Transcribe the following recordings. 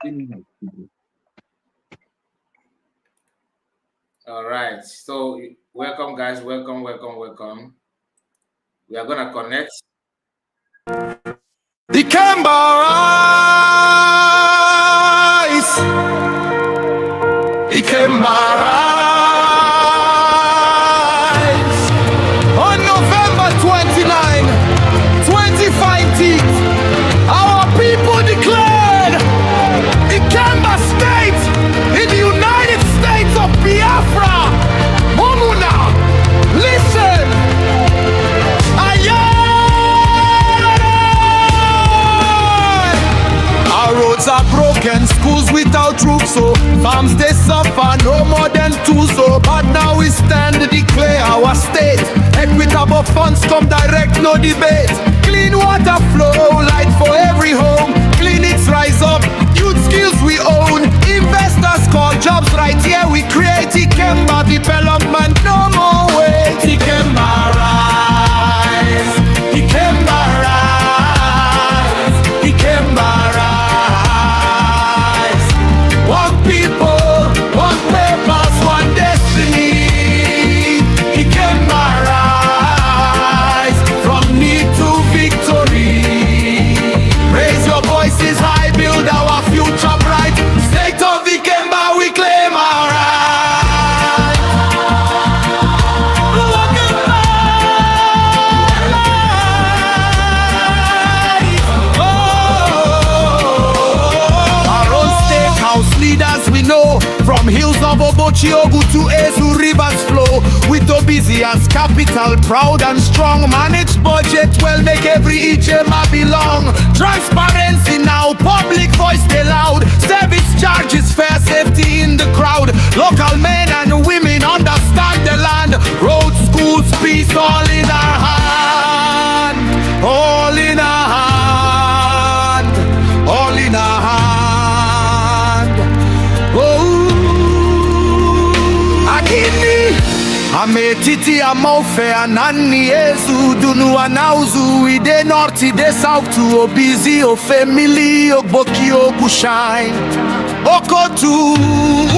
All right. So welcome, guys. Welcome. We are gonna connect. The Kemba rise. The Kemba rise. On November 29, 2015, our people declared the Kemba state in the United States of Biafra. Momuna, listen. Our roads are broken, schools without roofs, so farms they suffer, no more than two, so but now we stand to declare our state. Equitable funds come direct, no debate. Clean water flow, light for every home. Clinics rise up, youth skills we own. Investors call jobs right here, we create Ikemba development, no more wait. Ikemba rise, Ikemba rise, Ikemba rise. One people, one purpose, one destiny. Ikemba rise, from need to victory. Raise your voices high, build our future bright. State of Ikemba, we claim our right. Our own steakhouse leaders we know, from hills of Obochiogu to Ezu rivers flow. With Obizi as capital, proud and strong. Managed budget well, make every Ijema belong. Transparency now, public voice they loud. Service charges, fair safety in the crowd. Local men and women understand the land. Roads, schools, peace, all in our hand. All in our hand. All in our hand. Oh, Akini. Ametiti amofe anani ezu dunu anauzu ide north ide south to obizi o family ogboki obushine okotu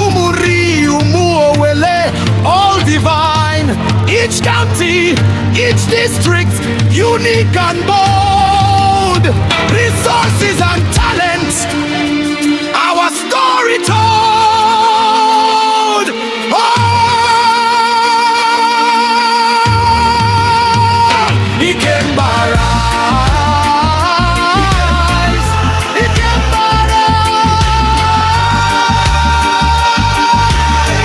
umuri umuowele all divine, each county, each district unique and bold, resources and talents, our story told. Oh, Ikemba rise, Ikemba rise.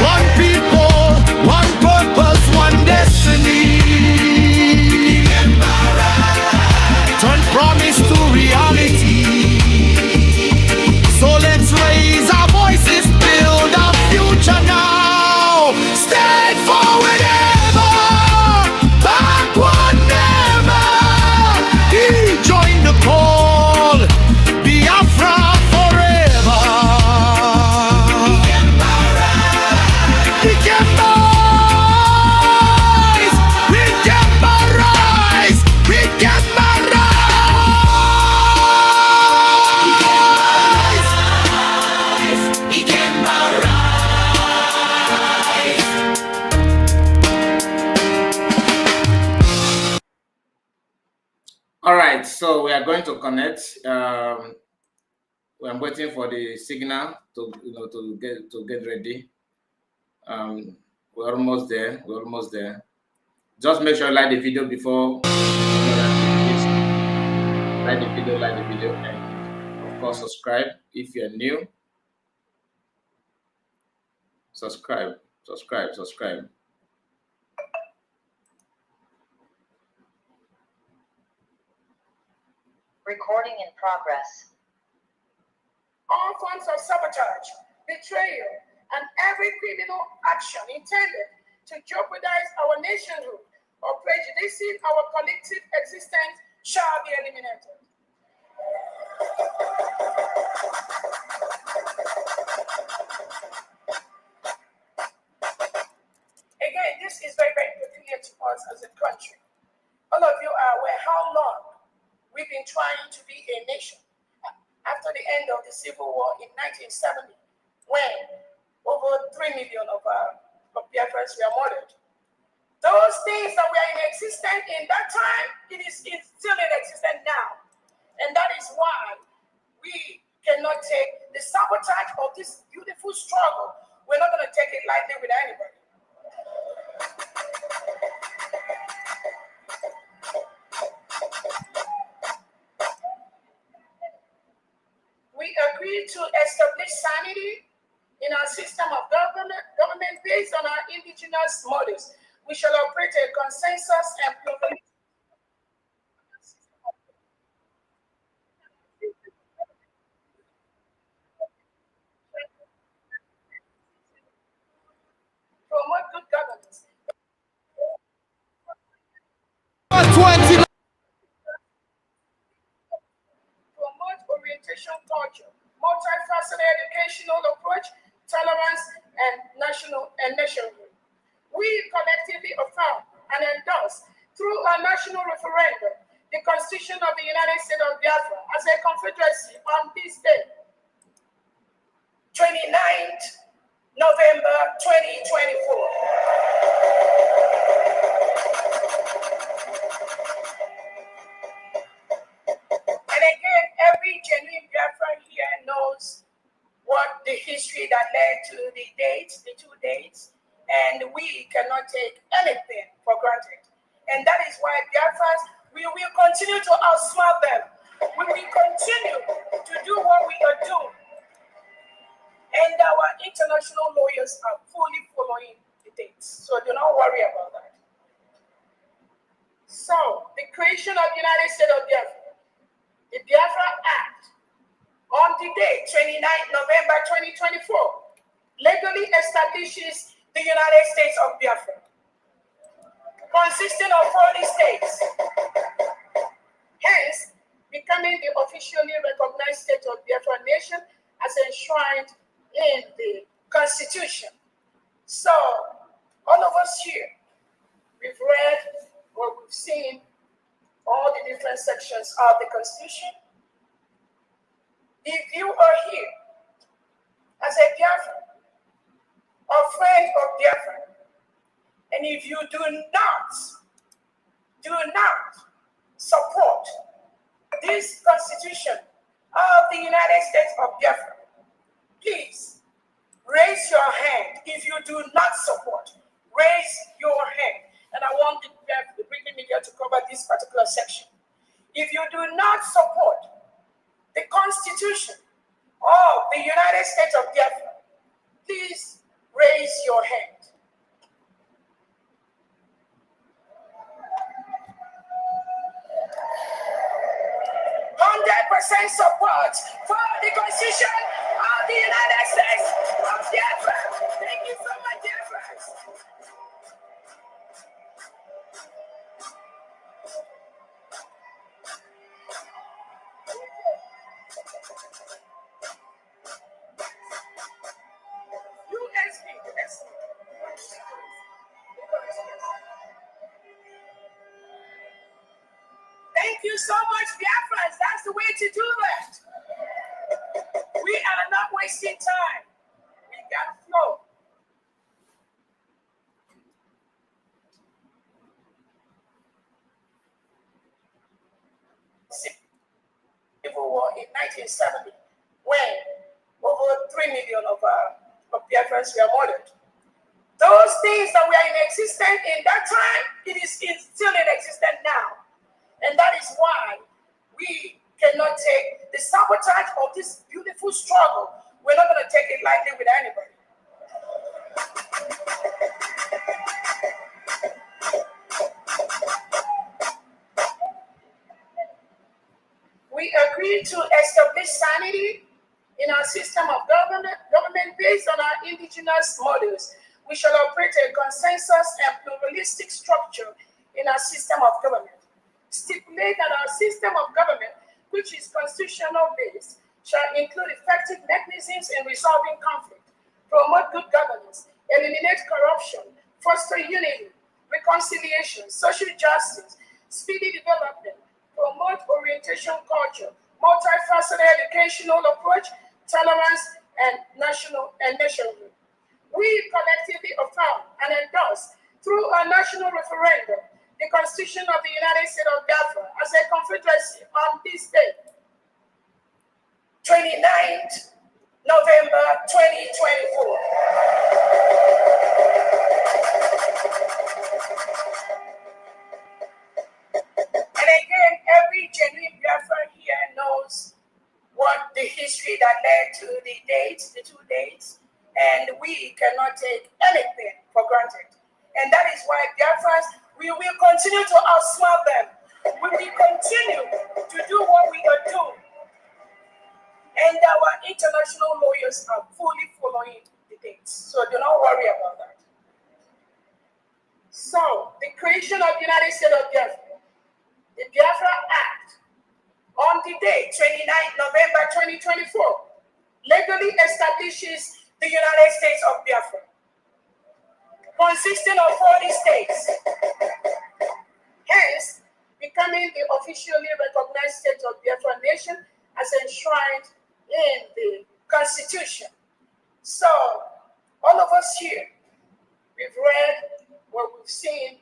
One people, one purpose, one destiny. Ikemba rise. Turn promise to reality. So let's raise our voices, build our future now. Stand forward ever, backward never. Join the call, Biafra forever. Ikemba rise, Ikemba rise, Ikemba rise, Ikemba rise, Ikemba rise. All right. So we are going to connect. I'm waiting for the signal to get ready. We're almost there. Just make sure you like the video before. Like the video, and of course subscribe if you're new. Subscribe. Recording in progress. All forms of sabotage, betrayal, and every criminal action intended to jeopardize our nationhood or prejudicing our collective existence shall be eliminated. Again, this is very, very peculiar to us as a country. All of you are aware how long we've been trying to be a nation. after the end of the Civil War in 1970, when over 3 million of Biafrans were murdered. Those things that were in existence in that time, it is still in existence now. And that is why we cannot take the sabotage of this beautiful struggle. We're not going to take it lightly with anybody. We agreed to establish sanity in our system of government based on our indigenous models. We shall operate a consensus and pluralistic promote good governance. 20. Promote orientation culture, multifaceted educational approach, tolerance, and nationhood. We collectively affirm and endorse through a national referendum the Constitution of the United States of Biafra as a confederacy on this day, 29th November 2024. And again, every genuine Biafran here knows what the history that led to the dates, the two dates, and we cannot take anything for granted. And that is why Biafrans, we will continue to outsmart them. We will continue to do what we are doing. And our international lawyers are fully following the dates. So do not worry about that. So, the creation of the United States of Biafra, the Biafra Act, on the day, 29th November 2024, legally establishes the United States of Biafra, consisting of 40 states, hence becoming the officially recognized state of Biafra nation as enshrined in the Constitution. So, all of us here, we've read or we've seen all the different sections of the Constitution. If you are here as a Biafran, a friend of Biafra, and if you do not support this Constitution of the United States of Biafra, please raise your hand. If you do not support, raise your hand. And I want the British media to cover this particular section. If you do not support the Constitution of the United States of Biafra, please raise your hand. 100% support for the Constitution of the United States of Biafra. Thank you so much, Biafrans. Thank you so much, Biafrans. That's the way to do that. We are not wasting time. We got to flow. Civil War in 1970, when over 3 million of Biafrans were murdered. Those things that were in existence in that time, it is still in existence now. And that is why we cannot take the sabotage of this beautiful struggle. We're not going to take it lightly with anybody. We agreed to establish sanity in our system of government based on our indigenous models. We shall operate a consensus and pluralistic structure in our system of government. Stipulate that our system of government, which is constitutional based, shall include effective mechanisms in resolving conflict, promote good governance, eliminate corruption, foster unity, reconciliation, social justice, speedy development, promote orientation culture, multifaceted educational approach, tolerance, and nationhood. We collectively affirm and endorse through a national referendum the Constitution of the United States of Biafra as a confederacy on this day, 29th November 2024. And again, every genuine Biafran here knows what the history that led to the dates, the two dates, and we cannot take anything for granted. And that is why Biafrans, we will continue to outsmart them. We will continue to do what we are doing. And our international lawyers are fully following the dates. So do not worry about that. So, the creation of the United States of Biafra, the Biafra Act, on the day, 29th November 2024, legally establishes the United States of Biafra, consisting of 40 states, hence becoming the officially recognized state of Biafra nation as enshrined in the Constitution. So, all of us here, we've read what we've seen,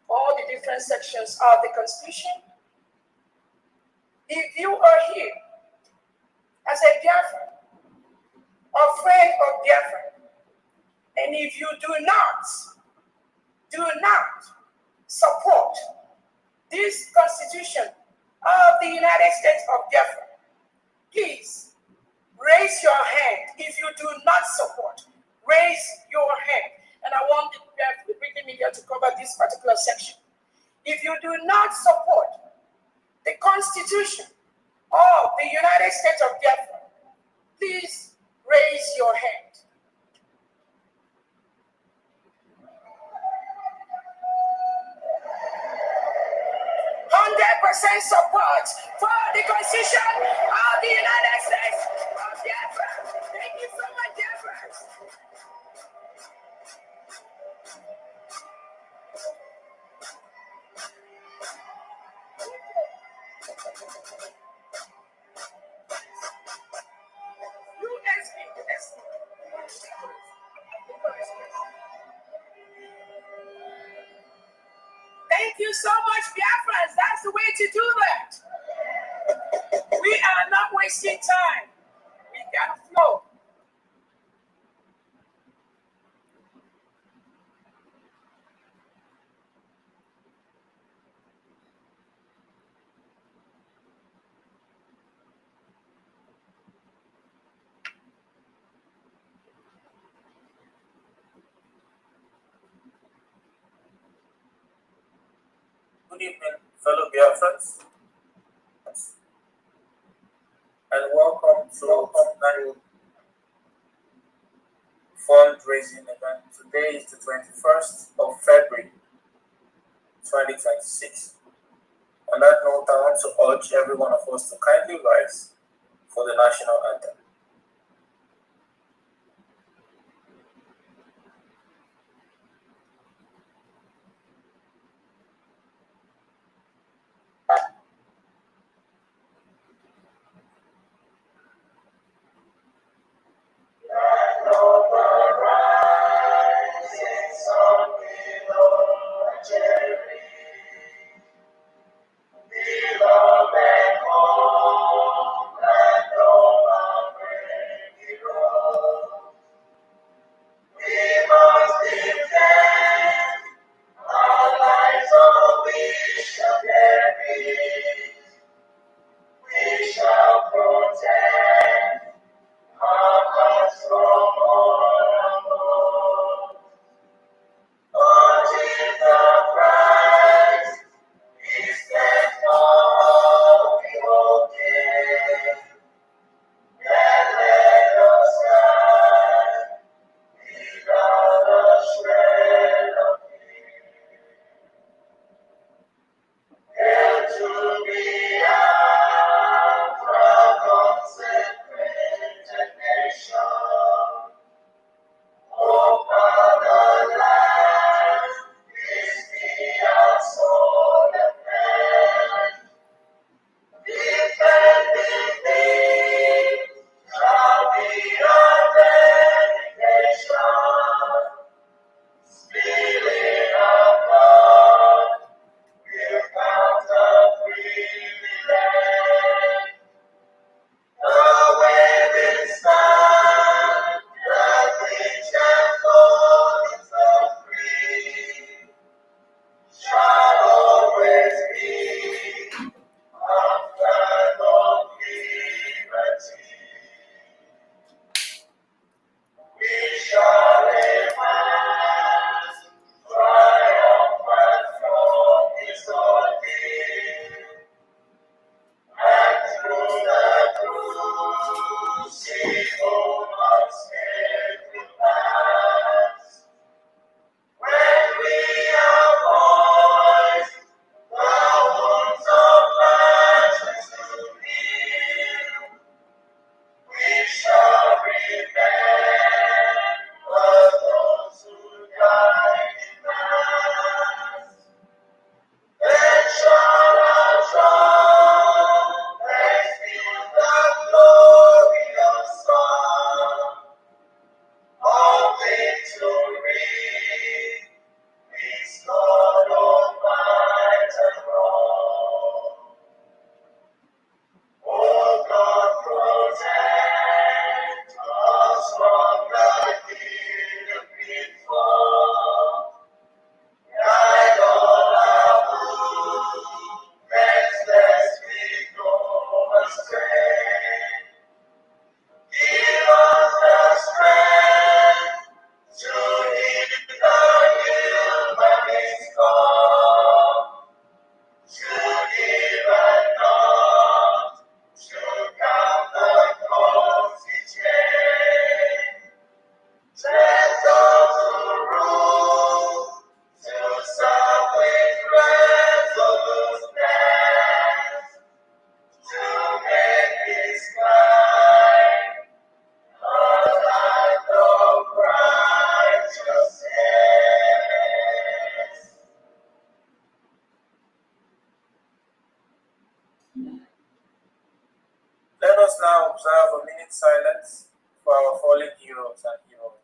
all the different sections of the Constitution. If you are here as a Biafran, a friend of Biafra, and if you do not support this Constitution of the United States of Biafra, please raise your hand. If you do not support, raise your hand. And I want the British media to cover this particular section. If you do not support the Constitution of the United States of Biafra, please raise your hand. 100% support for the Constitution of the United States of Biafra. Thank you so much, Biafrans. Thank you so much, Biafrans. That's the way to do that. We are not wasting time. We gotta flow. Good evening, fellow Biafrans, and welcome to the fundraising event. Today is the 21st of February, 2026. On that note, I want to urge every one of us to kindly rise for the national anthem. Let us now observe a minute silence for our fallen heroes and heroines.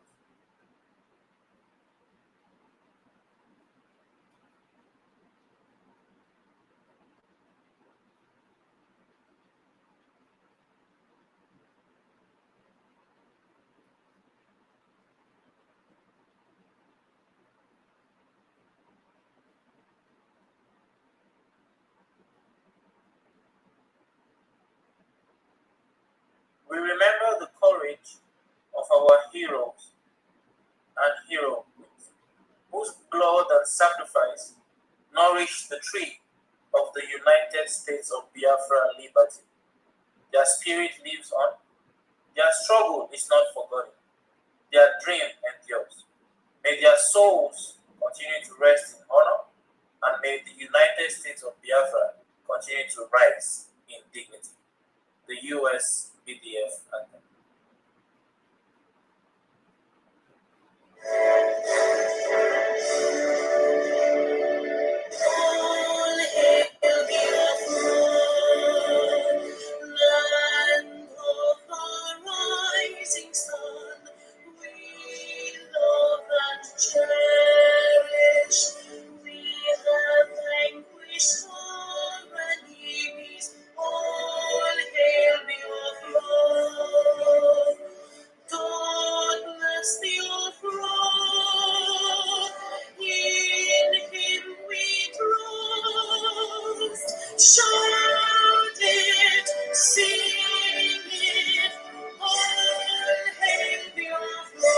We remember the courage of our heroes and heroines, whose blood and sacrifice nourished the tree of the United States of Biafra liberty. Their spirit lives on, their struggle is not forgotten, their dream endures. May their souls continue to rest in honor, and may the United States of Biafra continue to rise in dignity. The U.S. BDF anthem. All hail Biafra, land of the rising sun. We love and cherish. We have vanquished our enemies. All hail Biafra. God bless the Biafra. In Him we trust. Shout it, sing it, all hail Biafra.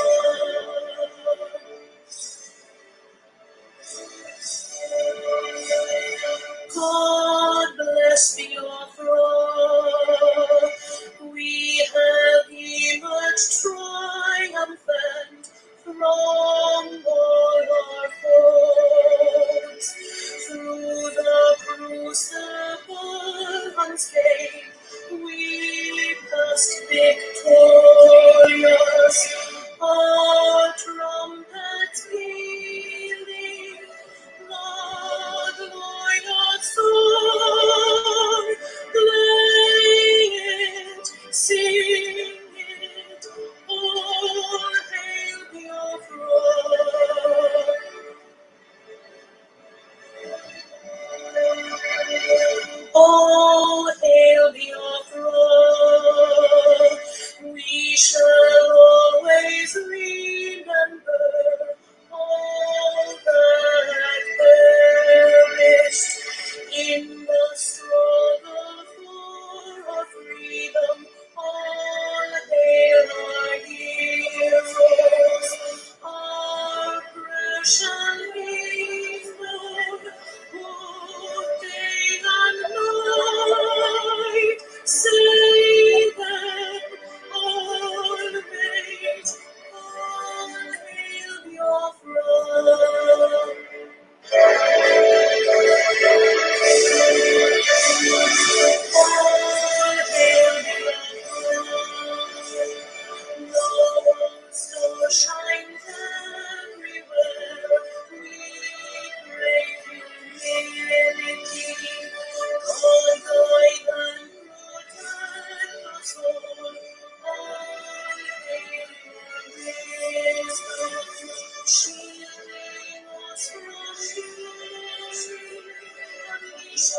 God bless the Biafra. We have emerged triumphant from all our foes. Through the crucible unscathed, we passed victorious. Our trumpets pealing, the glorious song, play it, sing it, all hail Biafra. All hail Biafra. We shall always remember all that perished in the struggle for our freedom. All hail our heroes, our precious heroes, who day and night save them all made. All hail Biafra. All hail Biafra. Lord, star shines everywhere. We crave humility. God, guide and protect us all. All hail your wisdom, shielding us from evil Thank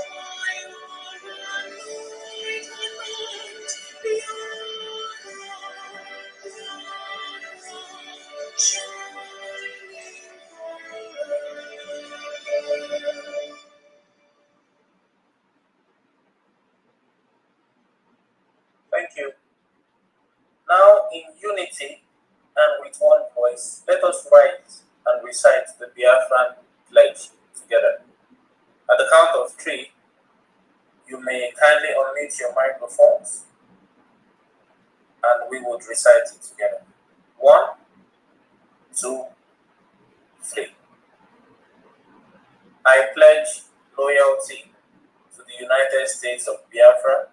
you. Now, in unity and with one voice, let us rise and recite the Biafran pledge together. At the count of 3, you may kindly unmute your microphones and we would recite it together. 1, 2, 3. I pledge loyalty to the United States of Biafra,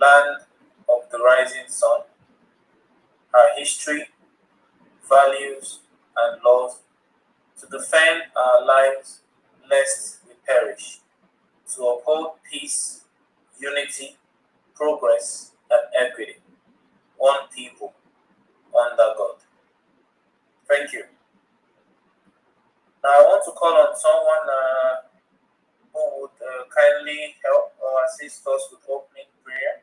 land of the rising sun, our history, values, and laws, to defend our lives lest we perish, to uphold peace, unity, progress, and equity, one people, under God. Thank you. Now I want to call on someone who would kindly help or assist us with opening prayer.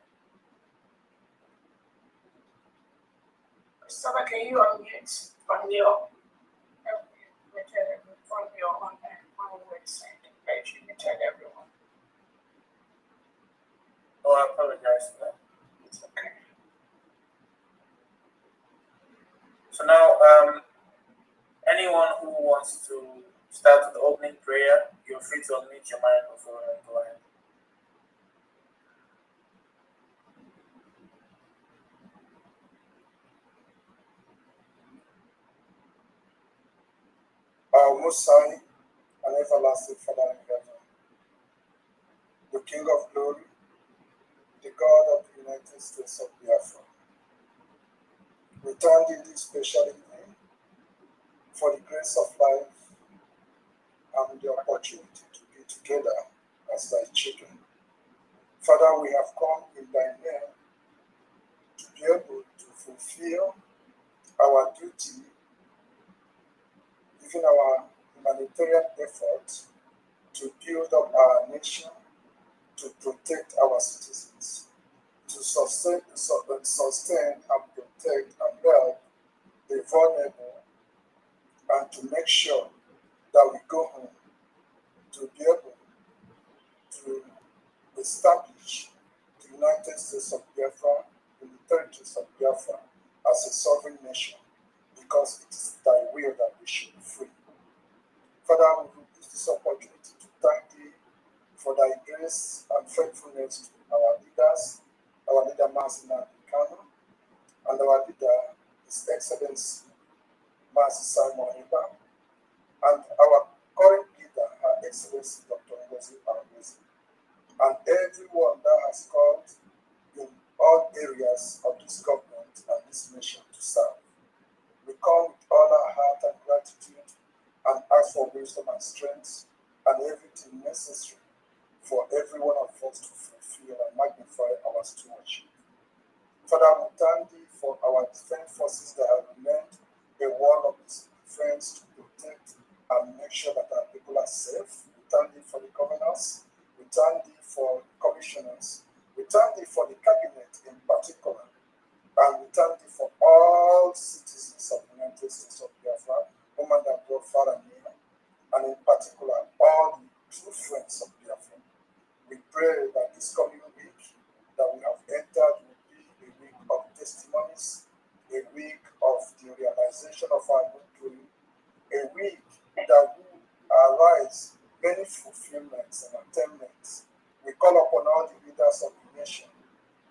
Saba, can you unmute from your on website page? You can tell everyone. Oh, I apologize for that. It's okay. So now, anyone who wants to start with the opening prayer, you're free to unmute your microphone and go ahead. Our Most High and everlasting Father in heaven, the King of glory, the God of the United States of Biafra, we thank thee this special evening for the grace of life and the opportunity to be together as thy children. Father, we have come in thy name to be able to fulfill our duty, even our humanitarian effort to build up our nation, to protect our citizens, to sustain and protect and help the vulnerable, and to make sure that we go home to be able to establish the United States of Biafra and the territories of Biafra as a sovereign nation, because it is thy will that we should be free. Father, we will use this opportunity to thank thee for thy grace and faithfulness to our leaders, our leader Masina Kano, and our leader, His Excellency Master Simon Iba, and our current leader, Her Excellency Dr. Ngozi Arabisi, and everyone that has called in all areas of this government and this nation to serve. We come with all our heart and gratitude and ask for wisdom and strength and everything necessary for every one of us to fulfill and magnify our stewardship. Father, we thank thee for our defense forces that have remained a wall of defense to protect and make sure that our people are safe. We thank thee for the governors. We thank thee for the commissioners. We thank thee for the cabinet in particular. And we thank thee for all citizens of the United States of Biafra, home and abroad, far and near, and in particular, all the true friends of Biafra. We pray that this coming week that we have entered will be a week of testimonies, a week of the realization of our good doing, a week that will arise many fulfillments and attainments. We call upon all the leaders of the nation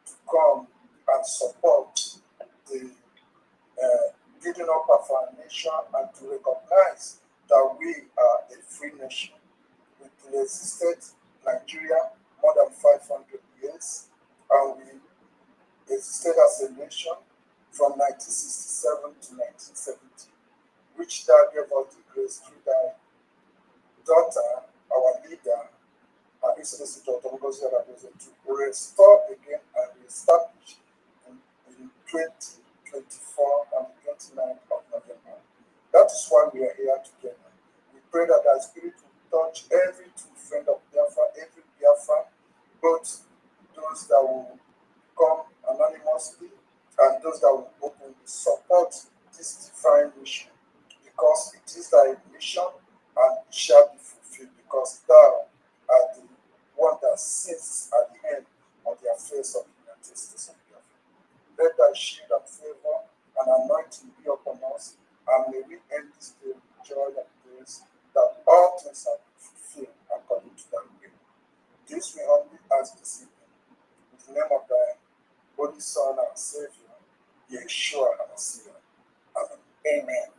to come and support the building up of our nation and to recognize that we are a free nation. We existed Nigeria more than 500 years, and we existed as a nation from 1967 to 1970, which thou gave us the grace through thy daughter, our leader, Her Excellency Dr. Ngozi Arabisi, to restore again and reestablish in 2024 and 29th of November. That is why we are here together. We pray that thy spirit will touch every true friend of that sits at the end of the affairs of the United States of Biafra. Let thy shield and favor and anointing be upon us, and may we end this day with joy and praise, that all things are fulfilled according to thy will. This we humbly ask this evening, in the name of thy Holy Son and Savior, Yeshua HaMashiach. Amen.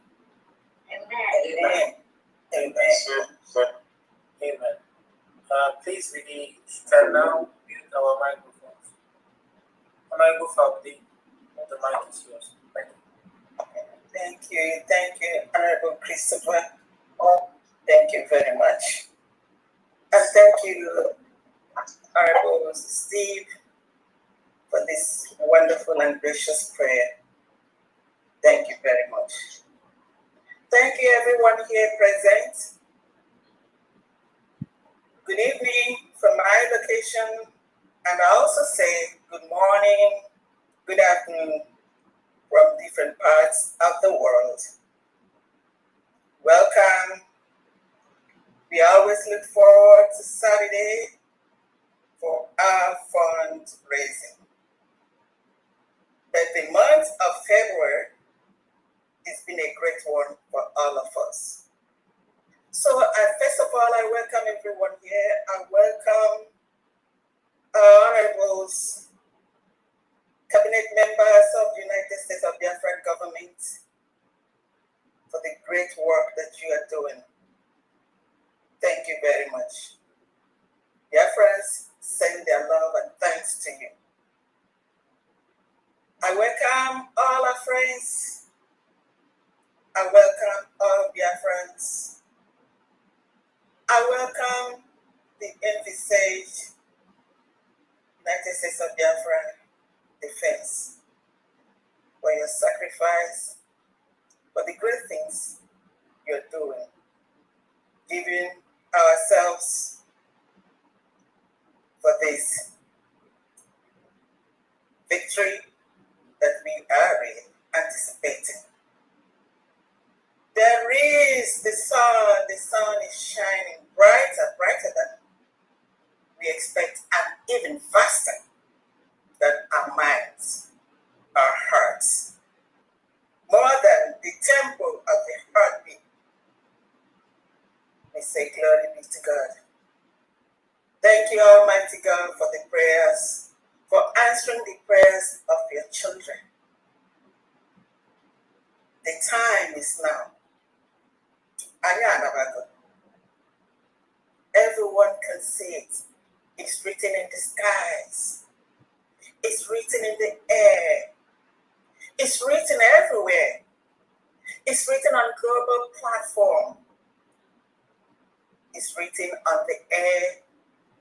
Amen. Amen. Amen. Amen. Please, we can now mute our microphones. When I go for the mic is yours. Thank you. Thank you, Honorable Christopher. Oh, thank you very much. And thank you, Honorable Steve, for this wonderful and gracious prayer. Thank you very much. Thank you, everyone here present. Good evening from my location, and I also say good morning, good afternoon from different parts of the world. Welcome. We always look forward to Saturday for our fundraising. But the month of February has been a great one for all of us. So first of all, I welcome everyone here. I welcome our honorables, cabinet members of the United States of Biafra government for the great work that you are doing. Thank you very much. Biafrans send their love and thanks to you. I welcome all our friends. I welcome all Biafrans. I welcome the envisaged United States of Biafra defense for your sacrifice, for the great things you're doing, giving ourselves for this victory that we are really anticipating. There is the sun is shining brighter than we expect, and even faster than our minds, our hearts, more than the tempo of the heartbeat. We say glory be to God. Thank you, Almighty God, for the prayers, for answering the prayers of your children. The time is now. Everyone can see it. It's written in the skies. It's written in the air. It's written everywhere. It's written on global platform. It's written on the air,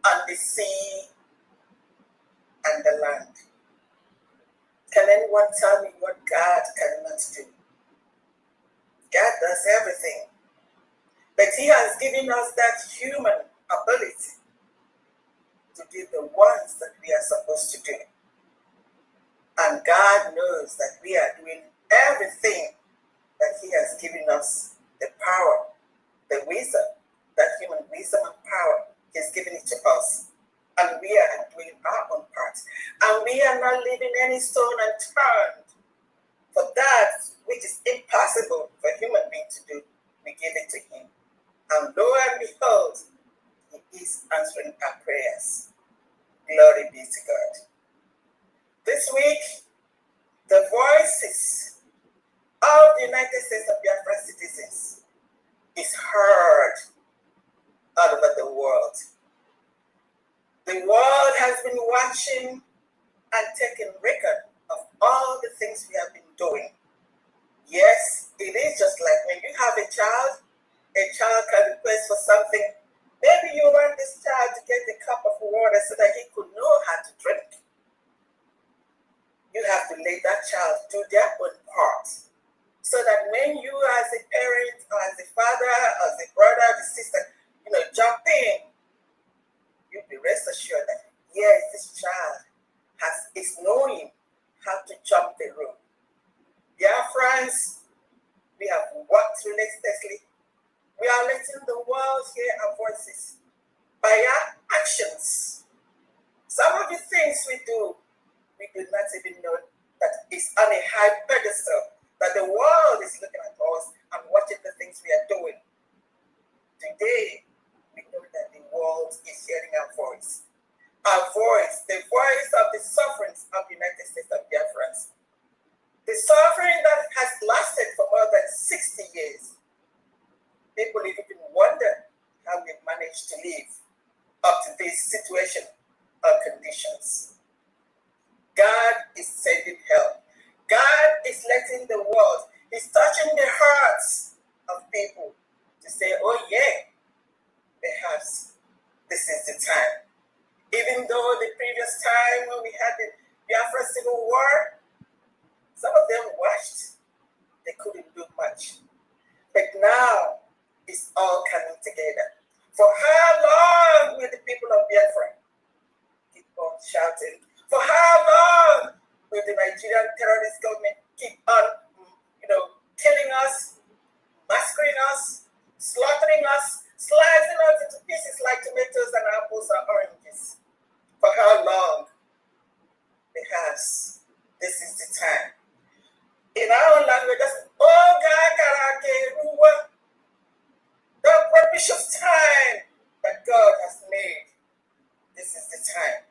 on the sea, and the land. Can anyone tell me what God cannot do? God does everything. But He has given us that human ability to do the ones that we are supposed to do. And God knows that we are doing everything that He has given us, the power, the wisdom, that human wisdom and power. He's given it to us. And we are doing our own part. And we are not leaving any stone unturned. For that which is impossible for human being to do, we give it to Him. And lo and behold, He is answering our prayers. Glory be to God. This week, the voices of the United States of Biafra citizens is heard all over the world. The world has been watching and taking record of all the things we have been doing. Yes, it is just like when you have a child can request for something. Maybe you want this child to get a cup of water so that he could know how to drink. You have to let that child do their own part. So that when you as a parent, or as a father, as a brother, as a sister, jump in, you'll be rest assured that, yes, this child is knowing how to jump the rope. Dear friends, we have worked relentlessly. We are letting the world hear our voices by our actions. of the things we do not even know that it's on a high pedestal, that the world is looking at us and watching the things we are doing. Today, we know that the world is hearing our voice. Our voice, the voice of the sovereigns of the United States of Biafra. The suffering that has lasted for more than 60 years. People even wonder how we managed to live up to this situation or conditions. God is sending help. God is letting the world, He's touching the hearts of people to say, oh yeah, perhaps this is the time. Even though the previous time when we had the Biafra Civil War, some of them watched, they couldn't do much. But now, it's all coming together. For how long will the people of Biafra keep on shouting? For how long will the Nigerian terrorist government keep on, killing us, massacring us, slaughtering us, slicing us into pieces like tomatoes and apples or oranges? For how long? Because this is the time. In our language, that's the propitious time that God has made. This is the time.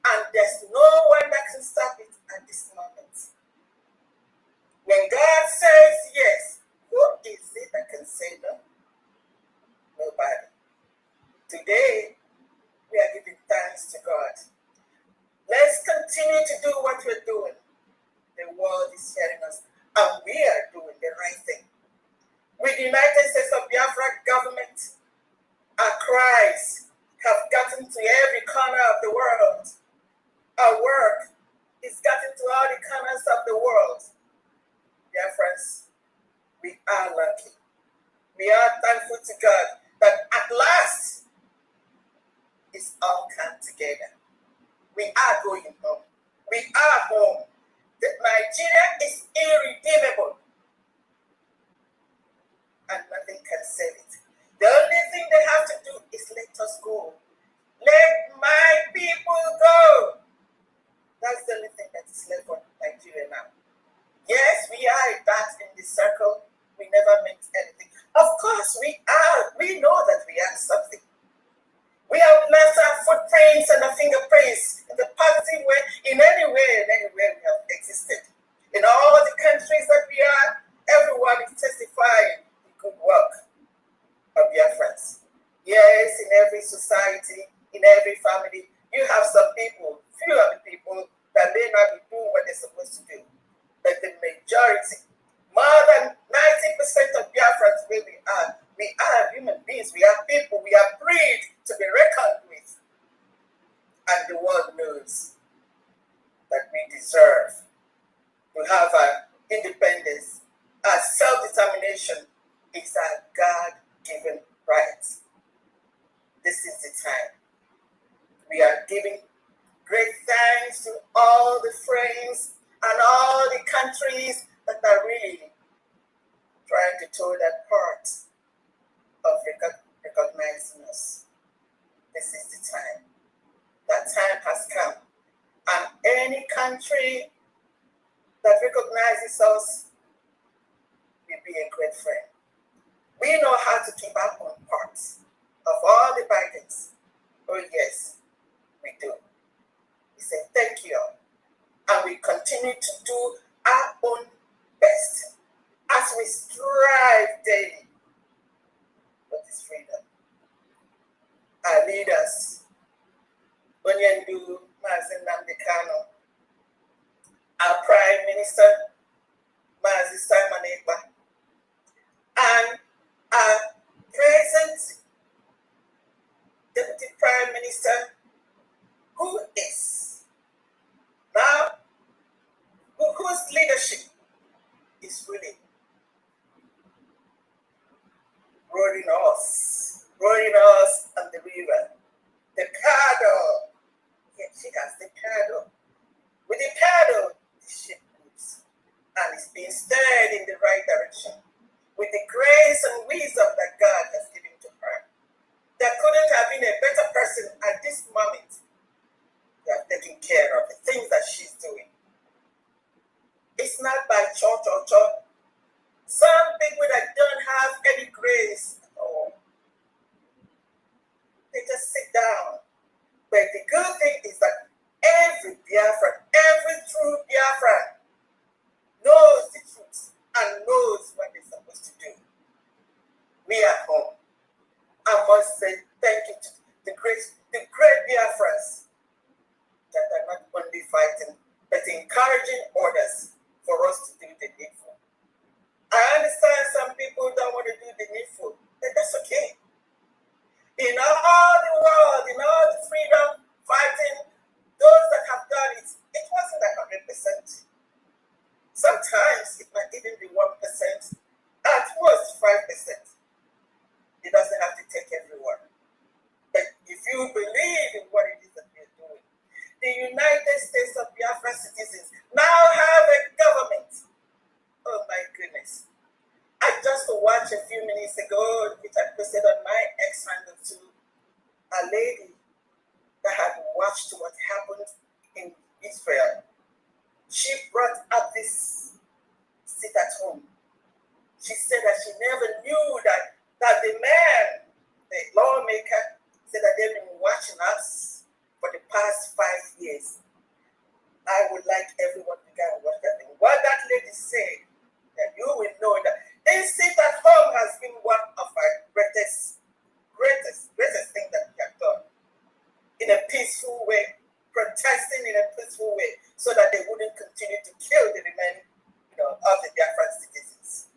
And there's no one that can stop it at this moment. When God says yes, who is it that can say no? Nobody. Today, we are giving thanks to God. Let's continue to do what we're doing. The world is hearing us, and we are doing the right thing. With the United States of Biafra government, our cries have gotten to every corner of the world. Our work is gotten to all the corners of the world. Dear friends, we are lucky. We are thankful to God that at last it's all come together. We are going home. We are home. That Nigeria is irredeemable. And nothing can save it. The only thing they have to do is let us go. Let my people go. That's the only thing that is left for Nigeria now. Yes, we are a dot in the circle. We never meant anything. Of course, we are. We know that we are something. We have left our footprints and our fingerprints in the positive way, in any way we have existed. In all the countries that we are, everyone is testifying the good work of your friends. Yes, in every society, in every family, you have some people, few of the people that may not be doing what they're supposed to do. But the majority, more than 90% of Biafrans where we are human beings, we are people, we are breed to be reckoned with. And the world knows that we deserve to have our independence. Our self-determination is our God-given right. This is the time. We are giving great thanks to all the friends and all the countries that are really trying to toe that part of recognizing us. This is the time. That time has come. And any country that recognizes us will be a great friend. We know how to keep our own parts of all the bargains. Oh yes, we do. We say thank you all. And we continue to do our own best as we strive daily for this freedom. Our leaders, Onyendu Mazi Nnamdi Kanu, our Prime Minister, Mazi Simon Ekpa, and our present Deputy Prime Minister, who is now, whose leadership is really rolling us on the river. The paddle. Yeah, she has the paddle. With the paddle, the ship moves and is being stirred in the right direction with the grace and wisdom that God has given to her. There couldn't have been a better person at this moment to have taken care of, the things that she's doing. It's not by cho. Some people that don't have any grace at all, they just sit down. But the good thing is that every Biafran, every true Biafran knows the truth and knows what they're supposed to do. We at home, I must say thank you to the great Biafrans that are not only fighting, but encouraging others for us to do the needful. I understand some people don't want to do the needful, but that's okay. In all the world, in all the freedom fighting, those that have done it, it wasn't 100%. Sometimes it might even be 1%, at most 5%. It doesn't have to take everyone. But if you believe in what it is that we are doing, the United States of Biafra citizens now have a government. Oh my goodness. I just watched a few minutes ago, which I posted on my X handle to a lady that had watched what happened in Israel. She brought up this sit at home. She said that she never knew that the man, the lawmaker, said that they've been watching us for the past 5 years. I would like everyone to go and watch that thing. What that lady said, that you will know that this sit at home has been one of our greatest thing that we have done. In a peaceful way, protesting in a peaceful way, so that they wouldn't continue to kill the remaining, of the Biafran citizens.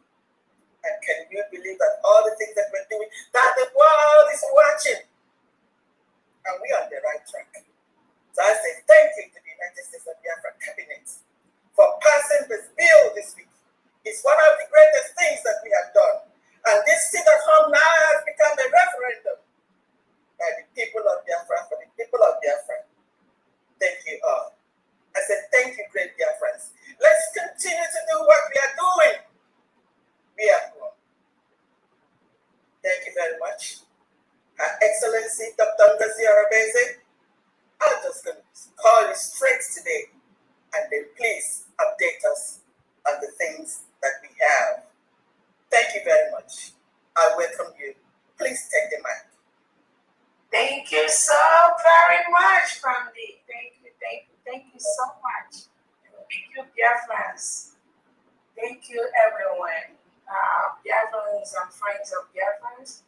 And can you believe that all the things that we're doing, that the world is watching, and we are on the right track. So I say thank you to the United States of Biafra cabinet for passing this bill this week. It's one of the greatest things that we have done. And this sit at home now has become a referendum by the people of Biafra, for the people of Biafra. Thank you all. I said thank you, great Biafrans. Let's continue to do what we are doing. We are one. Thank you very much. Her Excellency, Dr. Ngozi Arabeze, I'm just going to call you straight today, and then please update us on the things that we have. Thank you very much. I welcome you. Please take the mic. Thank you so very much, Family. Thank you so much. Thank you, Biafrans. Thank you, everyone. Biafrans and friends of Biafrans,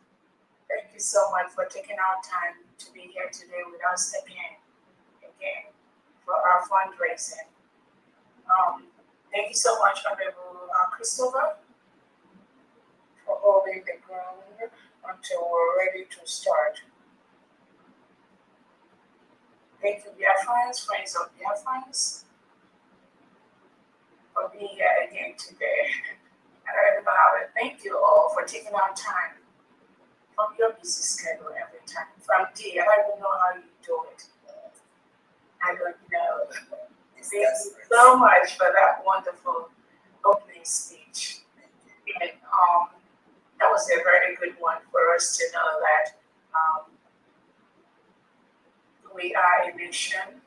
thank you so much for taking our time to be here today with us again for our fundraising. Thank you so much, Honorable Christopher, for holding the ground until we're ready to start. Thank you, Biafrans, friends of Biafrans, for being here again today. And thank you all for taking our time from your busy schedule every time. From D, I don't even know how you do it. I don't know. Thank you so much for that wonderful opening speech. And that was a very good one for us to know that we are a nation,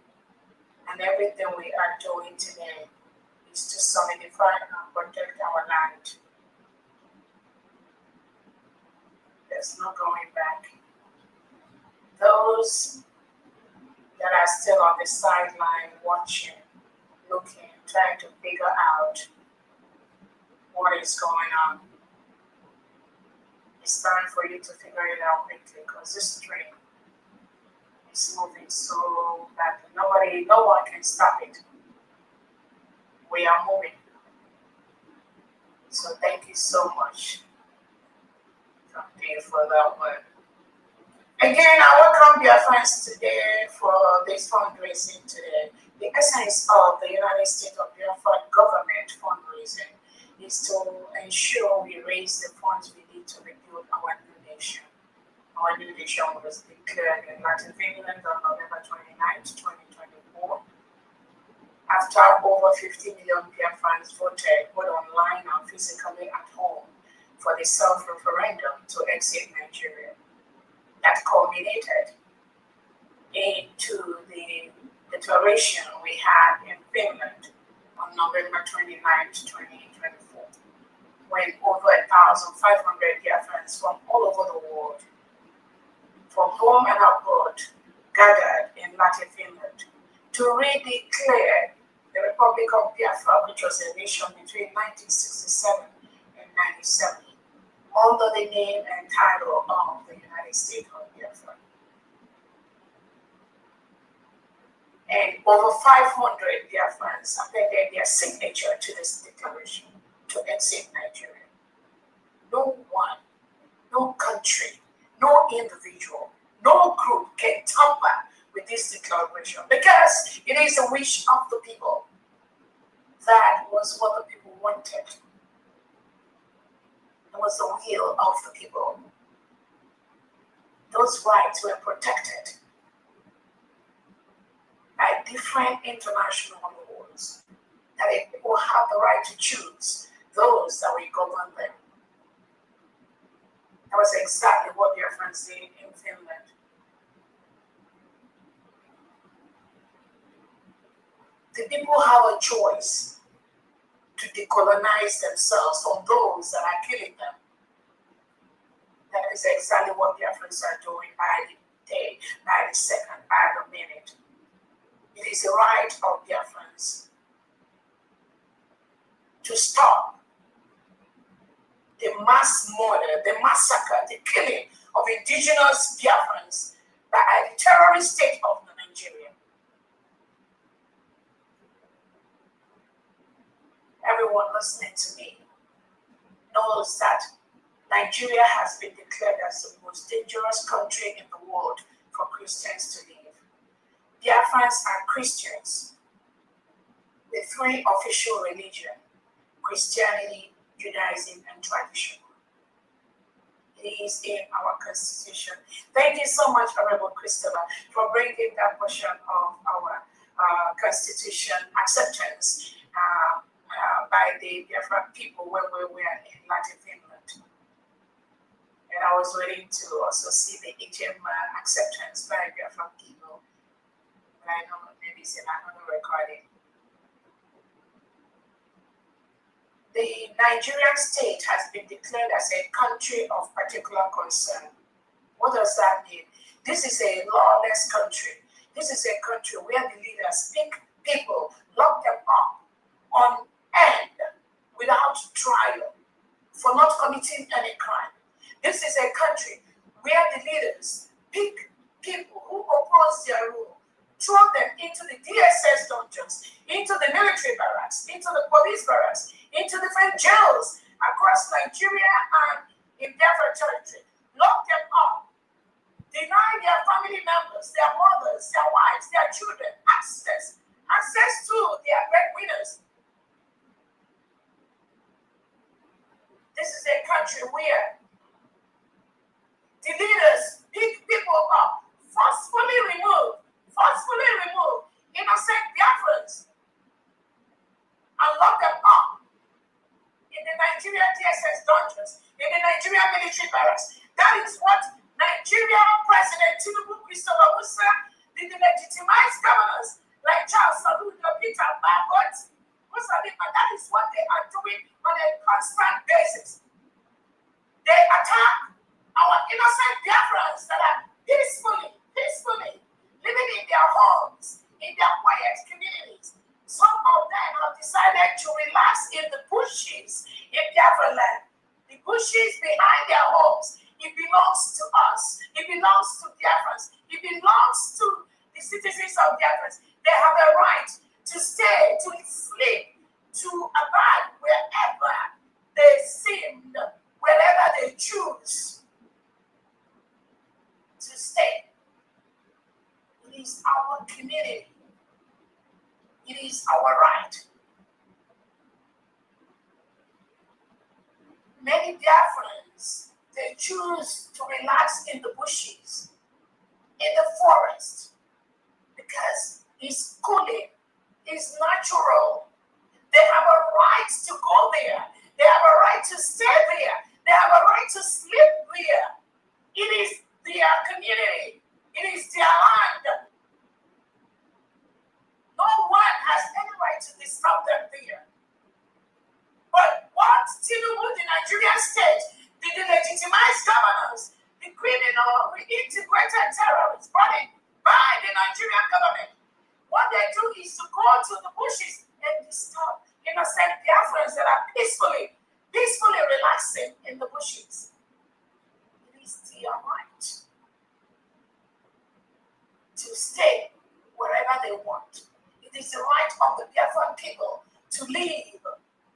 and everything we are doing today is to solidify and protect our land. There's no going back. Those that are still on the sideline watching, looking, trying to figure out what is going on, it's time for you to figure it out quickly, because this train is moving so badly. No one can stop it. We are moving. So thank you so much for that one. Again, I welcome your friends today for this fundraising today. The essence of the United States of Biafra government fundraising is to ensure we raise the funds we need to rebuild our new nation. Our new nation was declared in Latin Finland on November 29th, 2024. After over 50 million Biafrans voted, both online and physically at home, for the self-referendum to exit Nigeria. That culminated into the declaration we had in Finland on November 29th, 2024, when over 1,500 Biafrans from all over the world, from home and abroad, gathered in Latin Finland to redeclare the Republic of Biafra, which was a nation between 1967 and 97, under the name and title of the United States of Biafra. And over 500 Biafrans appended their signature to this declaration to exit Nigeria. No one, no country, no individual, no group can tamper with this declaration because it is the wish of the people. That was what the people wanted. It was the will of the people. Those rights were protected by different international laws, that the people have the right to choose those that will govern them. That was exactly what their friends did in Finland. The people have a choice to decolonize themselves from those that are killing them. That is exactly what their friends are doing by the day, by the second, by the minute. It is the right of their friends to stop the mass murder, the massacre, the killing of indigenous Biafrans by the terrorist state of Nigeria. Everyone listening to me knows that Nigeria has been declared as the most dangerous country in the world for Christians to live. Biafrans are Christians with three official religions: Christianity, Judaism, and tradition. It is in our constitution. Thank you so much, Honorable Christopher, for bringing that portion of our constitution acceptance by the Biafran people when we were in Latin Finland. And I was waiting to also see the HM acceptance by Biafran people. But I know maybe it's in another recording. The Nigerian state has been declared as a country of particular concern. What does that mean? This is a lawless country. This is a country where the leaders pick people, lock them up on end without trial for not committing any crime. This is a country where the leaders pick people who oppose their rule, throw them into the DSS dungeons, into the military barracks, into the police barracks, into different jails across Nigeria and in Biafra territory, lock them up, deny their family members, their mothers, their wives, their children access to their breadwinners. This is a country where the leaders pick people up, forcefully remove innocent Biafrans and lock them up in the Nigerian DSS dungeons, in the Nigerian military barracks. That is what Nigerian President Tinubu, Christopher Musa, the legitimized governors like Charles Saludo, Peter Babot, that is what they are doing on a constant basis. They attack our innocent Biafrans that are peacefully living in their homes, in their quiet communities. Some of them have decided to relax in the bushes in Biafra land. The bushes behind their homes, it belongs to us. It belongs to Biafrans. It belongs to the citizens of Biafrans. They have a right to stay, to sleep, to abide wherever they seem, wherever they choose to stay. It is our community. It is our right. Many Biafrans, they choose to relax in the bushes, in the forest, because it's cooling, it's natural. They have a right to go there. They have a right to stay there. They have a right to sleep there. It is their community. It is their land. is to go to the bushes and disturb innocent Biafrans that are peacefully relaxing in the bushes. It is their right to stay wherever they want. It is the right of the Biafran people to live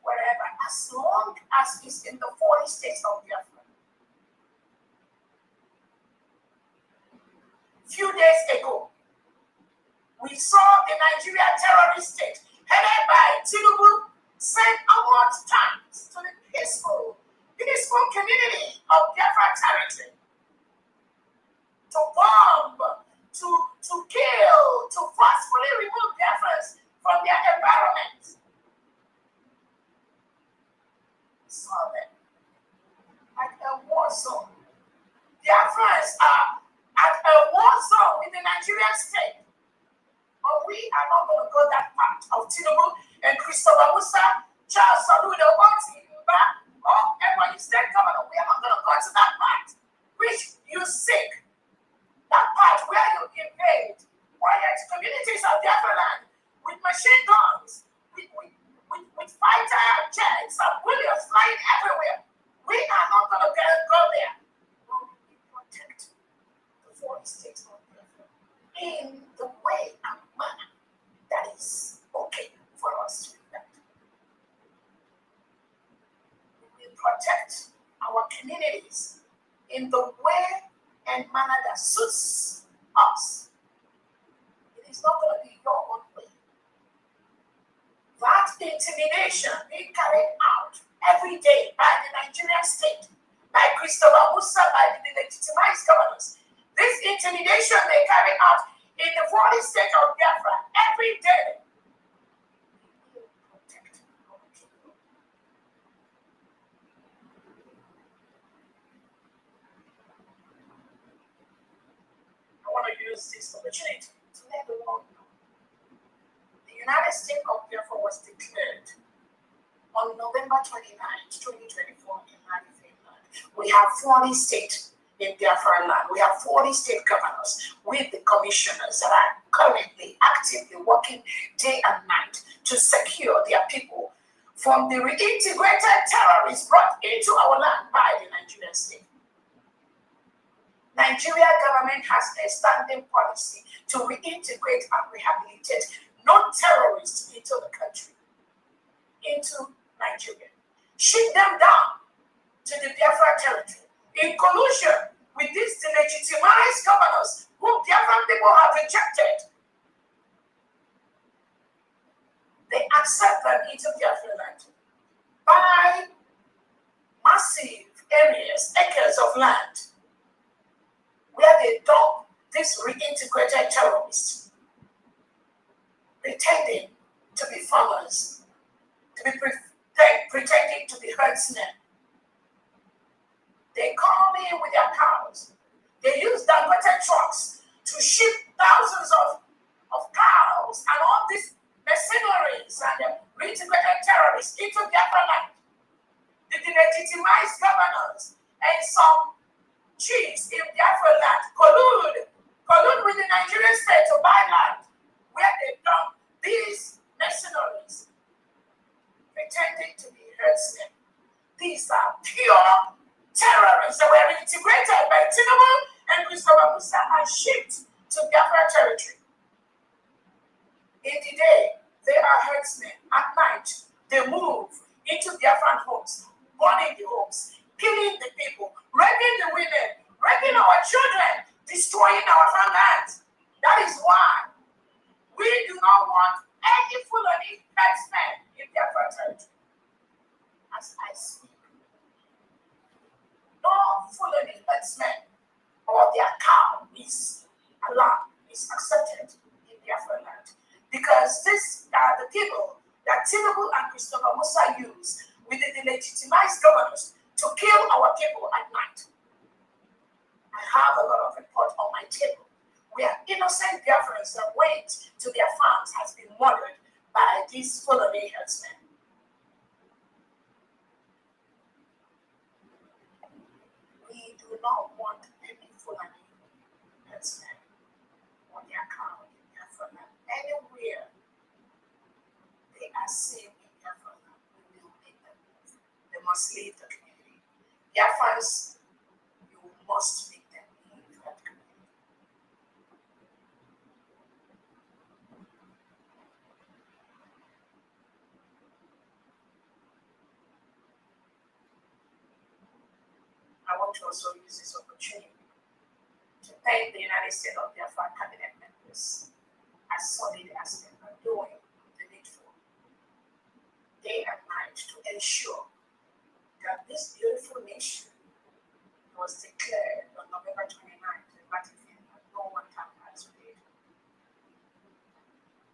wherever, as long as it's in the 40 states of Biafra. Few days ago, we saw the Nigeria terrorist state headed by Tinubu send award tanks to the peaceful community of Biafra territory to bomb, to kill, to forcefully remove Biafrans from their environment. We saw them at a war zone. Biafrans are at a war zone in the Nigerian state. But we are not going to go that part of Tinubu and Christopher Musa, Charles Saludo, or everyone state governor. We are not going to go to that part which you seek. That part where you invade quiet communities of Biafra land with machine guns, with fighter jets and bullets flying everywhere. We are not going to go there. But we protect the 40 states of Biafra in the way and manner that is okay for us to do that. We protect our communities in the way and manner that suits us. It is not going to be your own way. That intimidation being carried out every day by the Nigerian state, by Christopher Musa, by the legitimized governors, this intimidation they carry out in the 40 states of Biafra every day. We will protect our people. I want to use this opportunity to let the world know. The United States of Biafra was declared on November 29th, 2024 in Finland. We have 40 states in Biafra land. We have 40 state governors with the commissioners that are currently actively working day and night to secure their people from the reintegrated terrorists brought into our land by the Nigerian state. Nigeria government has a standing policy to reintegrate and rehabilitate non-terrorists into the country, into Nigeria. Ship them down to the Biafra territory in collusion with these delegitimized governors whom Biafran people have rejected. They accept them into Biafra land by massive areas, acres of land, where they dump these reintegrated terrorists, pretending to be farmers, to be pretending to be herdsmen. They come in with their cows. They use Dangote trucks to ship thousands of cows and all these mercenaries and reintegrated terrorists into Biafra land. The legitimized governors and some chiefs in Biafra land collude with the Nigerian state to buy land where they dump these mercenaries pretending to be herdsmen. These are pure terrorists that were integrated by Tinubu and Christopher Musa and shipped to Biafra territory. In the day, they are herdsmen. At night, they move into Biafran homes, burning the homes, killing the people, raping the women, raping our children, destroying our farmlands. That is why we do not want any Fulani herdsmen in Biafra territory. As I speak, no Fulani herdsmen or their cow is allowed, is accepted in Biafra land. Because these are the people that Tinubu and Christopher Musa use with the legitimized governors to kill our people at night. I have a lot of reports on my table where innocent Biafrans that went to their farms has been murdered by these Fulani herdsmen. We do not want any Fulani herdsmen on their cow in Biafra land anywhere must leave the community. Biafrans, you must make them leave that community. I want to also use this opportunity to thank the United States of Biafra cabinet members as solid as they are doing the needful day and night to ensure that this beautiful nation was declared on November 29th and ratified and no one tampers with it.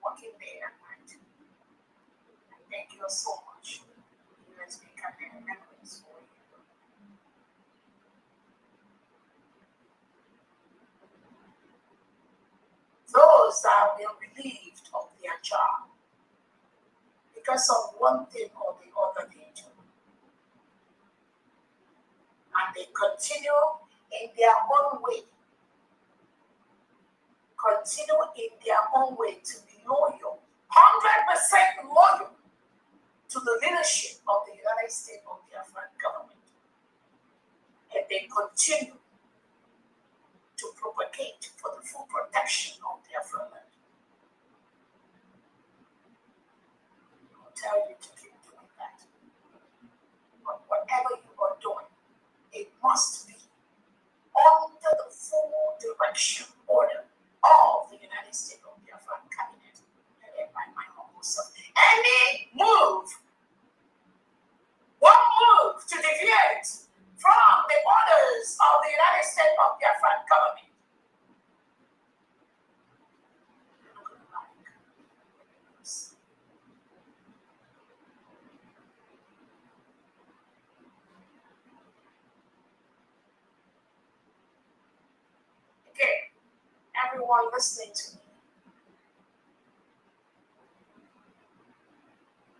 Working day and night. And thank you so much, USB cabinet members, for you. Those that have been relieved of their job because of one thing or the other they do, and they continue in their own way, to be loyal, 100% loyal to the leadership of the United States of Biafra government, and they continue to propagate for the full protection of Biafra land. I'll tell you to keep doing that. But whatever you are doing, it must be under the full direction order of the United States of Biafra cabinet, headed by my humble self. Any move, one move to deviate from the orders of the United States of Biafra government, you're not gonna like. Okay, everyone listening to me,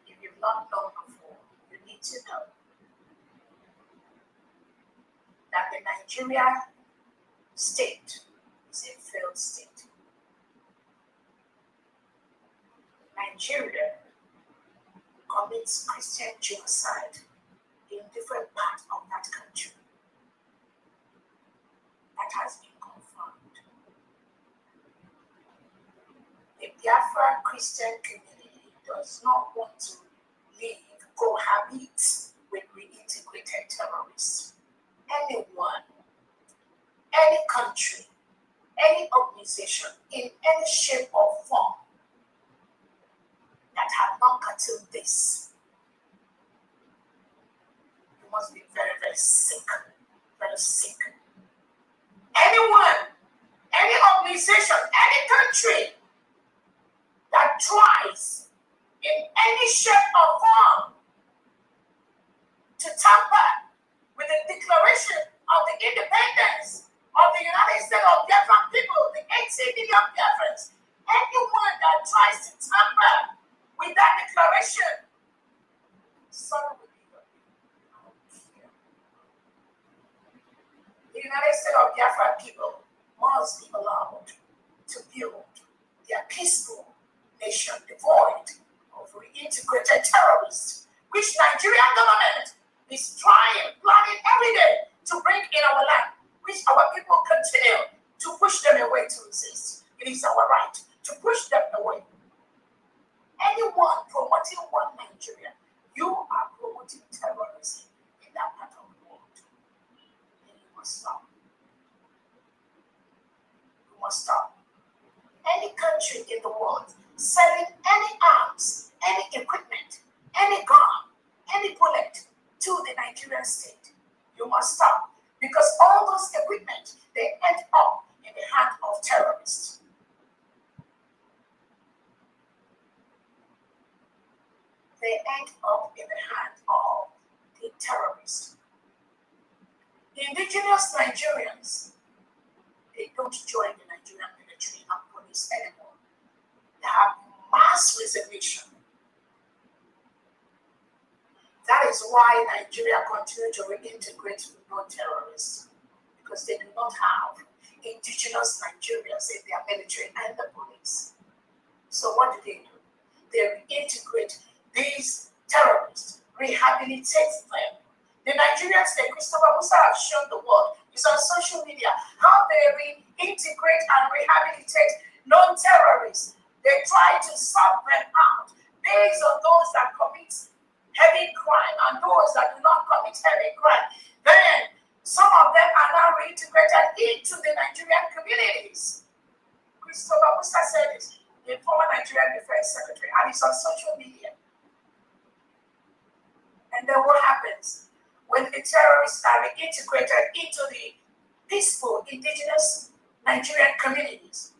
if you've not known before, you need to know that the Nigeria state is a failed state. Nigeria commits Christian genocide in different parts of that country. That has been confirmed. The Biafra Christian community does not want to cohabit with reintegrated terrorists. Anyone, any country, any organization in any shape or form that have not gotten this, you must be very, very sick. Very sick. Anyone, any organization, any country that tries in any shape or form to tamper with the declaration of the independence of the United States of Biafran people, the 18 million Biafrans, anyone that tries to tamper with that declaration, sorry will be your name. I don't care. The United States of Biafran people must be allowed to build their peaceful nation devoid of reintegrated terrorists, which Nigerian government is trying, planning every day to bring in our land, which our people continue to push them away to resist. It is our right to push them away. Anyone promoting one Nigeria, you are promoting terrorism in that part of the world. And you must stop. You must stop. Any country in the world selling any arms, any equipment, any gun, any bullet to the Nigerian state, you must stop. Because all those equipment, they end up in the hand of terrorists. They end up in the hand of the terrorists. The indigenous Nigerians, they don't join the Nigerian military and police anymore. They have mass resignation. That is why Nigeria continues to reintegrate with non-terrorists, because they do not have indigenous Nigerians in their military and the police. So what do? They reintegrate these terrorists, rehabilitate them The Nigerian state, Christopher Musa has shown the world, it's on social media, how they reintegrate and rehabilitate non-terrorists. They try to sort them out based on those that commit heavy crime and those that do not commit heavy crime. Then some of them are now reintegrated into the Nigerian communities. Christopher Musa said it, the former Nigerian Defense Secretary, and it's on social media. And then what happens when the terrorists are reintegrated into the peaceful indigenous Nigerian communities?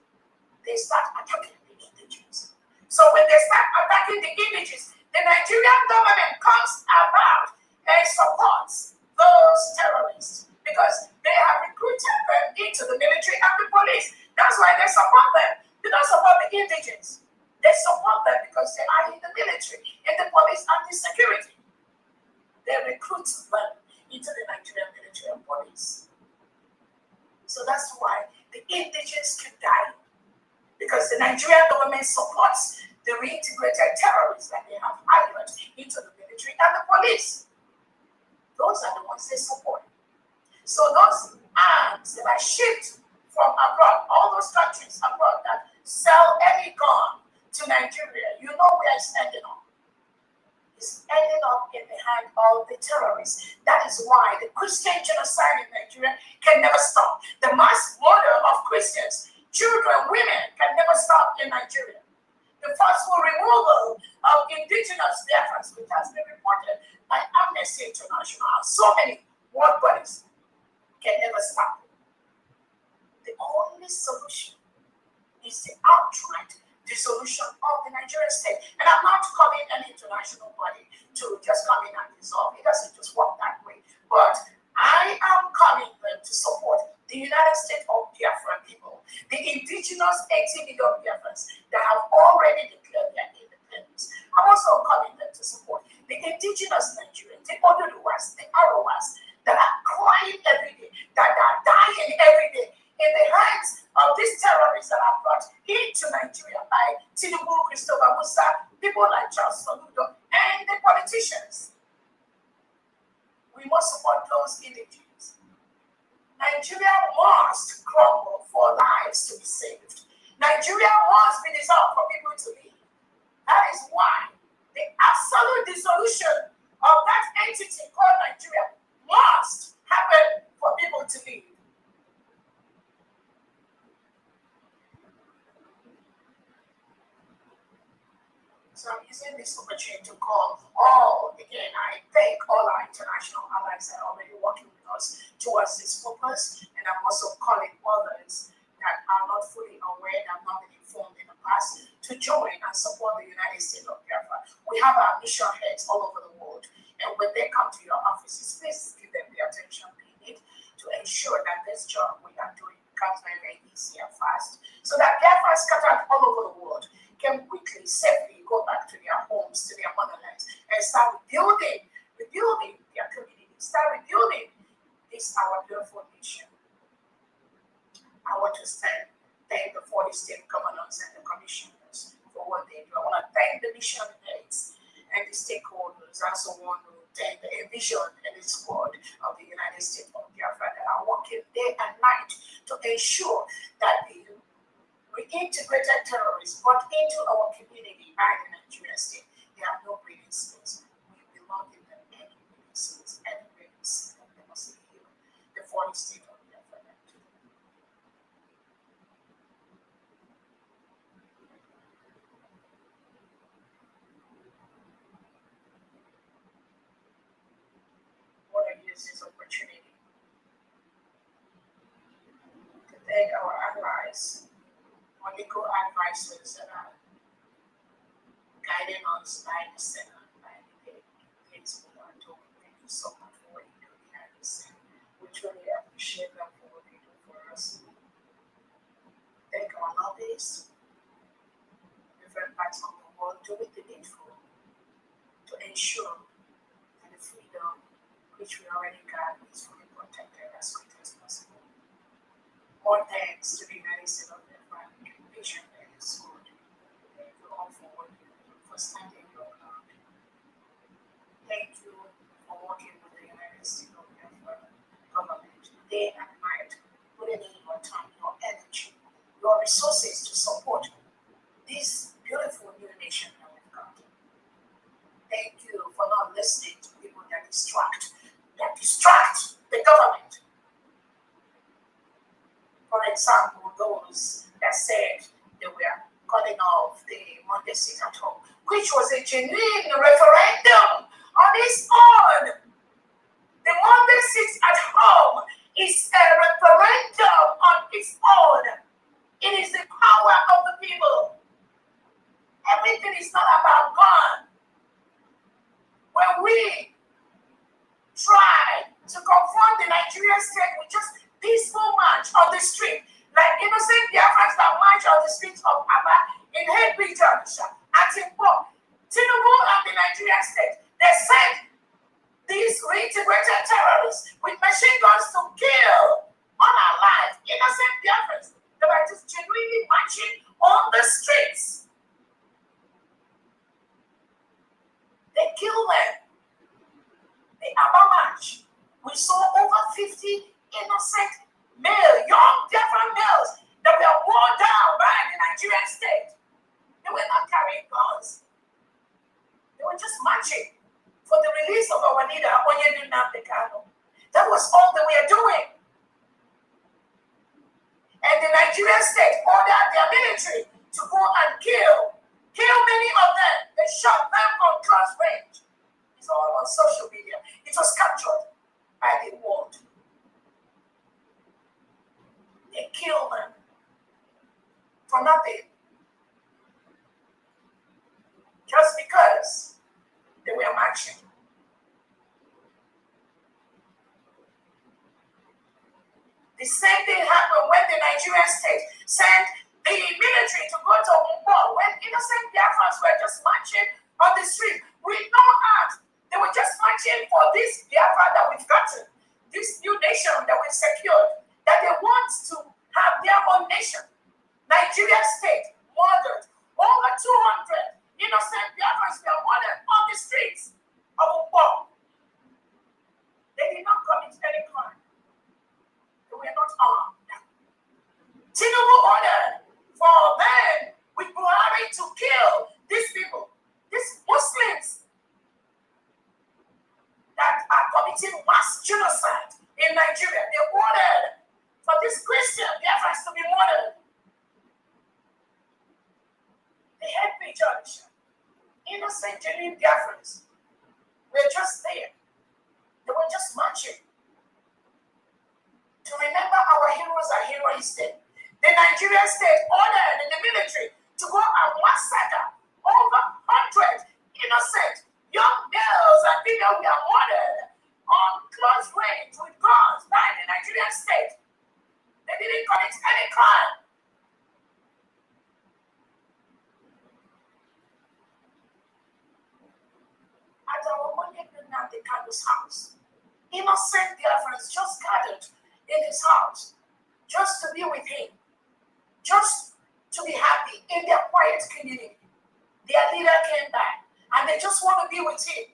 They start attacking the indigenous. So when they start attacking the indigenous, the Nigerian government comes about and supports those terrorists because they have recruited them into the military and the police. That's why they support them. They don't support the indigenous. They support them because they are in the military, in the police, and the security. They recruit them into the Nigerian military and police. So that's why the indigenous can die, because the Nigerian government supports the reintegrated terrorists that they have hired into the military and the police. Those are the ones they support. So those arms that are shipped from abroad, all those countries abroad that sell any gun to Nigeria, you know where it's ending up. Is ending up in the hand of the terrorists. That is why the Christian genocide in Nigeria can never stop. The mass murder of Christians, children, women can never stop in Nigeria. The forceful removal of indigenous Biafrans, which has been reported by Amnesty International and so many world bodies, can never stop. The only solution is the outright dissolution of the Nigerian state. And I'm not calling any international body to just come in and dissolve. It doesn't just work that way. But I am calling them to support the United States of Biafran people, the indigenous 80 million Biafrans that have already declared their independence. I'm also calling them to support the indigenous Nigerians, the Oduduwas, the Arawas, that are crying every day, that are dying every day in the hands of these terrorists that are brought into Nigeria by Tinubu, Christopher Musa, people like Charles Soludo, and the politicians. We must support those individuals. Nigeria must crumble for lives to be saved. Nigeria must be dissolved for people to live. That is why the absolute dissolution of that entity called Nigeria must happen for people to live. So I'm using this opportunity to call all, again, I thank all our international allies that are already working with us towards this purpose. And I'm also calling others that are not fully aware, that have not been informed in the past, to join and support the United States of Biafra. We have our mission heads all over the world. And when they come to your offices, please give them the attention they need to ensure that this job we are doing becomes very, very easy and fast. So that Biafra scattered all over the world can quickly, safely go back to their homes, to their motherlands, and start rebuilding their community, start rebuilding this our beautiful nation. I want to thank the 40 state governors and the commissioners for what they do. I want to thank the mission heads and the stakeholders. I also want to thank the vision and the squad of the United States of Biafra that are working day and night to ensure that the reintegrated terrorists brought into our community by the Nigerian state, they have no breathing space. We belong in them any breathing space, any breathing space. They must heal the 40 state of Biafra. I want to use this opportunity to thank our allies, our legal advisors that are guiding us by the center, by the things we are doing. Thank you so much for what you do behind the scene. We truly appreciate them for what they do for us. Thank our lobbyists, different parts of the world, doing the needful to ensure that the freedom which we already got is fully protected as quickly as possible. More thanks to the United States of Biafra Vision and its good. Thank you all for what you do, for standing your ground. Thank you for working with the United your resources to support this beautiful new nation that we've got. Thank you for not listening to people that distract the government. For example, those that said they were calling off the Monday sit at home, which was a genuine referendum on its own. The Monday sit at home is a referendum on its own. It is the power of the people. Everything is not about God. When we try to confront the Nigerian state with just peaceful march on the street, like innocent Biafrans that march on the streets of Aba in hate regions, at Timbo, Tinubu and the Nigerian state, they sent these reintegrated terrorists with machine guns to kill unalive innocent Biafrans. They were just genuinely marching on the streets. They killed them. The Aba march, we saw over 50 innocent young Biafran males that were worn down by the Nigerian state. They were not carrying guns. They were just marching for the release of our leader, Onyedina Bekano. That was all they were doing. And the Nigerian state ordered their military to go and kill many of them. They shot them on close range. It's all on social media. It was captured by the world. They killed them for nothing. Just because they were marching. The same thing happened when the Nigerian state sent the military to go to war when innocent Biafrans were just marching on the street with no arms. They were just marching for this Biafra that we've gotten, this new nation that we've secured, that they want to have their own nation. Nigeria state murdered over 200 innocent Biafrans were murdered on the streets of Ukpo. They did not commit any crime. They were not armed. Tinubu ordered for men with Buhari to kill these people, these Muslims that are committing mass genocide in Nigeria. They ordered for these Christian Biafrans to be murdered. They had me judged. Innocent, genuine Biafrans were just there. They were just marching to remember our heroes are heroistic. The Nigerian state ordered the military to go and massacre over 100 innocent young girls and females were murdered on close range with guns by the Nigerian state. They didn't commit any crime. At our Onyedina Bekano's house, innocent Biafrans just gathered in his house just to be with him, just to be happy in their quiet community. Their leader came back and they just want to be with him.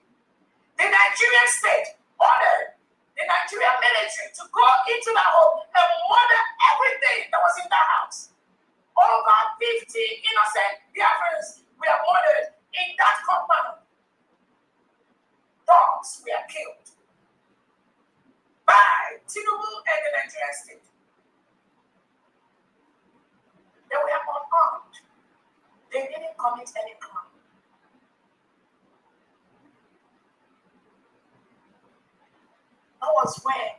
The Nigerian state ordered the Nigerian military to go into the home and murder everything that was in the house. Over 50 innocent Biafrans were murdered in that compound. Dogs were killed by Tinubu and the Nigerian state. They were unarmed. They didn't commit any crime. That was when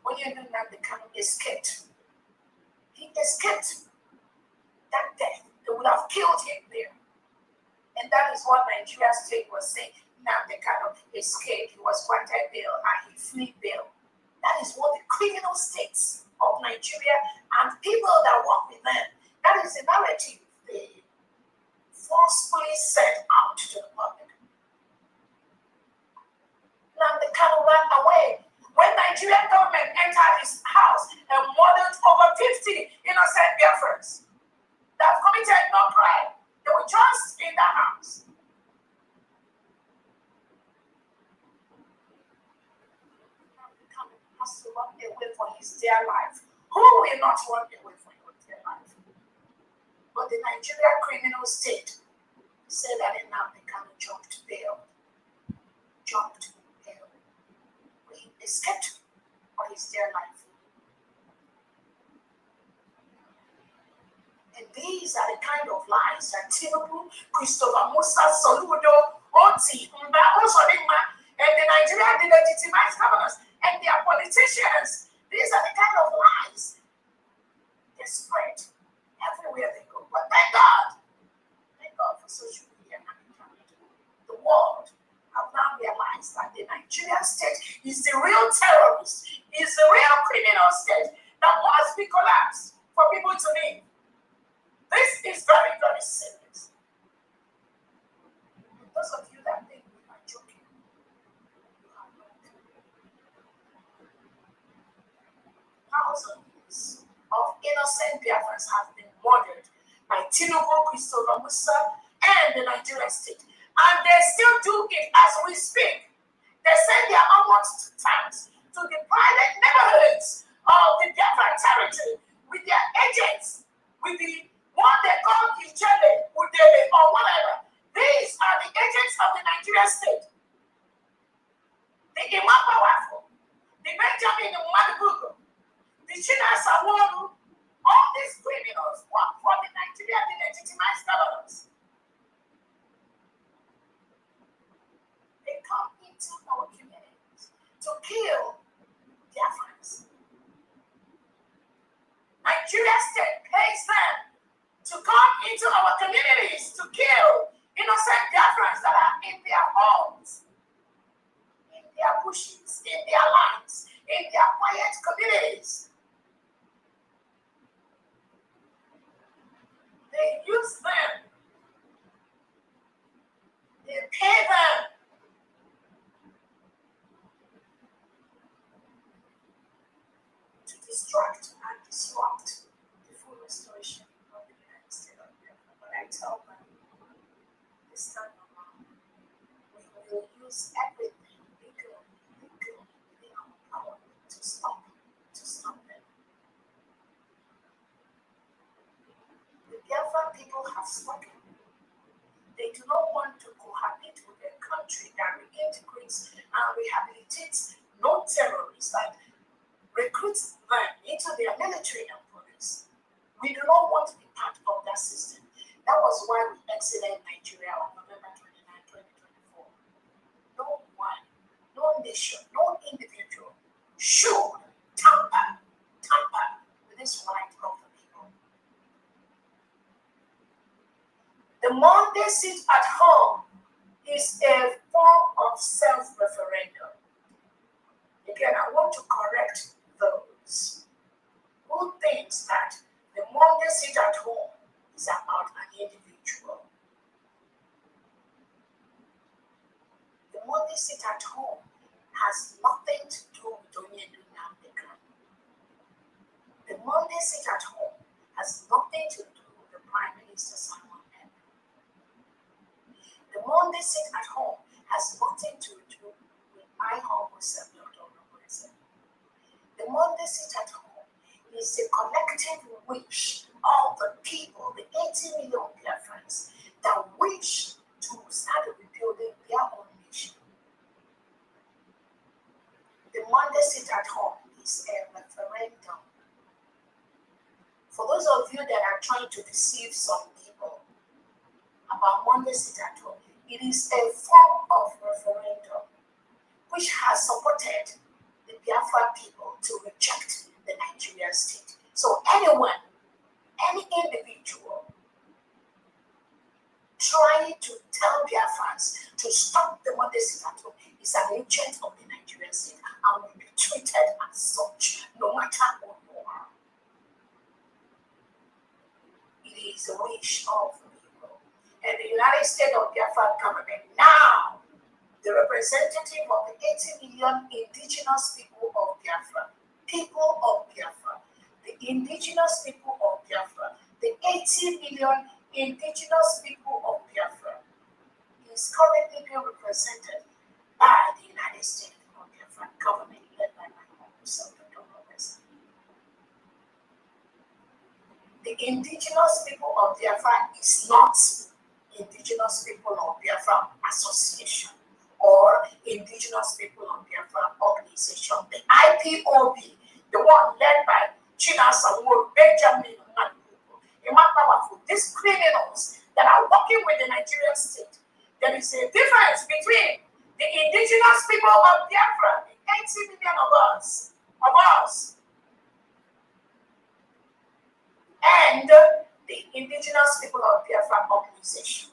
Onyedina Bekano escaped. He escaped that death. They would have killed him there. And that is what Nigeria state was saying. Nnamdi Kanu escaped. He was granted bail and he fled bail. That is what the criminal states of Nigeria and people that work with them, that is the narrative they forcefully set out to the public. Nnamdi Kanu ran away. When Nigerian government entered his house and murdered over 50 innocent Biafrans that committed no crime, they were just in the house. To run away for his dear life. Who will not run away for your dear life? for the Nigeria criminal state to say that Nnamdi Kanu jumped bail. He escaped for his dear life. And these are the kind of lies that Tinubu, Christopher Musa, Soludo, Oti, Mba, Osodima, and the Nigerian delegitimized governors and their politicians. These are the kind of lies they spread everywhere they go. But thank God for social media and internet. The world have now realized that the Nigerian state is the real terrorist, is the real criminal state that must be collapsed for people to live. This is very, very serious. Those of you that think we are joking, you are not. Thousands of innocent Biafrans have been murdered by Tinubu, Christopher Musa, and the Nigerian state. And they still do it as we speak. They send their armored tanks to the private neighborhoods of the Biafran territory with their agents, with the one they call Ijele, Udele, or whatever. These are the agents of the Nigerian state. The Imam Powerful, the Benjamin Madibugo, the Chinasa Wonu, all these criminals work for the Nigerian delegitimized governors. They come into our communities to kill Biafrans. Nigeria state pays them to come into our communities to kill innocent Biafrans that are in their homes, in their bushes, in their lands, in their quiet communities. They use them. They pay them. To distract and disrupt the full restoration of the United States of America. But I tell them, this time around, we will use everything legal within our power to stop them. The Biafran people have spoken. They do not want to cohabit with a country that reintegrates and rehabilitates non-terrorists that recruits them into their military and police. We do not want to be part of that system. That was why we exited Nigeria on November 29, 2024. No one, no nation, no individual should tamper with this right of the people. The Monday sit at home is a form of self-referendum. Again, I want to correct those who think that the Monday sit at home is about an individual. The Monday sit at home has nothing to do with Onyedu Nnamdi Kanu. The Monday sit at home has nothing to do with the Prime Minister Simon Ekpa. The Monday sit at home has nothing to do with my humble self, Dr. Onokweze. The Monday sit at home is a collective wish of the people, the 80 million Biafrans, that wish to start rebuilding their own nation. The Monday sit at home is a referendum. For those of you that are trying to deceive some people about Monday sit at home, it is a form of referendum which has supported the Biafra people to reject the Nigerian state. So anyone, any individual trying to tell Biafrans to stop the Monday sit at home is an agent of the Nigerian state and will be treated as such, no matter who you are. It is a wish of the people. And the United States of Biafra government now, the representative of the 80 million indigenous people of Biafra, the indigenous people of Biafra, the 80 million indigenous people of Biafra, is currently being represented by the United States of Biafra government led by my home, Dr. Onokweze. The indigenous people of Biafra is not Indigenous People of Biafra Association or Indigenous People of Biafra Organization. The IPOB, the one led by Chinasa Benjamin Imam, these criminals that are working with the Nigerian state. There is a difference between the indigenous people of Biafra, the 80 million of us, and the indigenous people of Biafra organization.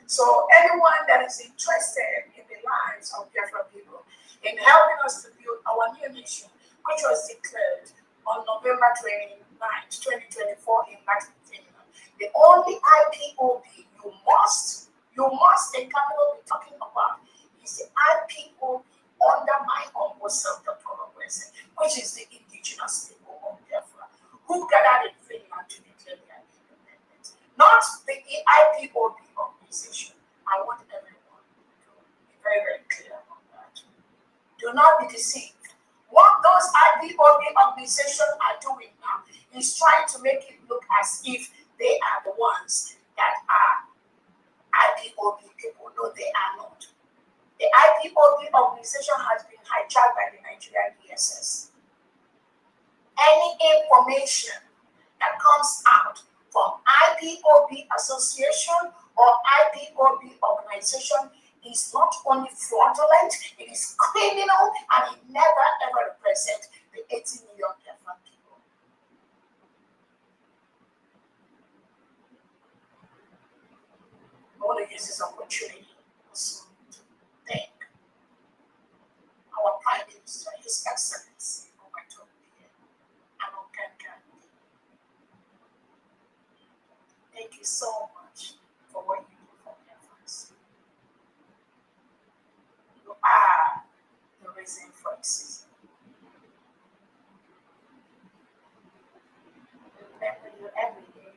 So anyone that is interested in the lives of Biafra people, in helping us to build our new nation, which was declared on November 29th, 2024 in Latin Kingdom, the only IPOB you must in capital be talking about is the IPOB under my humble self, Dr. Robinson, which is the indigenous people of Biafra, who gathered in Finland to declare their independence, not the IPOB organization. I want everyone to be very, very clear on that. Do not be deceived. What those IPOB organizations are doing now is trying to make it look as if they are the ones that are IPOB people. No, they are not. The IPOB organization has been hijacked by the Nigerian DSS. Any information that comes out from IPOB association or IPOB organization is not only fraudulent, it is criminal, and it never ever represents the 80 million Biafran people. I want to use this opportunity also to thank our Prime Minister, His Excellency, thank you so much for what you do for Biafrans. You are the reason for racism. We remember you every day.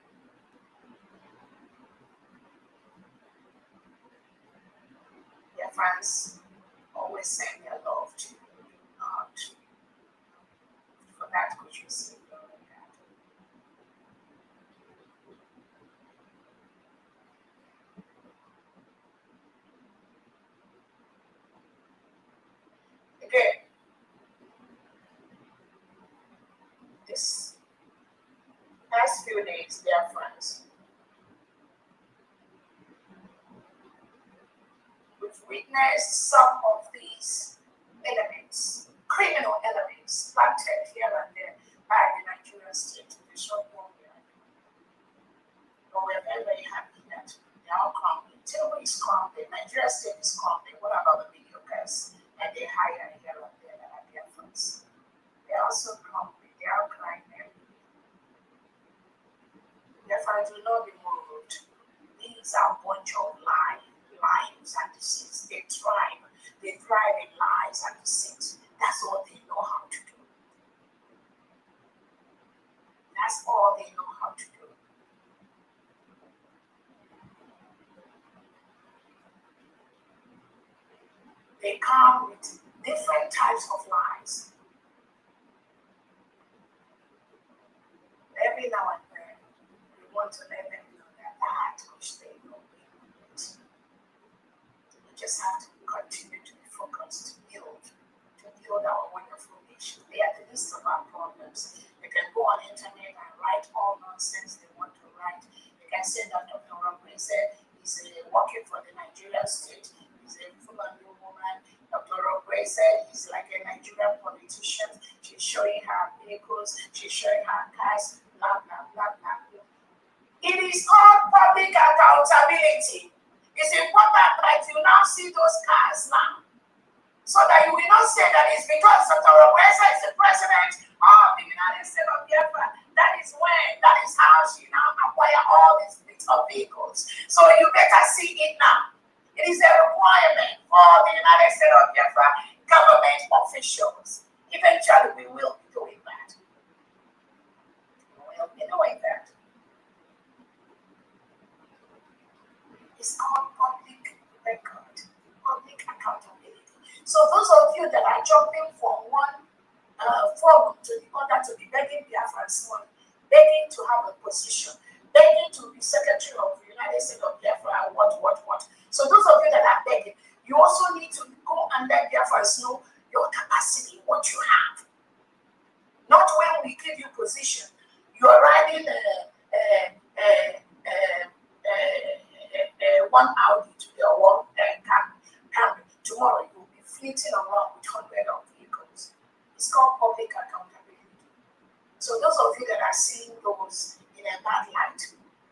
Biafrans always send their love to you, not for that which you see. Again, this past few days, dear friends, we've witnessed some of these elements, criminal elements, planted here and there by the Nigerian state to destroy what we are doing. But we're very, very happy that they are crumbling. Tinubu is crumbling, Nigerian state is crumbling. What about the mediocres that they hire here and there that are their friends? They're also crumbling, they are crying every day. Therefore, do not be moved. These are a bunch of lies and deceits. They thrive in lies and deceit. That's all they know how to do. That's all they know how to do. They come with different types of lies. Every now and then, we want to let them know that which they know. We just have to continue to be focused, to build our wonderful nation. They are the least of our problems. They can go on the internet and write all nonsense they want to write. They can say that Dr. Robinson is working for the Nigerian state. He's a Fulani woman. Dr. Robinson is like a Nigerian politician. She's showing her vehicles. She's showing her cars. Blah, blah, blah, blah, blah. It is called public accountability. It's important that you now see those cars now, so that you will not say that it's because Dr. Robinson is the president of the United States of Biafra. That is how she now acquire all these little vehicles. So you better see it now. It is a requirement for the United States of Biafra government officials. Eventually, we will be doing that. We will be doing that. It's called public record, public accountability. So those of you that are jumping from one forum to the other to be begging Biafrans money, begging to have a position, begging to be Secretary of the United States of Biafra, what. So those of you that are begging, you also need to go and let Biafrans know your capacity, what you have. Not when we give you position, you are riding one Audi to your one Camry. Tomorrow you will be fleeting around with hundreds of vehicles. It's called public accountability. So those of you that are seeing those in a bad light,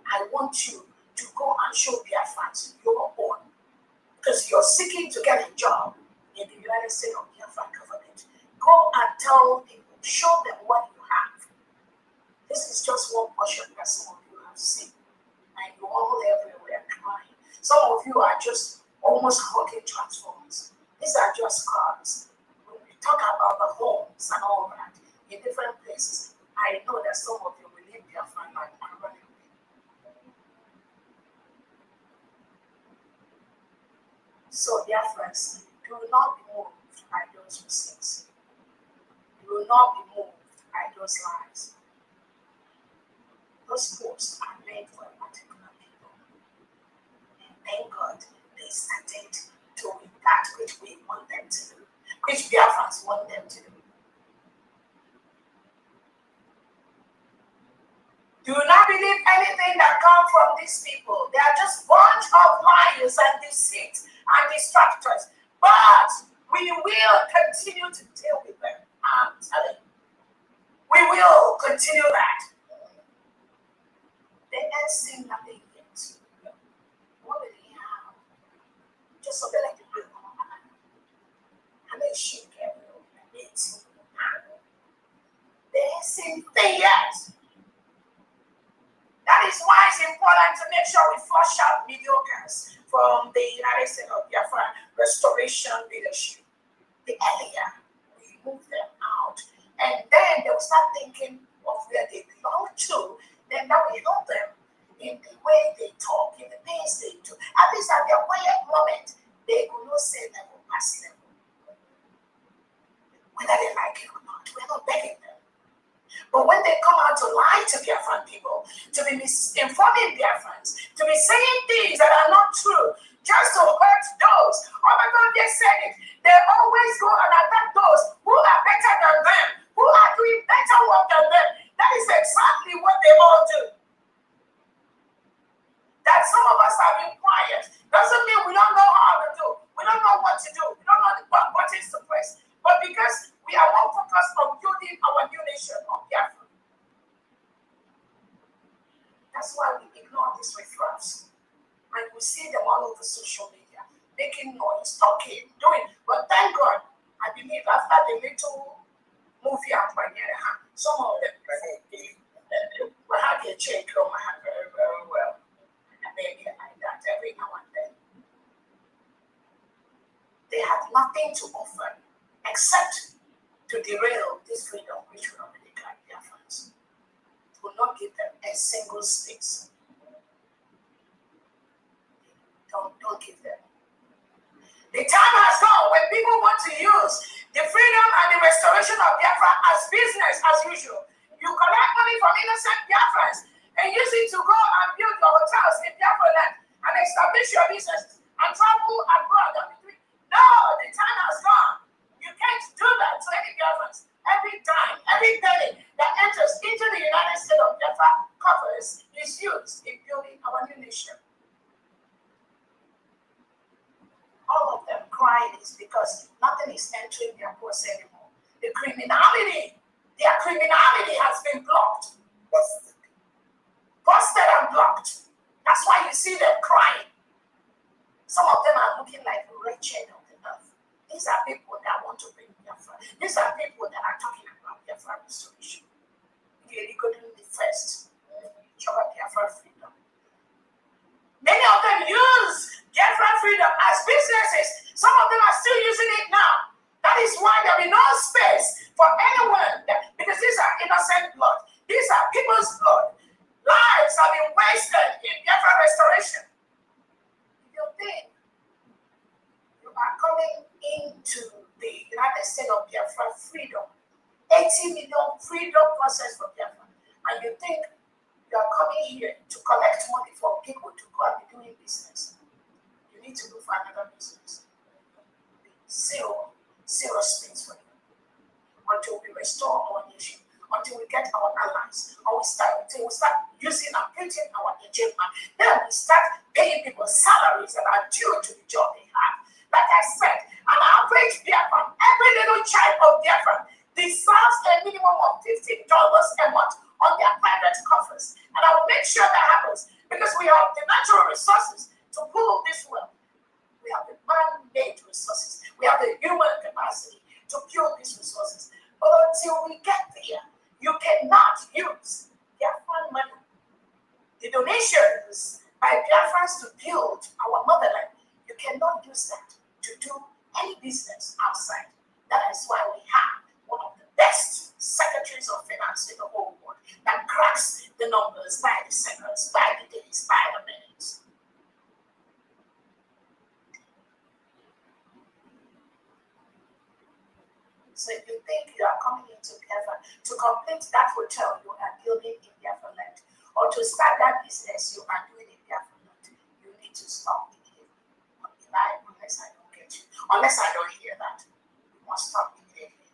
I want you to go and show Biafrans your own. Because you're seeking to get a job in the United States of Biafra government. Go and tell people, show them what you have. This is just one portion that some of you have seen. And you're all everywhere crying. Some of you are just almost hugging transformers. These are just cars. When we talk about the homes and all that in different places, I know that some of you will leave Biafra and run away. So, Biafrans, do not be moved by those receipts. You will not be moved by those lies. Those posts are made for particular people. And thank God they started doing that which we want them to do, which Biafrans want them to do. Do not believe anything that comes from these people. They are just a bunch of liars and deceit and distractors. But we will continue to deal with them. I'm telling you. We will continue that. They ain't seen nothing yet. What do they have? Just something like the real woman. And they shoot everyone. They ain't seen nothing yet. That is why it's important to make sure we flush out mediocres from the United States of Biafra restoration leadership. The earlier we move them out, and then they will start thinking of where they belong to, then that will help them in the way they talk, in the things they do. At least at their quiet moment, they will not say them or pass them. Whether they like it or not, we're not begging them. But when they come out to lie to Biafran people, to be misinforming Biafrans, to be saying things that are not true, just to hurt those, oh my God, they said it. They always go and attack those who are better than them, who are doing better work than them. That is exactly what they all do. That some of us have been quiet doesn't mean we don't know how to do. We don't know what to do. We don't know what buttons to press. But because we are more focused on building our new nation of Biafra. That's why we ignore these referrals. And we see them all over social media, making noise, talking, doing. But thank God, I believe after the little movie I premiere, some of them will have a change on my hand very, very well. And maybe like that every now and then. They have nothing to offer except to derail this freedom which will not be declared Biafrans. It will not give them a single space. Don't give them. The time has come when people want to use the freedom and the restoration of Biafra as business as usual. You collect money from innocent Biafrans and use it to go and build your hotels in Biafra land and establish your business and travel abroad and between. No, the time has gone. You can't do that to any Biafrans. Every time, every penny that enters into the United States of Biafra coffers is used in building our new nation. All of them crying is because nothing is entering their purse anymore. The criminality, their criminality has been blocked. Busted and blocked. That's why you see them crying. Some of them are looking like wretched of the earth. These are people that want to bring Biafra. These are people that are talking about Biafra restoration. They're doing the first. Biafra freedom. Many of them use Biafra freedom as businesses. Some of them are still using it now. That is why there will be no space for anyone, because these are innocent blood. These are people's blood. Lives have been wasted in Biafra restoration. You think you are coming into the United States of Biafra freedom, 80 million freedom process for Biafra, and you think you are coming here to collect money from people to go and be doing business, you need to look for another business. Zero space for you until we restore our nation, until we get our allies, until we start using and printing our agenda. Then we start paying people salaries that are due to the job they have. Like I said, an average Biafran, every little child of Biafran deserves a minimum of $50 a month on their private coffers. And I will make sure that happens because we have the natural resources to pull this well. We have the man-made resources. We have the human capacity to build these resources. But until we get there, you cannot use Biafran money. The donations by Biafrans to build our motherland, you cannot use that to do any business outside. That is why we have one of the best secretaries of finance in the whole world that cracks the numbers by the seconds, by the days, by the minutes. So if you think you are coming into Biafra to complete that hotel you are building in Biafra land, or to start that business you are doing in Biafra land, you need to stop immediately. Unless I don't get you, unless I don't hear that, you must stop immediately.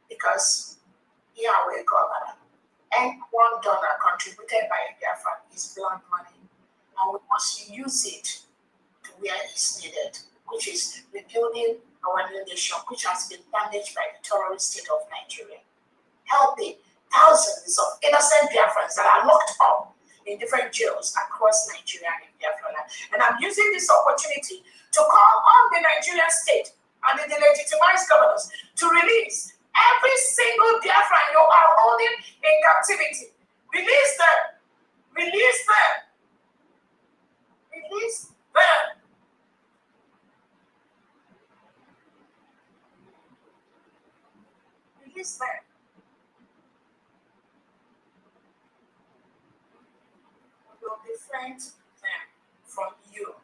Because here we go, and $1 contributed by Biafra is blood money, and we must use it to where it's needed, which is rebuilding our new nation, which has been damaged by the terrorist state of Nigeria, helping thousands of innocent Biafrans that are locked up in different jails across Nigeria and Biafra land. And I'm using this opportunity to call on the Nigerian state and the legitimized governors to release every single Biafran you are holding in captivity. Release them. Release them. Release them. Release them. We will defend them from you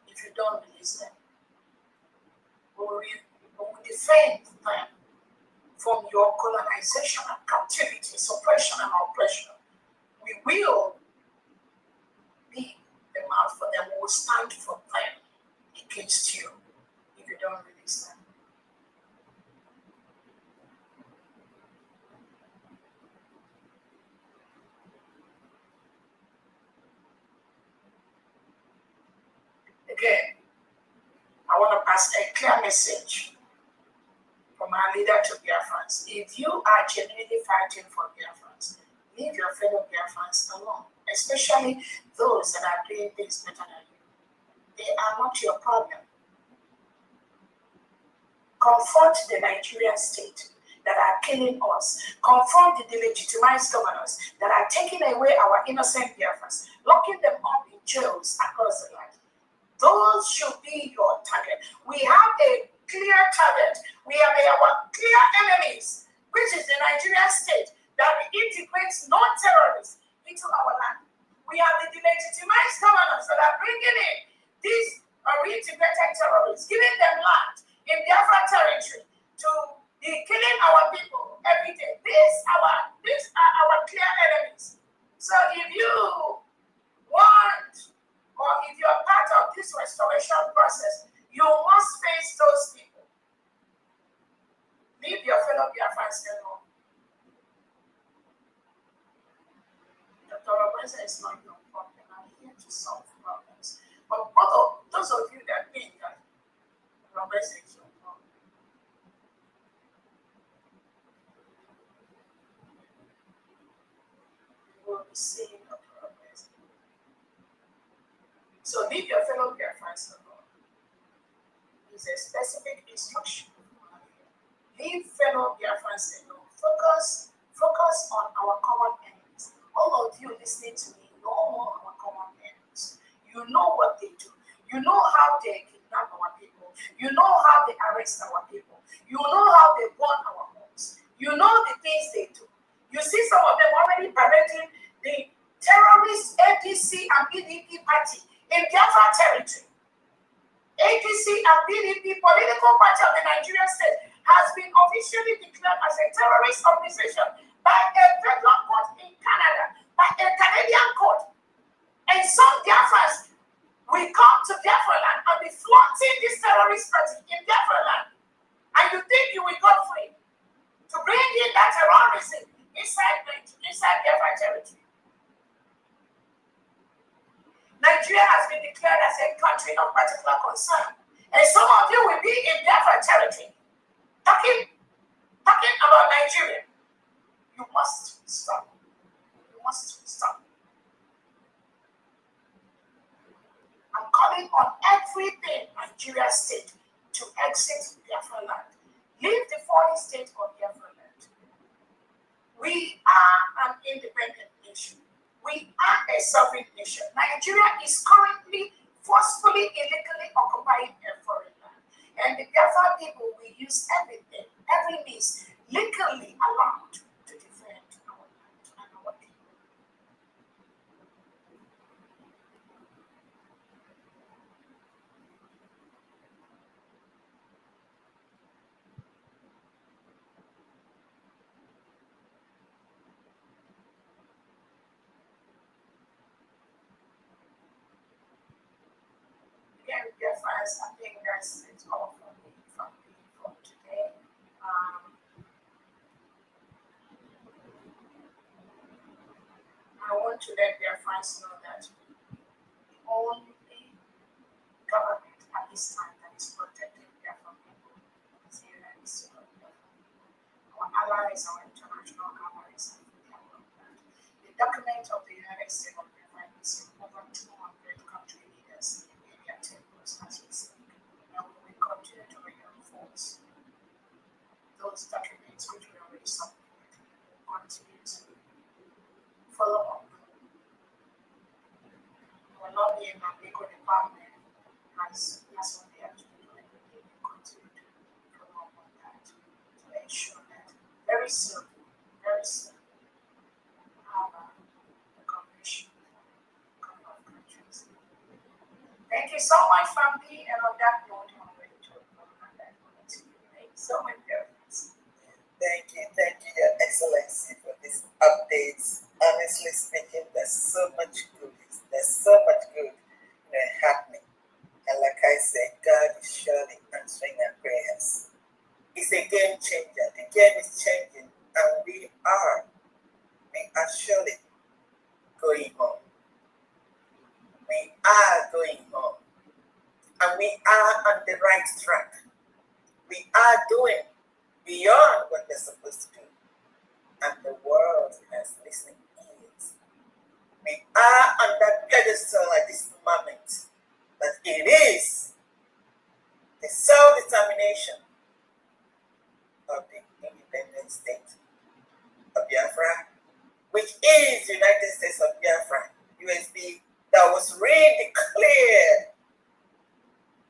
if you don't release them. We will defend them from your colonization and captivity, suppression and oppression. We will be the mouth for them. We will stand for them against you if you don't release them. Again, I want to pass a clear message from our leader to Biafrans. If you are genuinely fighting for Biafrans, leave your fellow Biafrans alone, especially those that are doing things better than you. They are not your problem. Confront the Nigerian state that are killing us. Confront the delegitimized governors that are taking away our innocent Biafrans, locking them up in jails across the land. Those should be your target. We have a clear target. We have our clear enemies, which is the Nigerian state that integrates non-terrorists into our land. We have the delegitimized governors that are bringing in these reintegrated terrorists, giving them land in Biafra territory to be killing our people every day. These are our clear enemies. So if you want, or if you're part of this restoration process, you must face those people. Leave your fellow Biafrans alone. Dr. Roberta is not your problem. I'm here to solve problems. But those of you that think that Roberta is your problem, you will be seeing Dr. Roberta. So leave your fellow Biafrans alone. It's a specific instruction. Leave fellow Biafrans alone. Focus on our common enemies. All of you listening to me know our common enemies. You know what they do. You know how they kidnap our people. You know how they arrest our people. You know how they burn our homes. You know the things they do. You see some of them already parading the terrorist APC and PDP party in Biafra territory. APC and PDP, political party of the Nigerian state, has been officially declared as a terrorist organization by a federal court in Canada, by a Canadian court. And some Biafrans will come to Biafra land and be flaunting this terrorist party in Biafra land. And you think you will go free to bring in that terrorism inside Biafra territory. Nigeria has been declared as a country of particular concern. And some of you will be in Biafra territory talking about Nigeria. You must stop. You must stop. I'm calling on everything Nigeria state to exit Biafra land. Leave the foreign state of Biafra land. We are an independent nation. We are a sovereign nation. Nigeria is currently forcefully, illegally occupying a foreign land. And the Biafra people will use everything, every means legally allowed to defend our land and our people. Again, Biafrans, I think that's it all for me for today. I want to let Biafrans know that the only government at this time that is protecting Biafra people is the United States of Biafra. Our allies, our international allies, the document of the United States of Biafra is in over 200 country leaders in their temples as we speak, and we will continue to reinforce those documents which we already submitted. We will continue to follow up. We will not be in a legal department as what they are doing. We will continue to follow up on that to ensure that very soon, have a combination of countries. Thank you so much, family, and on that note, I'm ready to hand that over to you. Thank you so much, parents. Thank you, Your Excellency, for these updates. Honestly speaking, there's so much good happening. And like I said, God is surely answering our prayers. It's a game changer. The game is changing, and we are surely going home. We are going home. And we are on the right track. We are doing beyond what we're supposed to do. And the world has listening ears. We are on that pedestal at this moment that it is the self-determination of the independent state of Biafra, which is the United States of Biafra, USB, that was redeclared.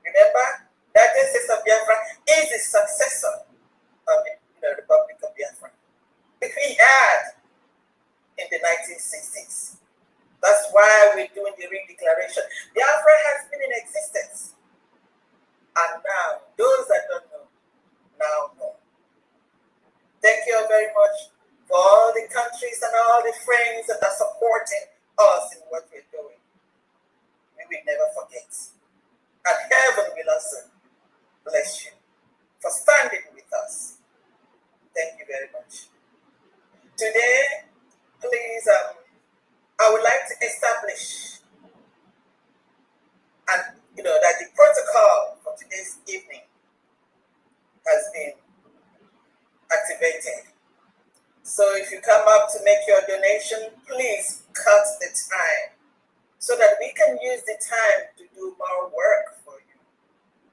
Remember, the United States of Biafra is the successor of the Republic of Biafra, which we had in the 1960s. That's why we're doing the redeclaration. Biafra has been in existence. And now, those that don't know, now know. Thank you all very much for all the countries and all the friends that are supporting us in what we're doing. We will never forget. And heaven will also bless you for standing with us. Thank you very much. Today, please, I would like to establish that the protocol for today's evening has been activated. So if you come up to make your donation, please cut the time so that we can use the time to do more work for you.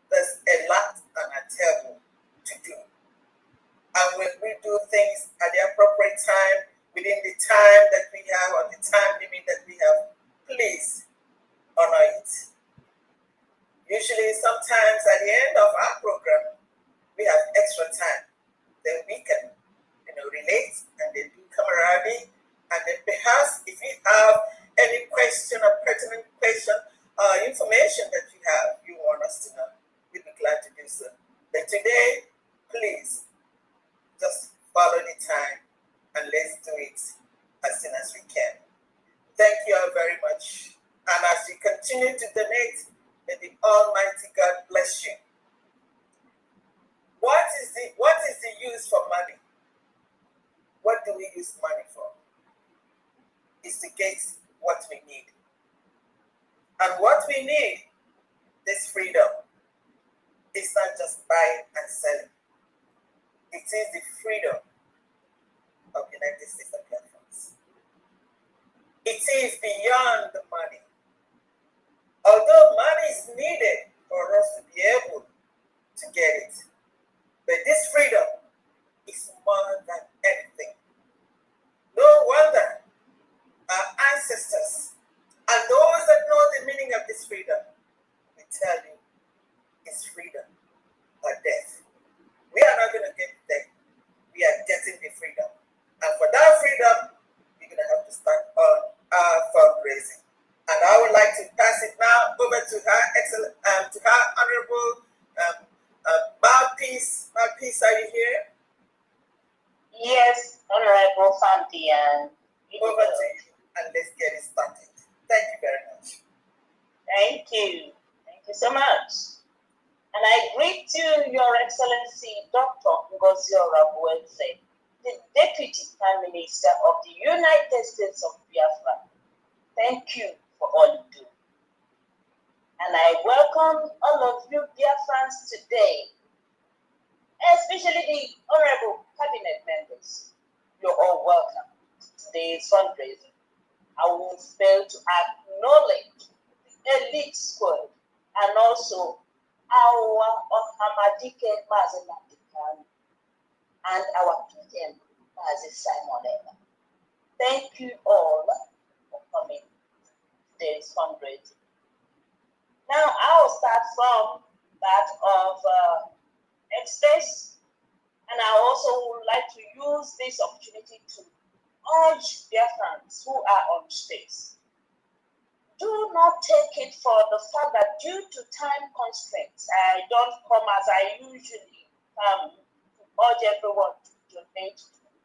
There's a lot on our table to do. And when we do things at the appropriate time, within the time that we have or the time limit that we have, please honor it. Usually, sometimes at the end of our program, we have extra time. Then we can, relate and then do camaraderie. And then perhaps if you have any question or pertinent question or information that you want us to know, we'll be glad to do so. But today, please, just follow the time and let's do it as soon as we can. Thank you all very much. And as you continue to donate, may the Almighty God bless you. What is the use for money? What do we use money for? Is to get what we need. And what we need is freedom. It's not just buying and selling. It is the freedom of the United States of Biafrans. It is beyond the money. Although money is needed for us to be able to get it, but this freedom is more than anything. No wonder our ancestors and those that know the meaning of this freedom will tell you it's freedom or death. We are not going to get death. We are getting the freedom. And for that freedom, we're going to have to start on our fundraising. And I would like to pass it now over to her excellent, to her honorable mouthpiece. Mouthpiece, are you here? Yes, Honorable Fantian. Over to you, and let's get it started. Thank you very much. Thank you. Thank you so much. And I greet you, Your Excellency, Dr. Ngozi Orabueze, the Deputy Prime Minister of the United States of Biafra. Thank you for all you do. And I welcome all of you Biafrans today, especially the honorable cabinet members. You're all welcome to today's fundraising. I will fail to acknowledge the elite squad and also our Hamadike Mazenatikan and our PM Mazi Simon Eva. Thank you all for coming to today's fundraising. Now I'll start from that of X-Space, and I also would like to use this opportunity to urge Biafrans who are on space. Do not take it for the fact that due to time constraints, I don't come as I usually come to urge everyone to donate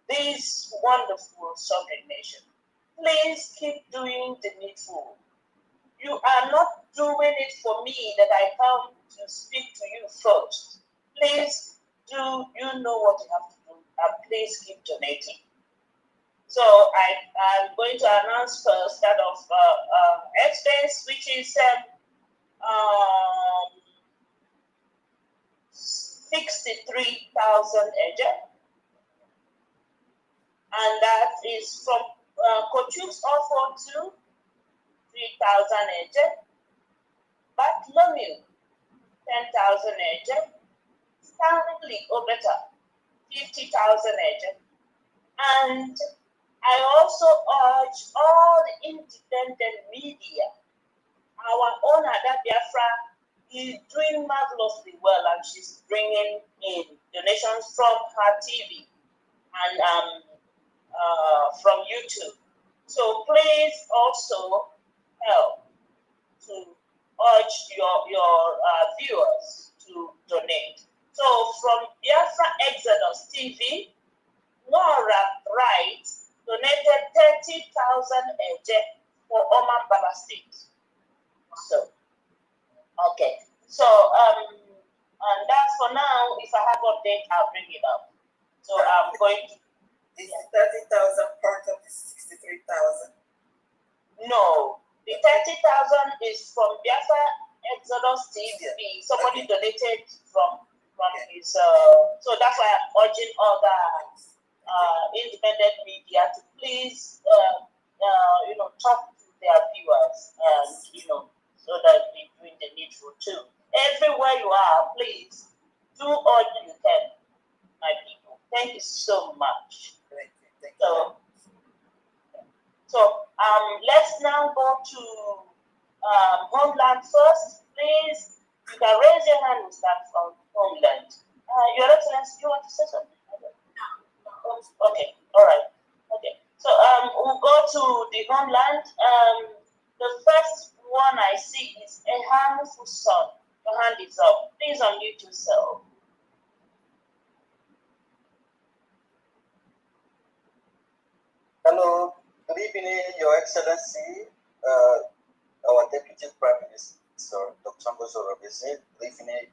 this wonderful sovereign nation. Please keep doing the needful. You are not doing it for me that I come to speak to you first. Please do you know what you have to do, and please keep donating. So I'm going to announce first that of expense, which is 63,000 EJE, and that is from Kochuk's offer to 3,000 EJE, Bartholomew 10,000 EJE, Stanley Obeta 50,000 EJE, and I also urge all the independent media. Our own Ada Biafra is doing marvelously well, and she's bringing in donations from her TV and from YouTube. So please also help to urge your viewers to donate. So from Biafra Exodus TV, Nora Wright donated 30,000 EJE for Oman Bala State. So, okay. So, and that's for now. If I have update, I'll bring it up. So I'm going to. Is 30,000 part of the 63,000? No, the 30,000 is from Biafra Exodus TV. Somebody donated from his. So that's why I'm urging other independent media to please, talk to their viewers and, so that we're doing the needful too. Everywhere you are, please do all you can, my people. Thank you so much. Thank you. So let's now go to Homeland first. Please, you can raise your hand and start from Homeland. Your Excellency, you want to say something? Okay, all right. Okay, so we'll go to the Homeland. The first one I see is Eham Fuson. Your hand is up. Please unmute yourself. Hello, good evening, Your Excellency, our Deputy Prime Minister, Dr. Ngozi Robinson. Good evening,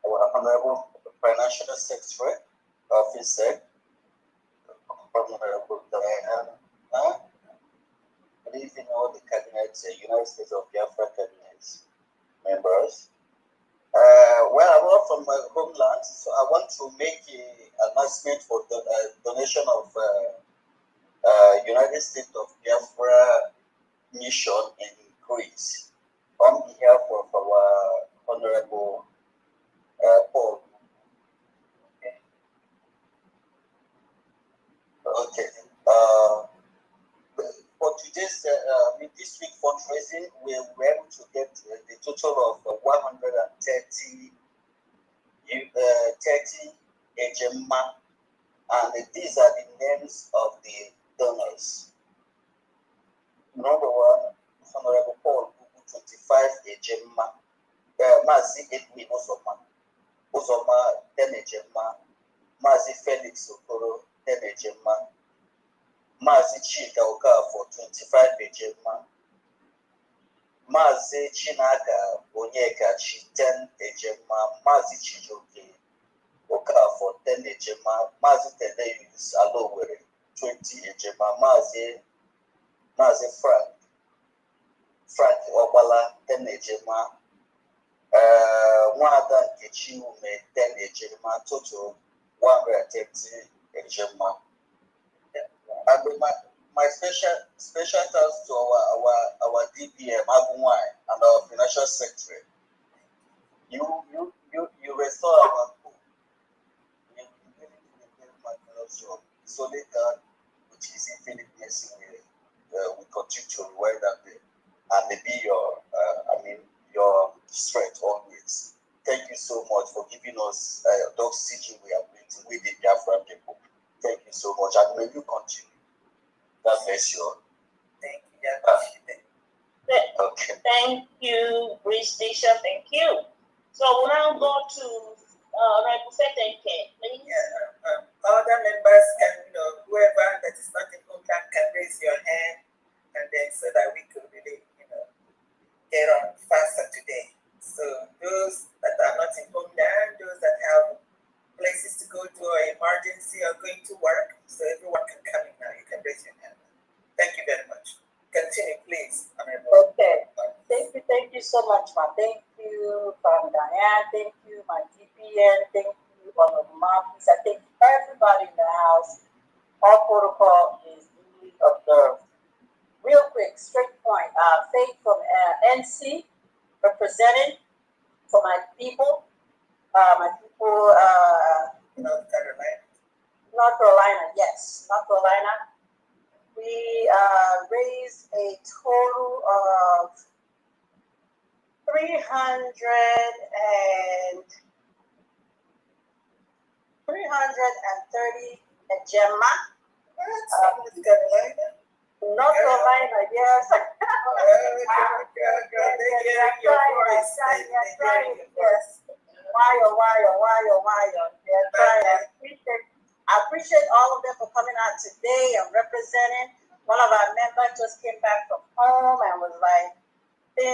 our Honorable Financial Secretary, Officer, Honorable Diana. Good evening, all the Cabinet, United States of Biafra Cabinet members. Well, I'm not from my homeland, so I want to make an announcement for the donation of United States of Biafra mission in Greece on behalf of our Honorable Paul. Okay. For today's this week fundraising, we were able to get the total of 130 HMA, and these are the names of the donors. Number one, Honorable Paul, 25 HMA, Mazi Edwin Ozoma 10 HMA, Mazi Felix Okoro 10 HMA, Mazi Chika Okafor 25 HMA, Mazi Chinaga Onyekachi 10 HMA, Mazi Chijoke Okafor 10 HMA, Mazi Tedeyus Alowere 20 HMA, Mazi Frank Obala 10 HMA, Nwada Nkechi Ume 10 HMA, total 130 HMA. And my special thanks to our DPM Agunwai and our financial secretary. You restore our hope. You really did a very marvelous job. Solid God, which is infinite mercy, we continue to reward that day, and may be your strength always. Thank you so much for giving us the oxygen we are breathing with the Biafran people. Thank you so much, and may you continue. God bless you all. Thank you. Okay. Thank you, British Station. Thank you. So we'll now go to Representative, please. Yeah, other members can, whoever that is not in contact can raise your hand, and then so that we could really, get on faster today. So those that are not in homeland, those that have places to go to or emergency or going to work, so everyone can come in now. You can raise your hand. Thank you very much. Continue, please. Okay. Thank you so much, ma. Thank you, Diane. Thank you, my DPN. Thank you, Honorable Marcus. I thank everybody in the house. All protocol is duly observed. Real quick, straight point. Faith from NC, represented for my people. North Carolina. North Carolina, yes, North Carolina. We raised a total of 330 Gemma. North Carolina. North Carolina, yes. I appreciate all of them for coming out today and representing. One of our members just came back from home and was like, he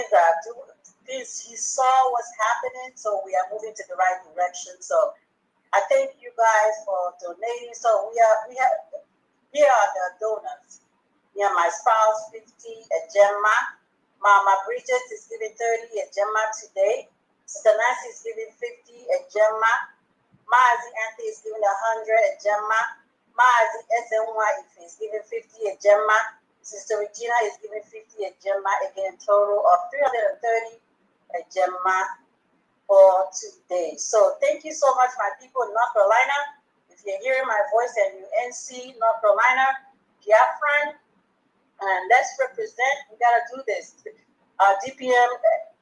saw what's happening, so we are moving to the right direction. So I thank you guys for donating. So here are the donors. Yeah, my spouse 50 at Gemma. Mama Bridget is giving 30 at Gemma today. Sister Nancy is giving 50 at Gemma. Mazi Anthony is giving 100 at Gemma. Mazi SNY is giving 50 at Gemma. Sister Regina is giving 50 at Gemma. Again, total of 330 at Gemma for today. So thank you so much, my people in North Carolina. If you're hearing my voice and you NC, North Carolina, Biafran, and let's represent. We gotta do this. DPM,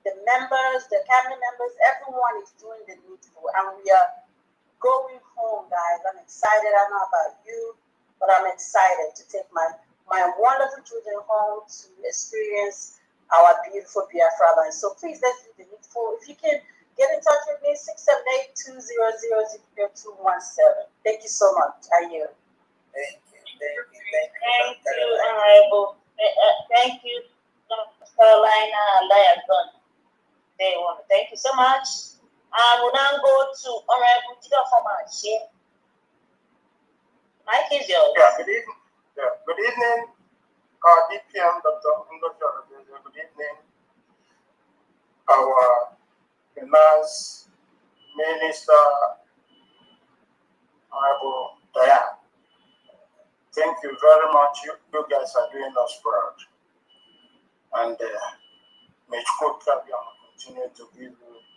the members, the cabinet members, everyone is doing the needful, and we are going home, guys. I'm excited. I don't know about you, but I'm excited to take my wonderful children home to experience our beautiful Biafra land. So please, let's do the needful. If you can get in touch with me, 678-200-0217. Thank you so much. I yield. Thank you. Thank you, Honorable. Thank you, Dr. Carolina Liagon. Thank you so much. We'll now go to Honorable Tito Formashi. Mike is yours. Yeah, good evening. Yeah, good evening, DPM, Dr. Ngozi. Good evening, our Finance Minister, Honorable Diane. Thank you very much. You guys are doing us proud. And may Chukwuka continue to give you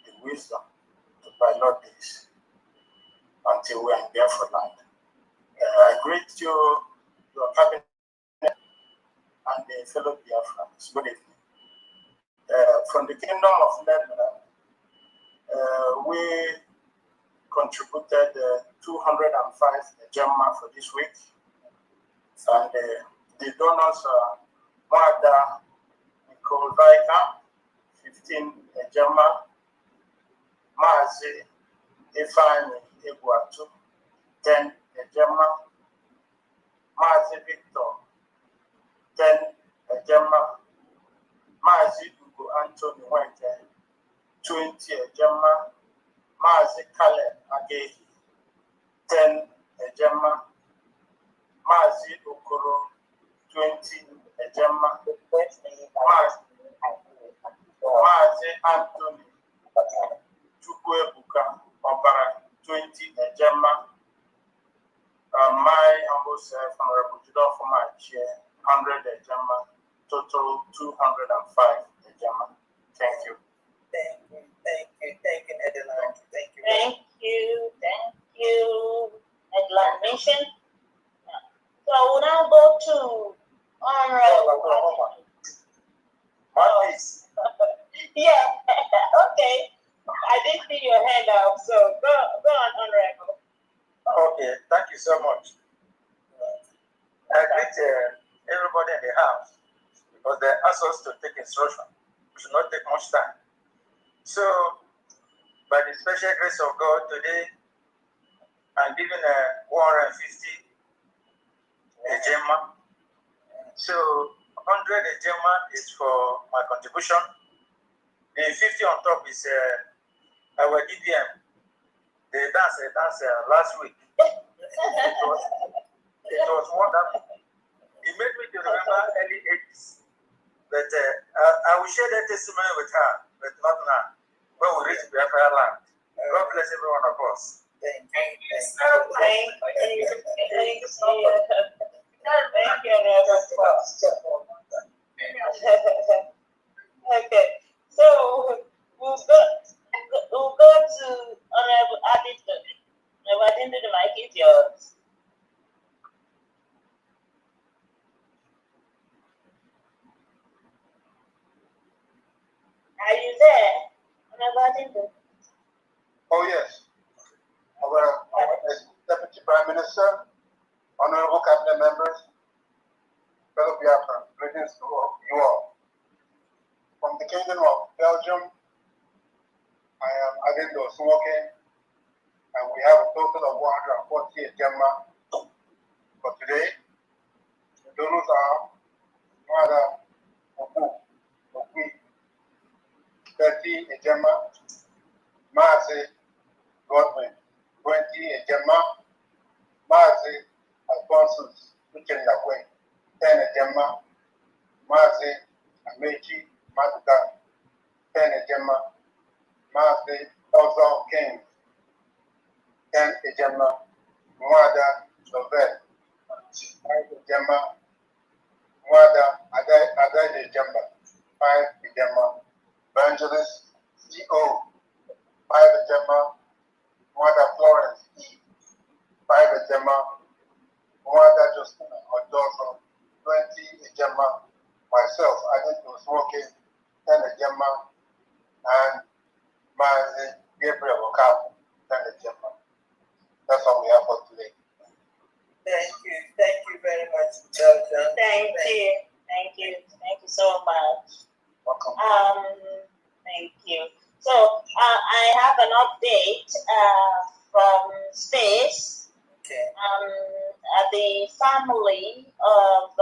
the wisdom to pilot this until we are in Biafra land. I greet you, your cabinet, and the fellow Biafrans. Good evening. From the Kingdom of Lebanon, we contributed 205 Gemma for this week. And the donors are Mwada Nicole Vaika, 15 Gemma, Mazi Ifani Eguatu, 10 Gemma, Mazi Victor, 10 Gemma, Mazi Ugo Anthony Wente, 20 Gemma, Mazi Caleb Agehi, 10 Gemma, Mazi Okoro, 20 Gemma, Mazi Anthony Chukwuebuka Obara, 20 Gemma, my humble self, Honorable Judah for my chair, 100 Gemma, total 205 Gemma. Thank you. Thank you, Nederland. Thank you, Nederland Nation. So we'll now go to Honorable. Yeah, okay. I did see your hand up, so go on, Honorable. Okay, thank you so much. I greet everybody in the house because they asked us to take instruction. We should not take much time. So, by the special grace of God, today I'm giving 150 Gemma. So, 100 Gemma is for my contribution. The 50 on top is our DPM. They danced last week. It was wonderful. It made me to remember early 80s. But I will share that testimony with her, but not now. When we reach Biafra land. God bless every one of us. Thank you. Okay, so we'll go to Honorable Adito. Honorable Adito, the mic is yours. Are you there, Honorable Adito? Oh, yes. Our Deputy Prime Minister, honorable cabinet members, fellow Biafran, greetings to you all. From the Kingdom of Belgium, I am Adindo Smoke, and we have a total of 148 Gemma for today. The donors are Mada Okwi, 30 Gemma, Mazi Godwin, 20 Gemma, Mazi Alphonsus Uchenakwe, 10 Gemma, Mazi Amechi Maduka, 10 Gemma, Mazi Ozo King, 10 Gemma, Mwada Lovell, 5 Gemma, Mwada Adai Gemma, 5 Gemma, Evangelist C.O., 5 Gemma, Mwada Florence E., 5 Gemma, Mwada Justina Odoso, 20 Gemma, myself, I did was working 10 Gemma, and my Gabriel Okapo, 10 Gemma. That's all we have for today. Thank you very much, Jojo. Thank you so much. Welcome. Thank you. So I have an update from space. Okay. the family of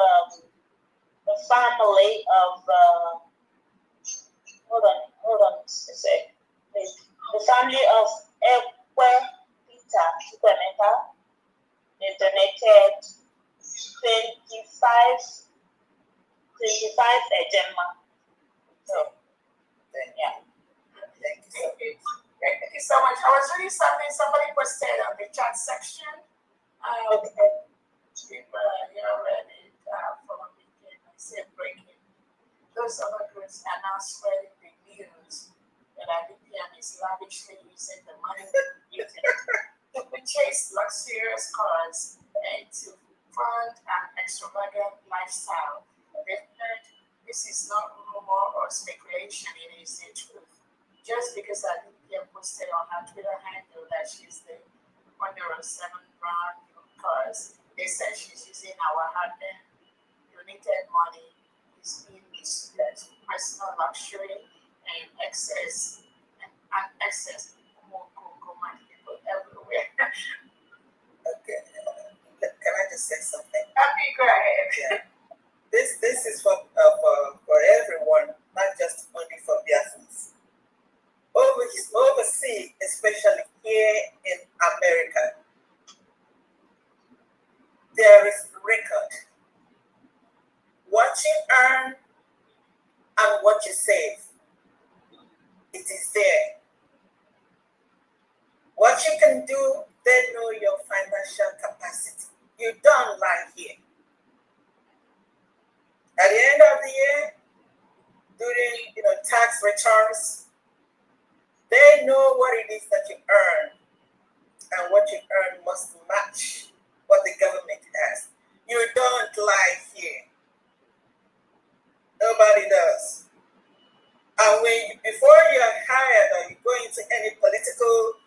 hold on a sec, please. The family of Ekwe Peter Chukwemeka, they donated 25 Ejema. So, yeah. Thank you so much. I was reading something somebody posted on the chat section. Okay. You're ready for a weekend. I said breaking. Those other groups are now spreading the news that IDPM is lavishly using the money to purchase luxurious cars and to fund an extravagant lifestyle. They said this is not rumor or speculation, it is the truth. Just because IDPM posted on her Twitter handle that she's the owner of 7 brand cars, they said she's using our hard-earned donated money is being misused to personal luxury and excess and excess more people everywhere. Okay. Can I just say something? Happy, go ahead. Yeah. This is for everyone, not just only for Biafrans. Overseas, especially here in America, there is record. What you earn and what you save, it is there. What you can do, they know your financial capacity. You don't lie here. At the end of the year, during tax returns, they know what it is that you earn, and what you earn must match what the government has. You don't lie here. Nobody does. And before you're hired or you go into any political,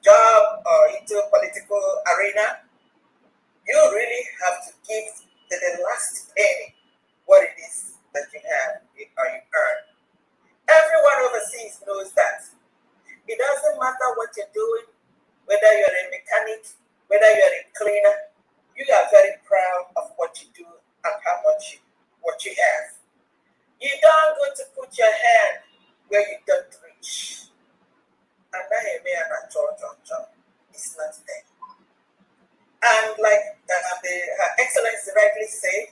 job or into a political arena, you really have to give to the last penny what it is that you have or you earn. Everyone overseas knows that. It doesn't matter what you're doing, whether you're a mechanic, whether you're a cleaner, you are very proud of what you do and what you have. You don't go to put your hand where you don't reach. And it's not there. And like Her Excellency rightly said,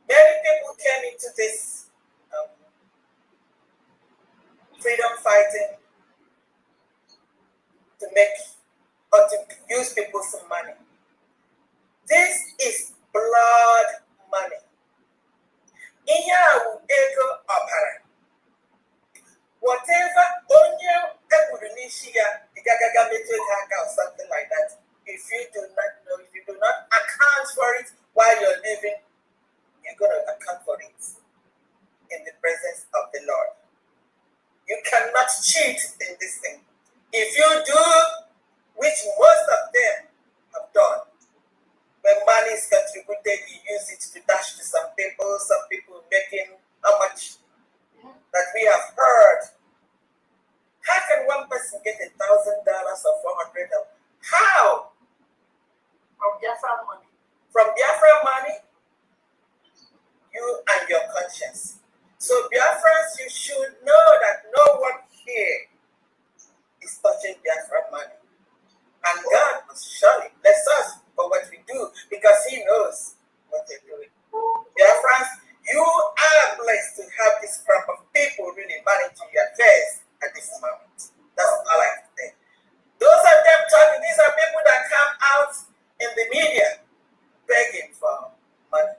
many people came into this freedom fighting to make or to use people's money. This is blood money. Ego opera. Whatever onye or something like that, if you do not know, if you do not account for it while you're living, you're going to account for it in the presence of the Lord. You cannot cheat in this thing. If you do, which most of them have done, when money is contributed, you use it to dash to some people making how much that we have heard. How can one person get $1,000 or $400? How? From Biafra money. From Biafra money? You and your conscience. So Biafrans, you should know that no one here is touching Biafra money. And God must surely bless us for what we do, because He knows what they're doing. Biafrans, you are blessed to have this crop of people really managing your affairs at this moment. That's all I can say. Those of them talking, these are people that come out in the media begging for money.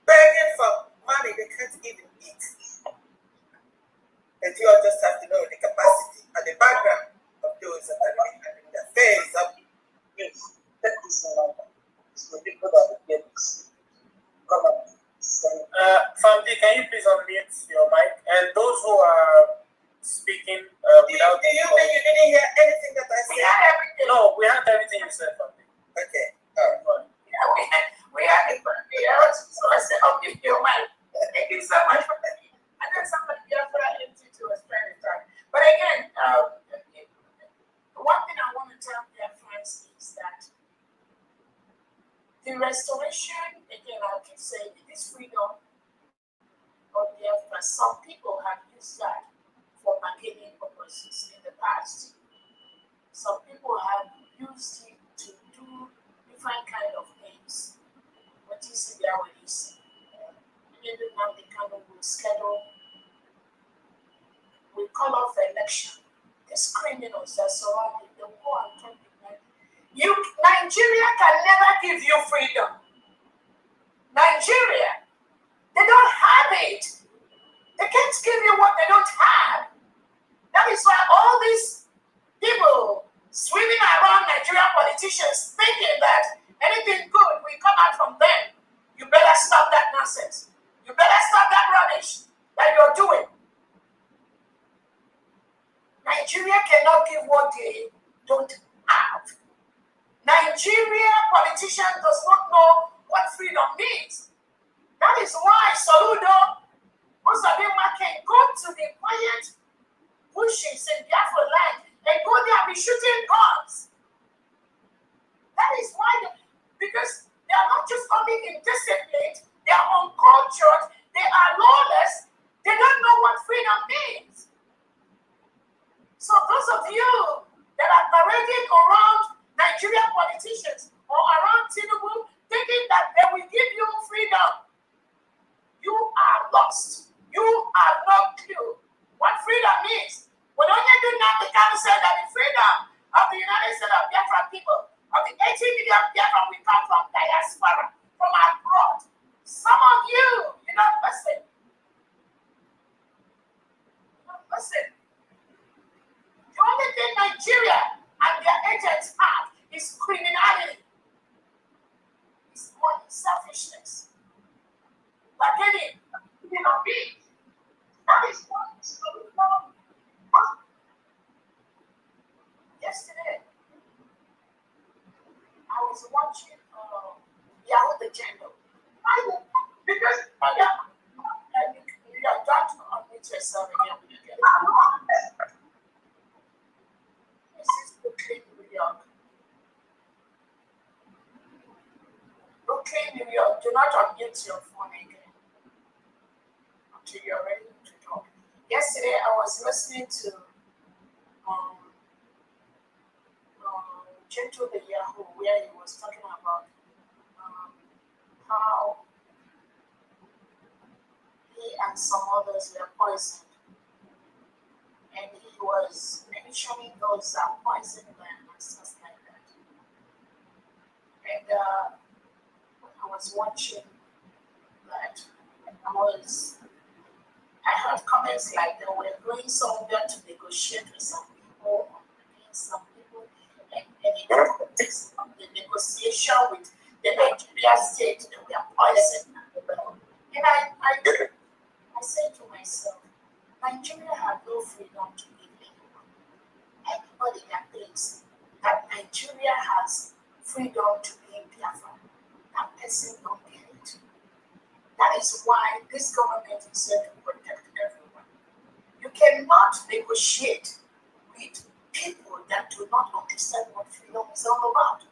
Begging for money they can't even eat. And you all just have to know the capacity and the background of those that are really having their face up. Yes, that is a lot. It's the people that will get this. Come on. Famdi, can you please unmute your mic? And those who are speaking without... Do you mean you didn't hear anything that I said? No, we heard everything you said, Famdi. Okay, all right. Yeah, we had it for so I said, unmute your mic. Thank you so much for that. And then somebody Biafra Institute was trying to talk. But again, one thing I want to tell Biafrans say this freedom or Biafra, some people have used that for bargaining purposes in the past. Some people have used it to do different kind of things. What is it there with this? Now they kind of will schedule, we call off the election. These criminals that surrounded the war and 2019. Nigeria can never give you freedom. Nigeria, they don't have it. They can't give you what they don't have. That is why all these people swimming around Nigerian politicians thinking that anything good will come out from them. You better stop that nonsense. You better stop that rubbish that you're doing. Nigeria cannot give what they don't have. Nigeria politician does not know what freedom means. That is why Soludo, most of them can go to the quiet bushes in Biafra land and go there and be shooting guns. That is why, because they are not just only indisciplined, they are uncultured, they are lawless, they don't know what freedom means. So those of you that are parading around Nigerian politicians or around Tinubu thinking that they will give you freedom, you are lost. You have no clue what freedom means. When only do not the council said that the freedom of the United States of Biafra people, of the 18 million Biafra, we come from diaspora, from abroad. Some of you don't listen. You don't listen. The only thing Nigeria and their agents have is criminality. It's money, selfishness. But getting beat. That is what is going on. Yesterday, I was watching Yahoo the General. Because you are done to unmute yourself again when you get it. This is Brooklyn, New York. Brooklyn, New York. Do not unmute your phone again until you're ready to talk. Yesterday, I was listening to Gentle the Yahoo, where he was talking about how he and some others were poisoned. And he was mentioning those that poisoned them and stuff like that. And I was watching that. I heard comments like they were going somewhere to negotiate with some people, against some people, and the negotiation with the Nigeria state, they were poisoned. And I said to myself, Nigeria had no freedom to give anyone. Anybody that thinks that Nigeria has freedom to be Biafra, that person don't get it. That is why this government is here to protect everyone. You cannot negotiate with people that do not understand what freedom is all about.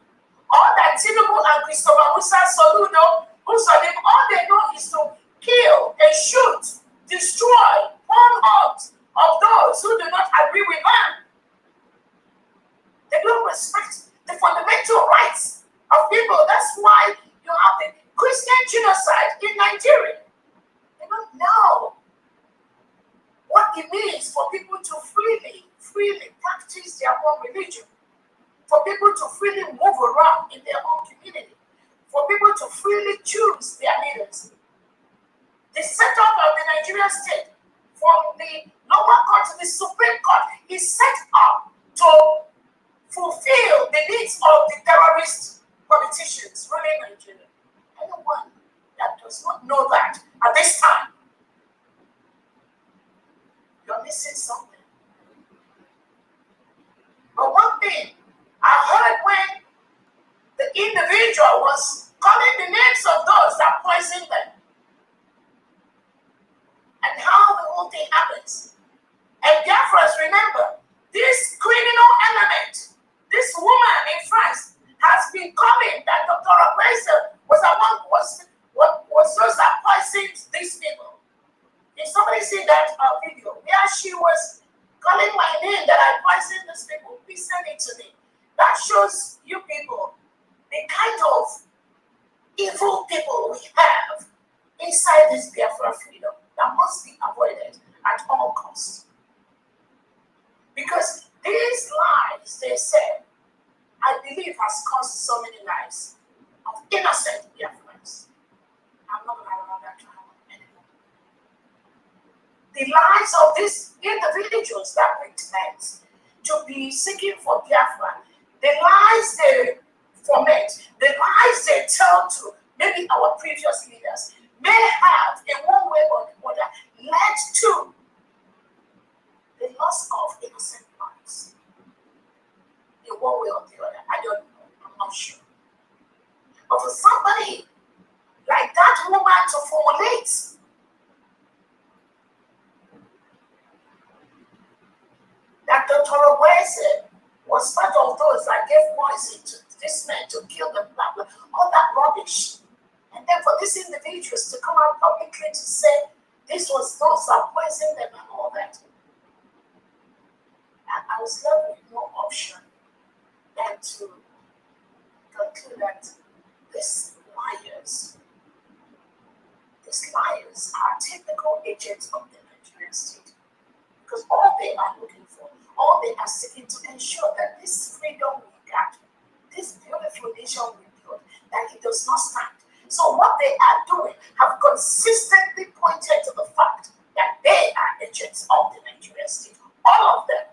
All that Tinubu and Christopher Musa Soludo, all they know is to kill and shoot, destroy, burn out of those who do not agree with them. They don't respect the fundamental rights of people. That's why you have the Christian genocide in Nigeria. They don't know what it means for people to freely practice their own religion, for people to freely move around in their own community, for people to freely choose their leaders. The setup of the Nigerian state, from the lower court to the Supreme Court, is set up to fulfill the needs of the terrorist politicians ruling Nigeria. Anyone that does not know that at this time, you're missing something. But one thing I heard when the individual was calling the names of those that poisoned them, and how the whole thing happens. And Biafrans, remember, this criminal element, this woman in France, has been coming that Dr. Raquel was so these people. Did somebody see that video where she was calling my name that I poisoned these people? Please send it to me. That shows you people the kind of evil people we have inside this Biafra freedom that must be avoided at all costs. Because these lies, they say, I believe has caused so many lives of innocent Biafrans. I'm not going to allow that to happen anymore. The lives of these individuals that pretend to be seeking for Biafra, the lies they foment, the lies they tell to maybe our previous leaders may have, in one way or the other, led to the loss of innocent lives. In one way or the other, I don't know, I'm not sure. But for somebody like that woman to formulate that Dr. Owese was part of those that gave poison to this man to kill them, blah, blah, all that rubbish. And then for these individuals to come out publicly to say this was those that poisoned them and all that. And I was left with no option than to conclude that these liars are typical agents of the Nigerian state. Because all they are looking for, all they are seeking to ensure that this freedom we got, this beautiful nation we built, that it does not stand. So what they are doing have consistently pointed to the fact that they are agents of the Nigerian state. All of them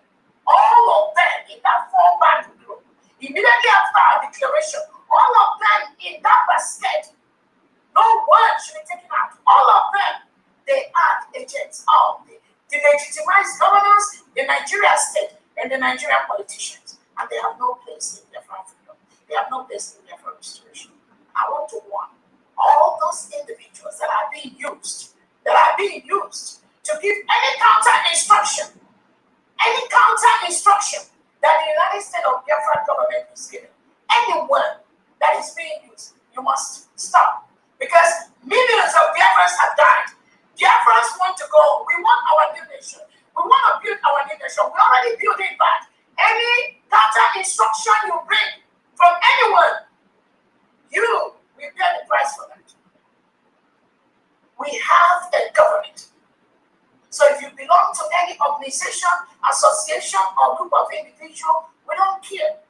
in that fallback group, immediately after our declaration, all of them in that basket, no one should be taken out. All of them, they are agents of the legitimized governors, the Nigerian state, and the Nigerian politicians. And they have no place in their freedom. They have no place in their restoration. I want to warn all those individuals that are being used to give any counter instruction that the United States of Biafra government is giving. Anyone that is being used, you must stop. Because millions of Biafrans have died. Biafrans want to go. We want our new nation. We want to build our new nation. We're already building that. Any counter instruction you bring from anyone, you will pay the price for that. We have a government. So if you belong to any organization, association, or group of individuals, we don't care.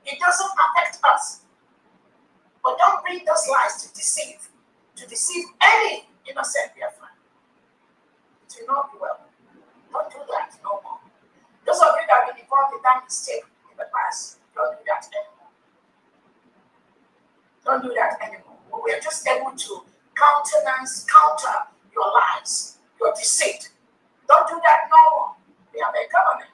It doesn't affect us. But don't bring those lies to deceive any innocent Biafran. It will not be well. Don't do that no more. Those of you that have been involved in that mistake in the past, don't do that anymore. Don't do that anymore. We are just able to counter your lies, your deceit. Don't do that no more. We have a government.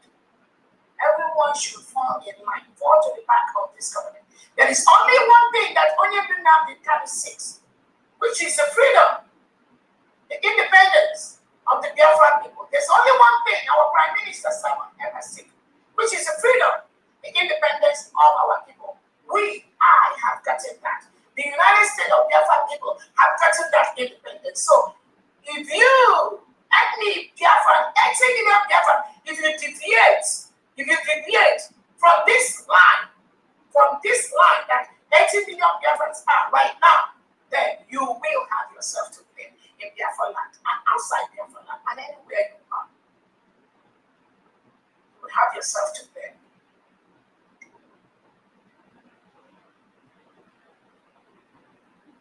Everyone should fall in line, fall to the back of this government. There is only one thing that only Nnamdi Kanu seeks, which is the freedom, the independence of the Biafran people. There's only one thing our Prime Minister Simon ever seeks, which is the freedom, the independence of our people. I have gotten that. The United States of Biafran people have gotten that independence. So if you and me, Biafran, 80 million Biafran, if you deviate from this line that 80 million Biafrans are right now, then you will have yourself to blame in Biafra land and outside Biafra land and anywhere you are. You will have yourself to blame.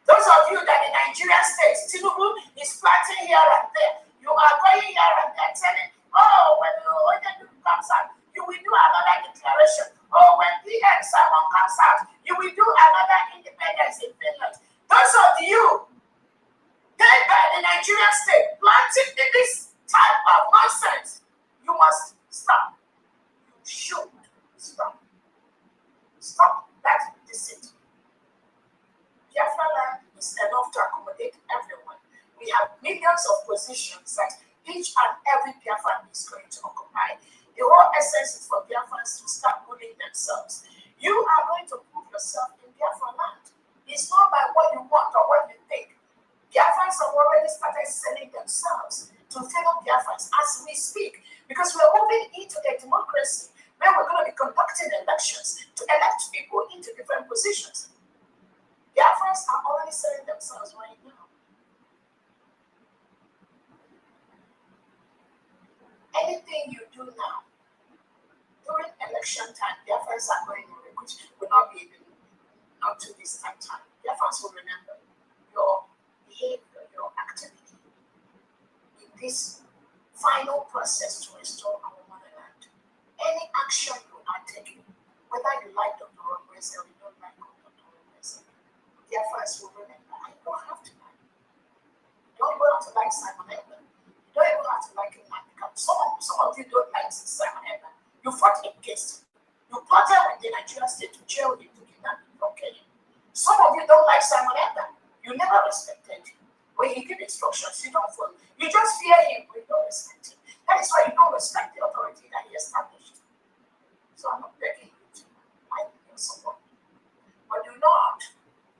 Those of you that in Nigeria states, Tinubu is planting here and there. You are going here and there telling, when the comes out, you will do another declaration. When PM Simon comes out, you will do another independence in Finland. Those of you led by the Nigerian state planting this type of nonsense, you must stop. You should stop. Stop that deceit. Biafra land is enough to accommodate everyone. We have millions of positions that each and every Biafran is going to occupy. The whole essence is for Biafrans to start ruling themselves. You are going to prove yourself in Biafra land. It's not by what you want or what you think. Biafrans have already started selling themselves to fellow Biafrans as we speak, because we're moving into a democracy where we're going to be conducting elections to elect people into different positions. Biafrans are already selling themselves right now. Anything you do now, during election time, Biafrans are going to recruit, will not be even up to this time. Biafrans will remember your behavior, your activity in this final process to restore our motherland. Any action you are taking, whether you like Dr. Romwese or you don't like Dr. Romwese, Biafrans will remember. I don't have to like. You don't even have to like Simon Edmund. You don't even have to like him. Some of you don't like Simon Edmund. You fought against him. You plotted with the Nigerian state to jail him, to kidnap him, to kill him. Some of you don't like Simon Edmund. You never respected him. When he gives instructions, you don't follow. You just fear him, but you don't respect him. That is why you don't respect the authority that he established. So I'm not begging you to like your support. But do not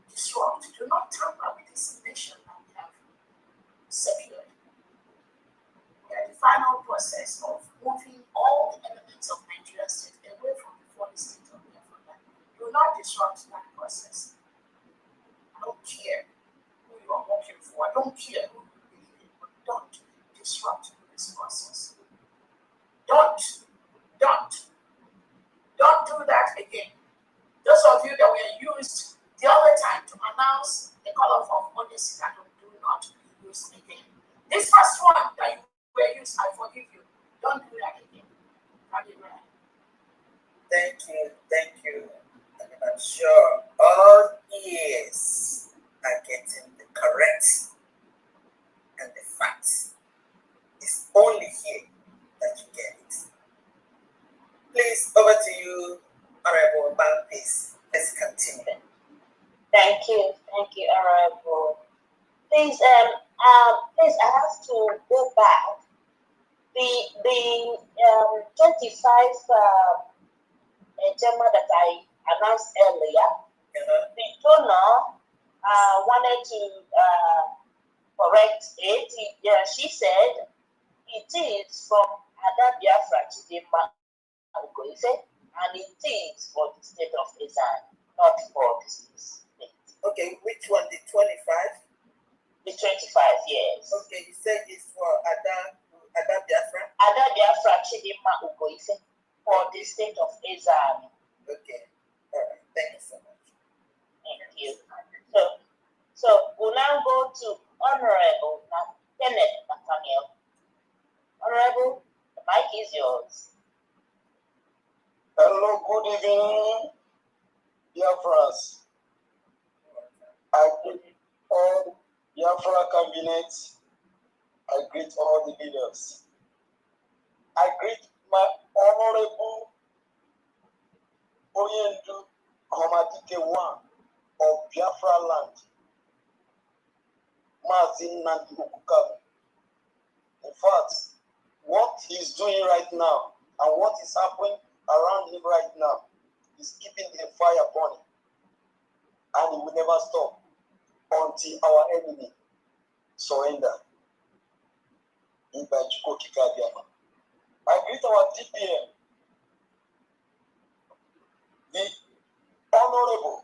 disrupt, do not tamper with this nation that we have secured. We are in the final process of moving all the elements of Nigerian state away from the foreign state of Biafra. Do not disrupt that process. I don't care who you are working for. I don't care who you believe in, but don't disrupt this process. Don't do that again. Those of you that were used the other time to announce the color of money, do not use again. This first one that you were used, I forgive you. Don't do that again. Thank you. And I'm sure all ears are getting the correct and the facts. It's only here that you get it. Please, over to you, Honorable Balpis. Let's continue. Thank you, Honorable. Please, I have to go back. The 25 agenda that I announced earlier, the donor wanted to correct it. She said it is from Ada Biafra Chidinma Ugoife, and it is for the state of Ezan, not for the state. Okay, which one? The 25? The 25, yes. Okay, you said it's for Ada Biafra? Ada Biafra Chidinma Ugoife for the state of Ezan. Okay, all right, thank you so much. Thank you. So we'll now go to Honorable Kenneth Nathaniel. Honorable, the mic is yours. Hello, good evening, Biafras. I greet all Biafra cabinets. I greet all the leaders. I greet my Honorable Oyendu Komadike One of Biafra land, Mazin Nandi Okukabe. In fact, what he's doing right now and what is happening around him right now is keeping the fire burning, and it will never stop until our enemy surrender. I greet our DPM, the Honorable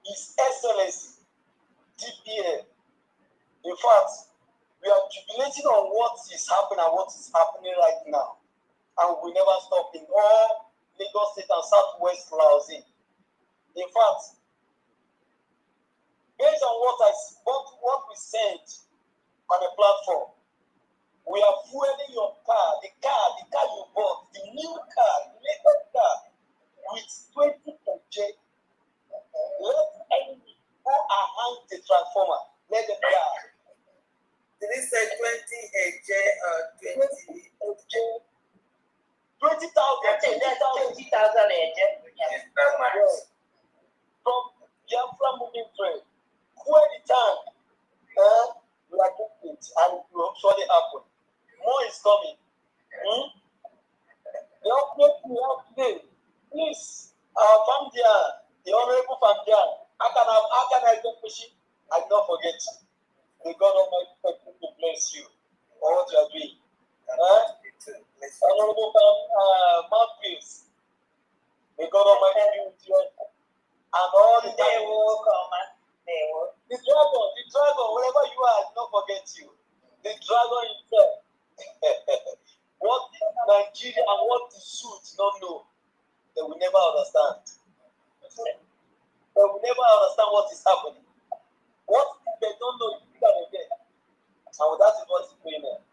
His Excellency DPM. In fact, we are jubilating on what is happening and what is happening right now, and we never stop in all Lagos State and Southwest Laosin. In fact, based on what we sent on the platform, we are fueling your car, the car you bought, the new car, the latest car, with 20 kg. Let enemy go and hang the transformer. Let them die. Did he say 20 AJ or 20? 20,000. 20,000 AJ. Yes, very much. Yes. From Biafra moving trade, where the tank, we are doing it, and it will surely happen. More is coming. The update we have today, please, our Famdia, the Honorable Famdia, how can I get pushing? I don't forget. May God Almighty continue to bless you for what you are doing. Honorable Mouthpiece, may God Almighty be with you and all the They will come and they will. The dragon, wherever you are, I will not forget you. The dragon himself. What Nigeria and what the suits don't know, they will never understand. They will never understand what is happening. What they don't know, you can get. And that is what is going on.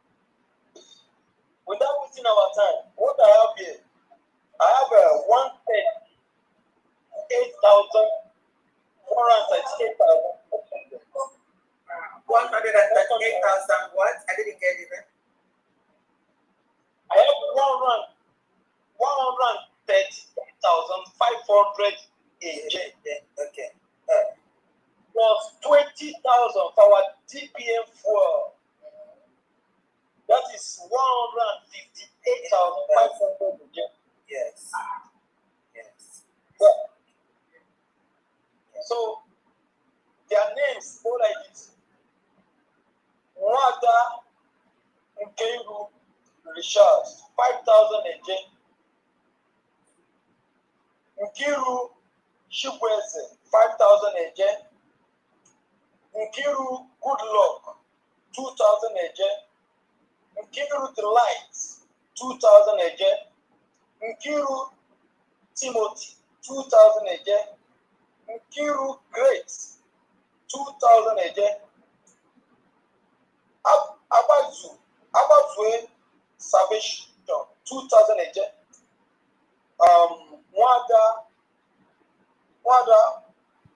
Without wasting our time, what I have here, I have 138,000 what? I didn't get it. I have 130,500 AJ. Okay. Plus 20,000 for our DPM fuel. That is 158,500 AJ. Yes. Yes. So their names go like this. Mwada Nkeiru Richards, 5,000 AJ. Nkiru Shibweze, 5,000 AJ. Nkiru Goodluck, 2,000 AJ. Nkiru Delight, 2,000 AJ. Nkiru Timothy, 2,000 AJ. Nkiru Great, 2,000 AJ. Abazue Salvation, 2,000 AJ. Wada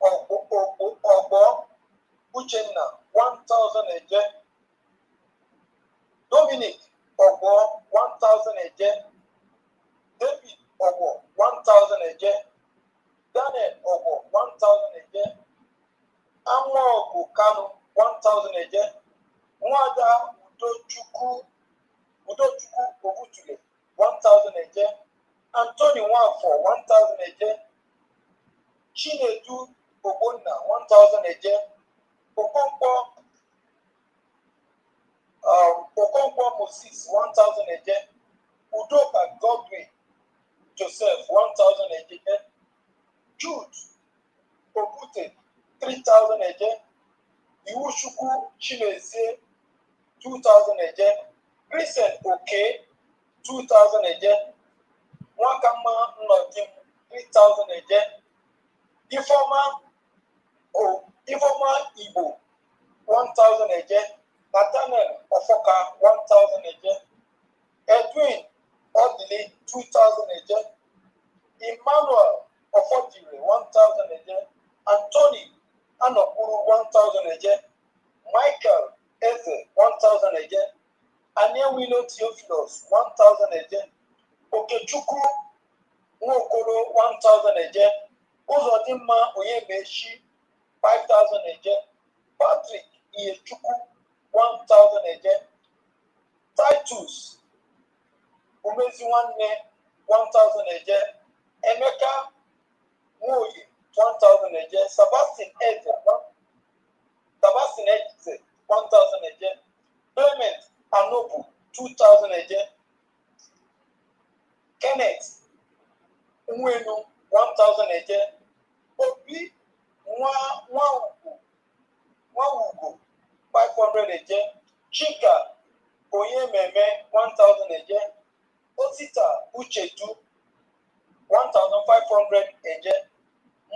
Ogbo Uchenna, 1,000 AJ. Dominic Ogbo, 1,000 AJ. David Ogbo, 1,000 AJ. Daniel Ogbo, 1,000 AJ. Amogu Kanu, 1,000 AJ. Mwada Udochukwu Obutule, 1,000 AJ. Anthony Nwafọ, 1,000 AJ. Chinedu Ogbonna, 1,000 AJ. Okonkwo Moses, 1,000 AJ. Udoka Godwin Joseph, 1,000 AJ. Jude Obute, 3,000 AJ. Iwuchukwu Chimezie, 2,000 AJ. Vincent Oke, 2,000 AJ. Nwakama Nnodim, 3,000 AJ. Ifeoma Igbo, 1,000 AJ. Nathaniel Ofoka, 1,000 AJ. Edwin Odili, 2,000 AJ. Emmanuel Ofodire, 1,000 AJ. Anthony Anokuru, 1,000 AJ. Michael Eze, 1,000 AJ. Aniewilo Theophilus, 1,000 AJ. Okechukwu Nwokolo, 1,000 AJ. Uzodimma Onyemechi, 5,000 AJ. Patrick Iyechukwu, 1,000 AJ. Titus Umeziwanne, 1,000 AJ. Emeka Nwoye, 1,000 AJ. Sebastian Eze, 1,000 AJ. Clement Anobu, 2,000 AJ. Kenneth Nwenu, 1,000 AJ. Obi Nwawugo, 500 AJ. Chika Oyememe, 1,000 AJ. Osita Uchedu, 1,500 AJ.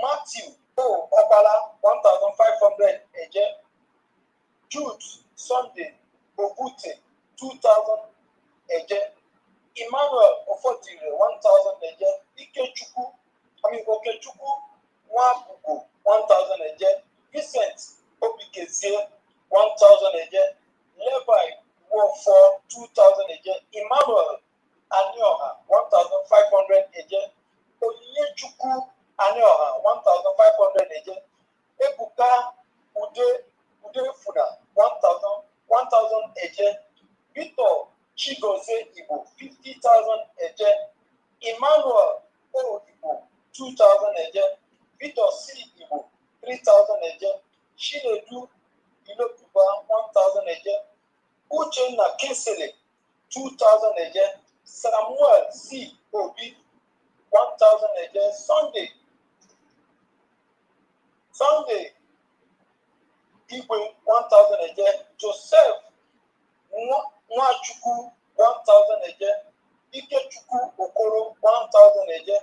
Matthew Obala, 1,500 AJ. Jude Sunday Obute, 2,000 AJ. Emmanuel Ofotire, 1,000 AJ. Okechukwu Nwabugo, 1,000 AJ. Vincent Obikezie, 1,000 AJ. Levi Wofo, 2,000 AJ. Emmanuel Anioha, 1,500 AJ. Onyechukwu Anioha, 1,500 AJ. Ebuka Udefuna, 1,000 AJ. Victor Chigozie Igbo, 50,000 AJ. Emmanuel O Igbo, 2,000 AJ. Victor C Igbo, 3,000 AJ. Chinedu Ilokuba, Uchenna Kinsele, 2,000 again. Samuel C. Obi, 1,000 again. Sunday Igwe, 1,000 again. Joseph Nwachukwu, 1,000 again. Ikechukwu Okoro, 1,000 again.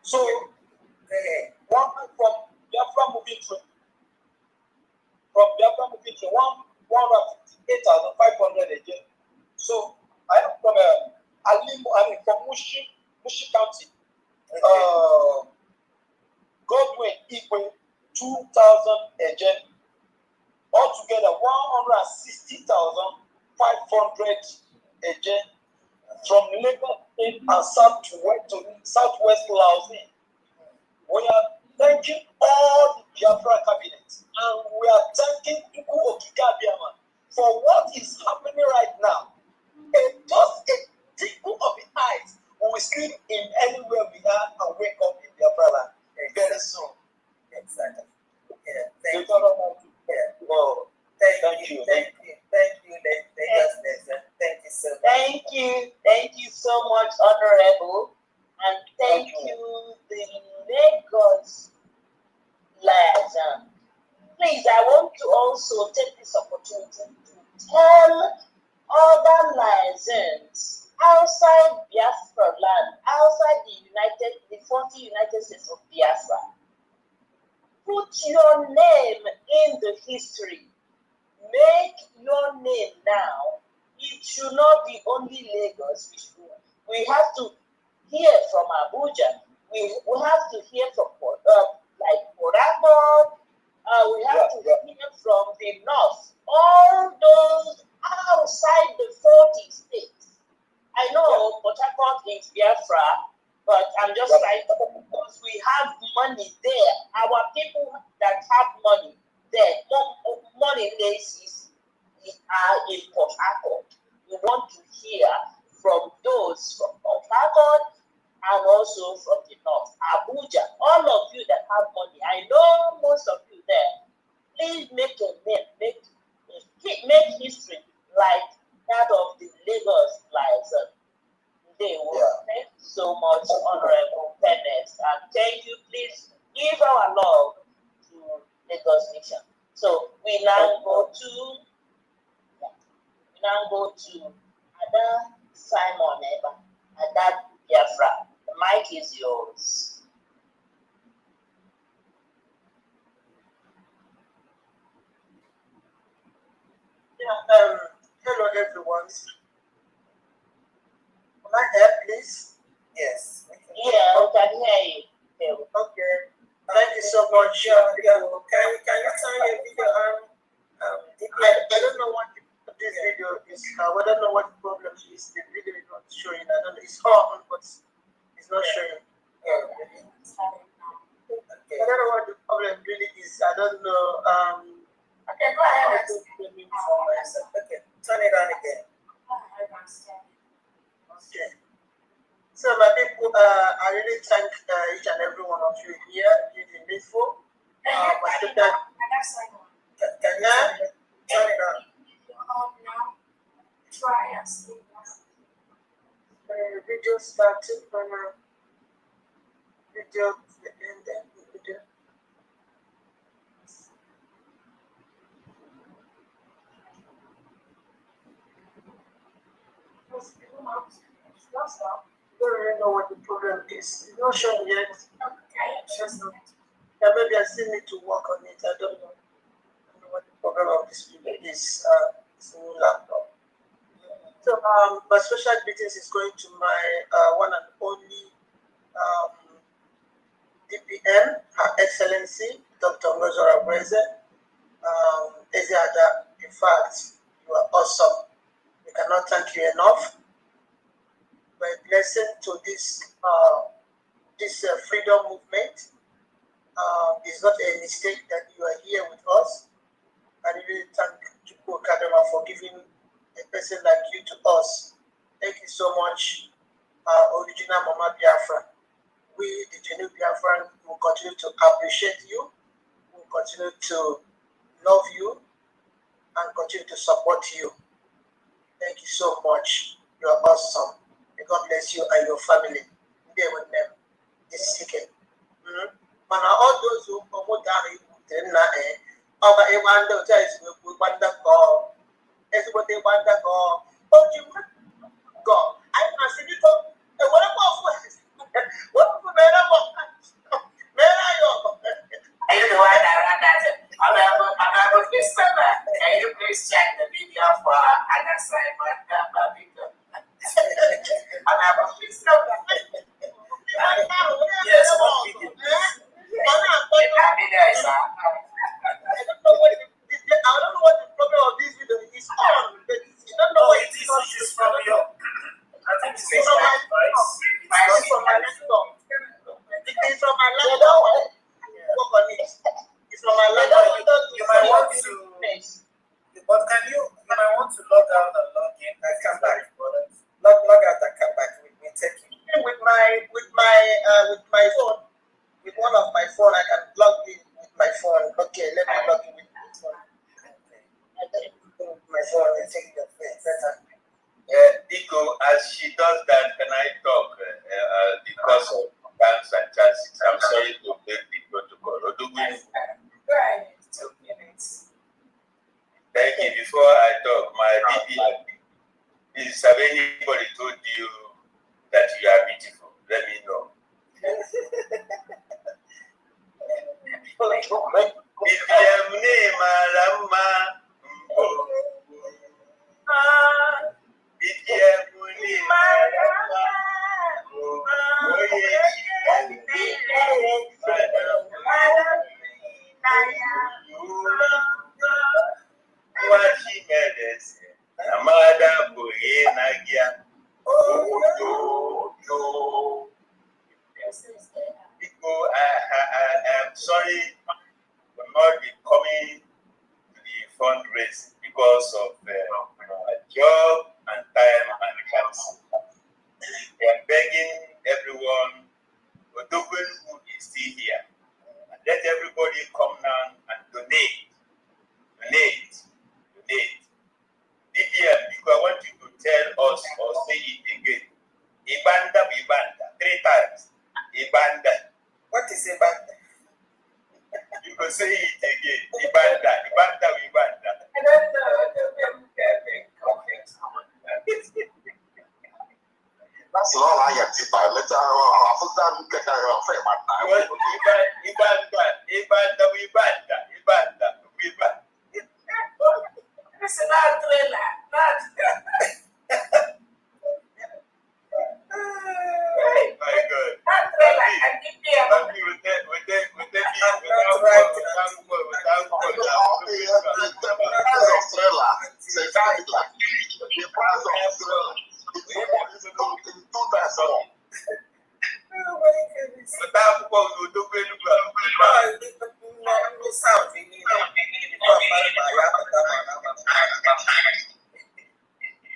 So, one from Biafra moving to 158,500 again. So I am from from Mushi County. Godwin Igwe, 2,000 again. Altogether 160,500 again. From Lagos State and Southwest Laos. We are thanking all the Biafra cabinet, and we are thanking Tuku Okikabiama for what is happening right now. Just a tickle of the eyes, we will sleep in anywhere we are and wake up in Biafra land very soon. Exactly. Yeah. Thank you. Well, thank you. Thank you so much. Thank you so much, Honorable, and thank you, the Lagos liaison. Please, I want to also take this opportunity to tell other liaisons outside Biafra land, outside the 40 United States of Biafra. Put your name in the history. Make your name now. It should not be only Lagos. We have to hear from Abuja. We have to hear from Port Harcourt. We have to hear from the north. All those outside the 40 states. I know Port Harcourt is Biafra, but I'm just like, because we have money there. Our people that have money there, money laces are in Port Harcourt. We want to hear from those from Port Harcourt and also from the north. Abuja, all of you that have money, I know most of you there. Please make a name, make history like that of the Lagos liaison. They will. Thank you so much, Honorable Bennett, and thank you. Please give our love to Lagos Nation. So we now go to Ada Simon Eba, Ada Biafra. The mic is yours. Hello everyone. Can I help, please? Yes. Yeah, we can hear you. Okay. Thank you so much. Can you turn your video on? I don't know what this video is. I don't know what the problem is. The video is not showing. I don't know. It's on, but it's not showing. Okay. I don't know what the problem really is. I don't know. Okay, go ahead. Okay, turn it on again. Okay. So my people, I really thank each and every one of you here in info. Can you turn it on? Now, try and see. Video starting from video ending. Video. I don't really know what the problem is. It's not showing yet. Yeah, maybe I still need to work on it. I don't know. I don't know what the problem of this video is. It's a new laptop. So my special greetings is going to my one and only DPM, Her Excellency Dr. Mozora Breze. Eziada, in fact, you are awesome. We cannot thank you enough. By blessing to this freedom movement. It's not a mistake that you are here with us. I really thank you for giving a person like you to us. Thank you so much, our original Mama Biafra. We, the genuine Biafran, will continue to appreciate you, will continue to love you, and continue to support you. Thank you so much. You are awesome. May God bless you and your family. They with them. It's sick. Man, all those who promote that, over a wonder, we wonder God. Everybody wonder God. Oh, you God. I must see it. What about what? What made up? May I go? I don't know why I'm able to summer. Can you please check the video for an assignment? I'm able to summer. Yes, what video? I don't know what the problem of this video is on. You don't know what it is from your. I think it's from my laptop. From my laptop. It's from my laptop. Work on it. It's from my laptop. You might want to. But can you might want to log out and log in and come back. Log out and come back with me. Take it. With my phone. With one of my phone, I can log in with my phone. Okay, let me log in with my phone. My phone and take your face. Better. Nico, as she does that, can I talk because of times and chances? I'm sorry to break the protocol. Right. 2 minutes. Thank you. Before I talk, my DP, please, have anybody told you that you are beautiful? Let me know. I'm sorry for not be coming to the fundraising because of my job and time and council. I'm begging everyone, Odogun who is still here, and let everybody come down and donate. DPM, because I want you to tell us or say it again. Ibanda, 3 times. Ibanda. What is Ibanda? You can say it again. Ibanda. I don't know. That's all I have to buy. Let's get Ibanda. It's not trailer. My God. Not trailer.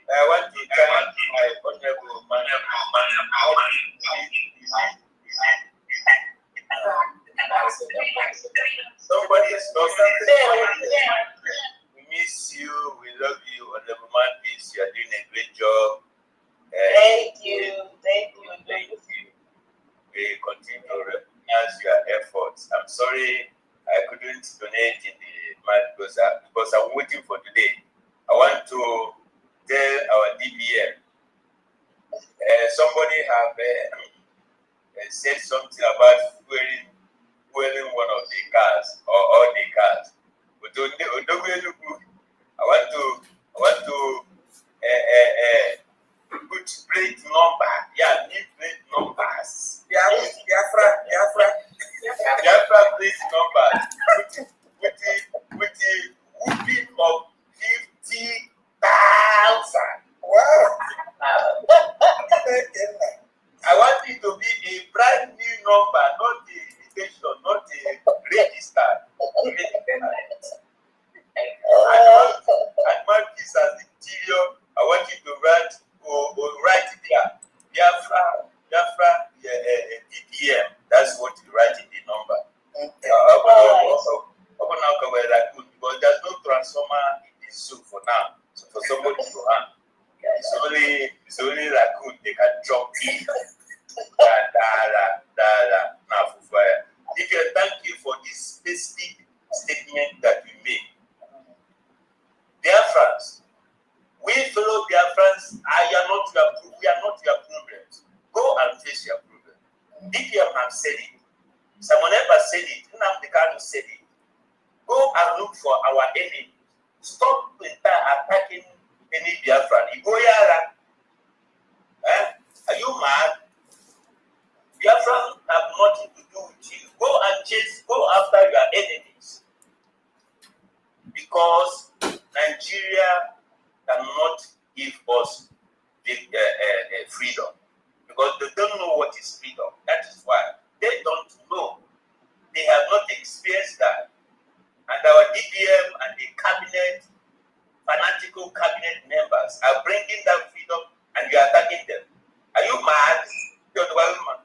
And I want to thank my honorable man. Somebody is talking. We miss you. We love you. Honorable man, please. You are doing a great job. Thank you. We continue to recognize your efforts. I'm sorry I couldn't donate in the month because I'm waiting for today. I want to tell our DBM. Somebody have said something about fueling one of the cars or all the cars. But I want to put plate number. Yeah, need plate numbers. Biafra. Plate numbers. With the whooping of 50,000. Wow. I want it to be a brand new number, not the invitation, not the register. And llama in the zoo for now. So for somebody to hunt, it's only raccoon they can jump in. If you thank you for this specific statement that you made. Biafrans, we fellow Biafrans, we are not your problems. Go and face your problem. DPM have said it. Someone else said it. Nnamdi Kanu said it. Go and look for our enemy. Stop attacking any Biafran. Igoyara. Are you mad? Biafran have nothing to do with you. Go after your enemies. Because Nigeria cannot give us freedom. Because they don't know what is freedom. That is why they don't know. They have not experienced that. And our DPM and the cabinet, fanatical cabinet members are bringing that freedom and you are attacking them. Are you mad? You're the woman.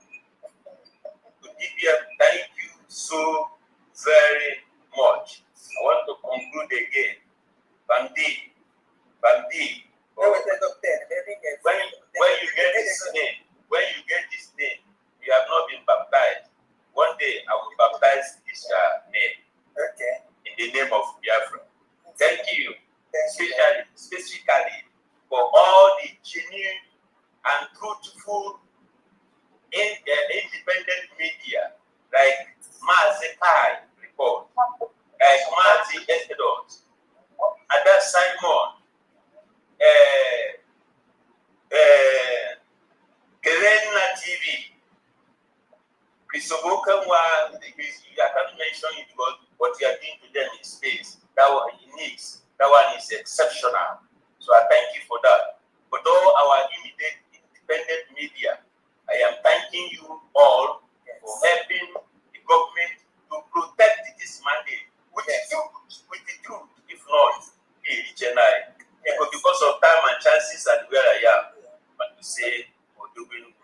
To DPM, thank you so very much. I want to conclude again. Bandi. When you get this name, you have not been baptized. One day I will baptize this name. Okay. In the name of Biafra. Thank you. Specifically for all the genuine and truthful independent media like Mazekai Report, like Marty Estedot, Ada Simon, Kelena TV, Chrisoboka, I can't mention it because what you are doing to them in space, that one is exceptional. So I thank you for that. But all our immediate independent media, I am thanking you all for helping the government to protect this mandate with the truth. If not, because of time and chances and where I am, but to say, good evening,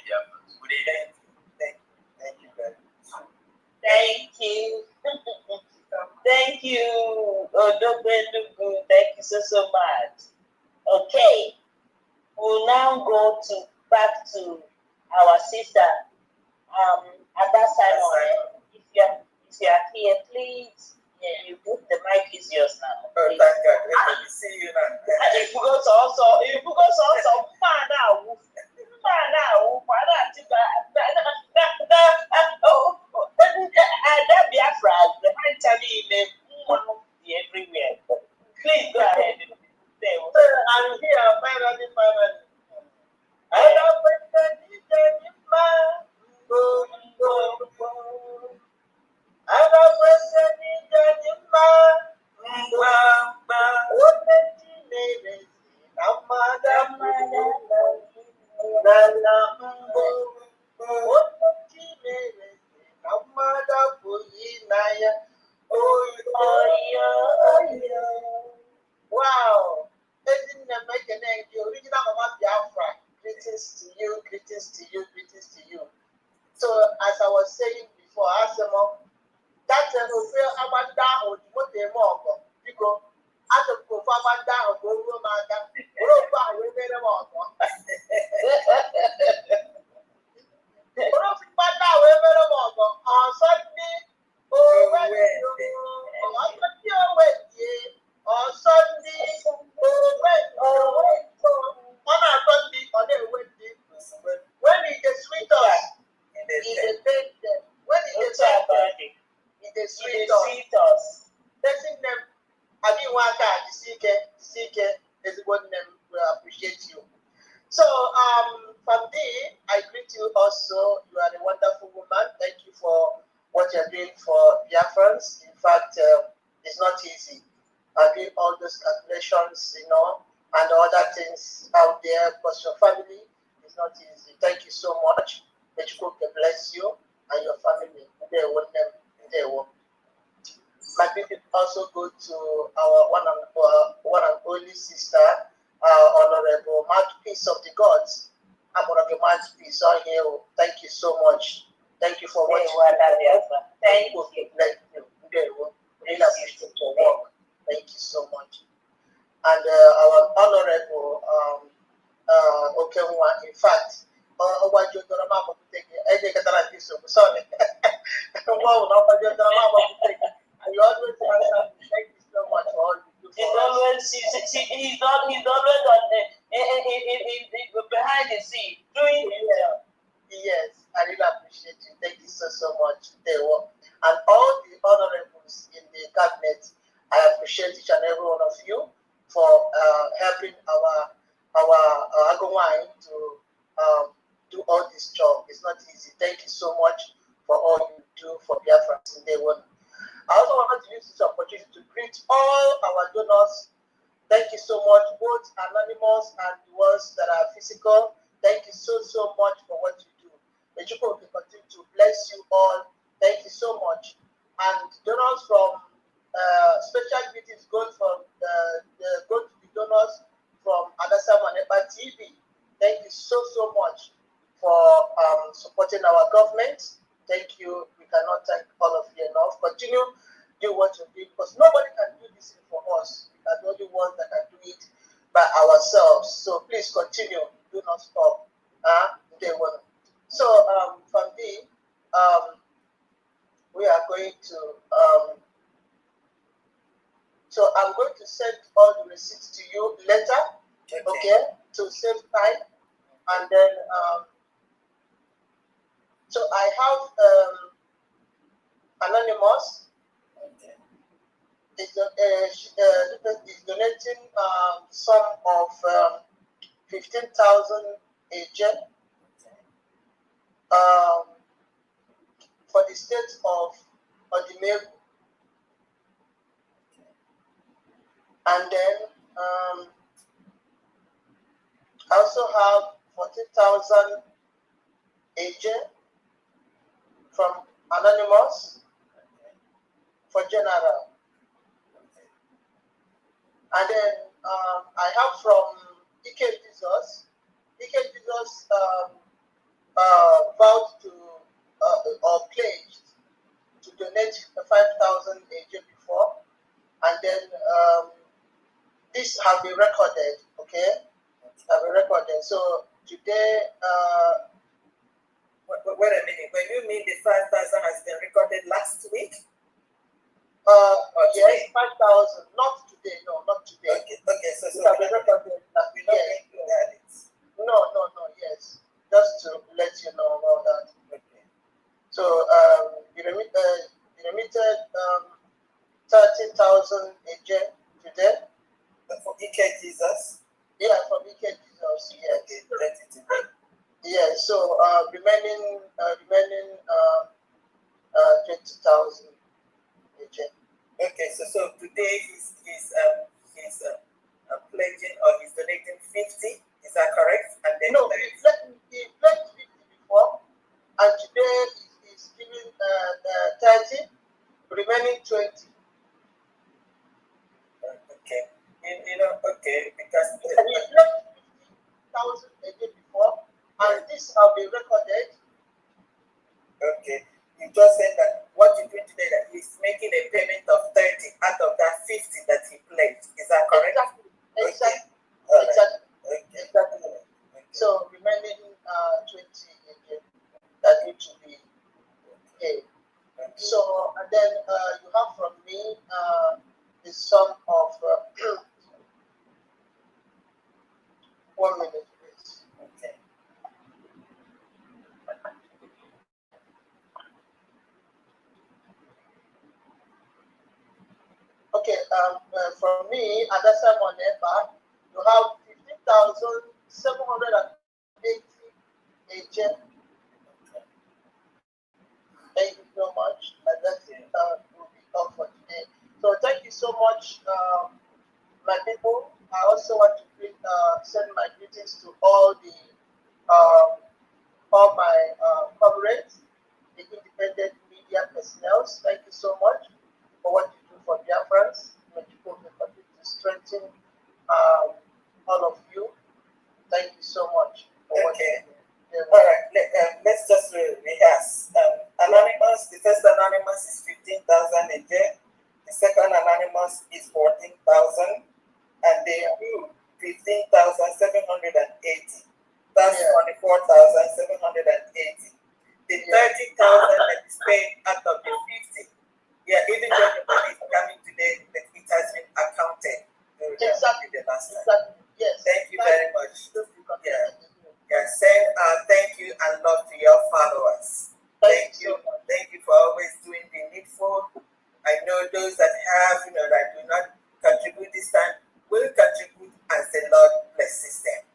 dear friends. Good evening. Thank you very much. Thank you. Thank you, Odogbendugu. Thank you so much. Okay, we'll now go back to our sister, Ada Simon. If you are here, please. Yeah, you put the mic is yours now. Oh, thank God. Let me see you now. And if you go to also find out. Biafra, the mentally everywhere. Please go ahead. I'm here, finally. I love wow. The original Mama Biafra. Greetings to you. So, as I was saying before, Asemo, that's a fair Amanda or what they more because as a Amanda or Romanda, Europa, we made them all. On Sunday, on Sunday, when he is sweet us, he is bake them. When he is bake them, he is sweet us. Blessing them. I mean, one guy, CK is one name. We appreciate you. So, from there, I greet you also. You are a wonderful woman. Thank you for what you're doing for Biafrans. In fact, it's not easy. Doing all those calculations, and other things out there, because your family is not easy. Thank you so much. May God bless you and your family. My people also go to our one and only sister, Honorable Mouthpiece of the Gods. I'm one of the mouthpiece on here. Thank you so much. Thank you for what you do. Thank you. Really appreciate your work. Thank you so much. And our honorable Okenwa, in fact, sorry. And you always answer. Thank you so much for all you do for us. He's always on the behind the scene doing it. Yes, I really appreciate you. Thank you so much. And all the honorables in the cabinet, I appreciate each and every one of you for helping our Agomai to do all this job. It's not easy. Thank you so much for all you do for Biafra in day one. I also want to use this opportunity to greet all our donors. Thank you so much, both anonymous and the ones that are physical. Thank you so much for what you do. May Chukwu continue to bless you all. Thank you so much. And donors from special greetings going from go to the donors from Adasa Manepa TV. Thank you so much for supporting our government. Thank you. We cannot thank all of you enough. Continue do what you do because nobody can do this for us. We are the only ones that can do it by ourselves. So please continue. Do not stop. Day one. So from me, we are going to so I'm going to send all the receipts to you later, okay, to save time. And then so I have anonymous. Is donating sum of 15,000 AJ for the state of Odimegu. And then I also have 40,000 AJ from Anonymous for general. And then I have from Ike Jesus. Ike Jesus vowed to or pledged to donate 5,000 AJ before, and then this have been recorded. Okay, have been recorded. So today, wait a minute. When you mean the 5,000 has been recorded last week? Yes, 5,000. Not today. No, not today. Okay. So it have been recorded. Yes. No. Yes, just to let you know about that. Okay. So you remitted 30,000 AJ today. For Ike Jesus? Yeah, from Ike Jesus. Yes. Okay. Yeah. So remaining 20,000 AJ. Okay. So today he's pledging or he's donating 50. Is that correct? And then no, he pledged 50 before, and today he's giving 30, remaining 20. Okay. Okay, because he pledged 50,000 a day before, and this will be recorded. Okay. You just said that what you're doing today, that he's making a payment of 30 out of that 50 that he pledged. Is that correct? Exactly. Okay. Exactly. Okay. Exactly. Okay. So remaining 20 again that need to be paid. Okay. So and then you have from me the sum of 1 minute, please. Okay. Okay, from me, Adasa Monepa, you have 15,780 AJ. Thank you so much. And that will be all for today. So thank you so much, my people. I also want to send my greetings to all my comrades, the independent media personnel. Thank you so much for what you do for Biafrans. May people continue to strengthen all of you. Thank you so much. Okay. All right. Let's just rehearse. Anonymous. The first anonymous is 15,000 a day. The second anonymous is 40,000 15,000, and they grew 15,780. That's 24,780. The 30,000 that is paid out of the 50. Yeah, even though the money is coming today, but it has been accounted. Exactly. The last time. Exactly. Yes. Thank you very much. Yeah. Yeah. Send thank you and love to your followers. Thank you. Thank you for always doing the needful. I know those that have, that do not contribute this time will contribute as the Lord blesses them.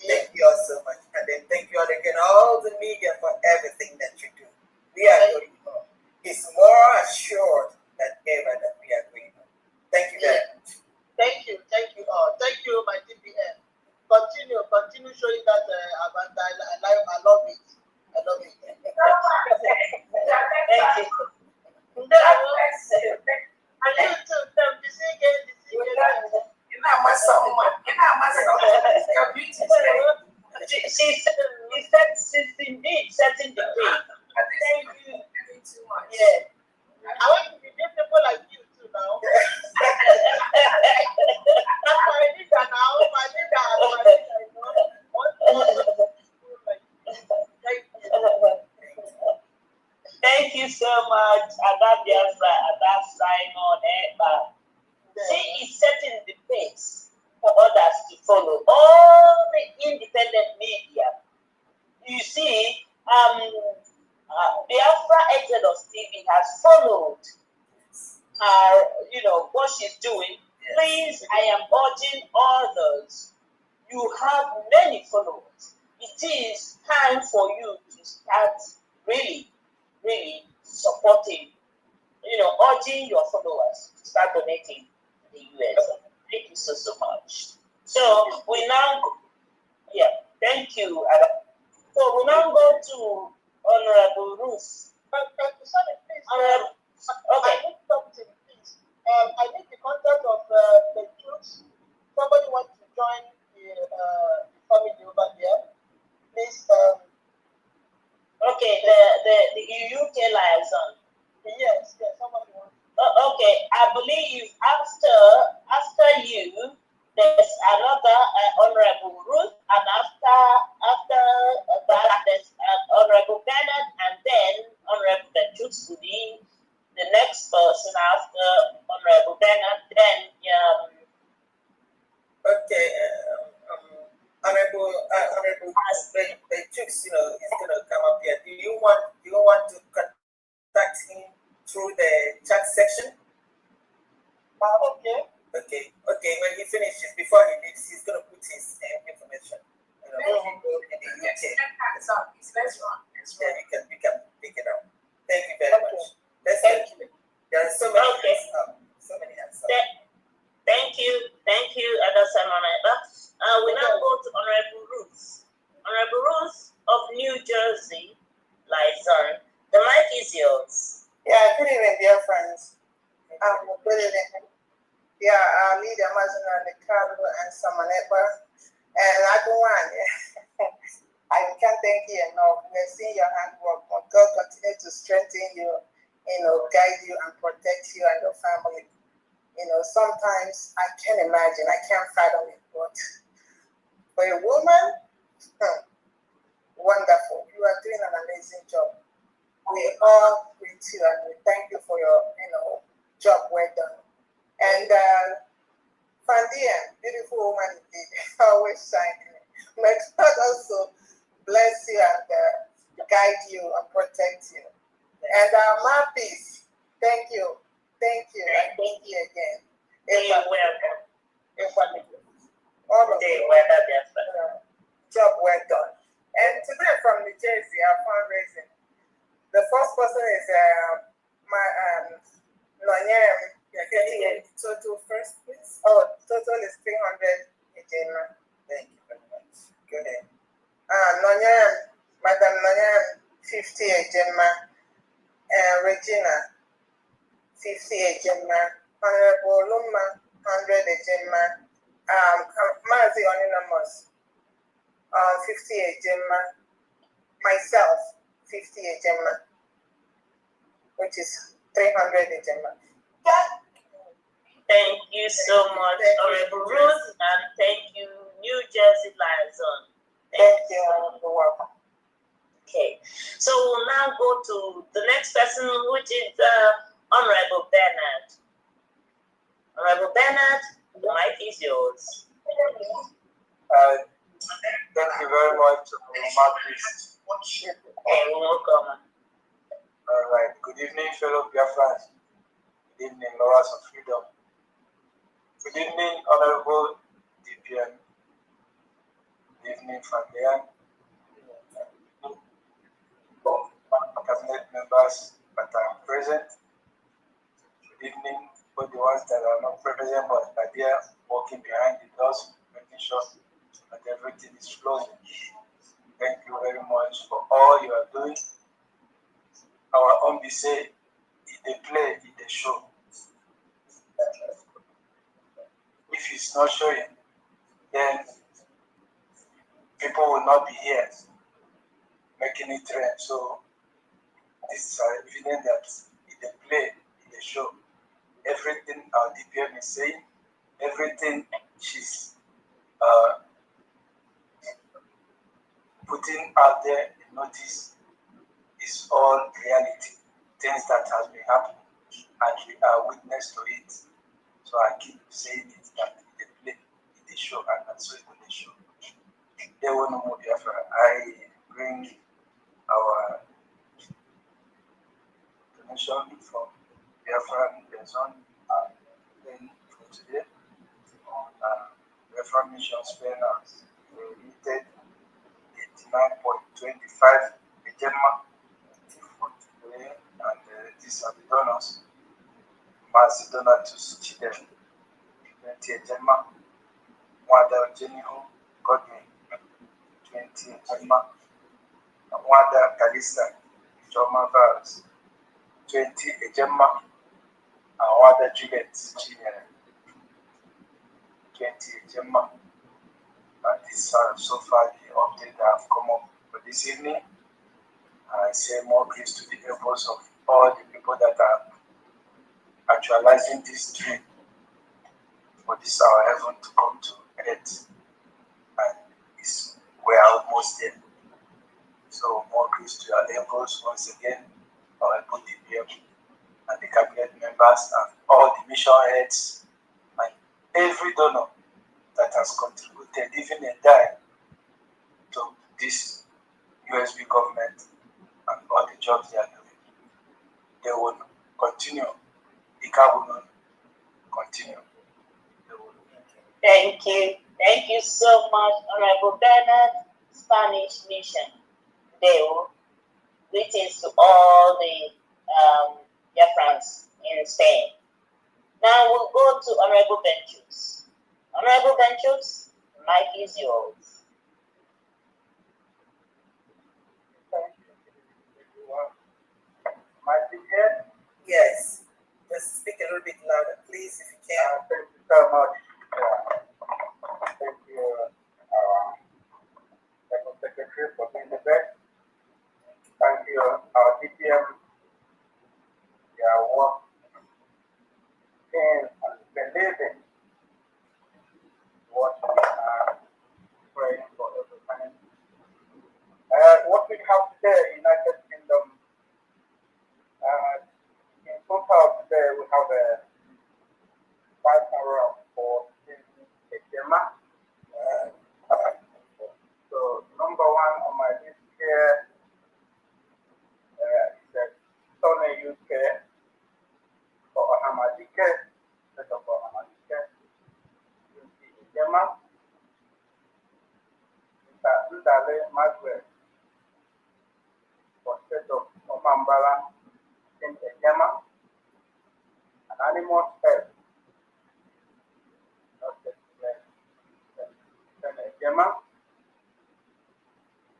Thank you all so much. And then thank you all again, all the media, for everything that you do. We are going on. It's more assured than ever that we are going on. Thank you very much. Thank you all. Thank you, my DPN. Continue showing that I love it. I love it. Thank you. And you too, this again. She's indeed setting the pace. Thank you. Yeah. I want to be beautiful like you too now. That's my leader now. My leader. Thank you so much, Ada Biafra, Ada Simon, Eba. She is setting the pace for others to follow. All the independent media. You see, Biafra Exodus TV has followed her, what she's doing. Please, I am urging others. You have many followers. It is time for you to start really supporting, urging your followers to start donating to the US. Thank you so much. So we now, thank you, Adam. So we now go to Honorable Ruth. Sorry, please. Okay. I need something, please. I need the contact of the troops. Somebody wants to join the family over there. Please. Okay, the UK liaison. Yes, somebody wants. Okay, I believe after you, there's another Honorable Ruth, and after that, there's Honorable Bernard, and then Honorable Benjus will be the next person after Honorable Bernard. Then okay, Honorable Benjus, is gonna come up here. Do you want to contact him through the chat section? Okay. When he finishes, before he leaves, he's going to put his information. In the UK. Yeah, we can pick it up. Thank you very much. Thank you. There are so many hands up. Thank you, Ada Samoneba. We now go to Honorable Ruth. Honorable Ruth of New Jersey, Liaison. The mic is yours. Yeah, good evening, dear friends. Good evening. Yeah, our leader, Mazana, the Carlo, and Samoneba. And I go on. I can't thank you enough. We're seeing your handwork. May God continue to strengthen you, guide you and protect you and your family. Sometimes I can't imagine, I can't fathom it, but for a woman, wonderful. You are doing an amazing job. We all greet you and we thank you for your, job well done. And Fandia, beautiful woman indeed, always shining. May God also bless you and guide you and protect you. And my peace, thank you, and thank you again. You're welcome. All of you, job well done. And today from New Jersey, our fundraising. The first person is my Nonyem. Total first, please. Oh, total is 300 Ejema. Thank you very much. Go ahead. Nonyem, Madam Nonyem, 50 Ejema. Regina, 50 Ejema. Honorable Luma, 100 Ejema. Mazi Anonymous, 50 Ejema. Myself, 50 Ejema, which is 300 Ejema. Thank you so much, Honorable Ruth, and thank you, New Jersey Liaison. Thank you. You're welcome. Okay, so we'll now go to the next person, which is Honorable Bernard. Honorable Bernard, the mic is yours. Thank you very much, Marcus. Hey, welcome. All right. Good evening, fellow Biafrans. Good evening, lovers of freedom. Good evening, Honorable DPM. Good evening, Fundraising. Cabinet members that are present. Good evening, both the ones that are not present but are there walking behind the doors, making sure that everything is flowing. Thank you very much for all you are doing. Our own be say, if they play, if they show. If it's not showing, then people will not be here making it trend. So this is evident that if they play, if they show. Everything our DPM is saying, everything she's putting out there in notice is all reality, things that has been happening, and we are witness to it. So I keep saying it that they play, they show, and that's what they show. They will know more Biafra. I bring our donation from Biafra Liaison for today. Biafra Mission spend limited 89.25 Ejema for today, and these are the donors. Mass Donatus Chidem 20 Ejema, Wada Jeniho Godwin 20 Ejema, Wada Kalista Joma Vars 20 Ejema, and Wada Juliet Chinyere 20 Ejema. And these are so far the update that have come up for this evening. I say more grace to the efforts of all the people that are actualizing this dream for this our heaven to come to earth. And we're almost there. So more grace to your efforts once again, our DPM and the cabinet members and all the mission heads and every donor that has contributed even a dime to this USB government and all the jobs they are doing. They will continue. The car will continue. Thank you. Thank you so much, Honorable Bernard, Spanish Mission. Deo. Greetings to all the Biafrans in Spain. Now we'll go to Honorable Benchus. Honorable Benchus, the mic is yours. My dear, Yes. Just speak a little bit louder, please, if you can. thank you so much. Thank you, Second Secretary, for being the best. Thank you, our DPM. Their work in and believing what we are praying for every time. What we have today, United Kingdom, in total today we have a 504 in Ejema. So number one on my list here is the Sony UK for Hamadike, set of Hamadike, Ejema, Ndale Magwe for set of Omambala in Ejema, and Animal Health, not the Ejema,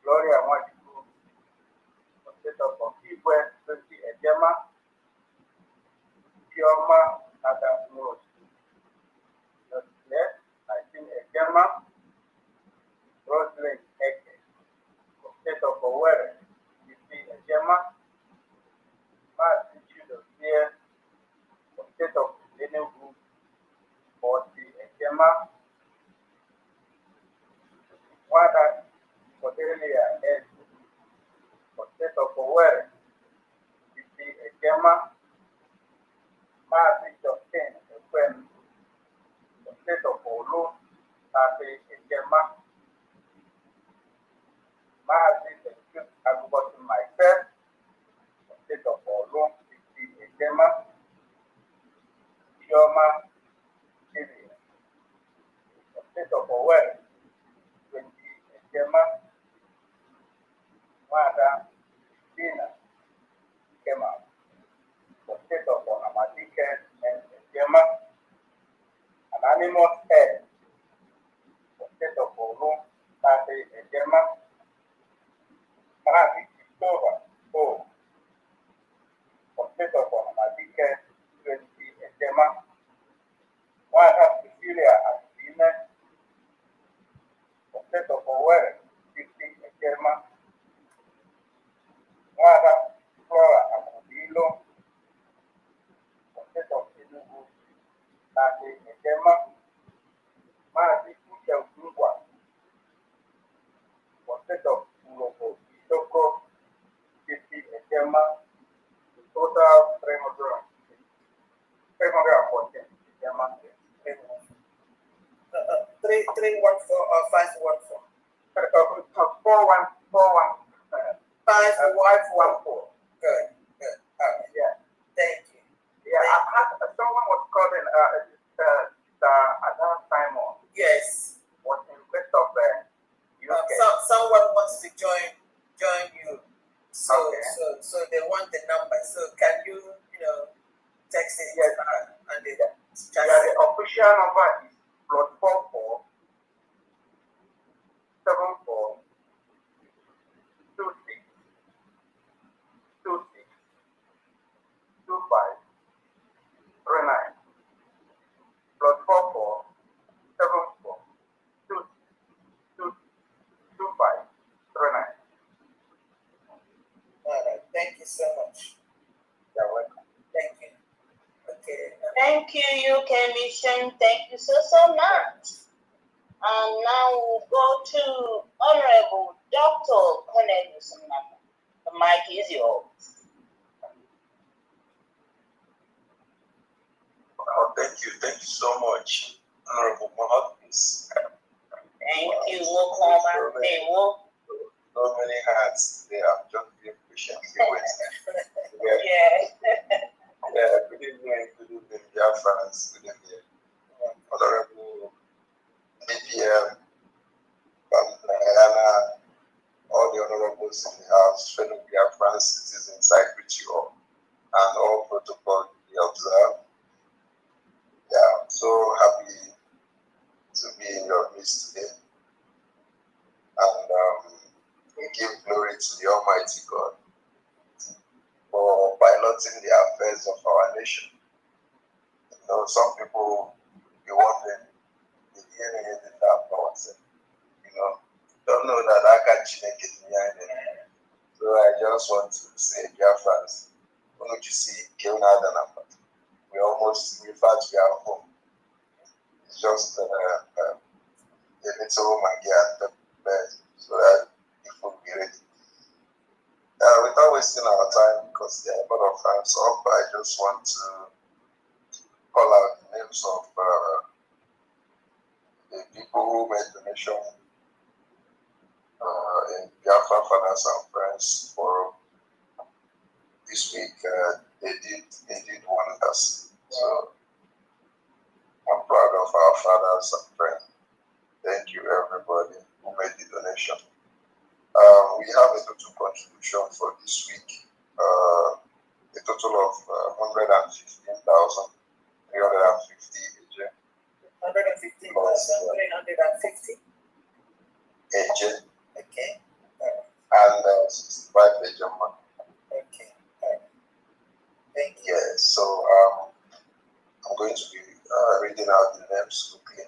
Gloria Wajibu for set of Igwe 20 Ejema, Chioma Adam Rose, not less, 19 Ejema, Roslyn Eke for set of Owerri, 15 Ejema, Martin Chudo here for set of Enugu, Ejema, Wada Cordelia S. Potato Power, Ejema, Mazi Justin Ekwen, Potato Polo, Tate Ejema, Mazi Execute Aguboti myself, Potato Polo, Ejema, Yoma, Chile, Potato Power, 20 Ejema, Wada Dina, Ejema, Potato for Amadike and Ejema, Anonymous Head, Potato for Room, Tate Ejema, Mazi Christopher, O, Potato for Amadike, 20 Ejema, Wada Cecilia Asine, Potato for Where, 50 Ejema, Wada Flora Amudilo, Potato Enugu, Tate Ejema, Mazi Uche Ugwa, Potato Urobo Isoko, 50 Ejema, total 314 Ejema. 314 or 514? 4141. 514. Good, good. All right. Yeah. Thank you. Yeah, I had someone was calling Adam Simon Yes. was in place of UK. Someone wants to join you. So, Okay. so they want the number. So can you text it? Yes. And they Yeah, the official number is +44 74 26 26 25 39 +44 74 26 25 39. All right. Thank you so much. You're welcome. Thank you. Okay. Thank you, UK Mission. Thank you so much. And now we'll go to Honorable Dr. Cornelius Nana. The mic is yours. Oh, thank you so much, Honorable Mohawks. Thank you, welcome. So many hands today. I'm just being patiently waiting. Yeah. Good evening, dear friends. Good evening, Honorable BPM, Diana, all the honorables in the house, fellow dear friends, citizens, I greet you all, and all protocol we observe. Yeah, I'm so happy to be in your midst today, and we give glory to the Almighty God for piloting the affairs of our nation. Some people be wondering, the DNA is that power, don't know that I can Chineke is behind it. So I just want to say, dear friends, don't you see, we almost refer to our home. It's just a little magia at the bed so that people will be ready. Without wasting our time, because there are a lot of times up, I just want to call out the names of the people who made the nation in Biafra Fathers and Friends Forum this week. They did wonders. So I'm proud of our fathers and friends. Thank you, everybody who made the donation. We have a total contribution for this week, a total of 115,350 AJ. 115,350 AJ. Okay. And 65 AJ money. Okay. Thank you. Yeah, so I'm going to be reading out the names quickly.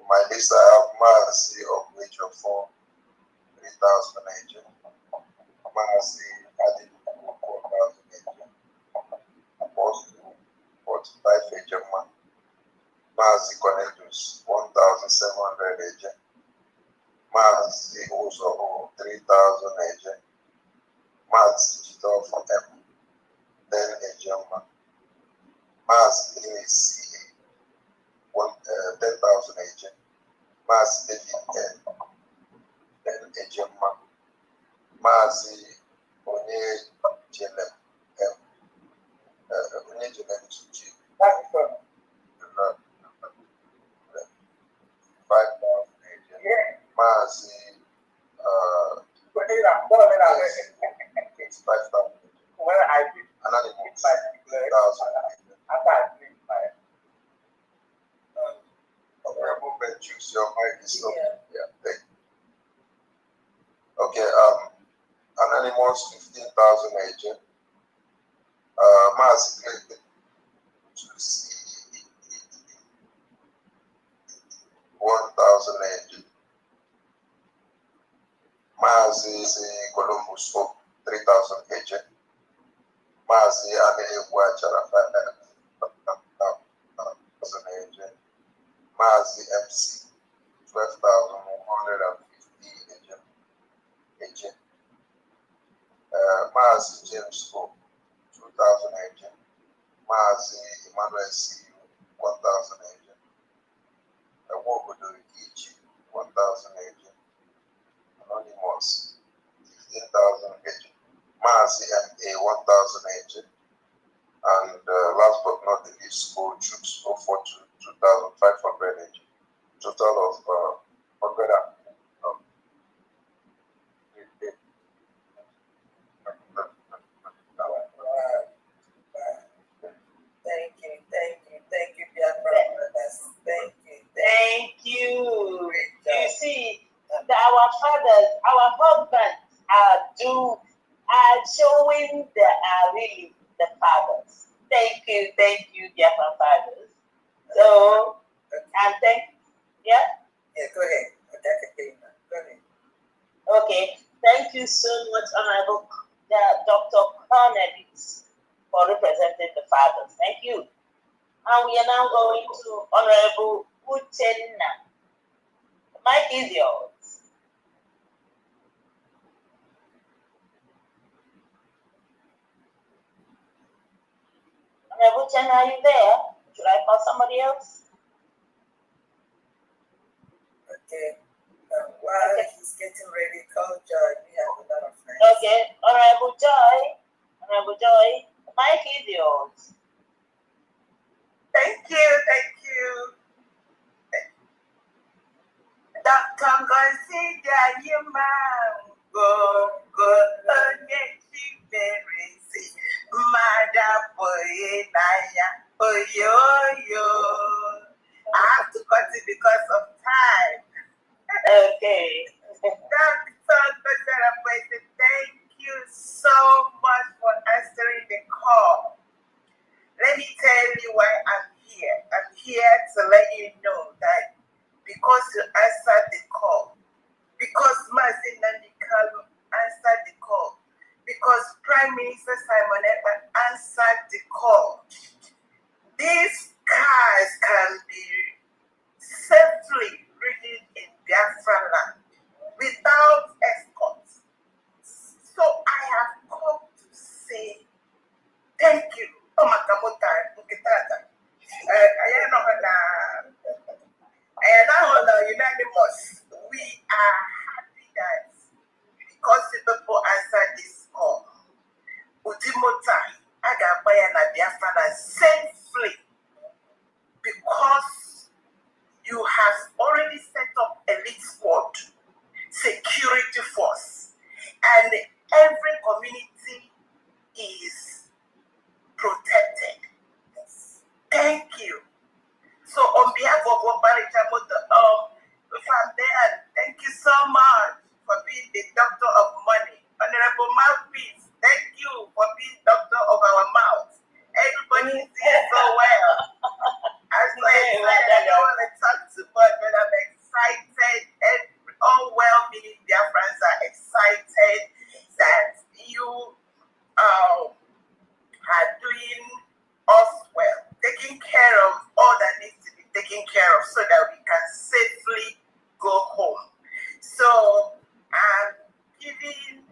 My list, I have Mazi of wage of 3,000 AJ. Mazi added 4,000 AJ. Apostle 45 AJ man. Mazi Cornelius, 1,700 agent. Mazi Ozo, 3,000 agent. Mazi Jito from M, 10 agent. Mazi Dennis, 10,000 agent. Mazi David N, 10 agent. Mazi Onye Jelem M, Onye Jelem Chichi. 5,000 agent. Mazi 5,000. Anonymous 5,000. Honorable Ben, choose your mic is open. Yeah, thank you. Okay, Anonymous 15,000 agent. Mazi Clayton, choose 1,000 agent. Mazi Columbus Hope, 3,000 agent. Mazi Ane Guachara, 5,000 agent. Mazi MC, 12,150 agent. Mazi James Hope, 2,000 agent. Mazi Emmanuel C, 1,000 agent. Wobodo Ichi, 1,000 agent. Anonymous, 15,000 agent. Mazi MA, 1,000 agent. And last but not the least, Go Troops 042, 2,500 agent. Total of 100. Thank you, Biafra brothers. Thank you. Thank you. You see, our fathers, our husbands are showing they are really the fathers. Thank you, Biafra fathers. So, and yeah? Yeah, go ahead. Go ahead. Okay, thank you so much, Honorable Dr. Cornelius, for representing the fathers. Thank you. And we are now going to Honorable Uchenna. The mic is yours. Honorable Uchenna, are you there? Should I call somebody else? Okay. While he's getting ready, call Joy. We have a lot of friends. Okay, Honorable Joy, the mic is yours. Thank you. Dr. Ngozi Dayima, go, onye chimerezi, boy, naya, oyo. I have to cut it because of time. Okay. Dr. Ngozi, thank you so much for answering the call. Let me tell you why I'm here. I'm here to let you know that because you answered the call, because Mazi Nandikalu answered the call, because Prime Minister Simon Ekpa answered the call, these cars can be safely ridden in Biafra land without escorts. So I have come to say thank you. Oh my God, unanimous. We are happy that because the people answered this call, Udimota, Agabaya, and Biafra safely, because you have already set up elite squad, security force, and every community is protected. Thank you. So on behalf of Wabaricha Famdean, thank you so much for being the doctor of money. Honorable Mouthpiece, thank you for being doctor of our mouth. Everybody sees so well. I'm so excited. I don't want to talk too much, but I'm excited. All well-meaning Biafrans are excited that you are doing us well, taking care of all that needs to be taken care of so that we can safely go home. So I'm giving 100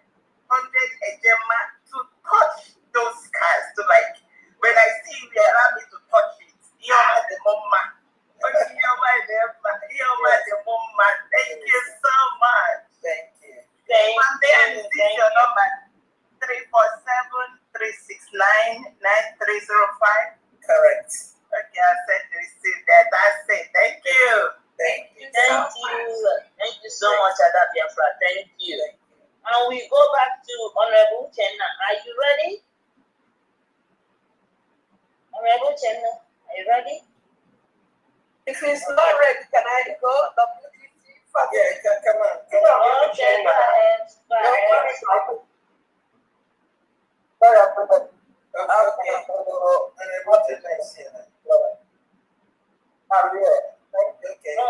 ejema to touch those cars, to like, when I see you, allow me to touch it. You're the mama. Thank you so much. Thank you. Thank And then you. this is your number 347-369-9305. Correct. Okay, I said to receive that. That's it. Thank you. Thank you. Thank you. Thank you so much, Ada Biafra. Thank you. And we go back to Honorable Chenna. Are you ready? Honorable Chenna, are you ready? If it's not ready, can I go? WTC? Yeah, come on. Okay, go ahead. Go ahead. Okay. And what did I say? Okay. Okay. Go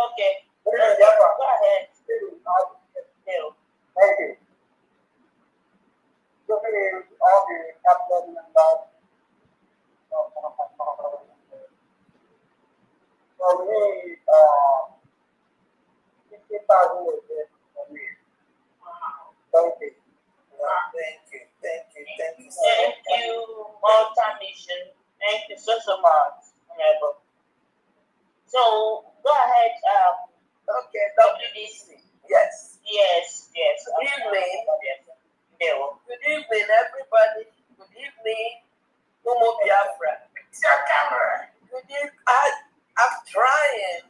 ahead. Bill. Thank you. Looking at all the cabinet members for me, 50,000 is it for me. Thank you. Thank you. Thank you. Thank you. Thank you, Malta Mission. Thank you so much, Honorable. So go ahead. Okay, WDC. Yes. Yes. Good evening. Bill. Good evening, everybody. Good evening, Umo Biafra. It's your camera. Good evening. I'm trying.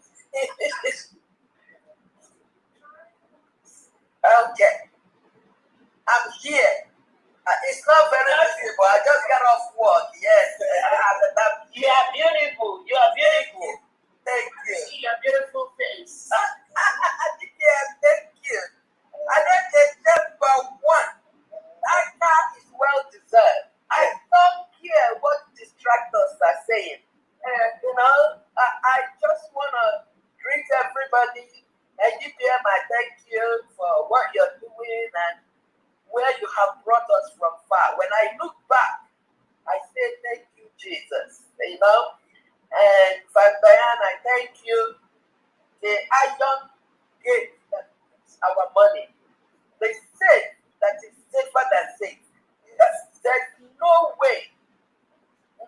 Okay. I'm here. It's not very visible. I just got off work. Yes. You are beautiful. You are beautiful. Thank you. See your beautiful face. Yeah, thank you. And then the number one. That car is well deserved. I don't care what distractors are saying. I just want to greet everybody and give them my thank you for what you're doing and where you have brought us from far. When I look back, I say thank you, Jesus. And Fundraising, I thank you. The iron gate that keeps our money. They say that is safer than safe. There's no way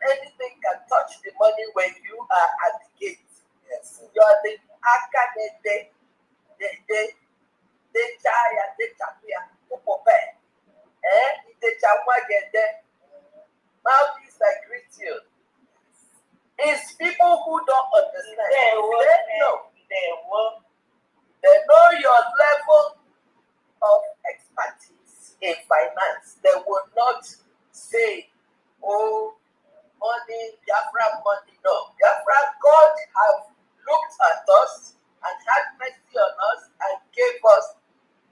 anything can touch the money when you are at the gate. Yes. You are the Akane de Chaya, de Chapia, Upope. De Chamwagende. Mouthpiece, I greet you. It's people who don't understand. They know your level of expertise in finance. They will not say, oh, money, Biafra money. No. Biafra, God have looked at us and had mercy on us and gave us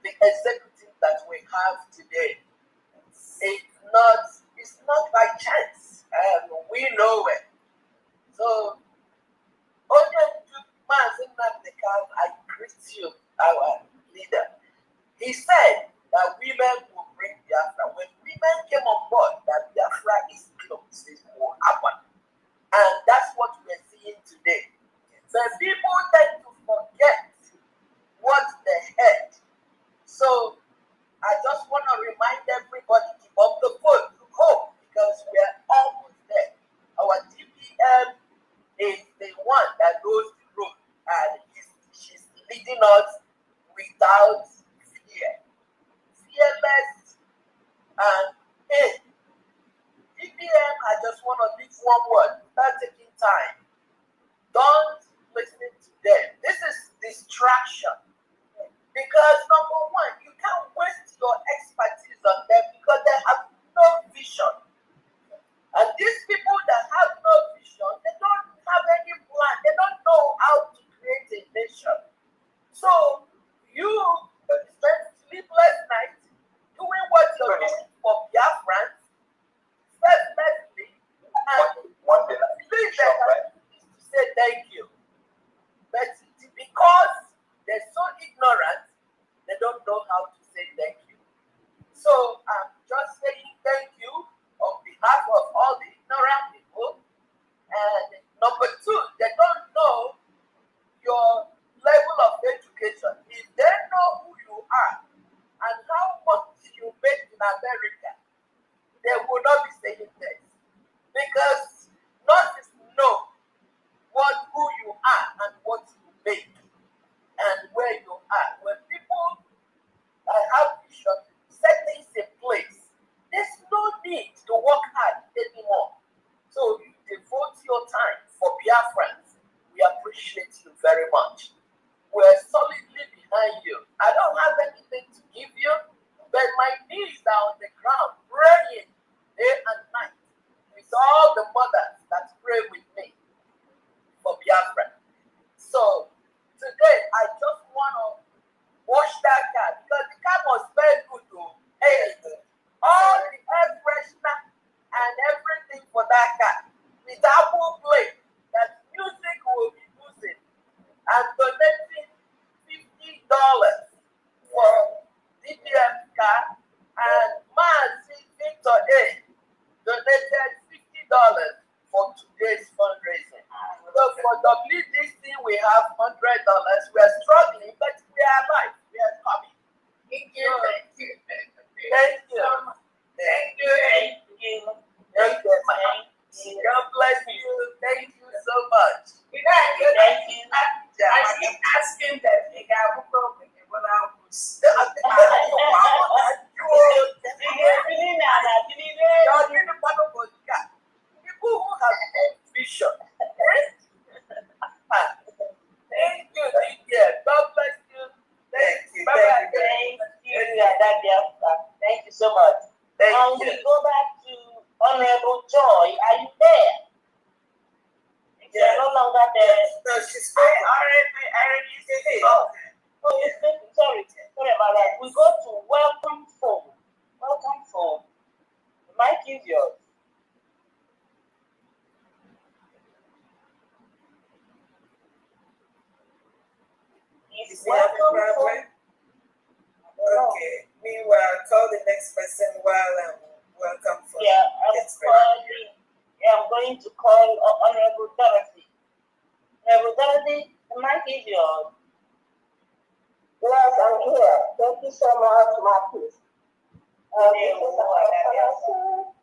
the executive that we have today. It's not by chance. We know it. So, I greet you, our leader. He said that women will bring Biafra. When women came on board, that Biafra is close, it will happen. And that's what we're seeing today. But people tend to forget what they heard. So I just want to remind everybody, keep up the foot, hope, because we're almost there. Our DPM is the one that knows the road, and she's leading us without fear. Fearless and DPM, I just want to leave one word, start taking time. Don't listen to them. This is distraction. Because number one, you can't waste your expertise on them because they have no vision. And these people that have no vision, they don't have any plan. They don't know how to create a nation. So you spend sleepless nights doing what you're doing for Biafrans, selflessly, and believe that is to say thank you. But because they're so ignorant, they don't know how to say thank you. So I'm just saying thank you on behalf of all the ignorant people. And number two, they don't know very much. We're solidly behind you. I don't have anything to give you, but my knees are on the ground praying day and night with all the mothers that pray with me for Biafra. So today I just want to wash that car because the car was very good to all the air freshener and everything for that car with Apple Play that music will be using and donating $50 for DPM car, and Mazi Victor A donated $50 for today's fundraising. So for WDC we have $100. We are struggling, but we are alive. We are coming. Thank you. Thank you. Thank you. Thank you. Thank you. Thank you. God bless you. Thank you so much. Thank you. I keep asking that they got what I was. People who have vision. Thank you. God bless you. Thank you. Bye-bye. Thank you so much. Thank We you. go back to Honorable Joy. Are you there? You're no longer there. No, she's I already said it. Oh, yes, sorry about that. We go to Welcome Phone. Welcome Phone. The mic is yours. Is welcome Phone? Okay. Meanwhile, call the next person while welcome Phone. Yeah, I'm going to call Honorable Dorothy. Honorable Dorothy, the mic is yours. Yes, I'm here. Thank you so much, Marcus. This is our excellency.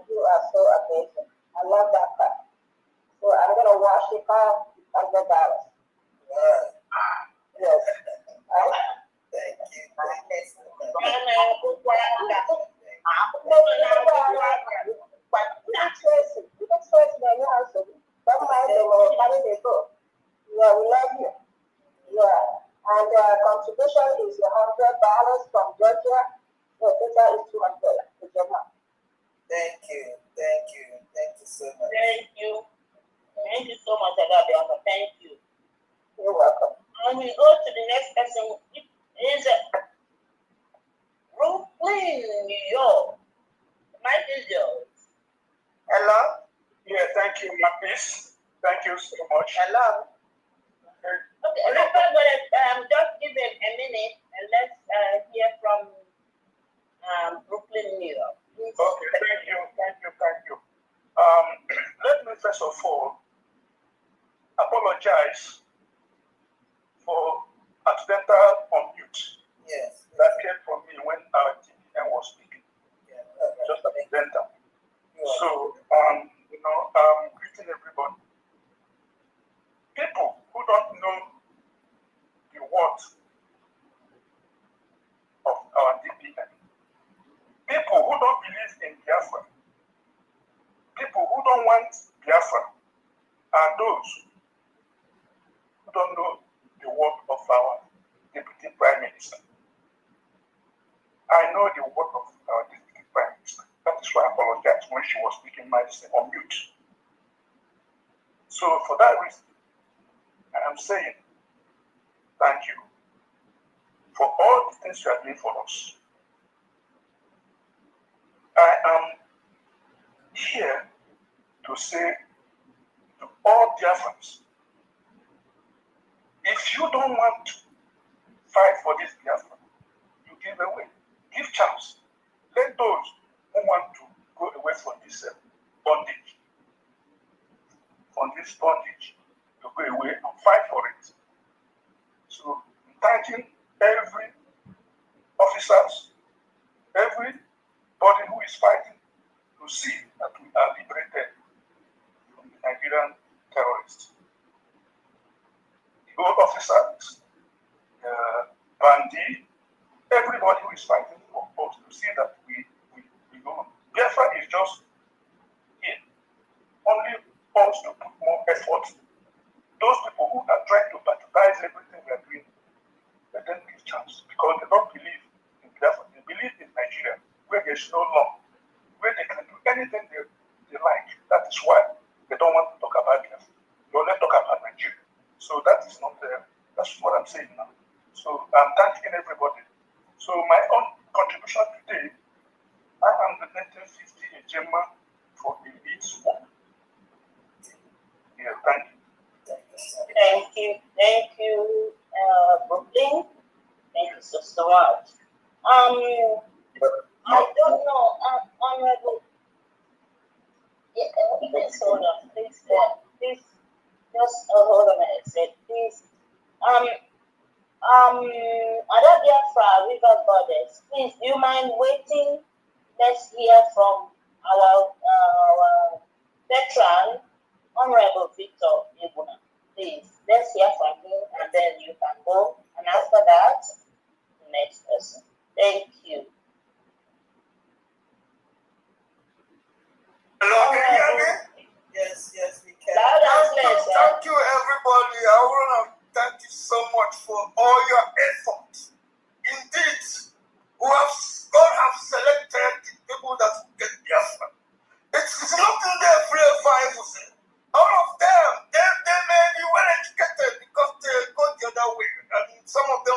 You are so amazing. I love that part. So I'm going to wash it off $100. Yes. Thank you. Yeah, we love you. Yeah. And contribution is $100 from Georgia. The total is $200. Thank you. Thank you. Thank you so much. Thank you. Thank you so much, Agabiaka. Thank you. You're welcome. And we go to the next person. It is Brooklyn, New York. The mic is yours. Hello? Yeah, thank you, Marcus. Thank you so much. Hello? Okay, everybody, just give it a minute and let's hear from Brooklyn, New York. Okay, thank you. Let me first of all apologize for accidental unmute Yes. that came from me when our TPN was speaking. Yeah. Just accidental. So, greeting everybody. People who don't know the worth of our DPN, people who don't believe in Biafra, people who don't want Biafra, are those who don't know the worth of our Deputy Prime Minister. I know the worth of our Deputy Prime Minister. That is why I apologize when she was speaking on mute. So for that reason, I am saying thank you for all the things you are doing for us. I am here to say to all Biafrans, if you don't want to fight for this Biafra, you give away. Give chance. Let those who want to go away from this bondage, to go away and fight for it. So, thanking every officers, everybody who is fighting to see that we are liberated from the Nigerian terrorists. The old officers, Bandi, everybody who is fighting for us to see that we go. Biafra is just here. Only us to put more effort. Those people who there's no law where they can do anything they like. That is why they don't want to talk about them. They only talk about Nigeria. So that is not there. That's what I'm saying now. So I'm thanking everybody. So my own contribution today, I am the 1950 Gemma for elite sport. Yeah, thank you. Thank you, Brooklyn. Thank you so much. I don't know, Honorable. Yeah, please hold on, please, please, just hold on a second, please. Other Biafra River Goddess, please, do you mind waiting? Let's hear from our veteran, Honorable Victor Ibuna. Please, let's hear from him, and then you can go. And after that, the next person. Thank you. Hello, can you hear me? Yes, we can. Loud and clear, sir. Thank you, everybody. I want to thank you so much for all your efforts. Indeed, God have selected the people that will get Biafra. It's nothing there free and fire. All of them, they may be well educated because they go the other way. And some of them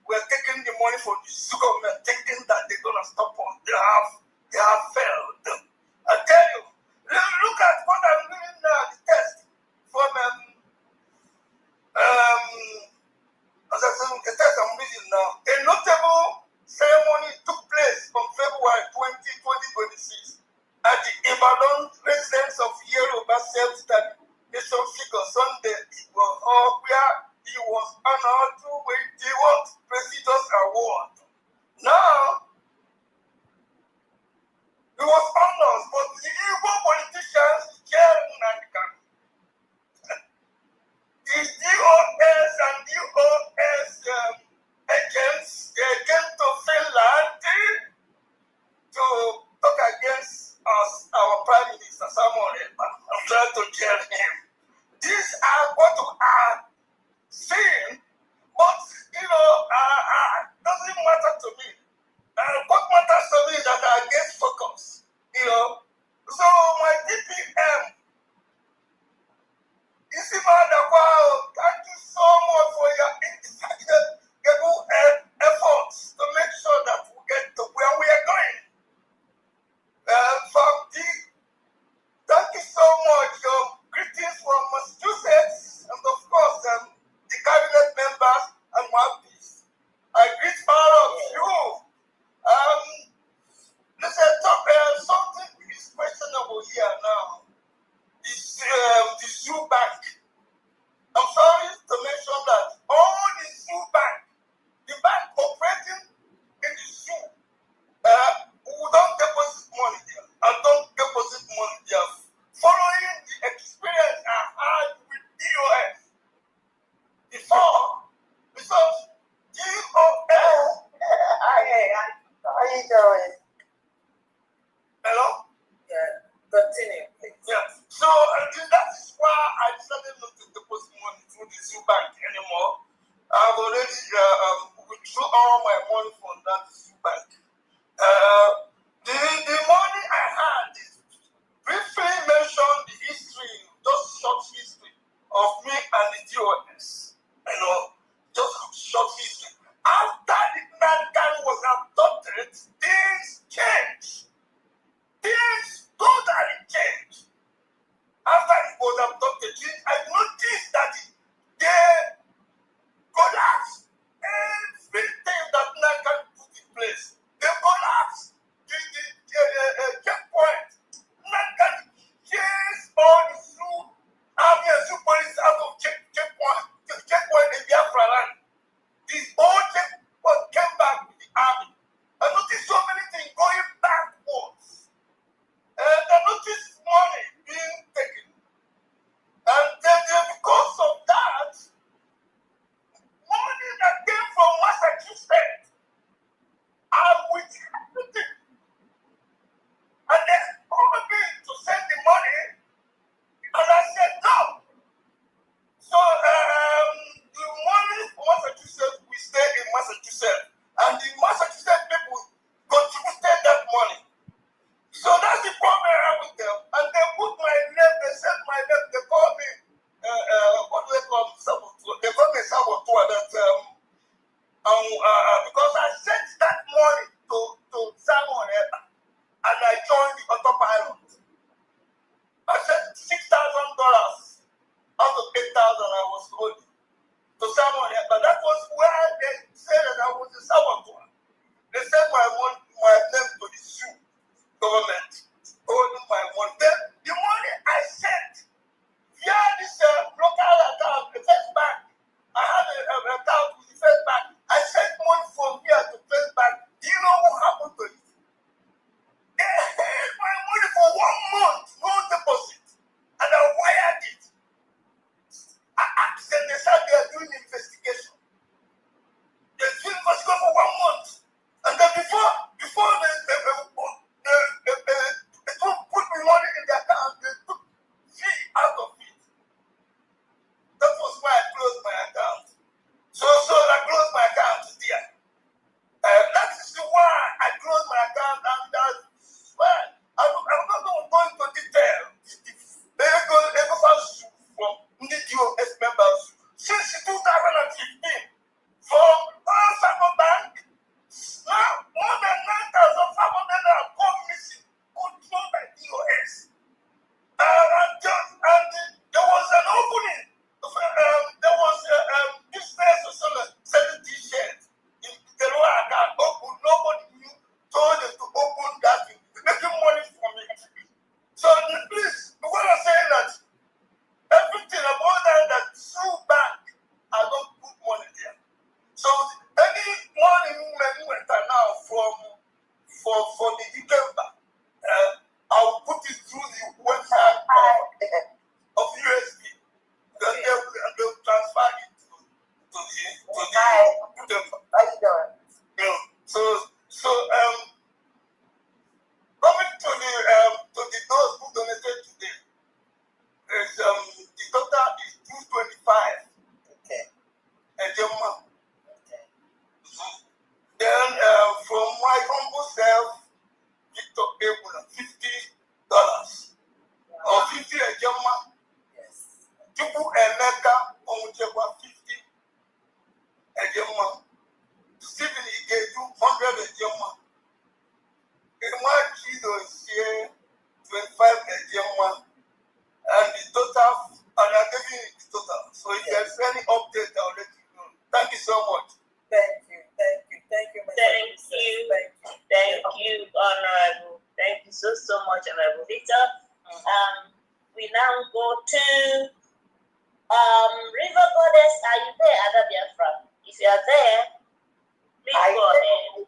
were taking the money for the government, thinking that they're gonna stop us. They have failed. I tell you, look at what I'm doing now, the test from the test I'm reading now. A notable ceremony took place on February 2026 at the Ibadan residence of Yoruba Self-Study Nation figure Sunday where he was honored with the World Prestigious Award. Now, he was honored, but the Igbo politicians sharing and the DOS and DOS agents came to Finland to talk against us, our Prime Minister Samuel. I'm trying to tell him. These are what are seen, but doesn't matter to me. What matters to me is that I get focus. So my DPM. Thank you so much for your indefatigable efforts to make sure that we get to where we are going. Thank you so much. Greetings from Massachusetts, and of course, the cabinet members and my peace. I greet all of you. Listen, something is questionable here now. The zoo bank. I'm sorry to mention that all the zoo bank, the bank operating in the zoo, who don't deposit money there, and don't deposit money there, following the experience I had with DOS before, because DOS. How you doing? Hello? Yeah, continue, please. Yeah. So that is why I decided not to deposit money through the zoo bank anymore. I've already withdrew all my money from that zoo bank. The money I had is briefly mentioned the history, just short history of me and the DOS. Just short history. After the Nankan was adopted, things changed. Things totally changed. After it was adopted, I noticed that they collapsed everything that Nankan put in place. They collapsed the checkpoint. Nankan chased all the zoo, army and zoo police out of checkpoint in Biafra land. The old checkpoint to someone else. But that was where they said that I was a saboteur. They sent my name to the zoo government, owing my money. Then the money I sent via this local account, the first bank, I had an account with the first bank. I sent money from here to first bank. Do you know what happened to it? They held my money for 1 month, no deposit, and I wired it. I asked them, they said they are doing investigation. They're doing investigation for 1 month. And then before they put the money in their account, they took fee out of it. That was why I closed my account. So I closed my account there. That is why I closed my account, and that's why I'm not going to detail. They go from NDOS members since 2015 from all cyber bank. Now more than 9,500 have gone missing, controlled by DOS. And there was an opening. There was a business or something, selling t-shirts. The lower account open. Nobody knew, told them to open that thing, making money from it. So please, what I'm saying that everything about that through bank, I don't put money there. So any money movement now for the December, I will put it through the website of USD. Then they will transfer it to the December. How you doing? Yeah. So coming to the those who donated today, is the total is 225. Okay. Then from my humble self, Victor Abel, $50 or 50 a Gemma. Yes. Tupu Emeka Onwuchekwa 50 a Gemma. Stephen Igeju 100 a Gemma. Chido is here 25 a Gemma. And the total, and I'm giving you the total. So if there's any update, I'll let you know. Thank you so much. Thank you. Thank you, Honorable. Thank you so much, Honorable Victor. We now go to River Goddess. Are you there, Ada Biafra? If you are there, please go ahead.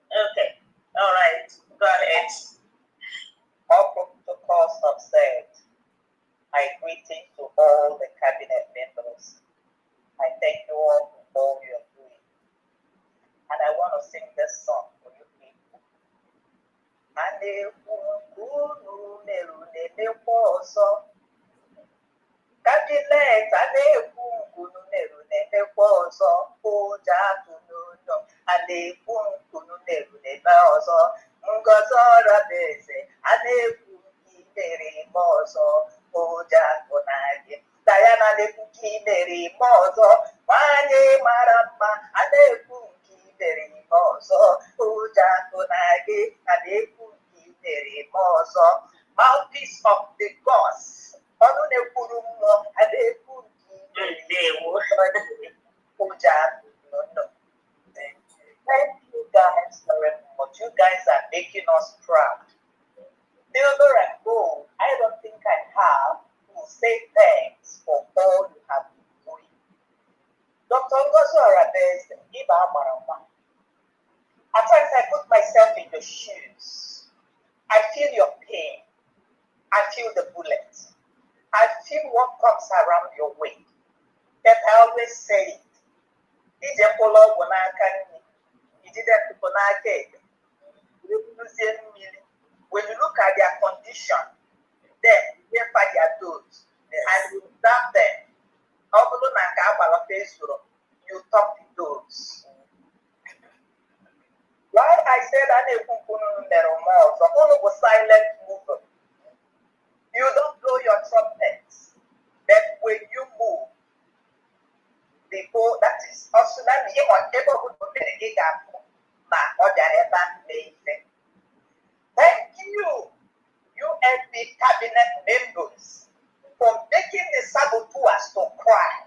Okay. All right. Go ahead. All protocols observed. I greeting to all the cabinet members. I thank you all for all you are doing. And I want to sing this song for you people. Cabinet, Diana Lepuki Mary Mozo, Mane Marama, Adepuki Mary Mozo, Uja Konagi, Adepuki Mary Mozo, mouthpiece of the gods, Onune Purumo, Adepuki Mary Mozo, Uja no. Thank you guys very much. You guys are making us proud. Silver and gold, I don't think I have to say thanks for all you have been doing. Dr. Ngozi Arabez, Iba Marama. At times I put myself in your shoes. I feel your pain. I feel the bullet. I feel what comes around your way. That I always say it. When you look at their condition, then they find their doors and you dump them. You top the doors. Why I said I was silent mover. You don't blow your trumpets. But when you move, before that is also that you want able to get thank you, UNP cabinet members, for making the saboteurs to cry.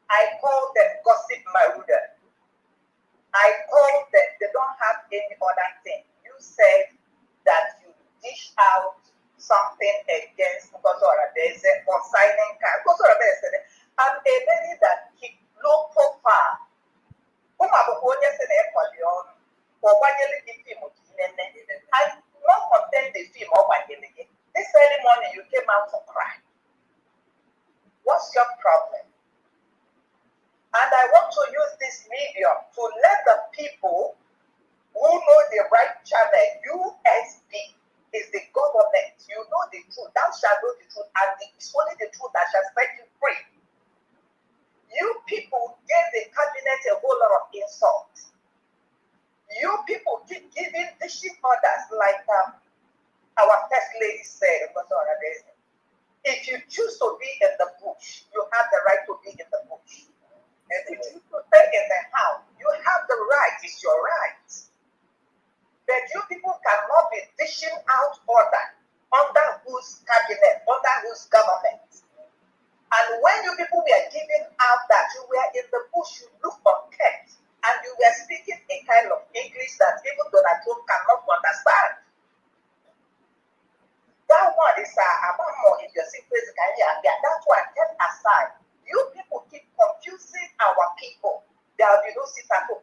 I call them gossip maruda. I call them, they don't have any other thing. You said that you dish out something against there's a consigning card. I'm a lady that keep low profile. I'm not content the film of my this early morning you came out to cry. What's your problem? And I want to use this medium to let the people who know the right channel, USB, is the government. You know the truth. Thou shalt know the truth, and it's only the truth that shall set you free. You people gave the cabinet a whole lot of insults. You people keep giving dishing orders like our first lady said. If you choose to be in the bush, you have the right to be in the bush. And if you choose to stay in the house, you have the right. It's your right. But you people cannot be dishing out order under whose cabinet, under whose government. And when you people were giving out that you were in the bush, you look unkept, and you were speaking a kind of English that even Donald Trump cannot understand. That one is about more in your secret. That's why kept aside. You people keep confusing our people. There will be no sit at home.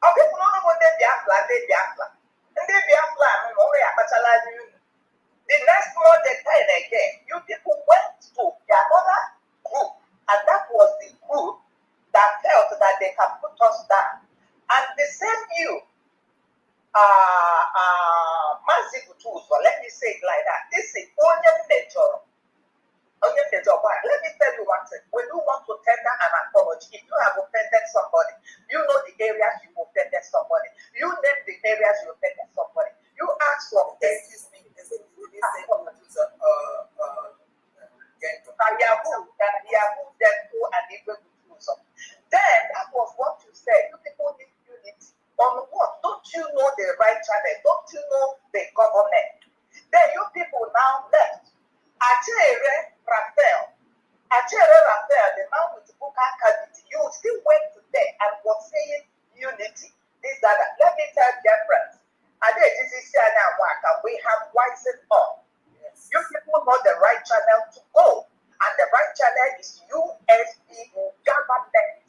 Our people don't know what they Biafra. And they Biafra, the next month time again, you people went to another group, and that was the group that felt that they can put us down. And the same you, let me say it like that. This is only major. Let me tell you one thing. When you want to tender an apology, if you have offended somebody, you know the areas you offended somebody. You name the areas you offended somebody. You ask for excuse me. Then that was what you said. You people need unity. On what? Don't you know the right channel? Don't you know the government? Then you people now left. Achere Raphael, the man with the book cavity, you still went to there and was saying unity. This, that. Let me tell dear friends, we have wisened up. Yes. You people know the right channel to go, and the right channel is USB government.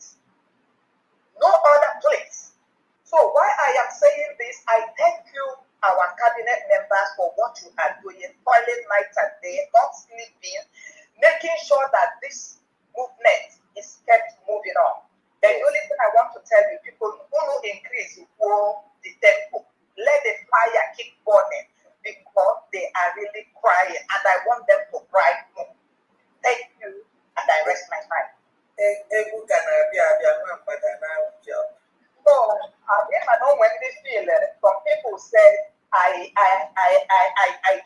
No other place. So why I am saying this, I thank you, our cabinet members, for what you are doing, toiling night and day, not sleeping, making sure that this movement is kept moving on. The only thing I want to tell you, people who increase the tempo, let the fire keep burning, because they are really crying, and I want them to cry more. Thank you, and I rest my mind. So, I know when they feel some people say, I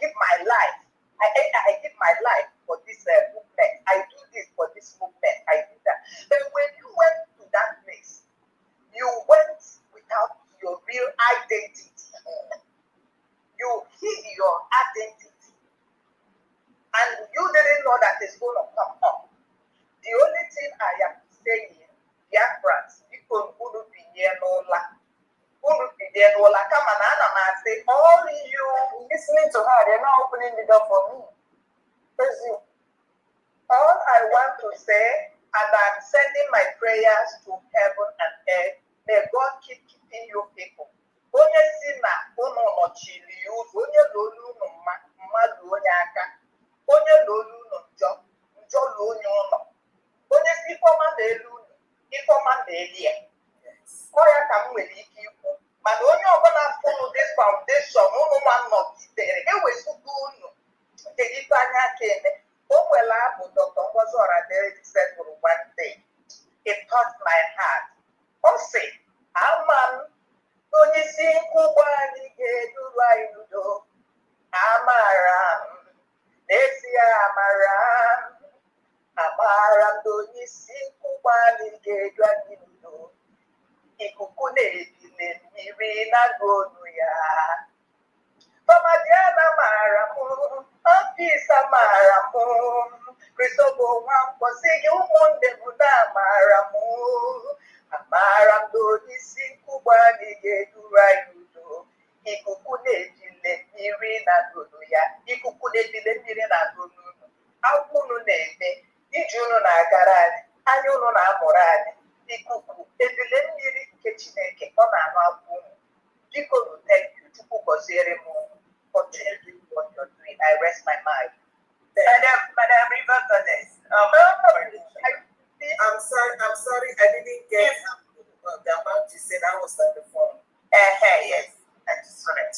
give my life. I give my life for this movement. I do this for this movement. I do that. But when you went to that place, you went without your real identity. You hid your identity. And you didn't know that it's going to come up. The only thing I am saying, Biafrans, people who do be near no lack. Come and I say, all you listening to her, they're not opening the door for me. All I want to say, and I'm sending my prayers to heaven and earth, may God keep keeping you people. Onye si na unu nọchiri ụzọ, onye lolu unu mmadụ onye aka, onye lolu unu njọ lolu onye ụlọ, onye si ifeọma na-elu unu, ifeọma na-eli ya. Ọ ya ka m nwere ike ikwu, mana onye ọbụla fụrụ this foundation unu nwa nọgidere ewezụga unu nke ife anya aka eme. O nwere abụ Dr. Ngozi Oradere setụrụ one day. It touched my heart. Ọ sị, ama m onye isi nkwụgba anyị ga-eduru anyị n'udo. Amara m, n'ezie amara m, amara m na onye isi nkwụgba anyị ga-edu anyị n'udo. Ikuku na-ebili mmiri na-agụ olu ya. Mama Diana mara m, Ọfịs amara m, Christopher Wampo sing you one de Buddha Maramu. Amaram do isi kubani gedura yudo. Ikukune dile miri na dodo ya. Ikukune dile miri na dodo. Akwunu na-eme, iji unu na-agara anyị, anya unu na-amụrụ anyị, ikuku, ebile mmiri nke Chineke ọ na-anụ akwụ unu. Biko nu thank you, Chukwu gọziere m unu. Continue doing what you're doing. I rest my mind. Madam River Goddess. I'm sorry, I didn't get the amount you said. I was on the phone. Yes, I just want it.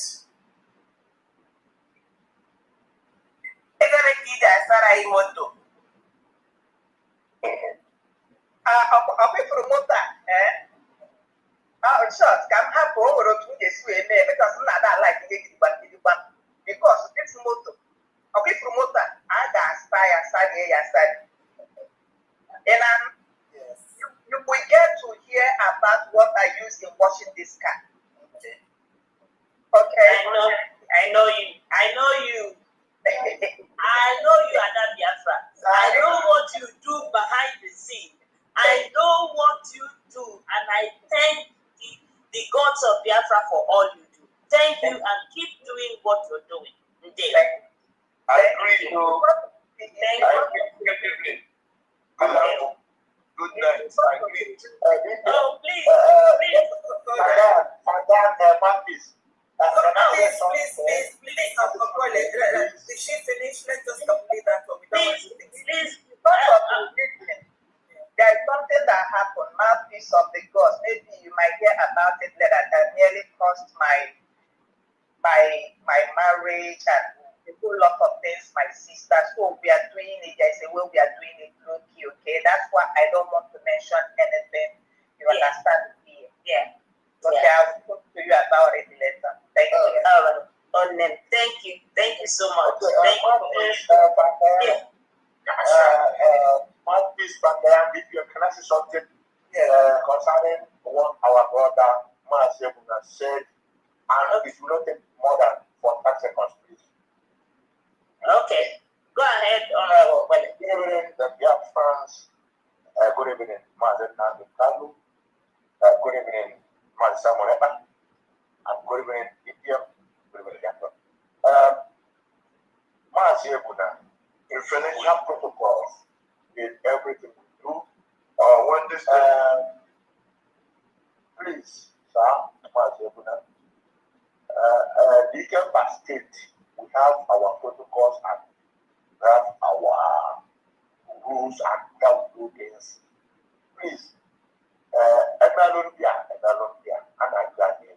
Moto. Ọkpịpụrụ moto a short ka m hapụ o nwere otu m ga-esi wee mee because m na-ada like ihe gidigba because this moto ọkpịpụrụ moto a ga-asa ya sarie ya sari. You will get to hear about what I use in washing this car. Okay. I know you. I know you, Ada Biafra. I know what you do behind the scene. I know what you do, and I thank the gods of Biafra for all you do. Thank you, and keep doing what you're doing. Indeed. I agree. Thank you. Good night. I agree. Oh, please. Please. Did she finish? Let's just complete that one. Please. There is something that happened, mouthpiece of the gods. Maybe you might hear about it later. That nearly cost my marriage and a whole lot of things. My sisters, we are doing it. There's a way we are doing it. Okay, that's why I don't want to mention anything. You understand me? Yeah. Okay, I will talk to you about it later. Thank you. All right. Thank you. Thank you so much. Thank you. Mouthpiece, but if you can ask something concerning what our brother Masebuna said, and it will not take more than 45 seconds, please. Okay. Go ahead, Honorable. Good evening, the Biafrans. Good evening, Mazen Nandikalu. Good evening, Mazen Samoneba. And good evening, Idiom. Good evening, Biafra. Masebuna, in financial protocols, in everything we do, when this please, sir, Masebuna, Dikemba State, we have our protocols and we have our rules and how we do things. Please, Emalonia, and Agani,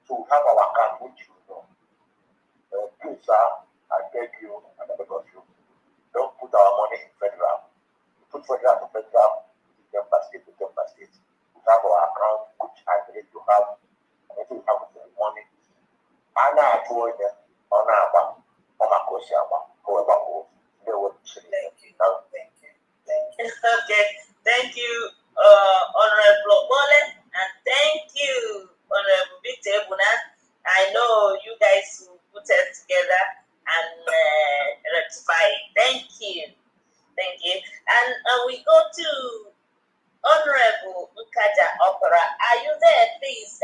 to have our camp, which you know. Please, sir, I beg you, and I beg of you, don't put our money in federal. Put federal to federal, Dikemba State to Dikemba State. We have our account, which I believe you have, and if you have the money, Anna told them, on our back, on our Kosiaba, however, they would say, thank you. Okay, thank you, Honorable Bole, and thank you, Honorable Victor Buna. I know you guys will put it together and rectify it. Thank you. And we go to Honorable Nkaja Opera. Are you there, please,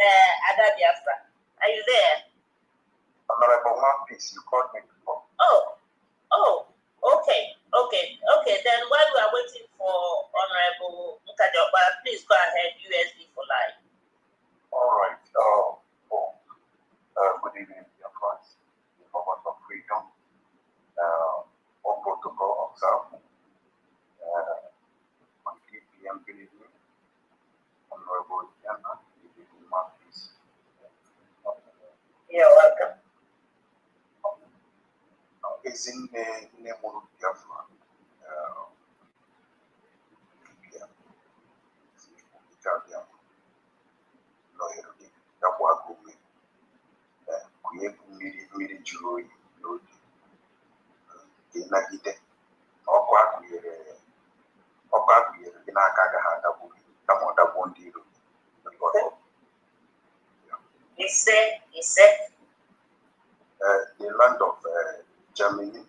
Ada Biafra? Are you there? Honorable Mouthpiece, you called me before. Oh, okay. Then while we are waiting for Honorable Nkajoba, please go ahead, USB for life. All right. Good evening, dear friends. The purpose of freedom, all protocol observed. On 3 p.m. good evening, Honorable Diana, good evening, Mouthpiece. You're welcome. Is in the name of Biafra. Mmiri juru oyi n'oge ịnagide ọkụ akụnyere gị n'aka agaghị adagbu gị kama ọ dagbuo ndị iro. The land of Germany,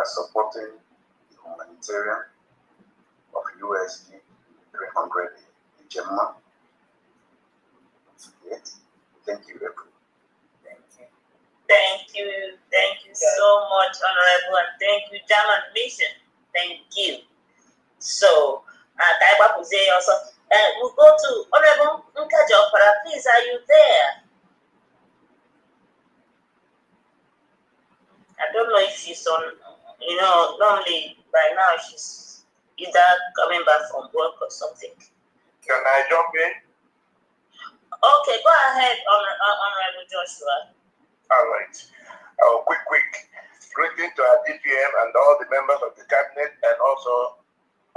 supporting the Humanitarian of USD 300 in Gemma. Thank you, everyone. Thank you so much, Honorable, and thank you, German Mission. Thank you. So, Taiba Puze also. We'll go to Honorable Nkajopara. Please, are you there? I don't know if she's on, normally by now she's either coming back from work or something. Can I jump in? Okay, go ahead, Honorable Joshua. All right. Quick. Greeting to our DPM and all the members of the cabinet and also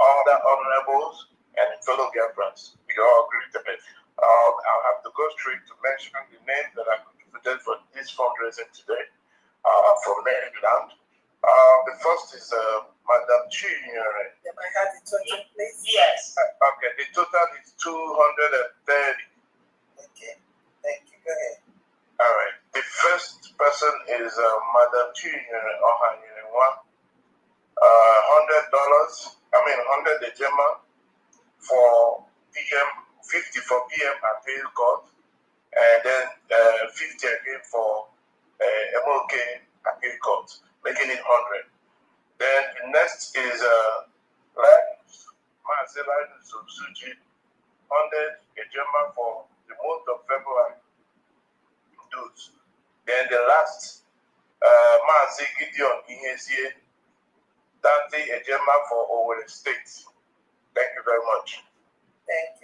all the honorables and fellow Biafrans. We all greeted. I'll have to go straight to mention the names that are contributed for this fundraising today from Maryland. The first is Madam Chinyere. Can I have the total, please? Yes. Okay, the total is 230. Okay, thank you. Go ahead. All right. The first person is Madam Chinyere Ohanyere. $100. 100 Gemma for PM, 50 for PM appeal court, and then 50 again for MOK appeal court, making it 100. Then the next is Linus Suji, 100 Gemma for the month of February. Dudes. Then the last, Mazi Gideon Ihesie, 30 Gemma for Owerri State. Thank you very much. Thank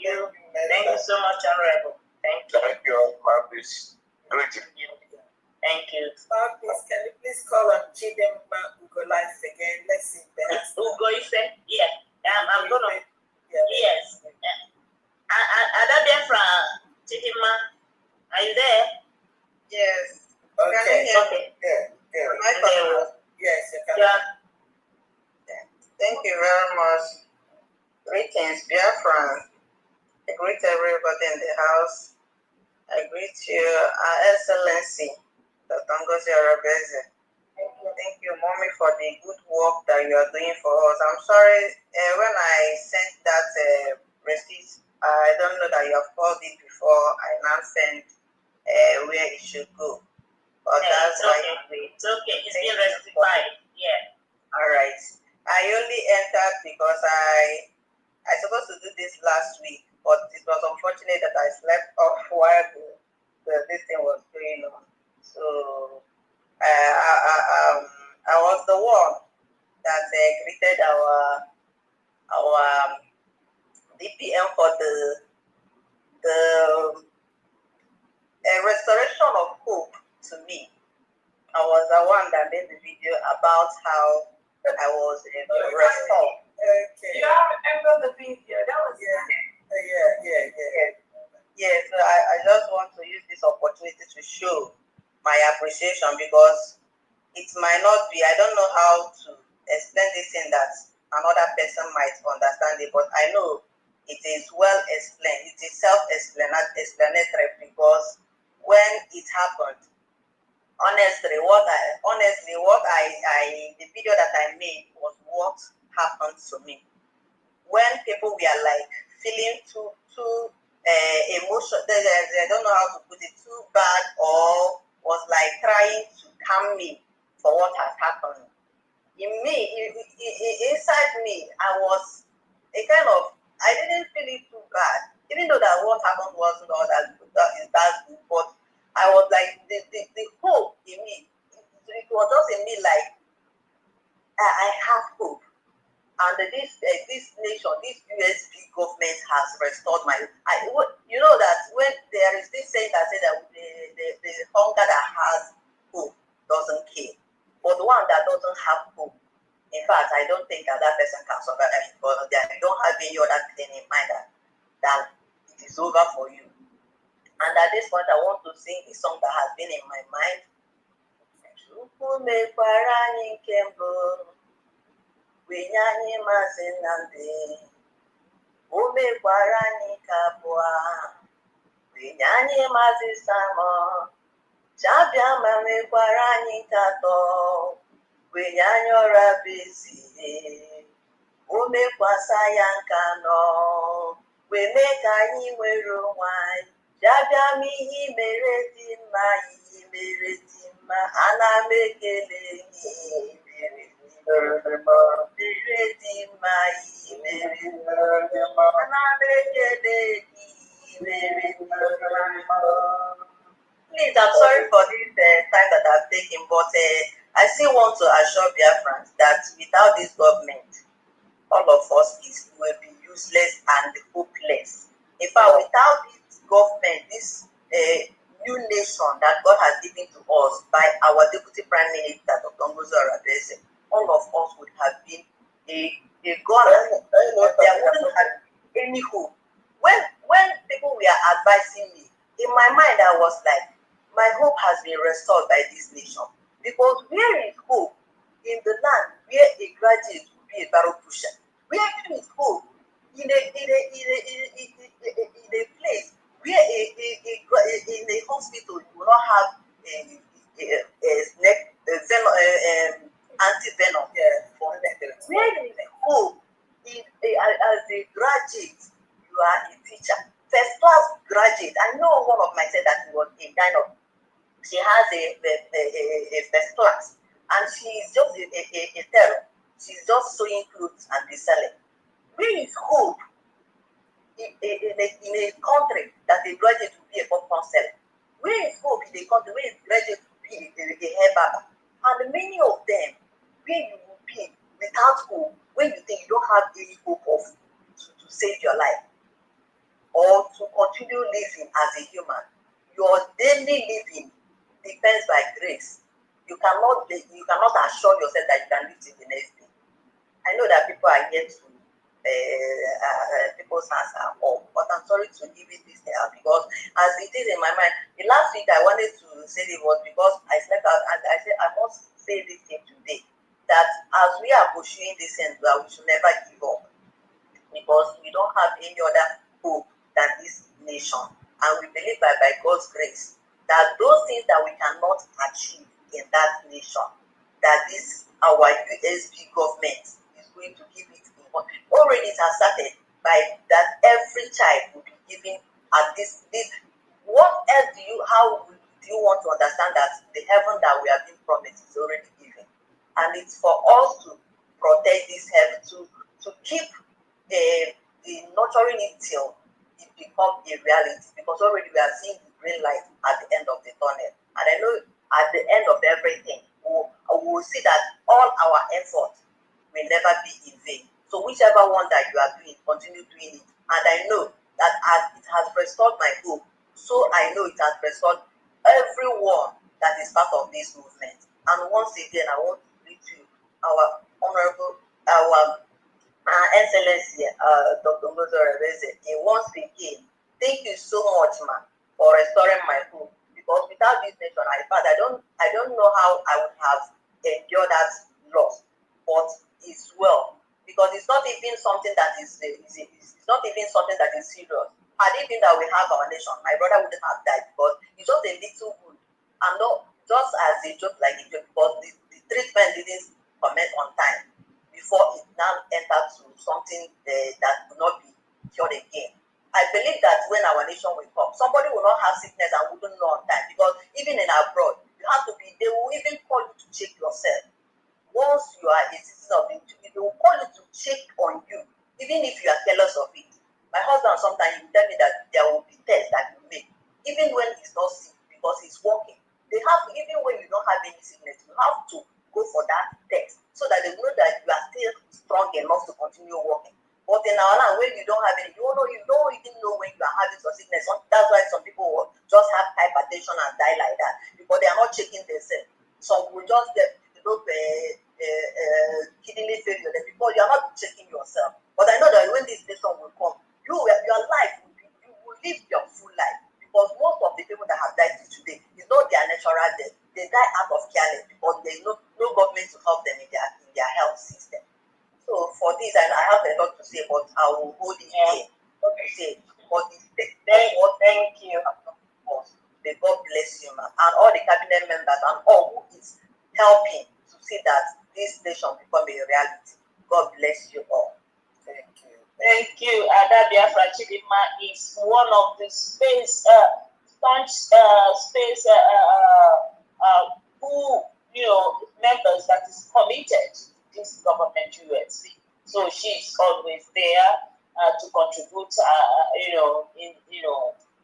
you. Thank you so much, Honorable. Thank you. Thank you, Marcus. Great. Thank you. Marcus, can you please call on Chidemma Ugo Life again? Let's see if they have Ugo Ife? Yeah. I'm going to. Yeah. Yes. Adabia from Chidemma. Are you there? Yes. Okay. Okay. Good. Yes, you can. Yeah. Thank you very much. Greetings, Biafran. I greet everybody in the house. I greet you, Our Excellency, Dr. Ngozi Arabeze. Thank you, Mommy, for the good work that you are doing for us. I'm sorry, when I sent that receipt, I don't know that you have called it before. I now sent where it should go. But that's okay. It's okay. It's been rectified. Yeah. All right. I only entered because I supposed to do this last week, but it was unfortunate that I slept off while this thing was going on. So I was the one that greeted our DPM for the restoration of hope to me. I was the one that made the video about how I was restored. Okay. You have remember the video? That was Yeah. So I just want to use this opportunity to show my appreciation because it might not be, I don't know how to explain this thing that another person might understand it, but I know it is well explained. It is self-explanatory because when it happened, honestly, the video that I made was what happened to me. When people were like feeling too emotional, they don't know how to put it, too bad, or was like trying to calm me for what has happened. Inside me, I was I didn't feel it too bad, even though that what happened wasn't all that good, but I was like, the hope in me, it was just in me like, I have hope. And this nation, this USB government has restored my, you know that when there is this saying that says that the hunger that has hope doesn't kill, but the one that doesn't have hope, in fact, I don't think that person can survive because they don't have any other thing in mind that it is over for you. And at this point, I want to sing a song that has been in my mind. Winyani mazinande, umekwarani kabwa. Winyani mazisamo, chabia mamekwarani kato. wenyanyora busy. Ome kwasayangano, we make any wine. Jabami he meretima, and I make it. Please, I'm sorry for this time that I've taken, but I still want to assure Biafrans that without this government, all of us will be useless and hopeless. In fact, without this government, this new nation that God has given to us by our Deputy Prime Minister, Dr. Ngozi Arabese, all of us would have been a gone. There wouldn't have been any hope. When people were advising me, in my mind I was like, my hope has been restored by this nation. Because where is hope in the land where a graduate will be a barrel pusher? Where is hope in a place where in a hospital you will not have anti-venom? Where is hope as a graduate? You are a teacher, first class graduate. I know one of my said that he was a kind of, she has a first class, and she is just a terror. She's just sewing clothes and reselling. Where is hope in a country that a graduate will be a popcorn seller? Where is hope in a country where a graduate will be a hair barber? And many of them, where you will be without hope, when you think you don't have any hope of to save your life or to continue living as a human. Your daily living depends by grace. You cannot assure yourself that you can live till the next day. I know that people are yet to people's hands are up, but I'm sorry to give it this day because as it is in my mind, the last week I wanted to say it was because I slept out and I said I must say this thing today, that as we are pursuing this end, we should never give up because we don't have any other hope than this nation, and we believe by God's grace that those things that we cannot achieve in that nation, that this our USB government is going to give it. Already it has started by that every child will be given at this. What else how do you want to understand that the heaven that we have been promised is already given, and it's for us to protect this heaven, to keep the nurturing it till it becomes a reality, because already we are seeing the green light at the end of the tunnel. And I know at the end of everything, we will see that all our efforts will never be in vain. So whichever one that you are doing, continue doing it. And I know that as it has restored my hope, so I know it has restored everyone that is part of this movement. And once again, I want to greet you, our honorable, our Excellency, Dr. Ngozi Arabese, once again, thank you so much, man, for restoring my hope. Because without this nation, I don't know how I would have endured that loss. But it's well, because it's not even something that is it's not even something that is serious. Had it been that we have our nation, my brother wouldn't have died, because it's just a little wound, and not just as a joke, like a joke, because the treatment didn't comment on time before it now entered to something that will not be cured again. I believe that when our nation will come, somebody will not have sickness and wouldn't know on time, because even in abroad, you have to be, they will even call you to check yourself. Once you are a citizen of the country, they will call you to check on you, even if you are careless of it. My husband sometimes will tell me that there will be tests that you make, even when he's not sick, because he's working. They have to, even when you don't have any sickness, you have to go for that test so that they know that you are still strong enough to continue working. But in our land, when you don't have any, you don't even know when you are having some sickness. That's why some people will just have hypertension and die like that, because they are not checking themselves. Some will just get kidney failure because you are not checking yourself. But I know that when this nation will come, your life will be, you will live your full life, because most of the people that have died today is not their natural death. They die out of careless because there is no government to help them in their health system. So for this, I have a lot to say, but I will hold it here. What to say? But thank you. May God bless you, man, and all the cabinet members and all who is helping to see that this nation become a reality. God bless you all. Thank you. Thank you. Ada Biafra Chidima is one of the space who, members that is committed to this government USC. So she's always there to contribute,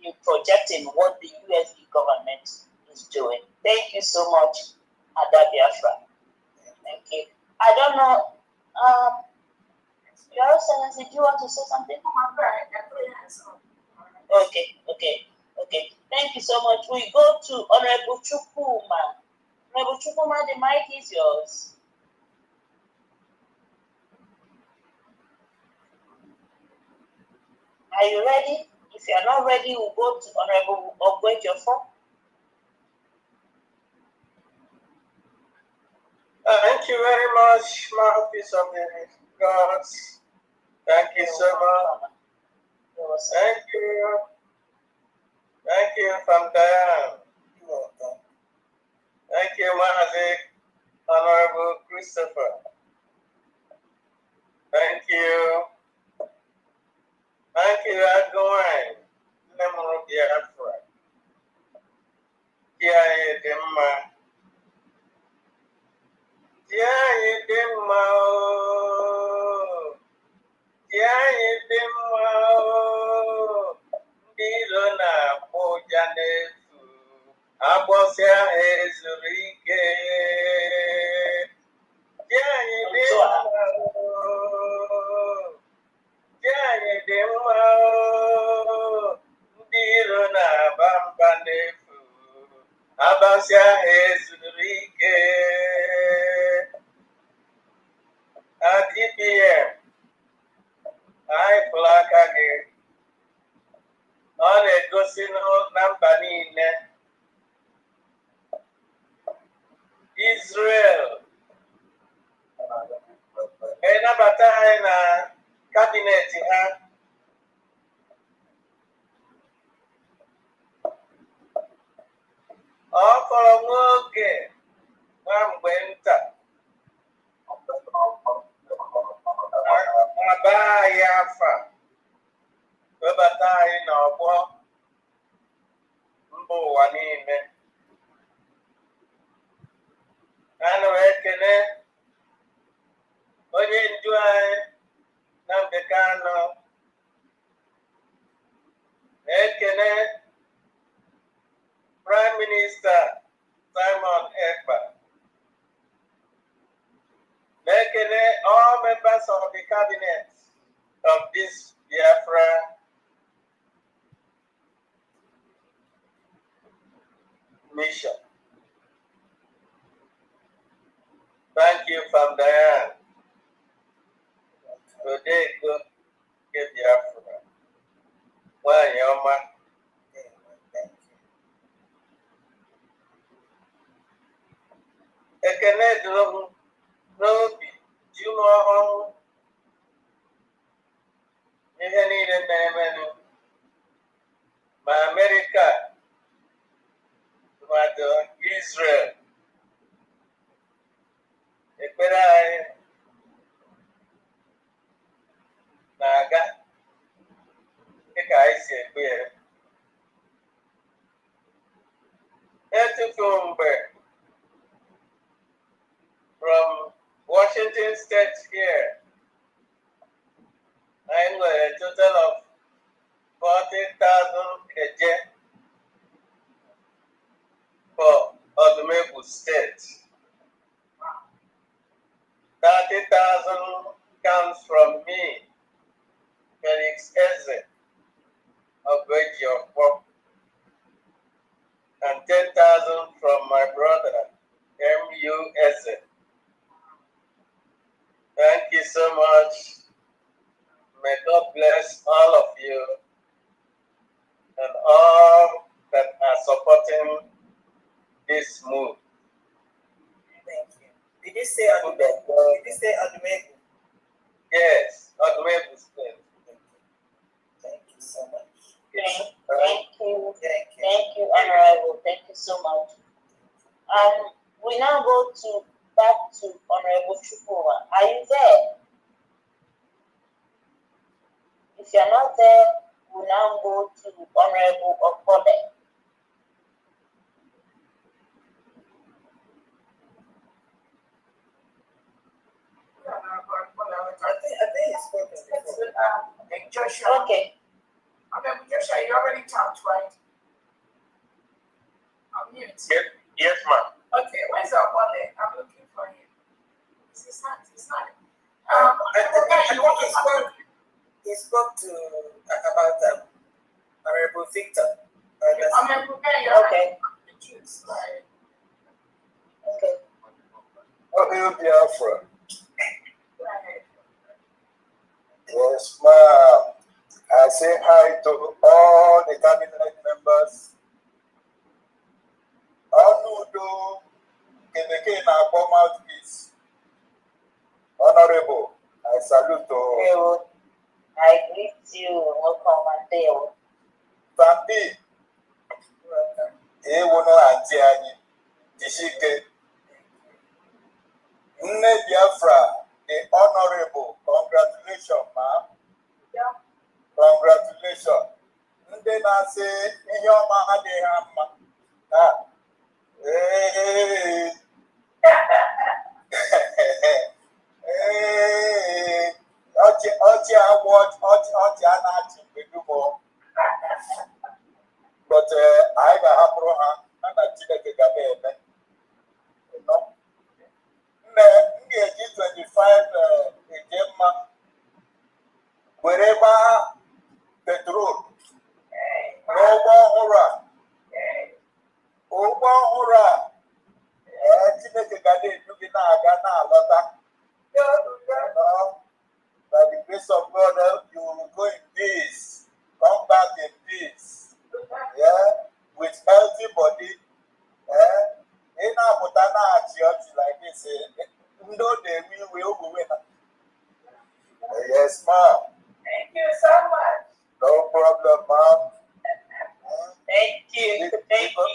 in projecting what the USD government is doing. Thank you so much, Ada Biafra. Thank you. I don't know, Your Excellency, do you want to say something? Okay. Thank you so much. We go to Honorable Chukuma. Honorable Chukuma, the mic is yours. Are you ready? If you are not ready, we'll go to Honorable Ogwejofor. Thank you very much, mouthpiece of the gods. Thank you so much. Thank you. Thank you, Fundraising. You're welcome. Thank you, Mahazik, Honorable Christopher. Thank you. Thank you, Adgoin. Lemon Biafra. Tia Demma. Tia Demma. Tia Demma. Dilona Bojanefu. Abosia Ezurike. Tia Demma. Janye demma, ndiro na bamba nefu, abasia ezurike. ADPM, I plakage, on a gosino namba niile. Israel, enabata anyị na kabinet ha. Ọ fọrọ nwoke nwa mgbe nta aba anyị afa webata anyị n'ọgbọ mba ụwa niile. Ana m ekele onye ndu anyị Nnamdi Kanu, ekele Prime Minister Simon Ekpa, ekele all members of the cabinet of this Biafra mission. Thank you, Fundraising. Today, go get Biafra. Well, Yoma. Ekene dụrụ n'obi ji ụmụ ọhụrụ ihe niile na-emenụ ma Amerịka tụmadụ Israel. Ekpere anyị na-aga dịka anyị si ekpe ya. Etufu mgbe from Washington State here, I were a total of 40,000 KJ for Odumegwu State. 30,000 comes from me, Felix Eze of Ogwejofor, and 10,000 from my brother, M.U. Eze. Thank you so much. May God bless all of you and all that are supporting this move. Thank you. Did you say Odumegwu? Yes, Odumegwu State. Thank you so much. Thank you, Honorable. Thank you so much. We now go to back to Honorable Chukuma. Are you there? If you're not there, we'll now go to Honorable Okode. I think it's spoken before. Joshua. Okay. Joshua, you already talked, right? On mute. Yes, ma'am. Okay, where's our wallet? I'm looking for him. It's not. He spoke to about Honorable Victor. Okay. Okay. Oh, Biafra. Yes, ma'am. I say hi to all the cabinet members. Anudo, Keneke na mouthpiece. Honorable, I salute to I greet you. Welcome, Mateo. Fambi. Ewono anti anyị. Ishike. Nne Biafra, the honorable. Congratulations, ma'am. Yeah. Congratulations. Ndị na-asị ihe ọma adịghị ha mma. Ọchị agwọ ọchị a na-achị mgbe dum. But anyị ga-ahapụrụ ha na Chineke ga na-eme. Nne m ga-eji 25 eje mma were gbaa petrol n'ụgbọ ọhụrụ a. Ụgbọ ọhụrụ a Chineke ga na-edu gị na-aga na-alọta. By the grace of God, you will go in peace, come back in peace, with healthy body. In like this, yes, ma'am. Thank you so much. No problem, ma'am. Thank you. Thank you.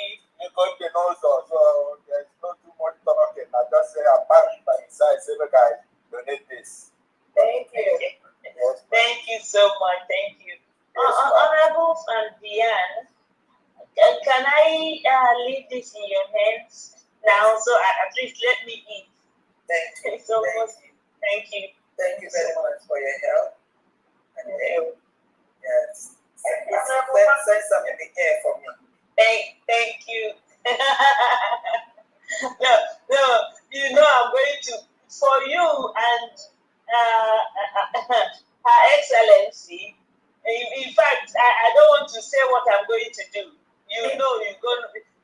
You got the nose off, so there's not too much talking. I just say I'm back by his side, say, guys, donate this. Thank you. Yes, thank you so much. Thank you. Yes, Honorable and Diane, can I leave this in your hands now? So at least let me eat. Thank you. So much. Thank you. Thank you very much for your help. And yes. Send some in the air for me. Thank you. no, you know I'm going to, for you and Her Excellency. In fact, I don't want to say what I'm going to do. You know,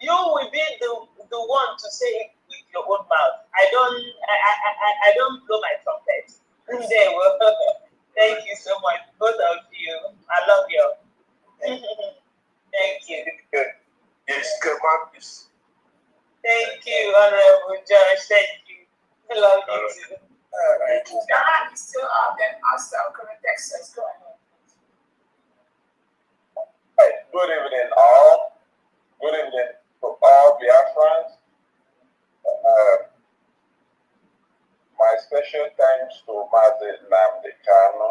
you will be the one to say it with your own mouth. I don't blow my trumpet. There, well, thank you so much, both of you. I love you. Thank you. Yes, Thank you, Honorable George. Thank you. I love you too. All right. Don is still up, then also correct access. Go ahead. Good evening, all. Good evening to all Biafrans. My special thanks to Mazi Nnamdi Kanu,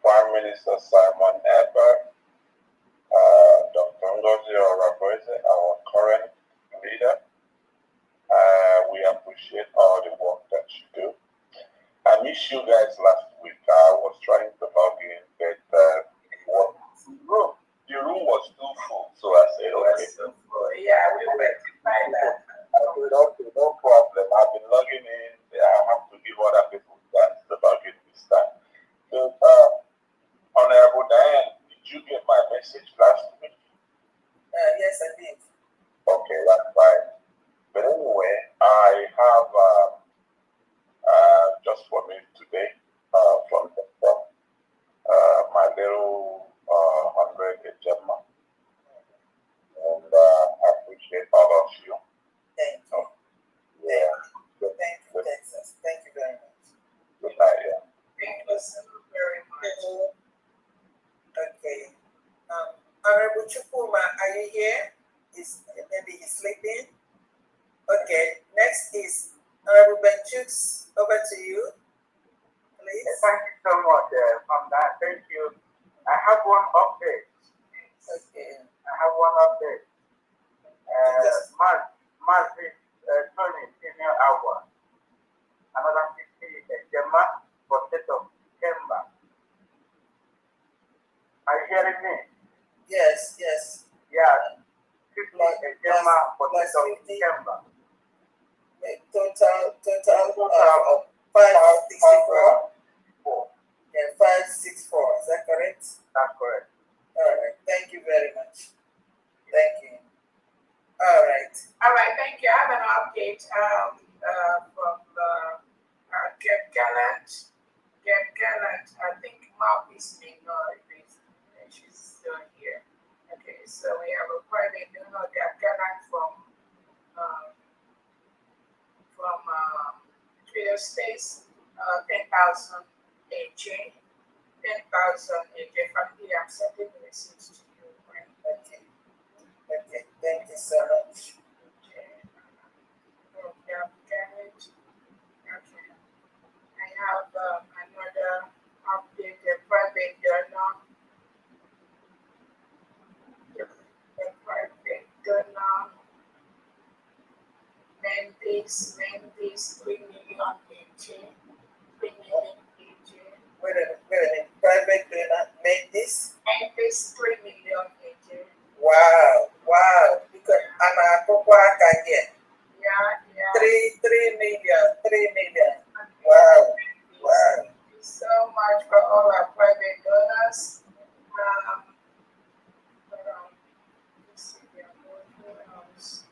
Prime Minister Simon Eber, Dr. Ngozi Oraboeze, our current leader. We appreciate all the work that you do. I missed you guys last week. I was trying to log in, but the room was too full, so I said, okay. Yeah, we rectify that. I said, okay, no problem. I've been logging in. I have to give other people chance to log in this time. So, Honorable Diane, did you get my message last week? Yes, I did. Okay, that's fine. But anyway, I have just for me today Chooks, over to you, please. Thank you so much from that. Thank you. I have one update. Okay. I have one update. Massive Tony Senior Hour. Another 50 Gemma for state of Kemba. Are you hearing me? Yes, yes. Yeah. 50 Gemma for state of Kemba. Total of 564. Yeah, 564. Is that correct? That's correct. All right. Thank you very much. Thank you. All right. All right, thank you. I have an update from Geb Gallant. Geb Gallant, I think Mark is being she's still here. Okay, so we have a private donor, Geb Gallant from Twitter Space, 10,000 AJ. 10,000 AJ from here. I'm sending the message to you. Right? Okay. Okay. Thank you so much. Okay. Okay. I have another update, a private donor. A private donor. Mendes, 3 million AJ. 3 million AJ. Wait a minute. Private donor Mendes? Mendes, 3 million AJ. Wow. Because I'm a Pokwaka here. Yeah. 3 million. Wow. Thank you so much for all our private donors. Let's see here. Who else?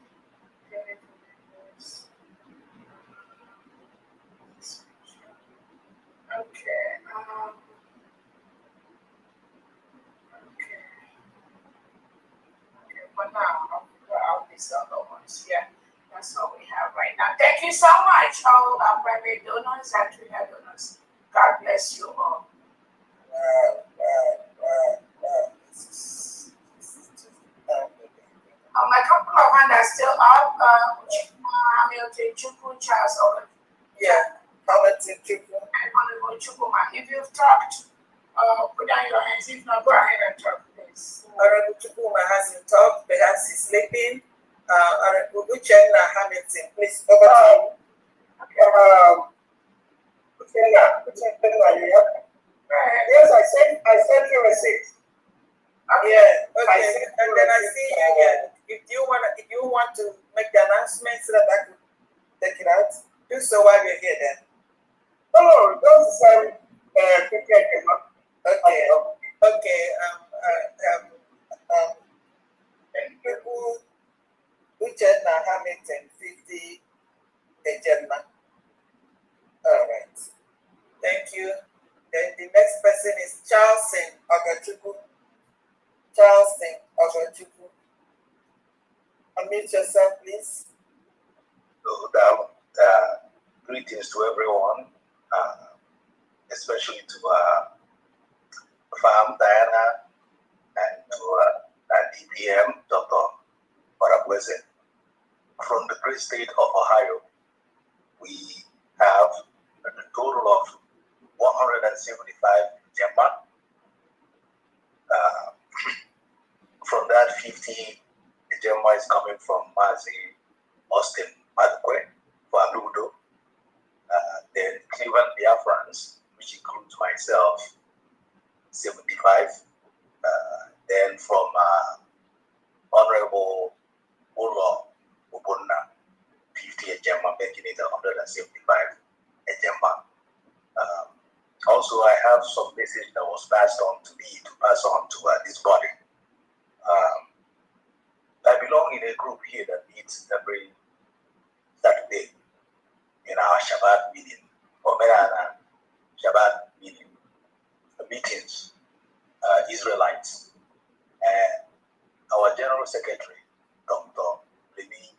Okay. For now, I'll figure out these other ones. Yeah, that's all we have right now. Thank you so much, all our private donors and Twitter donors. God bless you all. Wow. A couple of hands are still up. Hamilton Chukwu Charles Owen. Yeah, Hamilton Chukwu. And Honorable Chukwuma. If you've talked, put down your hands. If not, go ahead and talk, please. Honorable Chukwuma hasn't talked. Perhaps he's sleeping. Honorable Uchenna Hamilton, please over to you. Yes, I sent you a receipt. Yeah, okay. And then I see you again. If you want to make the announcement so that I could take it out, do so while you're here then. No, don't send ticket. Okay. Okay. People Uchenna Hamilton 50 Ejema. All right. Thank you. Then the next person is Charleston Ogachukwu. Unmute yourself, please. Greetings to everyone, especially to Farm Diana and to DPM, Dr. Barabweze. From the great state of Ohio, we have a total of 175 Gemma. From that, 50 Gemma is coming from Mazi, Austin, Madukwe, Valudo, then Cleveland Biafrans, which includes myself, 75. Then from Honorable Ulo Ubunna, 50 Gemma, making it 175 Gemma. Also, I have some message that was passed on to me to pass on to this body. I belong in a group here that meets every Saturday in our Shabbat meeting, or better, Shabbat meetings, Israelites, and our General Secretary, Dr. Remy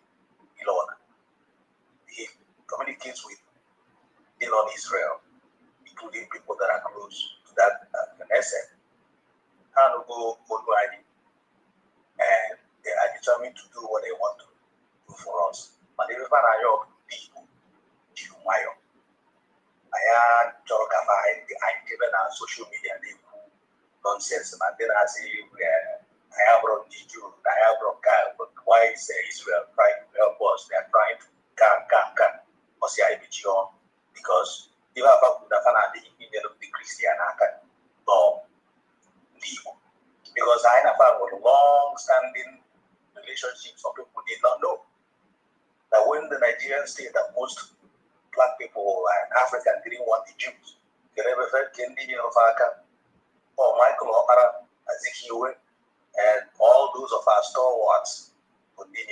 Elon. He communicates with Elon Israel, including people that are close to that Knesset, Hanugo Odwani, and they are determined to do what they want to do for us. But they refer to people, social media nonsense. And then I say, I have brought the Jew, I have brought God, but why is Israel trying to help us? They are trying to come. Because if I found the Christian, no, because I have found long-standing relationships of people did not know that when the Nigerian state that most black people and African didn't want the Jews, they never felt Kendi of Aka or Michael O'Hara, Ezekiel, and all those of our stalwarts who the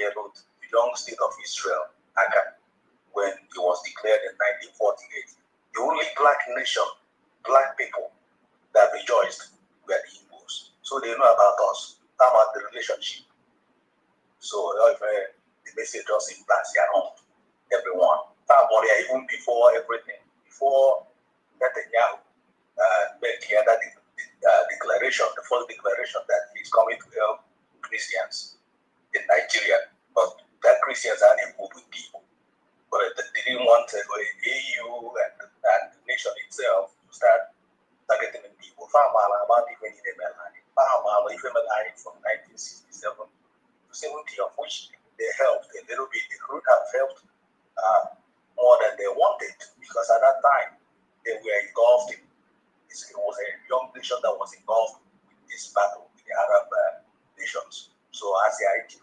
young state of Israel, Aka, when it was declared in 1948. The only black nation, black people that rejoiced were the Igbos. So they know about us, about the relationship. So the message just implants around everyone. Even before everything, before Netanyahu made the other declaration, the first declaration that he's coming to help Christians in Nigeria. But that Christians are involved with people. But they didn't want the EU and the nation itself to start targeting people. From 1967 to 70, of which they helped a little bit. They could have helped more than they wanted, because at that time they were engulfed in it was a young nation that was engulfed with this battle with the Arab nations. So as the idea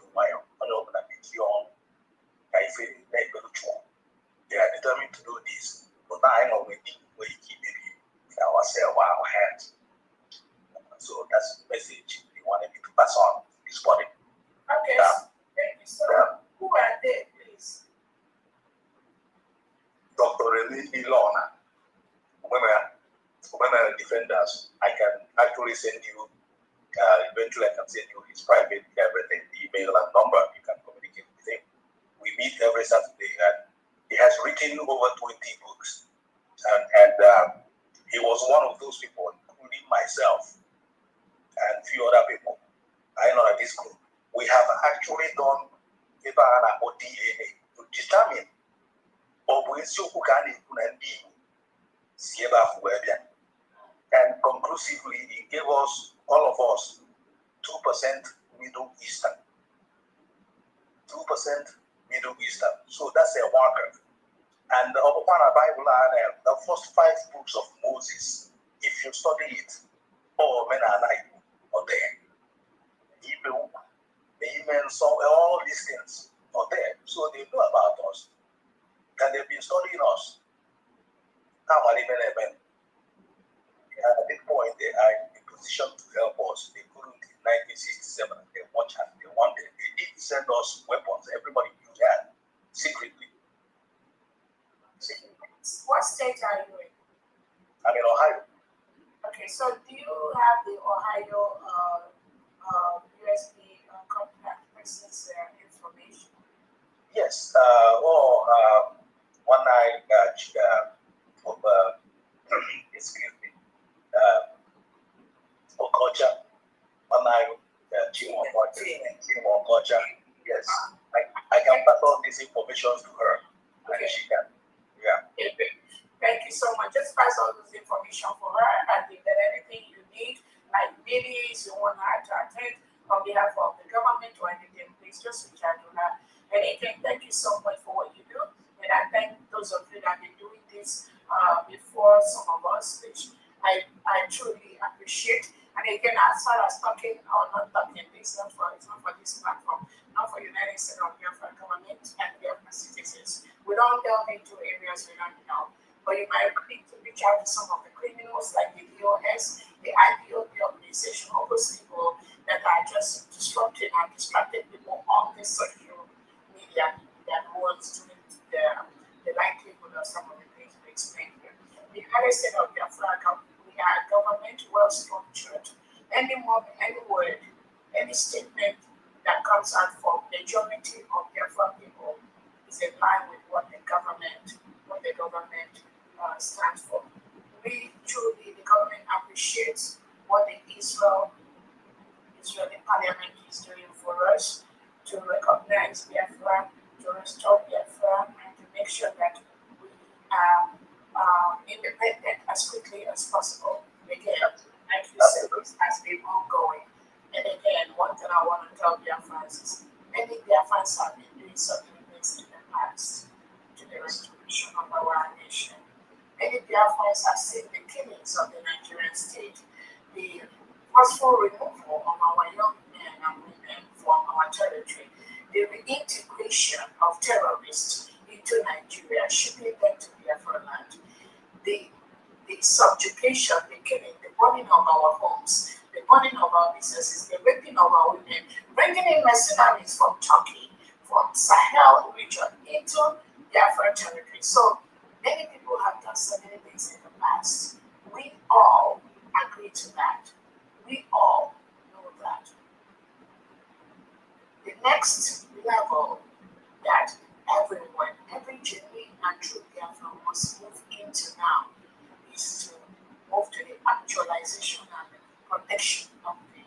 they are determined to do this, but now I know we keep it with ourselves, our hands. So that's the message they wanted me to pass on this morning. Okay, thank you. So, who are they, please? Dr. Ilona, women defenders. I can actually send you, eventually I can send you his private everything, the email and number. You can communicate with him. We meet every Saturday, and he has written over 20 books. And he was one of those people, including myself and a few other people. I know that this group, we have actually done DNA to determine and conclusively, he gave us, all of us, 2% Middle Eastern. 2% Middle Eastern. So that's a marker. And the Bible, the first 5 books of Moses, if you study it, all men are like, are there. Hebrew, the Amen, so all these things are there. So they know about us. And they've been studying us. At this point, they are in position to help us. They couldn't in 1967. They wanted. They did send us weapons. Everybody knew that secretly. What state are you in? I'm in Ohio. Okay, so do you have the Ohio USB contact person's information? Yes. One night, excuse me, Okocha. One night, Okocha. Yes. I can pass on this information to her. Okay. And she can. Yeah. Thank you so much. Just pass all this information for her, and if there's anything you need, like meetings you want her to attend on behalf of the government or anything, please just reach out to her. And again, thank you so much for what you do. And I thank those of you that have been doing this before some of us, which I truly appreciate. And again, as far as talking or not talking, it's not for this platform, not for United States of Biafra government and Biafra citizens. We don't delve into areas we don't know. But you might need to reach out to some of the criminals like the DOS, the IPOB organization, all those people that are just disrupting and distracting people on the social media that was doing the likelihood of some of the things we explained here. The United States of Biafra, we are a government well structured. Any word, any statement that comes out from the majority of Biafra people is in line with what the government stands for. We truly, the government appreciates what the Israeli parliament is doing for us to recognize Biafra, to restore Biafra, and to make sure that we are independent as quickly as possible. We again, like you said, this has been ongoing. And again, one thing I want to tell Biafrans is many Biafrans have been doing certain things in the past to the restoration of our nation. Many Biafrans have seen the killings of the Nigerian state, the forceful removal of our young men and women from our territory, the reintegration of terrorists into Nigeria, shipping them to Biafra land, the subjugation, the killing, the burning of our homes, the burning of our businesses, the raping of our women, bringing in mercenaries from Turkey, from Sahel region into Biafra territory. So many people have done so many things in the past. We all agree to that. We all know that. The next level that everyone, every genuine and true Biafra must move into now is to move to the actualization and protection of the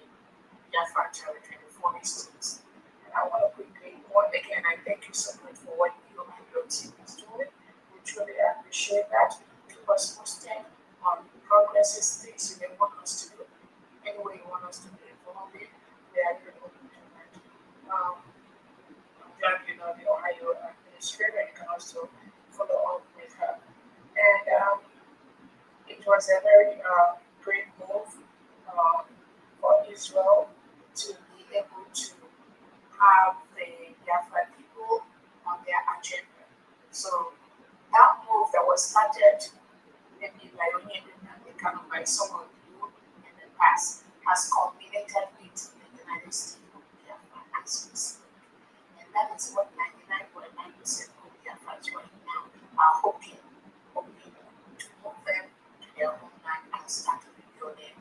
Biafra territory, the 40 states. And I want to quickly, once again, I thank you so much for what you and your team is doing. We truly appreciate that. Keep us posted on progresses, things you may want us to do, any way you want us to be involved in. We are really open to that. I'm glad you know the Ohio administrator. You can also follow up with her. And it was a very great move for Israel to be able to have the Biafra people on their agenda. So that move that was started maybe by by some of you in the past has culminated with the United States of Biafra as we speak. And that is what 99.9% of Biafrans right now are hoping to move them to their homeland and start rebuilding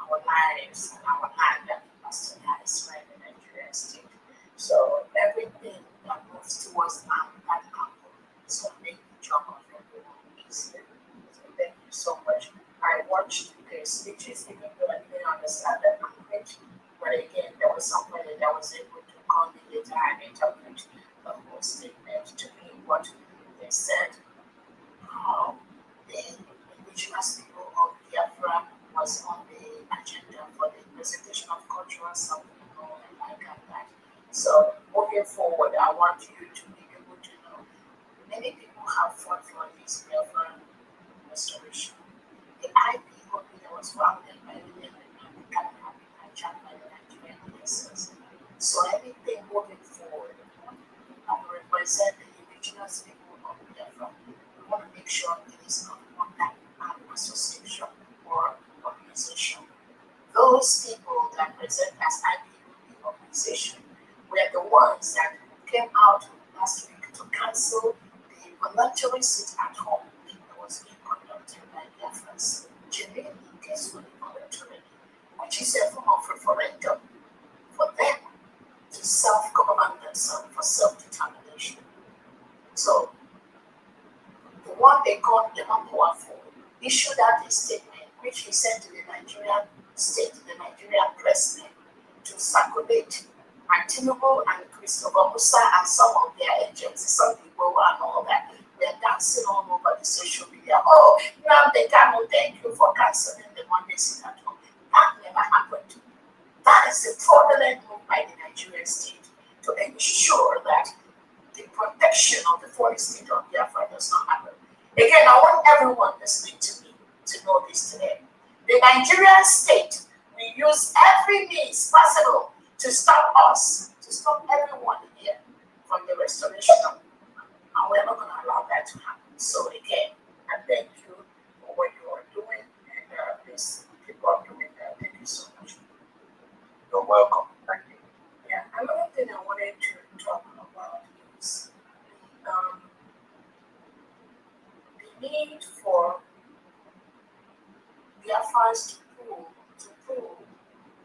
our lives and our land that Pastor has right in the Nigerian state. So everything that moves towards that apple is going to make the job of everyone easier. So thank you so much. I watched the speeches, even though I didn't understand the language, but again, there was somebody that was able to communicate and interpret the whole statement to me what they said. How the indigenous people of Biafra was on the agenda for the presentation of cultural something and like that. So moving forward, I want you to be able to know many people have fought for this Biafra restoration. The IPOB that was founded by the African hijacked by the Nigerian ministers. So anything moving forward, I will represent the indigenous people of Biafra. We want to make sure it is not under an association or organization. Those people that present as IPOB organization were the ones that came out last week to cancel the voluntary sit at home that was being conducted by Biafrans, genuinely peacefully voluntary, which is a form of referendum for them to self-govern themselves for self-determination. So the one they called the Mapuafu issued out a statement which he sent to the Nigerian state, the Nigerian president, to circulate Tinubu and Christopher Musa and some of their agents, some people and all that, they're dancing all over the social media. Oh, now they cannot thank you for canceling the Monday sit at home. That never happened. That is a fraudulent move by the Nigerian state to ensure that the protection of the 40 state of Biafra does not happen. Again, I want everyone listening to me to know this today. The Nigerian state will use every means possible to stop us, to stop everyone here from the restoration of, and we're not going to allow that to happen. So again, I thank you for what you are doing, and please keep on doing that. Thank you so much. You're welcome. Thank you. Yeah, another thing I wanted to talk about is the need for Biafrans to pool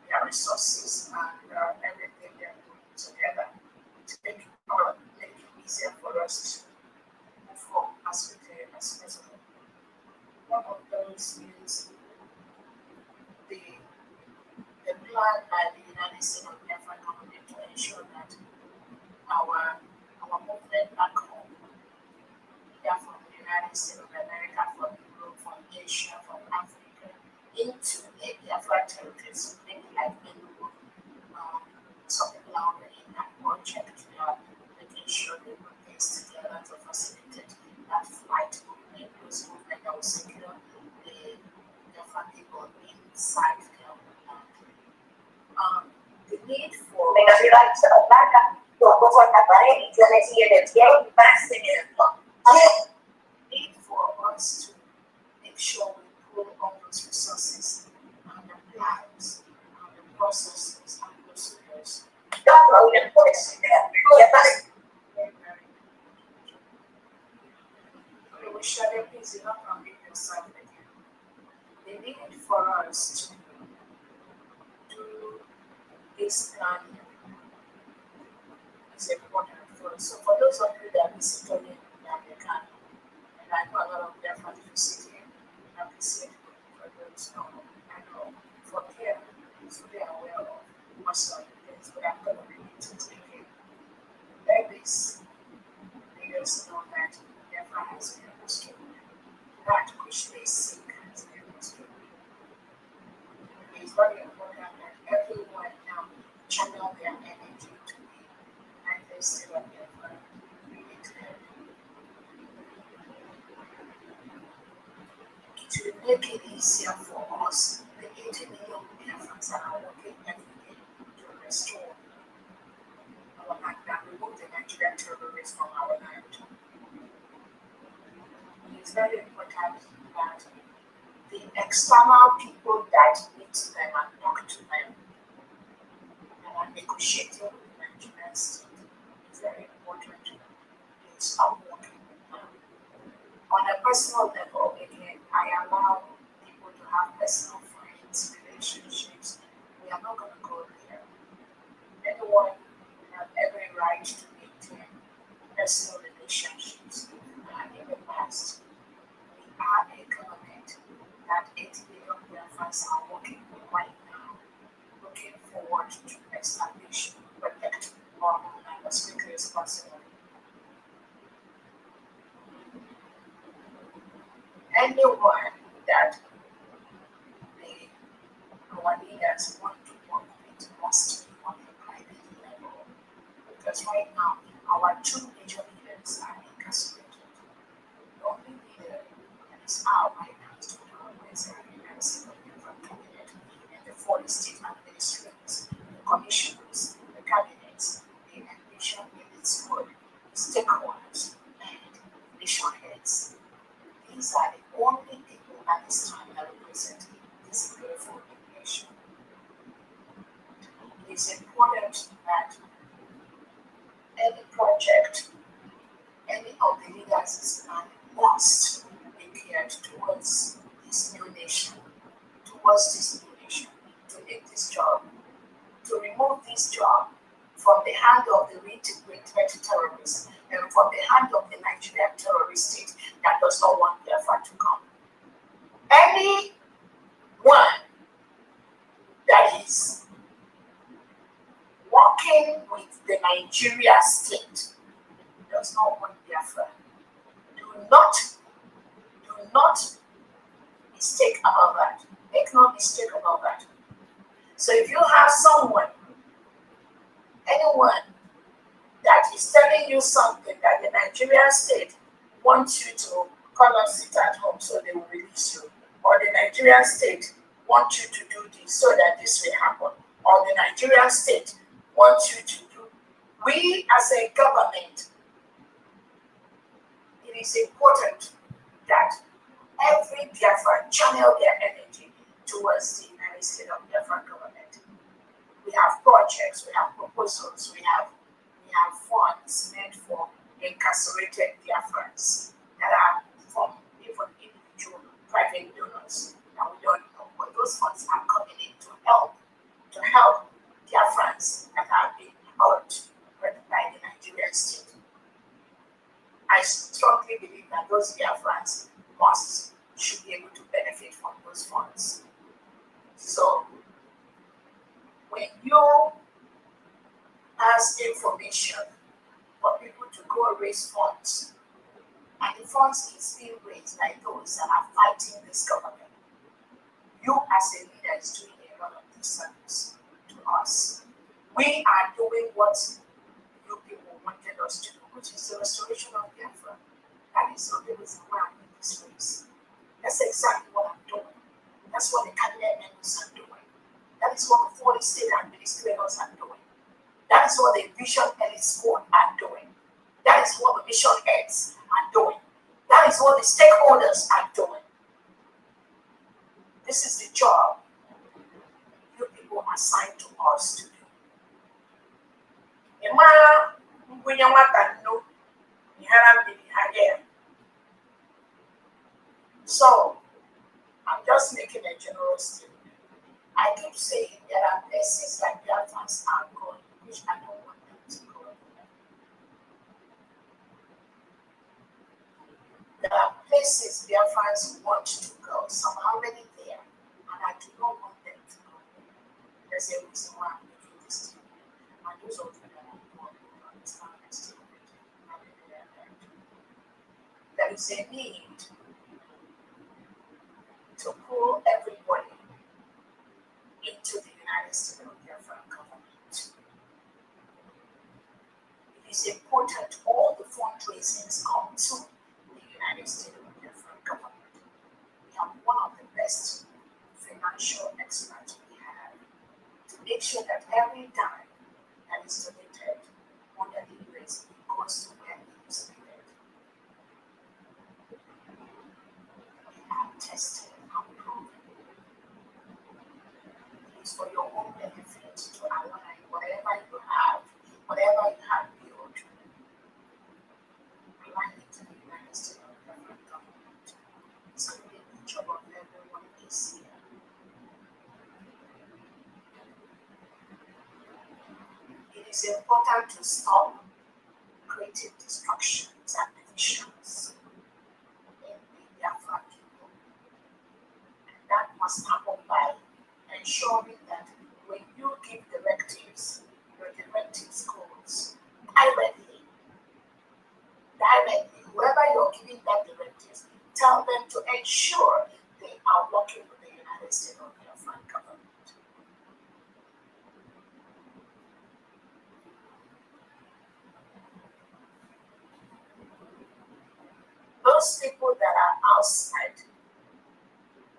their resources and everything they're doing together to make it easier for us to move forward as quickly as possible. One of those is the plan by the United States of Biafra government to ensure that our movement back home, either from the United States of America, from Europe, from Asia, from Africa, into that fight in those movement that will secure the people inside their land. The need for need for us to make sure we pull all those resources and the plans and the processes and procedures. Shade, please, you not unmute yourself again. The need for us to do this planning is important for us. So for those of you that visit studying American, and I know a lot of them are visiting, and visit for those I know for here, so they are aware of most of the things, but I'm going to read it to take it. Like this, leaders know that Biafra has been restored. That which they seek has been restored. It is very important that everyone now channel their energy to be manifested on their part. It will make it easier for us, the 80 million Biafrans that are working every day to restore our land and remove the Nigerian terrorists from our land. It is very important that the external people that meet them and talk to them and are negotiating with the Nigerian state is very important. It's not working now. On a personal level, again, I allow people to have personal friends, relationships. We are not going to go there. Anyone has every right to maintain personal relationships. And in the past, we are a government that 80 million Biafrans are working right now, looking forward to establish, protect our homeland as quickly as possible. Anyone that our leaders want to work with must be on a private level. Because right now, our two major leaders are incarcerated. The only leader that is out right now is Dr. from cabinet and the 40 state administrators, the commissioners, the cabinets, the ambition in its word, the stakeholders, and nation heads. These are the only people at this time that represent this beautiful nation. It is important that any project, any of the leaders' plan must be geared towards this new nation, to make this job, to remove this job from the hand of the reintegrated terrorists and from the hand of the Nigerian terrorist state that does not want Biafra to come. Anyone that is working with the Nigeria state does not want Biafra. Do not mistake about that. Make no mistake about that. So if you have anyone that is telling you something that the Nigerian state wants you to come and sit at home so they will release you, or the Nigerian state wants you to do this so that this will happen, or the Nigerian state wants you to do, we as a government, it is important that every Biafran channel their energy towards the United States of Biafran government. We have projects, we have proposals, we have funds meant for incarcerated Biafrans that are from even individual private donors that we don't know, but those funds are coming in to help Biafrans that have been hurt by the Nigerian state. I strongly believe that those Biafrans should be able to benefit from those funds. So, when you ask information for people to go raise funds, and the funds is being raised by those that are fighting this government, you as a leader is doing a lot of disservice to us. We are doing what you people wanted us to do, which is the restoration of Biafra. That is not the reason why I'm in this race. That's exactly what I'm doing. That's what the cabinet members are doing. That is what the 40 state administrators are doing. That is what the Vision Elite Squad are doing. That is what the mission heads are doing. That is what the stakeholders are doing. This is the job you people assigned to us to do. So, I'm just making a general statement. I keep saying there are places like Biafrans are going, which I don't want them to go. There are places Biafrans want to go. Some are already there, and I do not want them to go. There's a reason why I'm making this statement. And those of you that are born will understand my statement. There is a need to pull everybody into the United States of Biafra government. It is important all the fundraisings come to the United States of Biafra government. We have one of the best financial experts we have to make sure that every dime that is donated under the US goes to where it is needed. We have tested and proven. It is for your own benefit to align whatever you have built, align it to the United States of Biafra government. So the job of everyone is here. It is important to stop creating distractions and divisions in the Biafra people. And that must happen by ensuring that when you give directives, your directives goes directly. Whoever you're giving that directives, tell them to ensure they are working with the United States of Biafra government. Those people that are outside,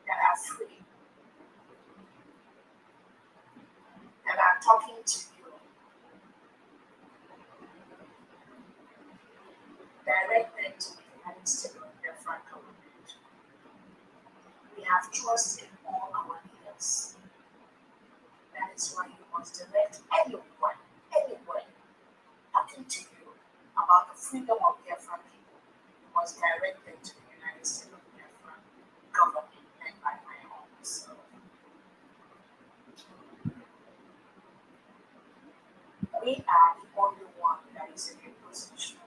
that are free, that are talking to you, direct them to the United States of Biafra government. We have trust in all our leaders. That is why you must direct anyone talking to you about the freedom of Biafra people. You must direct them to the United States of Biafra government led by my own self. We are the only one that is in a position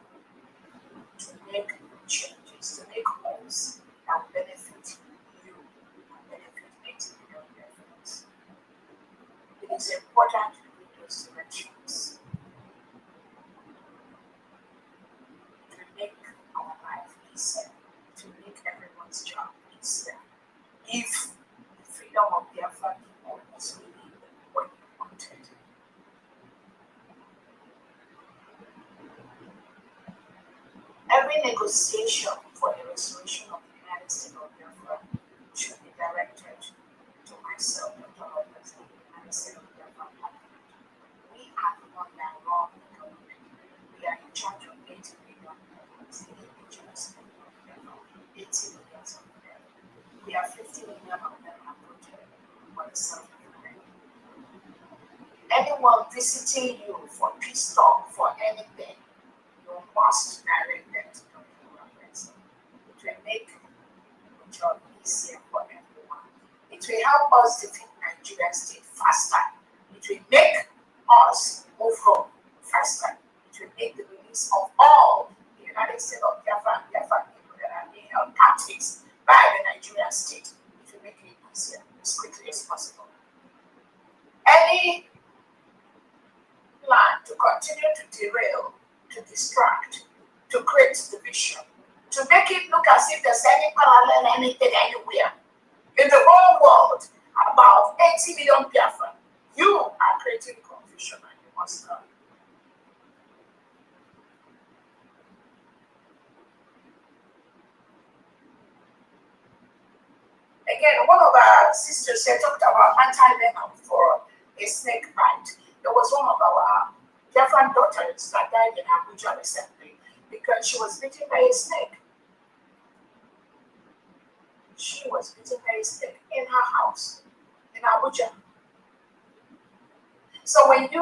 to make changes, to make homes that will benefit you and benefit 80 million Biafrans. It is important to do those directions to make our life easier, to make everyone's job easier. If the freedom of Biafra people is really what you wanted. Every negotiation for the restoration of the United States of Biafra should be directed to myself, Dr. Roberts, and the United States of Biafra Parliament. We are the one that run the government. We are in charge of 80 million Biafrans, the indigenous people of Biafra, 80 million of them. We are 50 million of them are voted for the self-government. Anyone visiting you for peace talk, for anything, you must direct them to Dr. Roberts. It will make the job easier for everyone. It will help us defeat Nigerian state faster. It will make us move home faster. It will make the release of all the United States of Biafra and Biafra people that are being held captives by the Nigerian state. It will make it easier as quickly as possible. Any plan to continue to derail, to distract, to create division, to make it look as if there's any parallel anything anywhere in the whole world about 80 million Biafra, you are creating confusion and you must stop. again, one of our sisters here talked about anti-venom for a snake bite. There was one of our different daughters that died in Abuja recently because she was bitten by a snake. She was bitten by a snake in her house in Abuja. So when you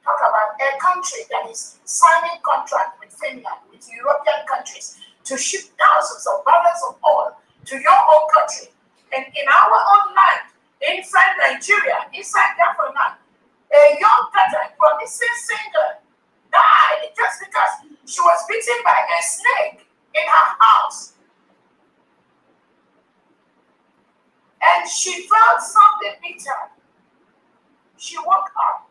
talk about a country that is signing contract with Finland, with European countries, to ship thousands of barrels of oil to your own country, and in our own land, inside Nigeria, inside Biafra land, a young girl, promising singer, died just because she was bitten by a snake in her house. And she felt something bit her. She woke up.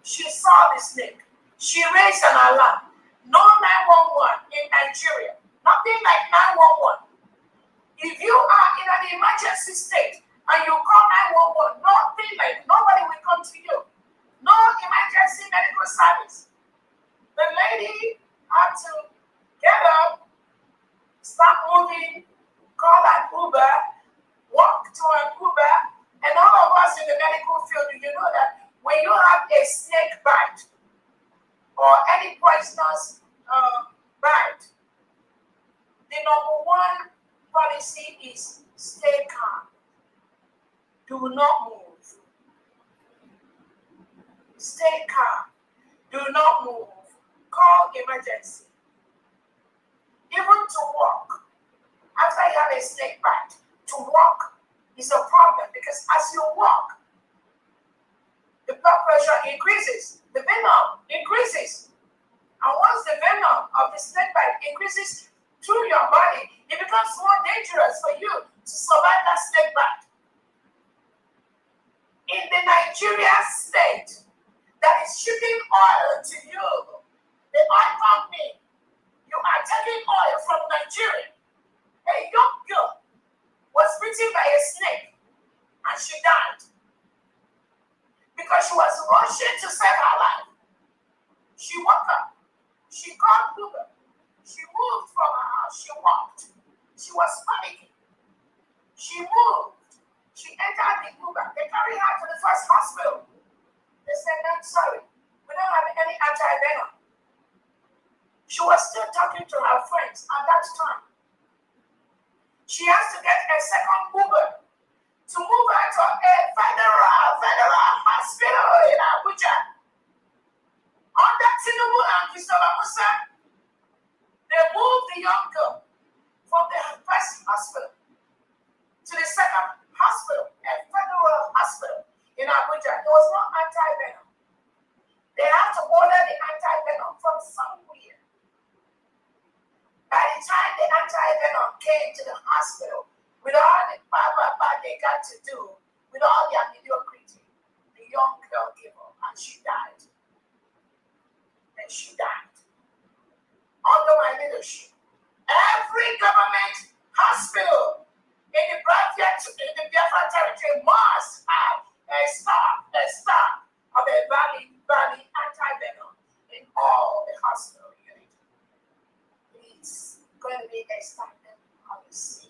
She saw the snake. She raised an alarm. No 911 in Nigeria. Nothing like 911. If you are in an emergency state and you call 911, nothing like, nobody will come to you. No emergency medical service. The lady had to get up, start moving, call an Uber, walk to an Uber, and all of us in the medical field, you know that when you have a snake bite or any poisonous bite, the number one policy is stay calm. Do not move. Stay calm. Do not move. Call emergency. Even to walk, after you have a snake bite, to walk is a problem because as you walk, the blood pressure increases, the venom increases. And once the venom of the snake bite increases through your body, it becomes more dangerous for you to survive that snake bite. In the Nigeria state that is shipping oil to you, the oil company, you are taking oil from Nigeria. A young girl was bitten by a snake and she died because she was rushing to save her life. She woke up. She called Uber. She moved from her house. She walked. She was panicking. She moved. She entered the Uber. They carried her to the first hospital. They said, "I'm sorry. We don't have any anti-venom." She was still talking to her friends at that time. She has to get a second Uber to move her to a federal hospital in Abuja. Under Tinubu and Christopher Musa, they moved the young girl from the first hospital to the second hospital, a federal hospital in Abuja. There was no anti-venom. They had to order the anti-venom from somewhere. By the time the anti-venom came to the hospital, with all the bad they got to do, with all their mediocrity, the young girl gave up and she died. And she died. Under my leadership, every government hospital in the Biafra territory must have a staff of a valid anti-venom in all the hospital units. It's going to be a standard policy.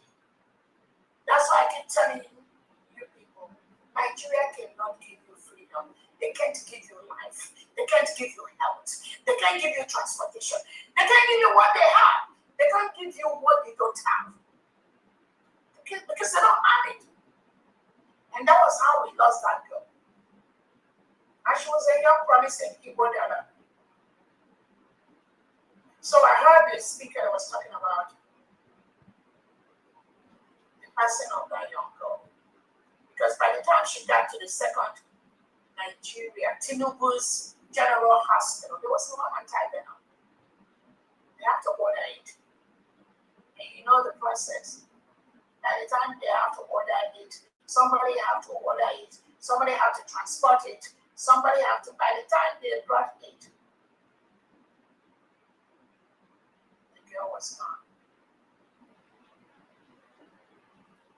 That's why I keep telling you people, Nigeria cannot give you freedom. They can't give you life. They can't give you health. They can't give you transportation. They can't give you what they have. They can't give you what they don't have. Because they don't have it. And that was how we lost that girl. And she was a young, promising Igbo daughter. So I heard the speaker was talking about the passing of that young girl. Because by the time she got to the second Nigeria, Tinubu's General Hospital, there was no anti-venom. They have to order it. And you know the process. By the time they have to order it, somebody have to order it, somebody have to transport it, somebody have to, by the time they brought it, the girl was gone.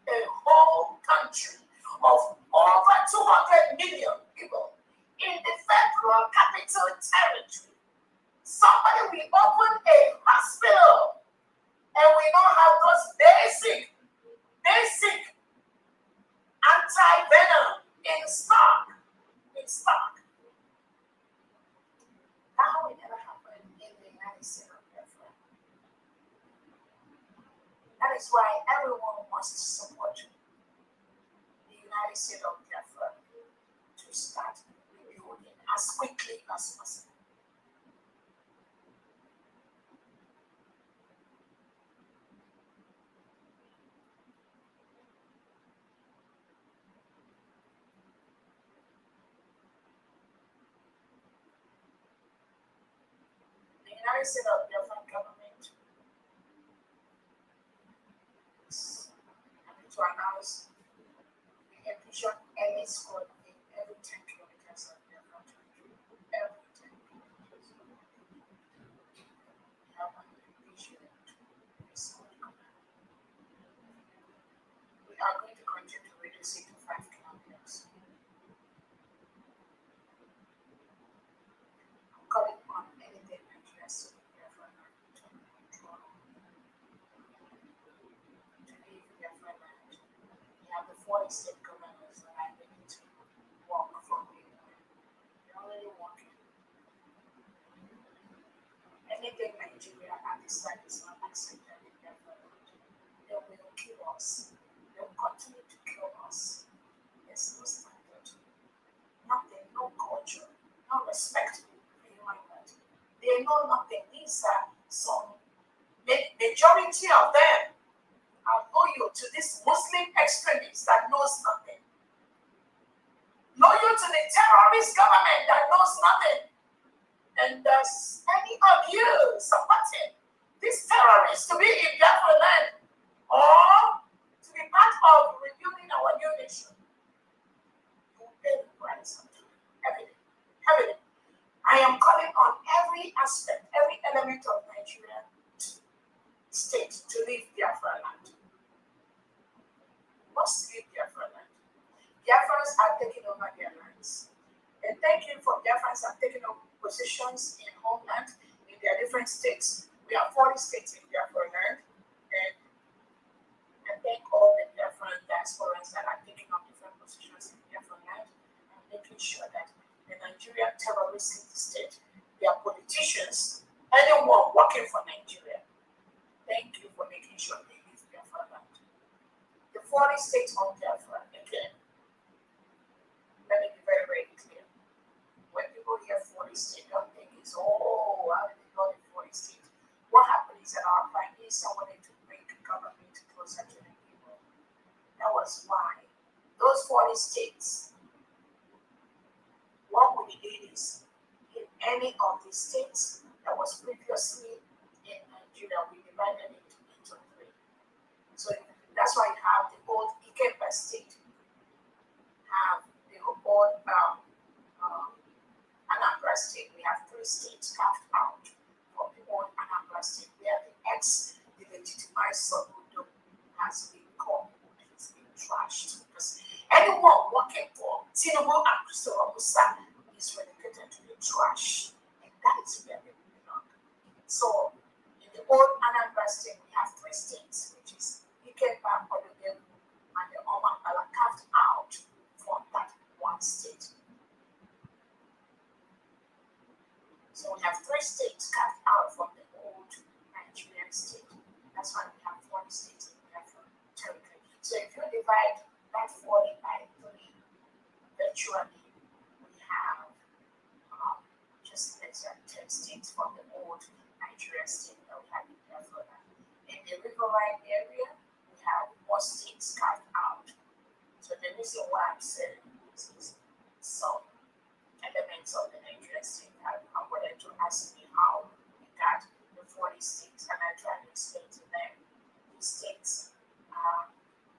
A whole country of over 200 million people in the federal capital territory. Somebody will open a hospital and we don't have those basic anti-venom in stock. In stock. That will never happen in the United States of Biafra. That is why everyone must support the United States of Biafra to start rebuilding as quickly as possible. The United States of Biafra government is happy to announce the ambition any school in every 10 kilometers of Biafra territory. Every 10 kilometers. We have an ambition to be school government. We are going to continue to reduce it to 5 kilometers. I'm calling on anything Nigeria to Biafra land to control. To leave Biafra land. We have the 40 state governors that are ready to walk from the they're already walking. Anything Nigeria at this time is not accepted in Biafra land. They will kill us. They will continue to kill us. There's no standard. Nothing, no culture, no respect for human rights. They know nothing. These are some majority of them are loyal to this Muslim extremists that knows nothing. Loyal to the terrorist government that knows nothing. And does any of you supporting these terrorists to be in Biafra land or to be part of rebuilding our new nation? You will pay the price heavily. Heavily. I am calling on every aspect, every element of Nigeria state to leave Biafra land. Must leave Biafra land. Biafrans are taking over their lands. And thank you for Biafrans are taking over positions in homeland in their different states. We have 40 states in Biafra land. And I thank all the Biafran diasporans that are taking up different positions in Biafra land and making sure that the Nigerian terrorist state, their politicians, anyone working for Nigeria, thank you for making sure they leave Biafra land. The 40 states on Biafra, again, let me be very, very clear. When people hear 40 states, don't think it's, oh, how did they got the 40 states? What happened is that our Prime Minister wanted to bring the government closer to the people. That was why those 40 states, what we did is, in any of the states that was previously in Nigeria, we divided it into 3. So that's why you have the old Ikemba state, have the old Anambra state. We have 3 states carved out from the old Anambra state, where the legitimized Sobudo has been called, it's been trashed. Because anyone working for Tinubu and Christopher Musa is relegated to the trash. And that is where they belong. So in the old Anambra state, we have 3 states, which is Ikemba, Odogemu, and the Omambala carved out from that one state. So we have 3 states carved out from the old Nigerian state. That's why we have 40 states in Biafra territory. So if you divide that 40 by 3, virtually we have just less than 10 states from the old Nigerian state that we have in Biafra. In the riverine area, we have more states carved out. So the reason why I'm saying this is some elements of the Nigerian state that I wanted to ask me how we got the 40 states, and I tried to explain to them these states are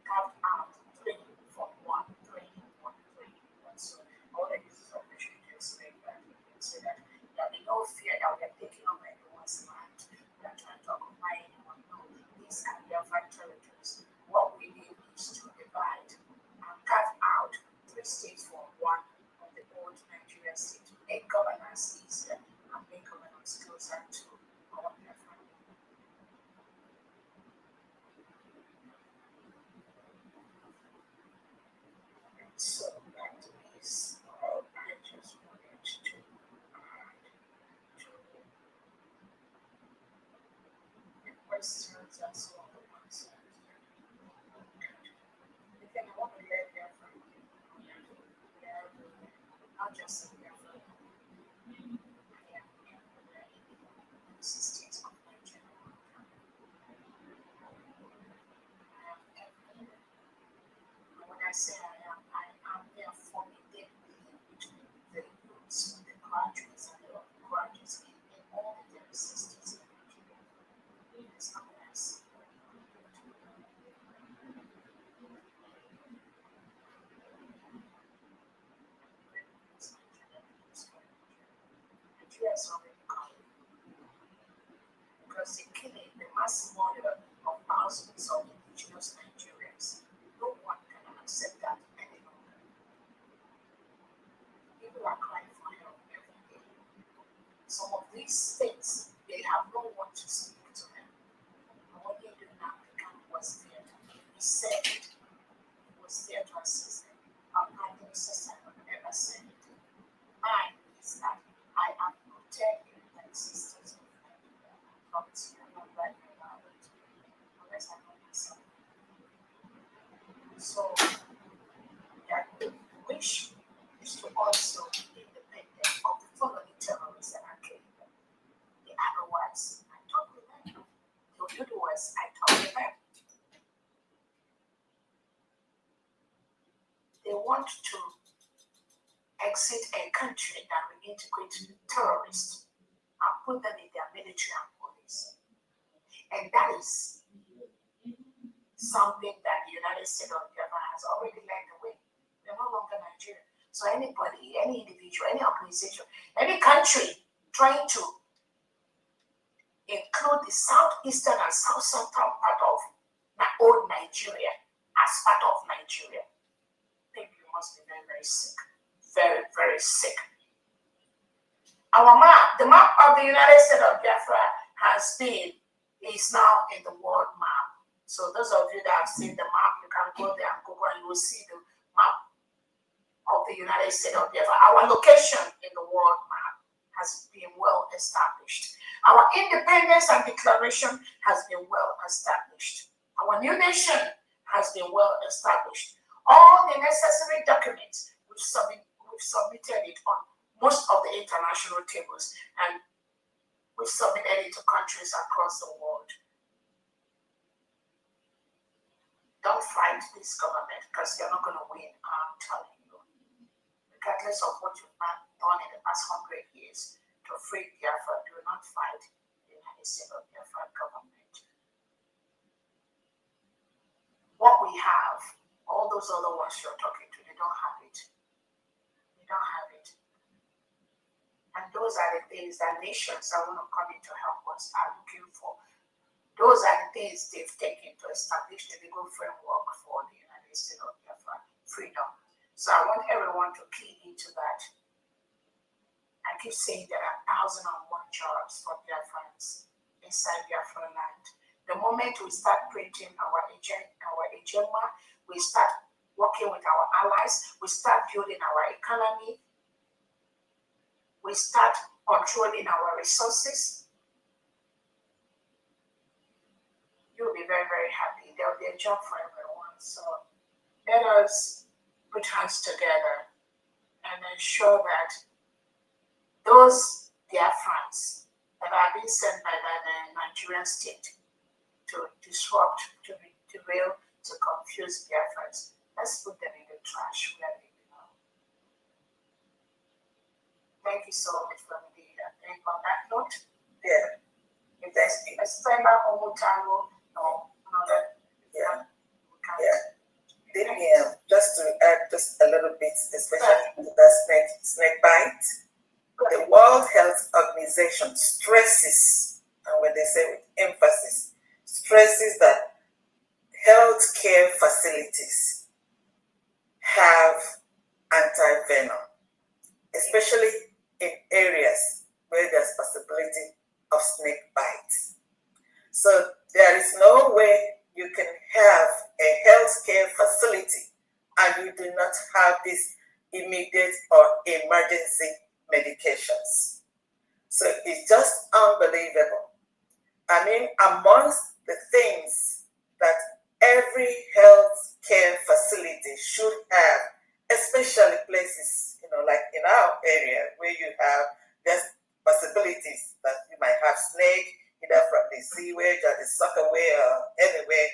carved out 3 from 1, 3, 1, 3. And so I want to use this opportunity to explain that so that there will be no fear that we are taking over anyone's land, we are trying to occupy anyone. No, these are Biafra territories. What we need is to divide and carve out 3 states from 1 of the old Nigerian state to make governance easier and make governance closer to our Biafra. I say I am there for me, they between the youths, the graduates, and the undergraduates in all the universities in Nigeria. It's not what I see. Nigeria is already coming because the killing, the mass murder of thousands of indigenous Nigerians, no one can accept that anymore. People are crying for help every day. Some of these states, they have no one to speak to them. Only the African was there. He said it. He was there to assist them. Our Prime Minister never said it. Mine is that I am protecting the existence of Nigeria. I promise you, I'm not writing about it. Unless I know myself. So, the wish is to also be independent of the following terrorists that are killing them. The otherwise, I talk with them. The Oduduwas, I talk with them. They want to exit a country that will integrate terrorists and put them in their military and police. And that is something that the United States of America has already led the way. They're no longer Nigeria. So anybody, any individual, any organization, any country trying to include the southeastern and south central part of old Nigeria as part of Nigeria, I think you must be very, very sick. Very, very sick. Our map, the map of the United States of Biafra is now in the world map. So those of you that have seen the map, you can go there and Google and you will see the map of the United States of Biafra. Our location in the world map has been well established. Our independence and declaration has been well established. Our new nation has been well established. All the necessary documents we've submitted it on most of the international tables, and we've submitted it to countries across the world. Don't fight this government because you're not going to win, I'm telling you. Regardless of what you've done in the past 100 years to free Biafra, do not fight the United States of Biafra government. What we have, all those other ones you're talking to, they don't have it. They don't have it. And those are the things that nations that want to come in to help us are looking for. Those are the things they've taken to establish the legal framework for the United States of Biafra freedom. So I want everyone to key into that. I keep saying there are 1,001 jobs for Biafrans inside Biafra land. The moment we start printing our agenda, we start working with our allies, we start building our economy, we start controlling our resources, you'll be very, very happy. There'll be a job for everyone. So let us put hands together and ensure that those Biafrans that are being sent by the Nigerian state to disrupt, to derail, to confuse Biafrans, let's put them in the trash where they belong. Thank you so much for being here. And on that note, Yeah. if there's a September or Mutango, Just to add just a little bit, especially to that snake bite, the World Health Organization stresses, and when they say with emphasis, stresses that healthcare facilities have anti-venom, especially in areas where there's possibility of snake bites. So there is no way you can have a healthcare facility and you do not have these immediate or emergency medications. So it's just unbelievable. I mean, amongst the things that every healthcare facility should have, especially places, like in our area where you have just possibilities that you might have snake, either from the sewage or the soccer way or anywhere,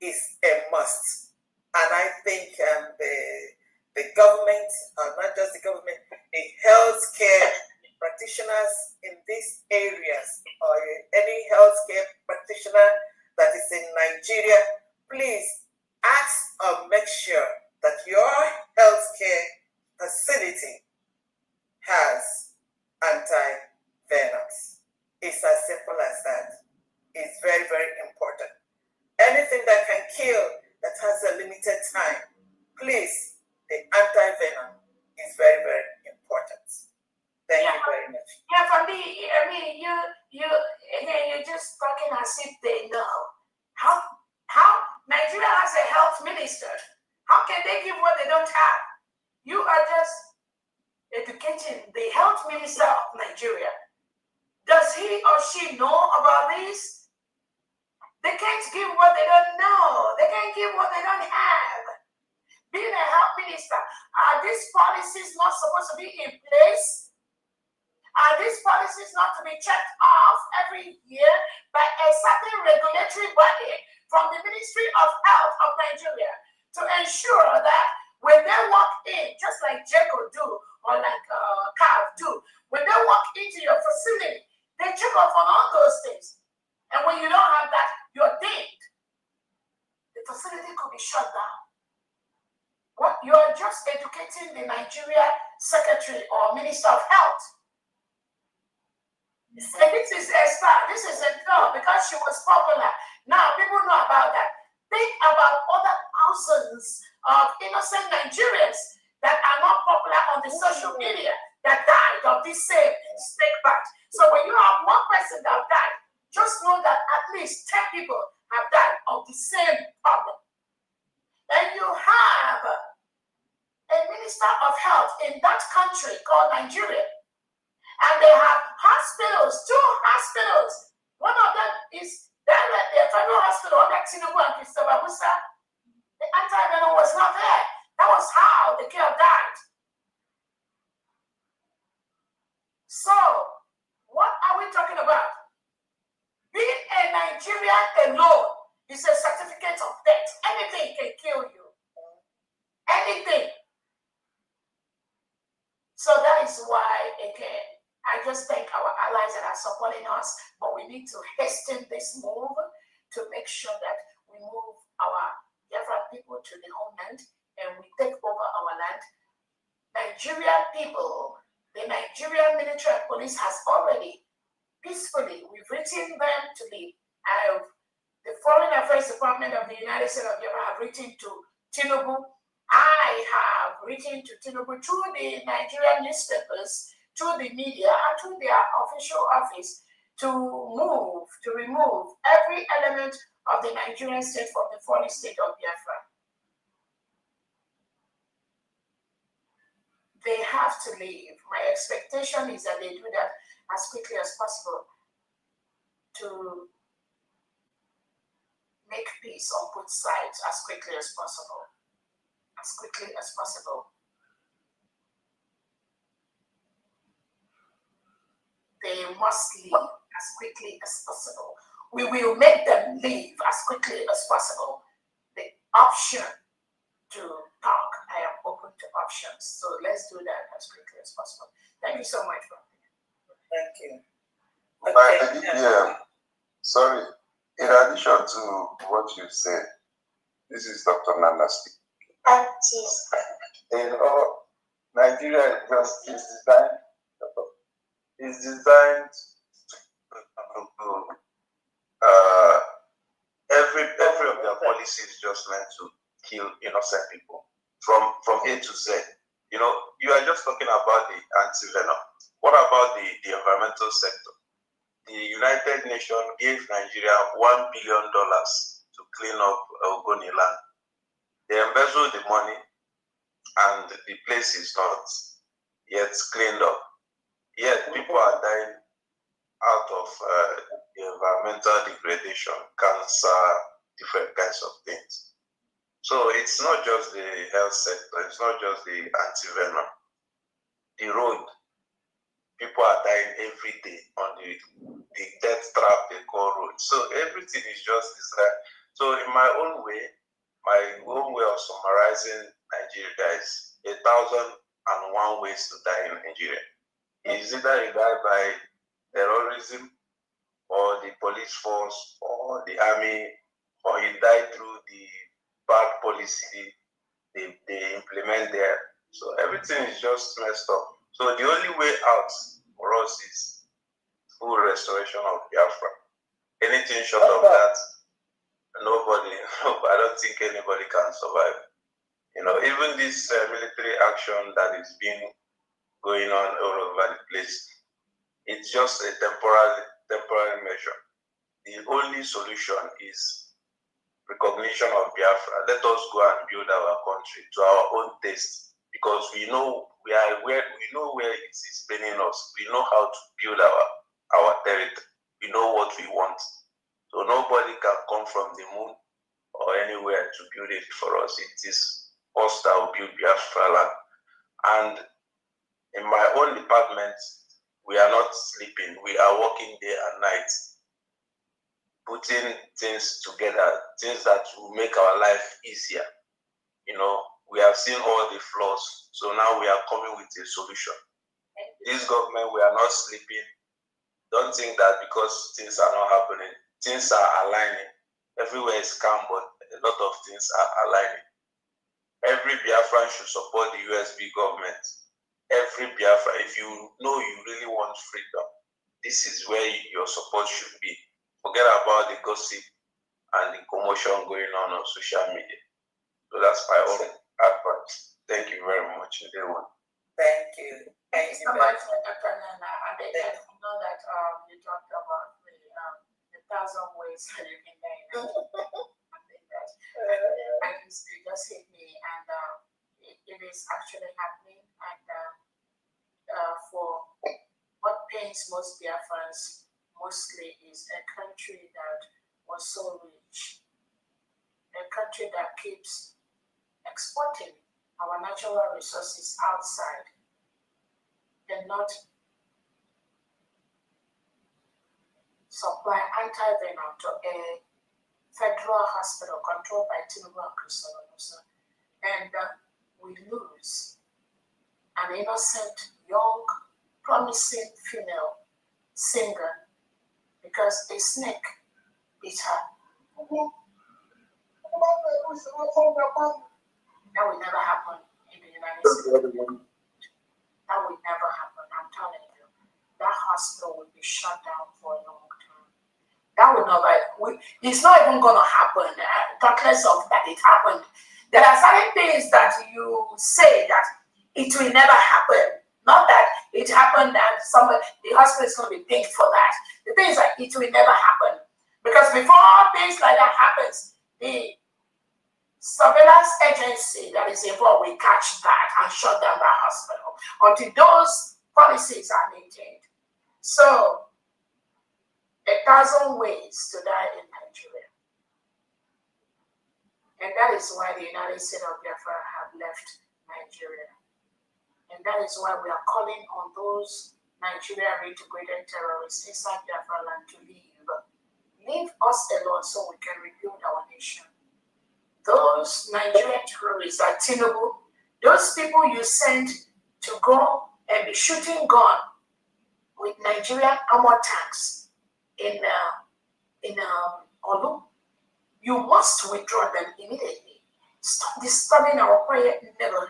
is a must. And I think the government, not just the government, the healthcare practitioners in these areas, or any healthcare practitioner that is in Nigeria, please ask or make sure that your healthcare facility has anti-venoms. It's as simple as that. It's very, very important. Anything that can kill that has a limited time, please, the anti-venom is very, very important. Thank you very much. Yeah, for me, I mean, you're just talking as if they know. How Nigeria has a health minister. How can they give what they don't have? You are just educating the health minister of Nigeria. Does he or she know about this? They can't give what they don't know. They can't give what they don't have. Being a health minister, are these policies not supposed to be in place? Are these policies not to be checked off every year by a certain regulatory body from the Ministry of Health of Nigeria to ensure that when they walk in, just like Jacob do or like Cav do, when they walk into your facility, they check off on all those things. And when you don't have that, you're dinged. The facility could be shut down. What you're just educating the Nigeria Secretary or Minister of Health. And this is a star. This is a girl because she was popular. Now people know about that. Think about other thousands of innocent Nigerians that are not popular on the social media that died of this same snake bite. So when you have one person that died, just know that at least 10 people have died of the same problem. And you have a minister of health in that country called Nigeria. And they have hospitals, 2 hospitals. One of them is the federal hospital under Tinubu and Christopher Musa. The anti-venom was not there. That was how the girl died. So, what are we talking about? Being a Nigerian alone is a certificate of death. Anything can kill you. Anything. So that is why, again, I just thank our allies that are supporting us, but we need to hasten this move to make sure that we move our Biafra people to the homeland and we take over our land. Nigerian people, the Nigerian military and police has already peacefully, we've written them to leave. The Foreign Affairs Department of the United States of Biafra have written to Tinubu. I have written to Tinubu through the Nigerian newspapers, to the media, and to their official office to remove every element of the Nigerian state from the foreign state of Biafra. They have to leave. My expectation is that they do that as quickly as possible to make peace on both sides as quickly as possible. As quickly as possible. They must leave as quickly as possible. We will make them leave as quickly as possible. The option to talk, I am open to options. So let's do that as quickly as possible. Thank you so much. Thank you. Yeah. Sorry. In addition to what you said, this is Dr. Nana speaking. You know, Nigeria is designed every of their policies is just meant to kill innocent people from A to Z. You know, you are just talking about the anti-venom. What about the environmental sector? The United Nations gave Nigeria $1 billion to clean up Ogoni land. They embezzled the money and the place is not yet cleaned up. Yet people are dying out of the environmental degradation, cancer, different kinds of things. So it's not just the health sector, it's not just the anti-venom. The road, people are dying every day on the death trap they call road. So everything is just designed. So in my own way, my own way of summarizing Nigeria is 1,001 ways to die in Nigeria. It's either you die by terrorism, or the police force, or the army, or you die through the bad policy they implement there. So everything is just messed up. So the only way out for us is full restoration of Biafra. Anything short of that, nobody, I don't think anybody can survive. You know, even this military action that is being going on all over the place, it's just a temporary measure. The only solution is recognition of Biafra. Let us go and build our country to our own taste, because we know where it is paining us. We know how to build our territory. We know what we want. So nobody can come from the moon or anywhere to build it for us. It is us that will build Biafra land. And in my own department, we are not sleeping. We are working day and night, putting things together, things that will make our life easier. You know, we have seen all the flaws, so now we are coming with a solution. This government, we are not sleeping. Don't think that because things are not happening, things are aligning. Everywhere is calm, but a lot of things are aligning. Every Biafran should support the USB government. Every Biafra, if you know you really want freedom, this is where your support should be. Forget about the gossip and the commotion going on social media. So that's my own advice. Thank you very much, everyone. Thank you. Thank you so very much, Dr. Nana. And I know that you talked about the 1,000 ways that you can die. I think that and it just hit me, and it is actually happening. And for what pains most Biafrans mostly is a country that was so rich, a country that keeps exporting our natural resources outside and not supply anti-venom to a federal hospital controlled by Tinubu and Christopher. And we lose an innocent, young, promising female singer because a snake bit her. That will never happen in the United States. That will never happen, I'm telling you. That hospital will be shut down for a long time. That will never, it's not even going to happen. Talkless of that it happened. There are certain things that you say that it will never happen. Not that it happened and the hospital is going to be paid for that. The thing is that it will never happen. Because before things like that happens, the surveillance agency that is involved will catch that and shut down that hospital until those policies are maintained. So, 1,000 ways to die in Nigeria. And that is why the United States of Biafra have left Nigeria. And that is why we are calling on those Nigerian integrated terrorists inside Biafra land to leave. Leave us alone so we can rebuild our nation. Those Nigerian terrorists at Tinubu, those people you sent to go and be shooting gun with Nigerian armor tanks in Olu, you must withdraw them immediately. Stop disturbing our quiet neighborhood.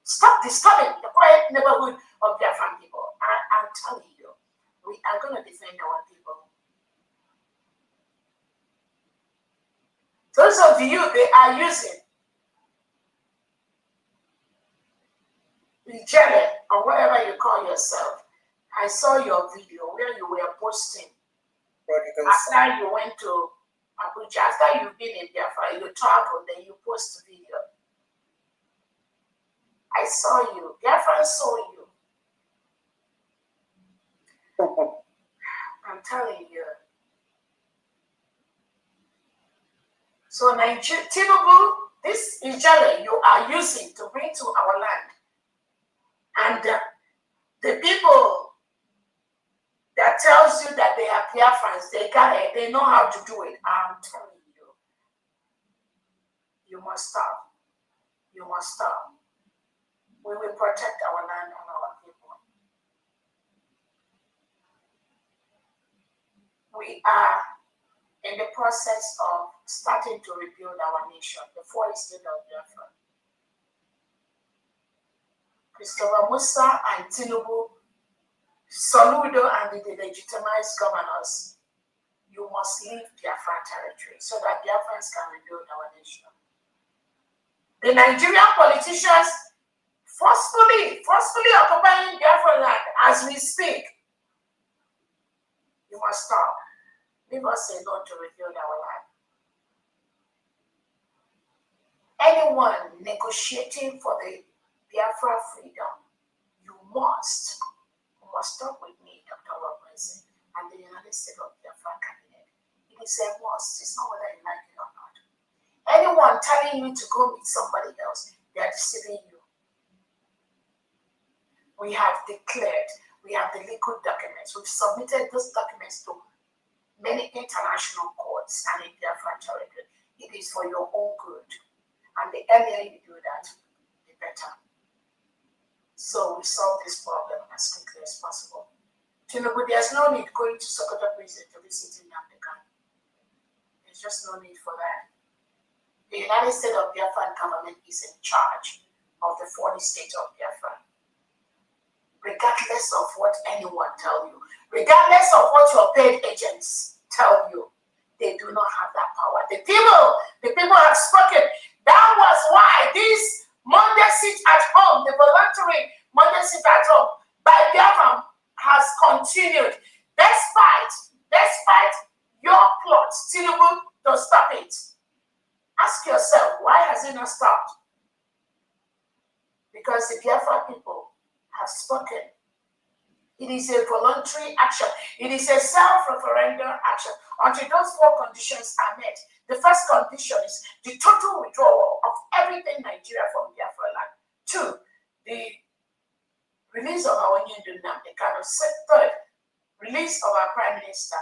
Stop disturbing the quiet neighborhood of Biafran people. I'm telling you, we are going to defend our people. Those of you they are using jelly or whatever you call yourself. I saw your video where you were posting. After you went to Abuja, after you've been in Biafra, you traveled, then you post video. I saw you. Biafra saw you. I'm telling you. So Tinubu, this is jelly you are using to bring to our land. And the people that tells you that they are Biafrans, they know how to do it. I'm telling you. You must stop. You must stop. We will protect our land and our people. We are in the process of starting to rebuild our nation, the fourth state of Biafra. Christopher Musa and Tinubu, Soludo and the delegitimized governors, you must leave Biafra territory so that Biafrans can rebuild our nation. The Nigerian politicians forcefully occupying Biafra land as we speak. You must stop. Leave us alone to rebuild our land. Anyone negotiating for the Biafra freedom, you must stop with me, Dr. Robinson, and the United States of Biafra cabinet. It is a must. It's not whether you like it or not. Anyone telling you to go meet somebody else, they are deceiving you. We have declared, we have the legal documents. We've submitted those documents to many international courts and in Biafra territory. It is for your own good. And the earlier you do that, the better. So we solve this problem as quickly as possible. Tinubu, there's no need going to Sokoto prison to visit Nnamdi Kanu. There's just no need for that. The United States of Biafra government is in charge of the 40 states of Biafra. Regardless of what anyone tells you, regardless of what your paid agents tell you, they do not have that power. The people have spoken. That was why this Monday sit at home, the voluntary Monday sit at home by Biafra has continued despite your plot, Tinubu, to stop it. Ask yourself, why has it not stopped? Because the Biafra people have spoken. It is a voluntary action. It is a self-referendum action. Until those four conditions are met, the first condition is the total withdrawal of everything Nigeria from Biafra land. 2, the release of our Union Nnamdi Kanu. Third, release of our Prime Minister,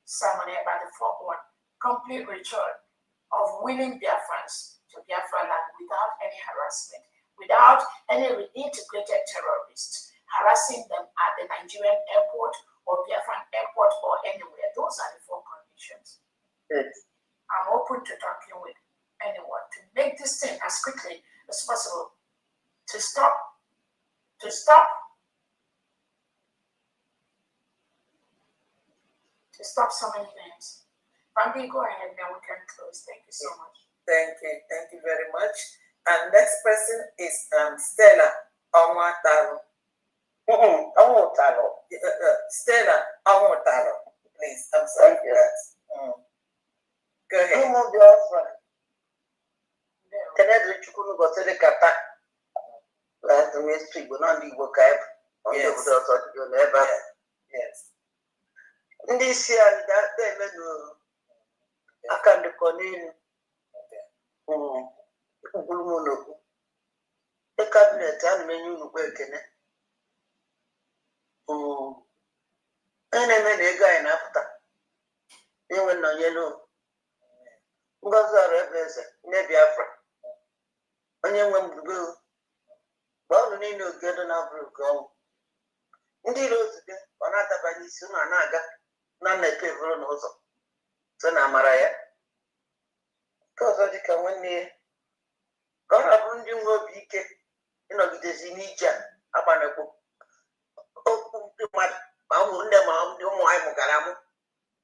Simon Ekpa. The fourth one, complete return of willing Biafrans to Biafra land without any harassment, without any reintegrated terrorists harassing them at the Nigerian airport or Biafran airport or anywhere. Those are the four conditions. Yes. I'm open to talking with anyone to make this thing as quickly as possible to stop so many things. Bambi, go ahead, then we can close. Thank you so much. Thank you very much. And next person is Stella Onwatalo. Stella Onwatalo, please. I'm sorry for that. Go ahead. Yes. Ndị isi anyị na-eme aka ndịkọ n'elu ụkpụrụ m n'okwu ndị kabinet a na-enye unu kwa ekene onye na-eme na ego anyị na-apụta enwe nnọnyelu Ngozi ọrụ ebe eze nne Biafra onye nwe mgburugburu mgbe ọrụ niile ogedo na-abụrụ nke ọnwụ ndị iro ozugbo ọ na-adabanye isi ụnụ a na-aga na nna-epe eburu n'ụzọ so na amara ya nke ọzọ dịka nwanne ya ka ọ na-abụrụ ndị nwe obi ike ịnọgidezi n'ije a agbanekwu okwu ndị mmadụ ma ụmụnne ma ndị ụmụ anyị mụgara amụ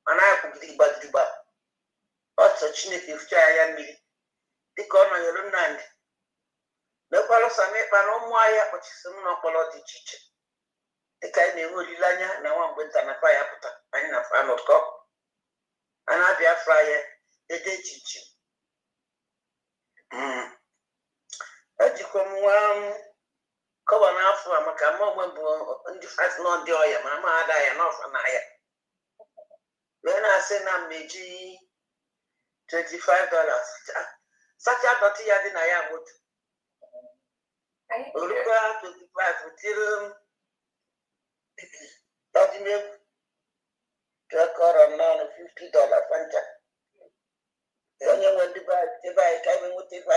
ma na-akwụgidigba ọchọ Chineke fụcha ya mmiri dịka ọ nọnyere Nnamdị mekwara Sami Ekpa na ụmụ anyị akpọchisi m n'ọkpọrọ dị iche iche dịka anyị na-enwe olileanya na nwa mgbe nta na fa ya pụta anyị na fa nọkọ a na-abịa Biafra ya ede chichi ejikwa m nwa kọba n'afọ a maka ma onwe bụ ndị fat nọ dị ọya ma ma ada ya n'ọfa na ya wee na-asị na mmeji $25 sacha dọtị ya dị na ya moto orukwa 25 tiri ọdịnihu kọrọ naanị $50 fancha onye nwe ndị ebe anyị ka ebe nweta ebe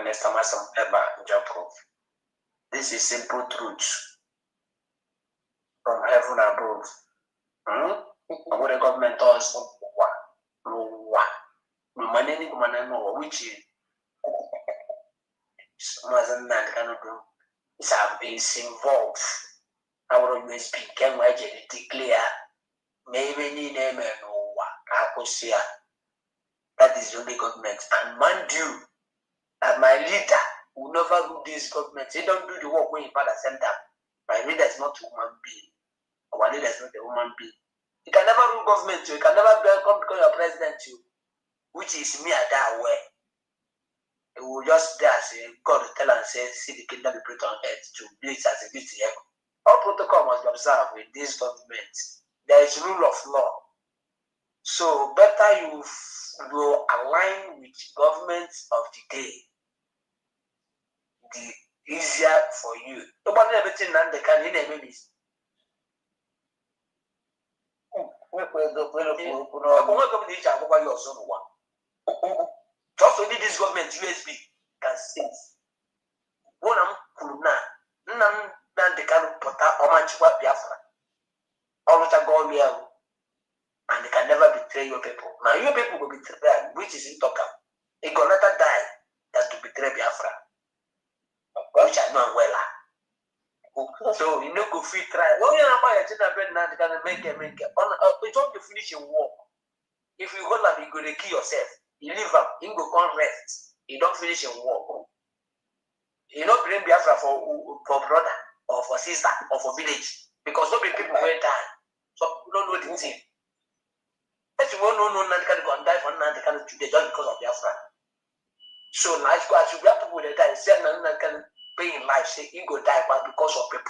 Minister Masam Eba Japrov. This is simple truth from heaven above. What the government does, which is involved. Our USB can declare maybe need them and that is the only government. And mind you, that my leader will never do this government. He don't do the work when he father sent them. My leader is not a human being. Our leader is not a human being. You can never rule government. You can never come become your president. Which is me at that way. He will just there say God will tell and say, see the kingdom be built on earth to be as it is in heaven. All protocol must be observed with this government. There is rule of law. So better you align with government of the day. The easier for you. Nobody everything and they can in enemies. Just only this government USB can sit. One am Kuna, Nan the can put out Omanchua Biafra. Always a go here, and they can never betray your people. Now your people will betray them, which is in Toka. They gonna not die than to betray Biafra. Which I know well. So you know go free try. Oh yeah, my agenda bread now they can make it. On we don't finish your war. If you go like you go to kill yourself. You live up, you go come rest. You don't finish your work. You don't bring Biafra for brother or for sister or for village. Because so many people will die. So you don't know the thing. But you won't know that can go and die for none can today just because of Biafra. So now as you have people that die, say none can pay in life, say you go die but because of people.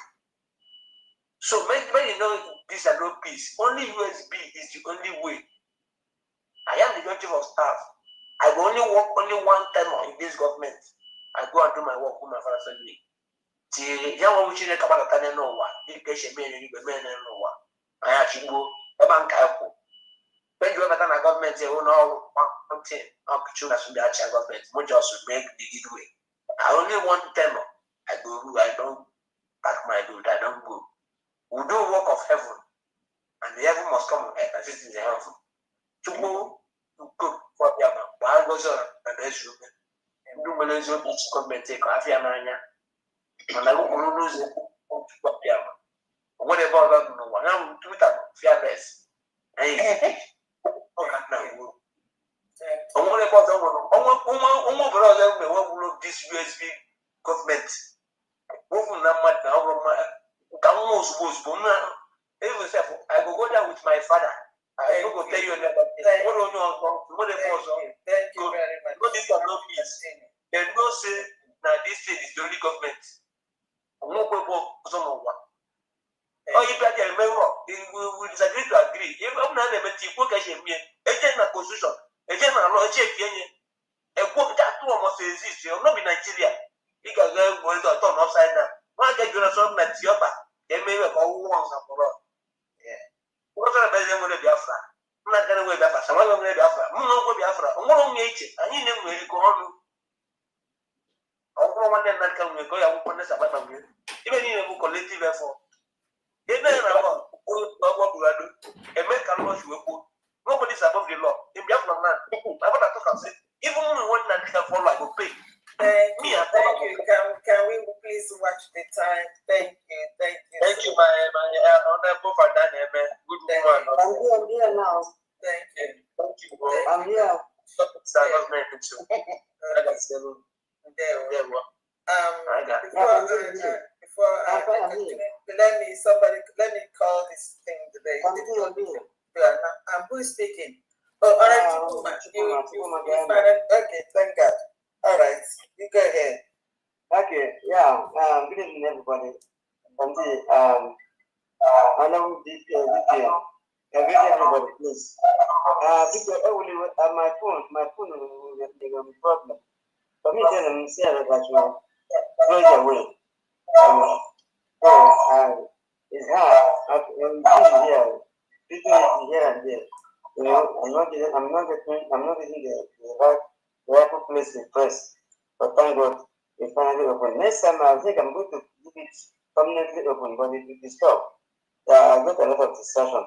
So when you know this are no peace, only USB is the only way. I am the executive of staff. I will only work only one time in this government. I go and do my work with my father family. The young one which is about to know what, the patient men and the men know what. I actually go a bank. When you ever done a government, you know one thing, opportunities from the actual government, more just to make the good way. I only one time. I don't pack my dude, I don't go. We do work of heaven, and the heaven must come and assist in the heaven. To go to cook for Yama, while goes on and as you do Malaysia each government take Afiamania, and I won't lose it to Yama. Whatever that no one, I'm too fearless. And what about this USB government? Moving that much now, I will go down with my father. I will tell you another thing. Thank you very much. This is no peace. They don't say that this state is the only government. I'm not going to someone. Oh, you got to remember, we disagree to agree. If I'm not able to work as a mere agent of constitution, agent of law, a book that two almost exist. You'll not be Nigeria. You can go to turn upside down. Why can't you not something like Ethiopia? They may have all once and for all. What are the best way Biafra? I'm not going to wear Biafra. Some other way Biafra. I'm not going to Biafra. I'm going to make it. I need them where you go on. I'm going to that can go. I will this about them. Even in a collective effort. Even in a what we are doing. A man can watch you. Nobody's above the law. In Biafra land. I want to talk and say, even when we want that can follow, I will pay. Thank you. Can we please watch the time? Thank you. Thank you, my honorable father. Good woman. I'm here now. Thank you. I'm here. Let me call this thing today. And who is speaking? Oh, all right, okay, thank God. All right, you go ahead. Okay, yeah. Good evening, everybody. I know this everybody, please. Because my phone will have a problem. For me, then I'm saying that you close away. So it's hard. I'm busy here. People is here and there. I'm not getting the right place to press. But thank God it finally opened. Next time I think I'm going to keep it permanently open, but it will be stopped. I got a lot of distraction.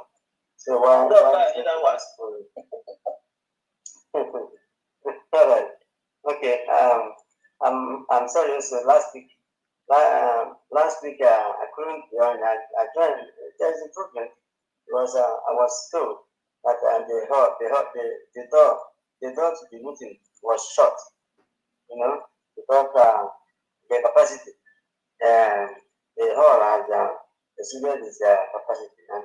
So why all right. Okay. I'm sorry. So last week I couldn't join. I joined. There's improvement. It was I was told that the door to the meeting was shut. You know, because the capacity the hall had exceeded its capacity, and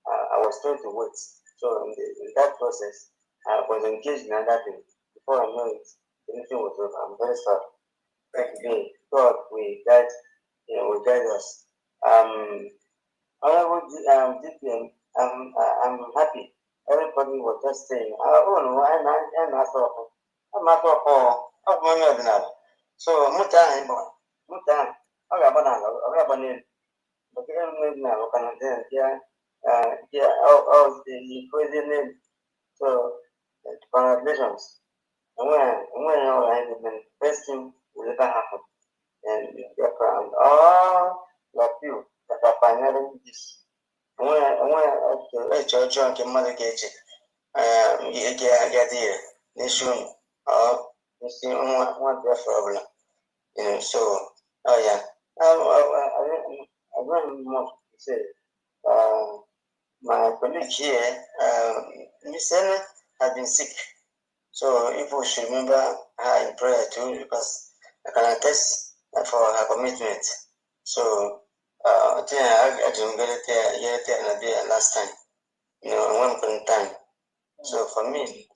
I was told to wait. So in that process, I was engaged in another thing. Before I know it, the meeting was over. I'm very sorry. Thank you. God, we guide us. Honorable DPM, I'm happy. Everybody was just saying, oh no, I'm not so muta, but now, all the crazy name. So, congratulations. And when all the best thing will ever happen. And you're proud. All of you that are pioneering this. And when church on the mother get here, nation, this thing, one problem. So, oh yeah. I don't know what to say. My colleague here, Miss Ellen, has been sick. So if we should remember her in prayer too, because I can attest for her commitment. So I think I didn't get it there last time, one point in time. So for me,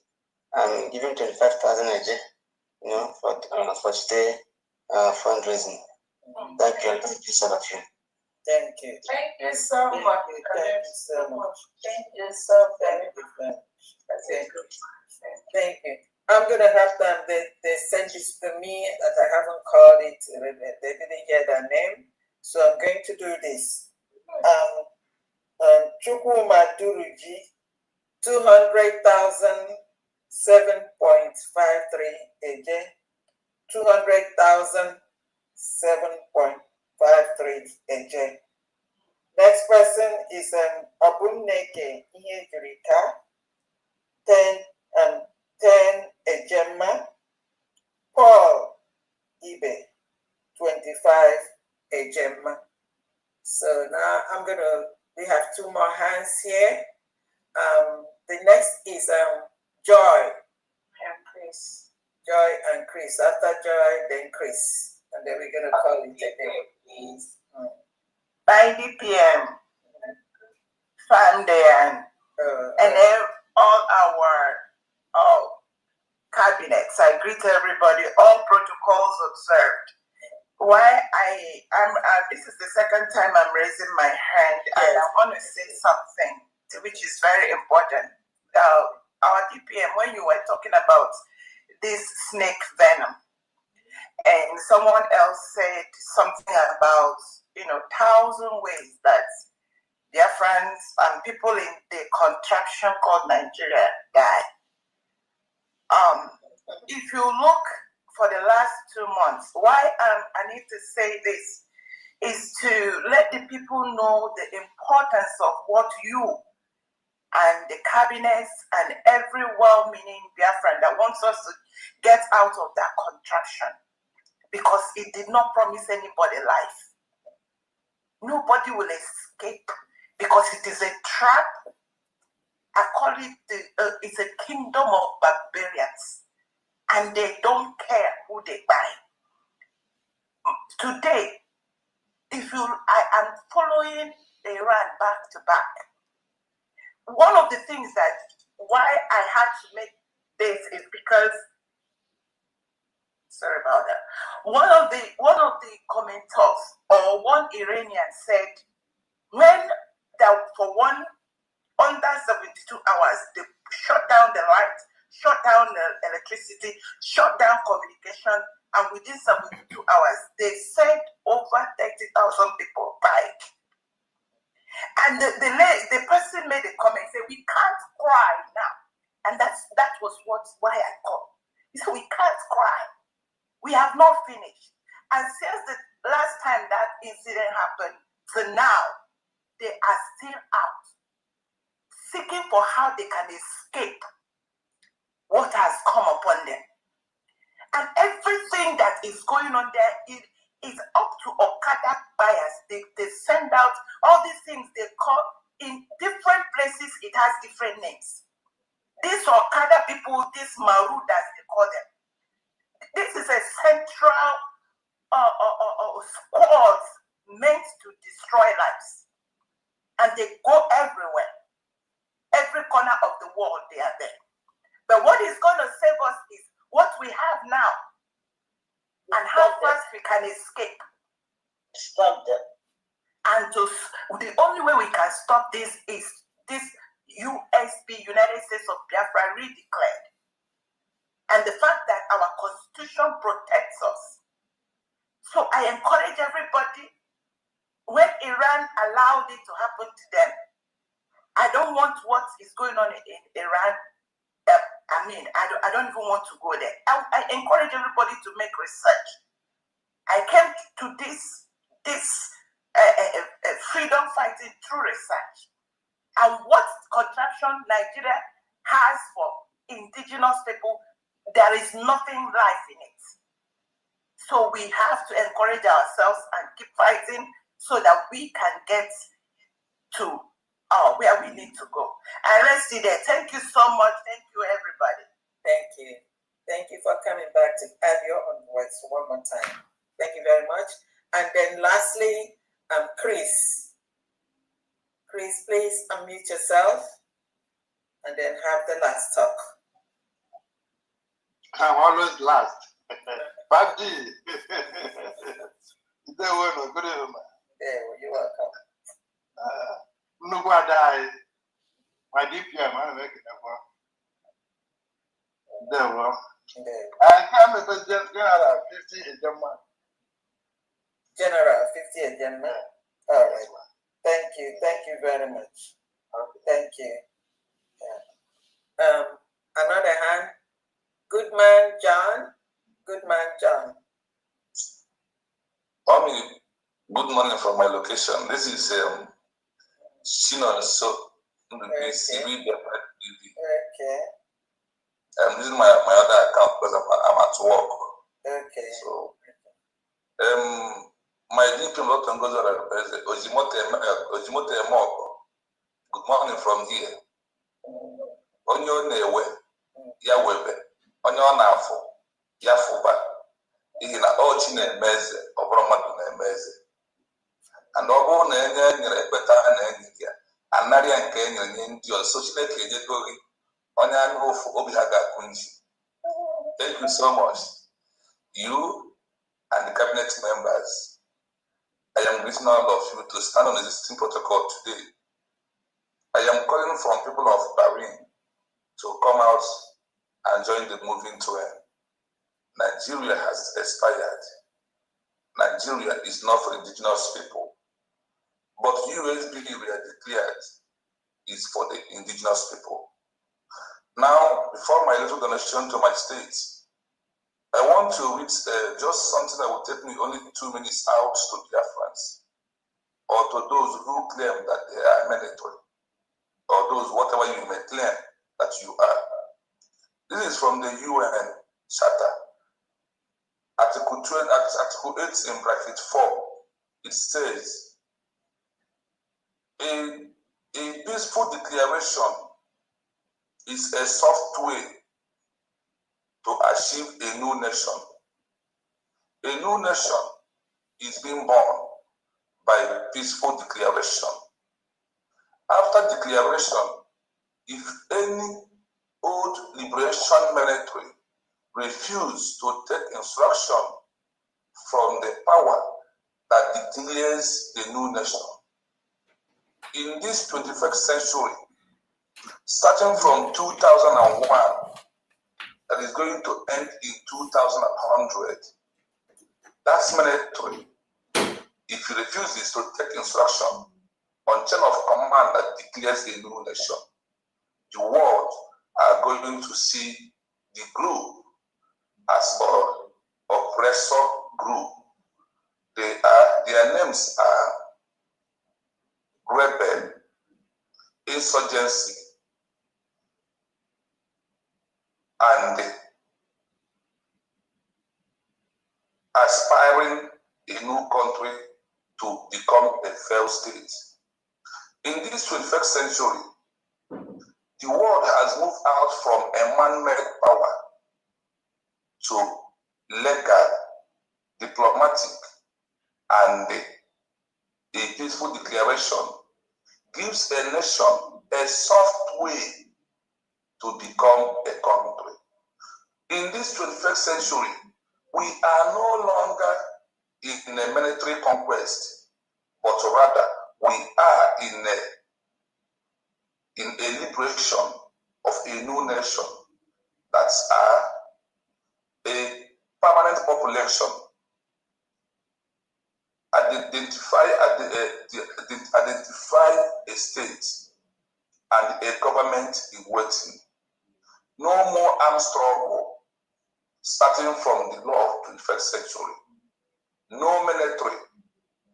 I'm giving 25,000 a day, for today fundraising. Thank you, all of you. Thank you. Thank you so much. Thank you so much. Thank you so very much. Thank you. I'm gonna have them. They sent this to me that I haven't called it. They didn't hear their name, so I'm going to do this. Chukuma Duruji, 200,000, 7.53 AJ, 200,000, 7.53 AJ. Next person is Abuneke Ihejurika, 10 Ejema, Paul Ibe, 25 Ejema. So now we have two more hands here. The next is Joy and Chris. Joy and Chris. After Joy, then Chris. And then we're going to call it a day, please. By DPM, Fundraising, and all our cabinets. I greet everybody, all protocols observed. This is the second time I'm raising my hand, and I want to say something which is very important. Our DPM, when you were talking about this snake venom, and someone else said something about 1,000 ways that their friends and people in the contraption called Nigeria die. If you look for the last 2 months, why I need to say this is to let the people know the importance of what you and the cabinets and every well-meaning Biafran that wants us to get out of that contraption, because it did not promise anybody life. Nobody will escape because it is a trap. I call it it's a kingdom of barbarians, and they don't care who they buy. Today, I am following Iran back to back. One of the things that why I had to make this is because, sorry about that. One of the commenters or one Iranian said, when that for under 72 hours they shut down the light, shut down the electricity, shut down communication, and within 72 hours they said over 30,000 people died. And the person made a comment, say, we can't cry now. And that was why I called. He said, we can't cry. We have not finished. And since the last time that incident happened to now, they are still out seeking for how they can escape what has come upon them. And everything that is going on there is up to Okada buyers. They send out all these things they call, in different places, it has different names. These Okada people, these Marudas, they call them. This is a central squad meant to destroy lives. And they go everywhere. Every corner of the world, they are there. But what is going to save us is what we have now and how fast we can escape. Stop them. And the only way we can stop this is this USB, United States of Biafra, redeclared. And the fact that our constitution protects us. So I encourage everybody, when Iran allowed it to happen to them, I don't want what is going on in Iran. I don't even want to go there. I encourage everybody to make research. I came to this freedom fighting through research. And what contraption Nigeria has for indigenous people, there is nothing life in it. So we have to encourage ourselves and keep fighting so that we can get to where we need to go. I rest it there. Thank you so much. Thank you, everybody. Thank you. Thank you for coming back to add your own voice one more time. Thank you very much. And then lastly, Chris. Chris, please unmute yourself and then have the last talk. I'm always last. Baji. You're welcome. Nugwadai. My DPM, I'm making a work. There were. I come as a general 50 in German. General 50 in German. All right. Thank you. Thank you very much. Thank you. Yeah. Another hand. Goodman John. Goodman John. Mommy, good morning from my location. This is Shino so CB. Okay. I'm using my other account because I'm at work. Okay. So my DP lot and goes Ojimote Moko. Good morning from here. Onyo Newe, Yawebe, Onyo Nafo, Yafuba. Ihe na ọchị na-emeze ọ bụrụ mmadụ na-emeze and ọ bụrụ na enye nyere ekpeta na enyi ya anarịa nke enyere nye ndị ọzọ Chineke enyego gị onye anya ụfụ obi ha ga-akụ nji. Thank you so much, you and the cabinet members. I am greeting all of you to stand on the existing protocol today. I am calling from people of Bahrain to come out and join the moving train. Nigeria has expired. Nigeria is not for indigenous people. But USBD we are declared is for the indigenous people. Now, before my little donation to my state, I want to read just something that will take me only 2 minutes out to Biafrans, or to those who claim that they are military, or those whatever you may claim that you are. This is from the UN Charter. Article 8 in bracket 4, it says, a peaceful declaration is a soft way to achieve a new nation. A new nation is being born by peaceful declaration. After declaration, if any old liberation military refuse to take instruction from the power that declares the new nation. In this 21st century, starting from 2001, that is going to end in 2100, that military, if he refuses to take instruction on chain of command that declares the new nation, the world are going to see the group as of oppressor group. Their names are rebel, insurgency, and aspiring a new country to become a failed state. In this 21st century, the world has moved out from a man-made power to legal, diplomatic, and a peaceful declaration gives a nation a soft way to become a country. In this 21st century, we are no longer in a military conquest, but rather we are in a liberation of a new nation that's a permanent population identify a state and a government in waiting. No more armed struggle starting from the law of 21st century. No military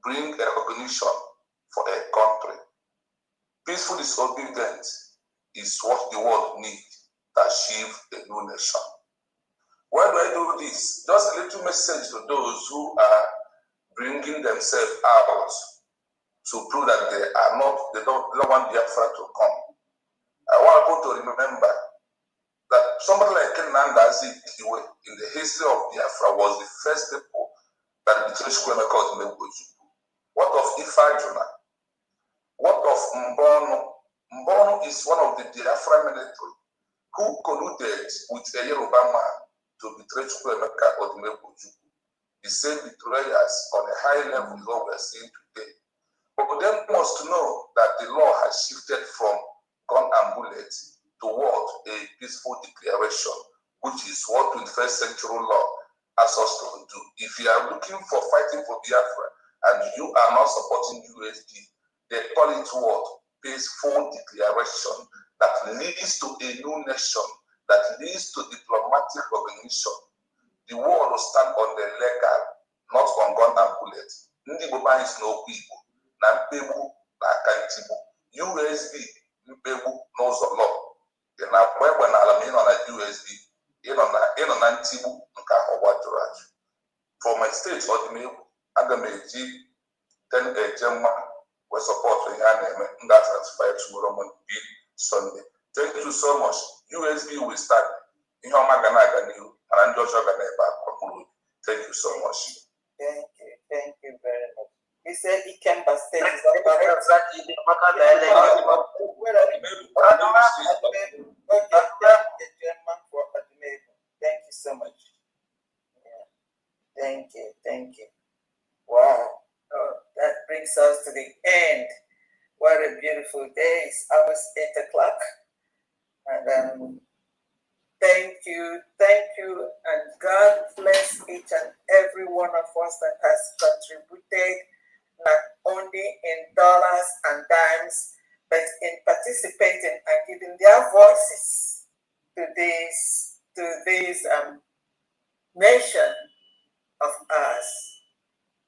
bring recognition for a country. Peaceful disobedience is what the world needs to achieve a new nation. Why do I do this? Just a little message to those who are bringing themselves out to prove that they don't want Biafra to come. I want people to remember that somebody like Nanda Azikiwe in the history of Biafra was the first people that betrayed Chukwuemeka Odumegwu. What of Ifajuna? What of Mbono? Mbono is one of the Biafra military who colluded with a Yoruba man to betray Chukwuemeka Odumegwu. The same betrayers on a high level is what we are seeing today. But they must know that the law has shifted from gun and bullets toward a peaceful declaration, which is what 21st century law asks us to do. If you are looking for fighting for Biafra and you are not supporting USD, they call it what? Peaceful declaration that leads to a new nation, that leads to diplomatic recognition. The world will stand on the legal, not on gun and bullets. Ndị Igbo anyị si n'okwu Igbo na mkpegbu na aka ntigbu. USB mkpegbu n'ụzọ law. Ị na-agba egbe n'ala ma ị nọ na USB, ị nọ na ntigbu nke ahụ gbajuru ajụ. For my state ọdịnihu, aga m eji 10 eje mma wee support ihe a na-eme. M ga-transfer tomorrow morning be Sunday. Thank you so much. USB will start. Ihe ọma ga na-aga n'ihu. Thank you so much. Thank you very much. You said Ikemba State, is that correct? Exactly. Thank you so much. Yeah. Thank you. Wow. Oh, that brings us to the end. What a beautiful day. It's almost 8 o'clock. And thank you, and God bless each and every one of us that has contributed, not only in dollars and dimes, but in participating and giving their voices to this nation of ours.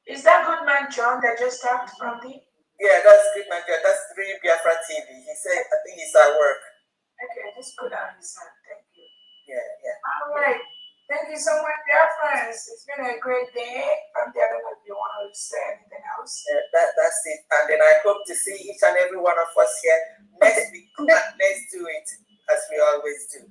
Is that good man John that just talked from the? Yeah, that's good man John. That's 3 Biafra TV. He said, I think he's at work. Okay, I just put on his hand. Thank you. Yeah. All right. Thank you so much, dear friends. It's been a great day. I don't know if you want to say anything else. Yeah, that's it. And then I hope to see each and every one of us here next week. And let's do it as we always do.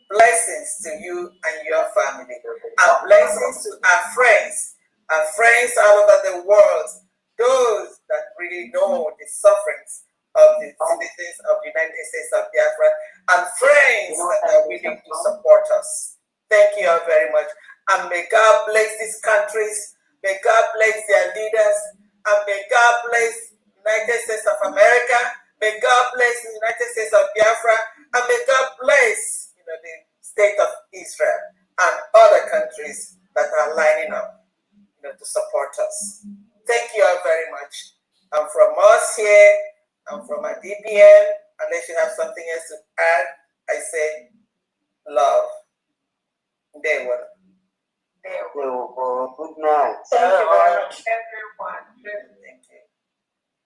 Blessings to you and your family. And blessings to our friends all over the world. Those that really know the sufferings of the citizens of the United States of Biafra, and friends that are willing to support us. Thank you all very much. And may God bless these countries, may God bless their leaders, and may God bless the United States of America, may God bless the United States of Biafra, and may God bless the state of Israel and other countries that are lining up to support us. Thank you all very much. And from us here, and from my DPM, unless you have something else to add, I say love. They will. Good night. Thank you very much, everyone. Thank you.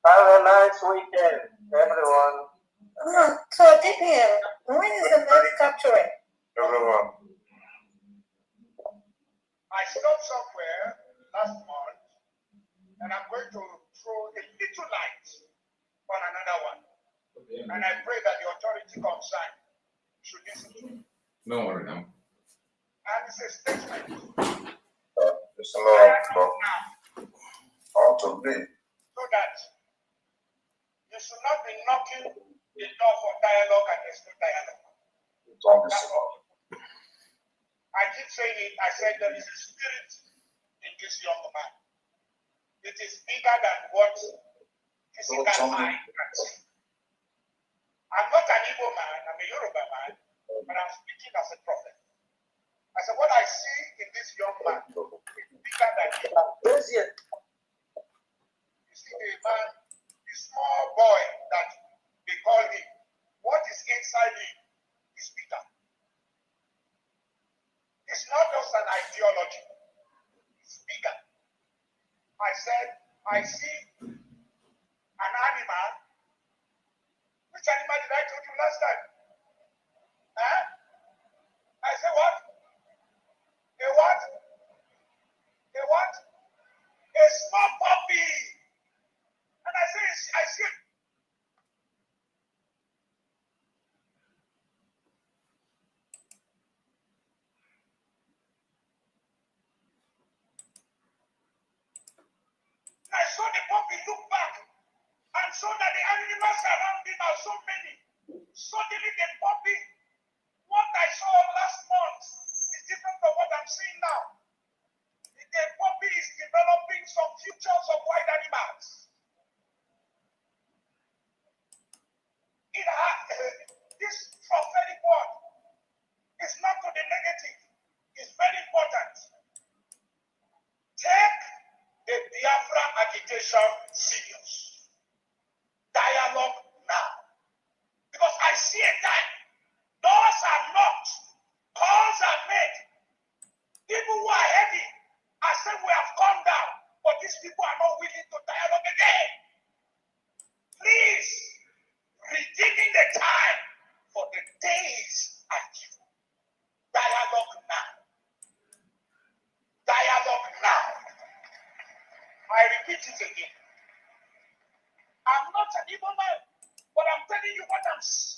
Have a nice weekend, everyone. So DPM, when is the next capturing? Everyone. I stopped somewhere last month, and I'm going to throw a little light on another one. And I pray that the authority concerned should listen to me. No worry now. And it's a statement. It's a lot of to be. So that you should not be knocking the door for dialogue and there's no dialogue. That's all. I keep saying it. I said there is a spirit in this young man. It is bigger than what physical eye can see. I'm not an Igbo man, I'm a Yoruba man, but I'm speaking as a prophet. I said, what I see in this young man is bigger than him. You see the man, the small boy that they call him, what is inside him is bigger. It's not just an ideology, it's bigger. I said, I see an animal. Which animal did I tell you last time? Huh? I said what? A what? A what? A small puppy. And I say, I see. I saw the puppy look back and saw that the animals around him are so many. Suddenly the puppy, what I saw last month is different from what I'm seeing now. The puppy is developing some futures of wild animals. This prophetic word is not to the negative. It's very important. Take the Biafra agitation serious. Dialogue now. Because I see a time. Doors are knocked. Calls are made. People who are heavy are saying we have come down. But these people are not willing to dialogue again. Please, redeeming the time for the days are due. Dialogue now. Dialogue now. I repeat it again. I'm not an evil man, but I'm telling you what I'm seeing.